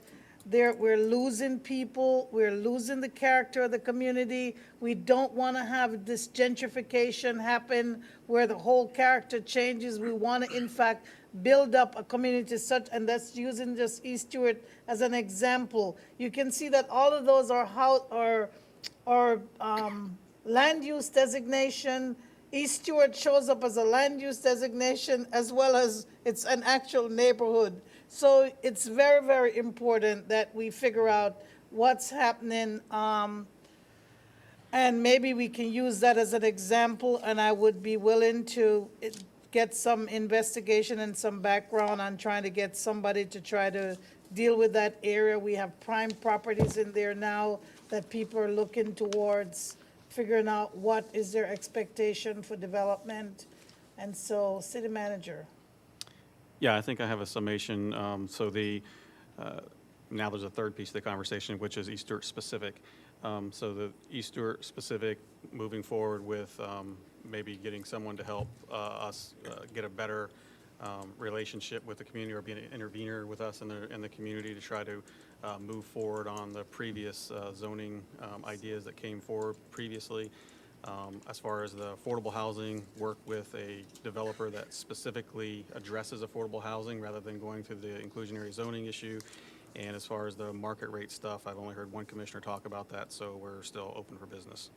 [SPEAKER 2] we're losing people, we're losing the character of the community. We don't want to have this gentrification happen where the whole character changes. We want to, in fact, build up a community such, and that's using just East Stewart as an example. You can see that all of those are land use designation. East Stewart shows up as a land use designation as well as it's an actual neighborhood. So it's very, very important that we figure out what's happening, and maybe we can use that as an example, and I would be willing to get some investigation and some background on trying to get somebody to try to deal with that area. We have prime properties in there now that people are looking towards, figuring out what is their expectation for development. And so, city manager.
[SPEAKER 15] Yeah, I think I have a summation. Now there's a third piece of the conversation, which is East Stewart specific. So the East Stewart specific, moving forward with maybe getting someone to help us get a better relationship with the community, or be an intervener with us in the community to try to move forward on the previous zoning ideas that came forward previously. As far as the affordable housing, work with a developer that specifically addresses affordable housing rather than going through the inclusionary zoning issue. And as far as the market rate stuff, I've only heard one commissioner talk about that, so we're still open for business.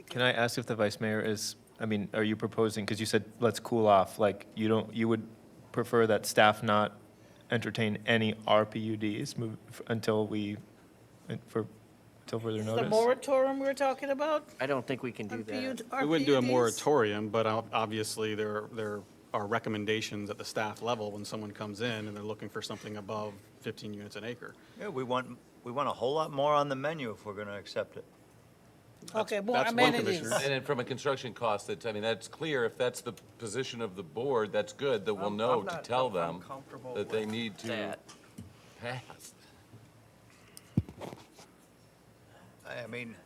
[SPEAKER 18] Can I ask if the vice mayor is, I mean, are you proposing, because you said let's cool off, like you would prefer that staff not entertain any RPUDs until further
[SPEAKER 2] The
[SPEAKER 18] notice?
[SPEAKER 2] moratorium we're talking about?
[SPEAKER 4] I don't think we can do that.
[SPEAKER 15] We wouldn't do a moratorium, but obviously there are recommendations at the staff level when someone comes in and they're looking for something above 15 units an acre.
[SPEAKER 19] Yeah, we want a whole lot more on the menu if we're going to accept it.
[SPEAKER 2] Okay, more
[SPEAKER 15] that's one
[SPEAKER 2] amenities.
[SPEAKER 15] commissioner.
[SPEAKER 5] And then from a construction cost, that's clear. If that's the position of the board, that's good, that we'll know to tell them that they need to
[SPEAKER 4] that.
[SPEAKER 5] pass.
[SPEAKER 19] I mean,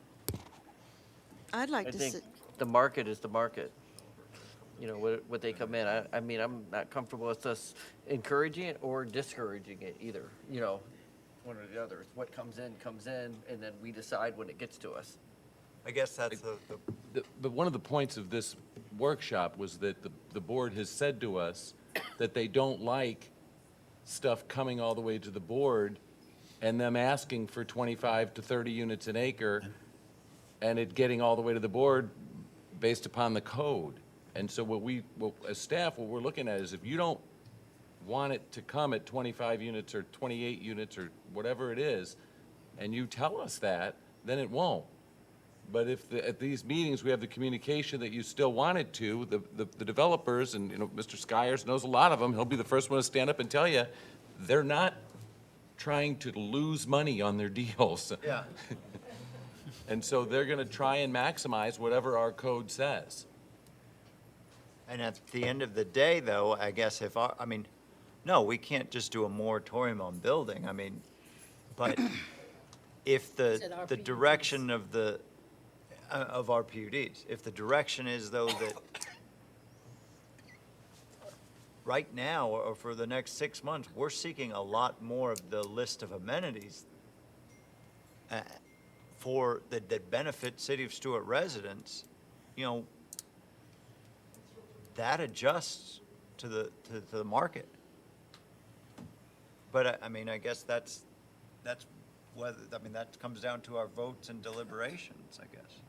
[SPEAKER 8] I'd like
[SPEAKER 4] I
[SPEAKER 8] to
[SPEAKER 4] think
[SPEAKER 8] see,
[SPEAKER 4] the market is the market. You know, what they come in. I mean, I'm not comfortable with us encouraging it or discouraging it either, you know, one or the other. What comes in, and then we decide when it gets to us.
[SPEAKER 19] I guess that's
[SPEAKER 5] But one of the points of this workshop was that the board has said to us that they don't like stuff coming all the way to the board and them asking for 25 to 30 units an acre and it getting all the way to the board based upon the code. And so as staff, what we're looking at is if you don't want it to come at 25 units or 28 units or whatever it is, and you tell us that, then it won't. But if at these meetings, we have the communication that you still want it to, the developers, and you know, Mr. Skyers knows a lot of them, he'll be the first one to stand up and tell you, they're not trying to lose money on their deals.
[SPEAKER 19] yeah.
[SPEAKER 5] And so they're gonna try and maximize whatever our code says.
[SPEAKER 19] And at the end of the day, though, I guess no, we can't just do a moratorium on building. I mean, but if the direction of our PUDs, if the direction is though that right now or for the next 6 months, we're seeking a lot more of the list of amenities that benefit City of Stuart residents, you know, that adjusts to the market. But I mean, I guess that's whether, I mean, that comes down to our votes and deliberations, I guess.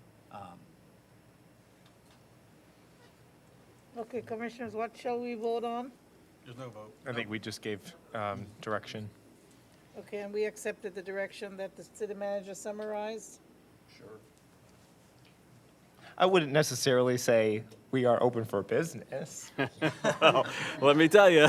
[SPEAKER 2] Okay, commissioners, what shall we vote on?
[SPEAKER 15] There's no vote.
[SPEAKER 18] I think we just gave direction.
[SPEAKER 2] Okay, and we accepted the direction that the city manager summarized?
[SPEAKER 18] I wouldn't necessarily say we are open for business.
[SPEAKER 15] Well, let me tell you,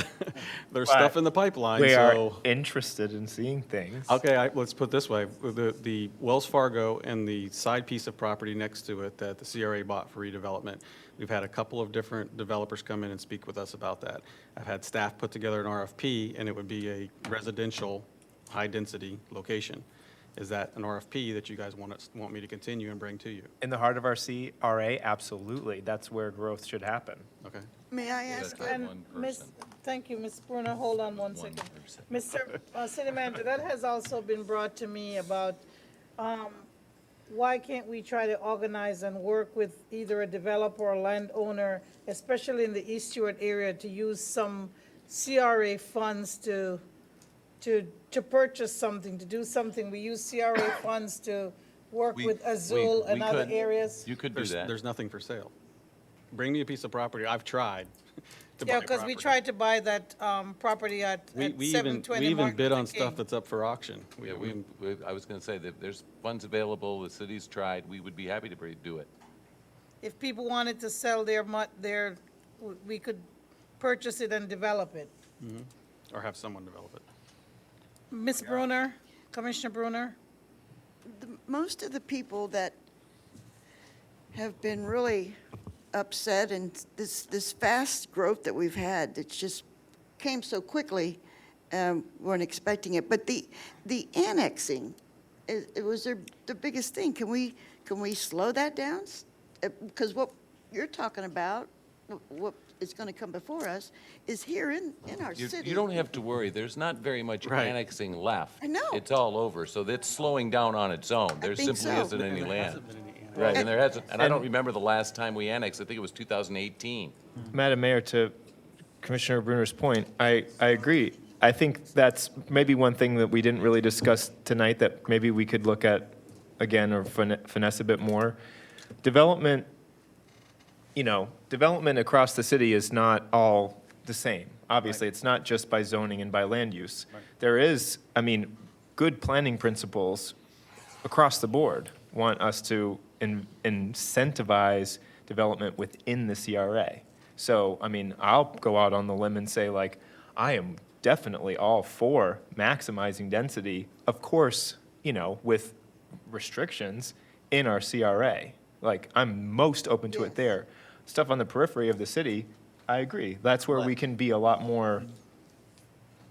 [SPEAKER 15] there's stuff in the pipeline,
[SPEAKER 18] We are
[SPEAKER 15] so.
[SPEAKER 18] interested in seeing things.
[SPEAKER 15] Okay, let's put it this way. The Wells Fargo and the side piece of property next to it that the CRA bought for redevelopment, we've had a couple of different developers come in and speak with us about that. I've had staff put together an RFP, and it would be a residential, high-density location. Is that an RFP that you guys want me to continue and bring to you?
[SPEAKER 18] In the heart of our CRA, absolutely. That's where growth should happen.
[SPEAKER 15] Okay.
[SPEAKER 8] may I ask,
[SPEAKER 2] And thank you, Ms. Bruner, hold on one second. Mr. City Manager, that has also been brought to me about, why can't we try to organize and work with either a developer or landowner, especially in the East Stewart area, to use some CRA funds to purchase something, to do something? We use CRA funds to work with Azul and other areas.
[SPEAKER 5] You could do that.
[SPEAKER 15] There's nothing for sale. Bring me a piece of property. I've tried to buy
[SPEAKER 2] Yeah, because we
[SPEAKER 15] property.
[SPEAKER 2] tried to buy that property at
[SPEAKER 15] We
[SPEAKER 2] 720
[SPEAKER 15] even
[SPEAKER 2] Martin
[SPEAKER 15] bid on
[SPEAKER 2] Luther King.
[SPEAKER 15] stuff that's up for auction.
[SPEAKER 5] Yeah, I was going to say that there's funds available, the city's tried, we would be happy to do it.
[SPEAKER 2] If people wanted to sell we could purchase it and develop it.
[SPEAKER 15] Or have someone develop it.
[SPEAKER 2] Ms. Bruner, Commissioner Bruner?
[SPEAKER 8] Most of the people that have been really upset and this fast growth that we've had, that just came so quickly, weren't expecting it. But the annexing, it was the biggest thing. Can we slow that down? Because what you're talking about, what is going to come before us, is here in our city.
[SPEAKER 5] You don't have to worry, there's not very much
[SPEAKER 15] Right.
[SPEAKER 5] annexing left.
[SPEAKER 8] I know.
[SPEAKER 5] It's all over, so that's slowing down on its own. There
[SPEAKER 8] think
[SPEAKER 5] simply
[SPEAKER 8] so.
[SPEAKER 5] isn't any
[SPEAKER 15] And there
[SPEAKER 5] land.
[SPEAKER 15] hasn't been any annexing.
[SPEAKER 5] Right, and there hasn't, and I don't remember the last time we annexed, I think it was 2018.
[SPEAKER 18] Madam Mayor, to Commissioner Bruner's point, I agree. I think that's maybe one thing that we didn't really discuss tonight that maybe we could look at again or finesse a bit more. Development, development across the city is not all the same. Obviously, it's not just by zoning and by land use. There is, good planning principles across the board want us to incentivize development within the CRA. So, I'll go out on the limb and say, I am definitely all for maximizing density, of course, with restrictions in our CRA. I'm most open to it there. Stuff on the periphery of the city, I agree. That's where we can be a lot more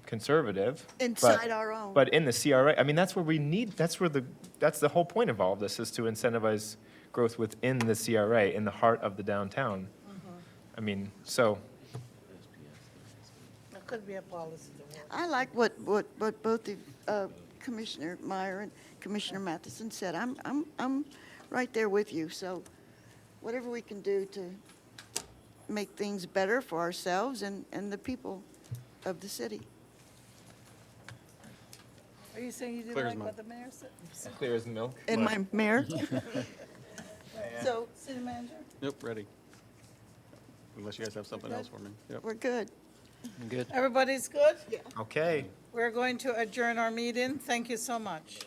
[SPEAKER 18] conservative.
[SPEAKER 8] Inside our own.
[SPEAKER 18] But in the CRA, that's where that's the whole point of all of this, is to incentivize growth within the CRA, in the heart of the downtown. So.
[SPEAKER 2] That could be a policy to work.
[SPEAKER 8] I like what both Commissioner Meyer and Commissioner Matheson said. I'm right there with you. So whatever we can do to make things better for ourselves and the people of the city.
[SPEAKER 2] Are you saying you didn't
[SPEAKER 15] Clear as
[SPEAKER 2] like
[SPEAKER 15] mud.
[SPEAKER 2] what the mayor said?
[SPEAKER 18] Clear as milk.
[SPEAKER 8] And my mayor.
[SPEAKER 2] So, city manager?
[SPEAKER 15] Nope, ready. Unless you guys have something else for me. Yep.
[SPEAKER 8] We're good.
[SPEAKER 3] Good.
[SPEAKER 2] Everybody's good?
[SPEAKER 18] Okay.
[SPEAKER 2] We're going to adjourn our meeting. Thank you so much.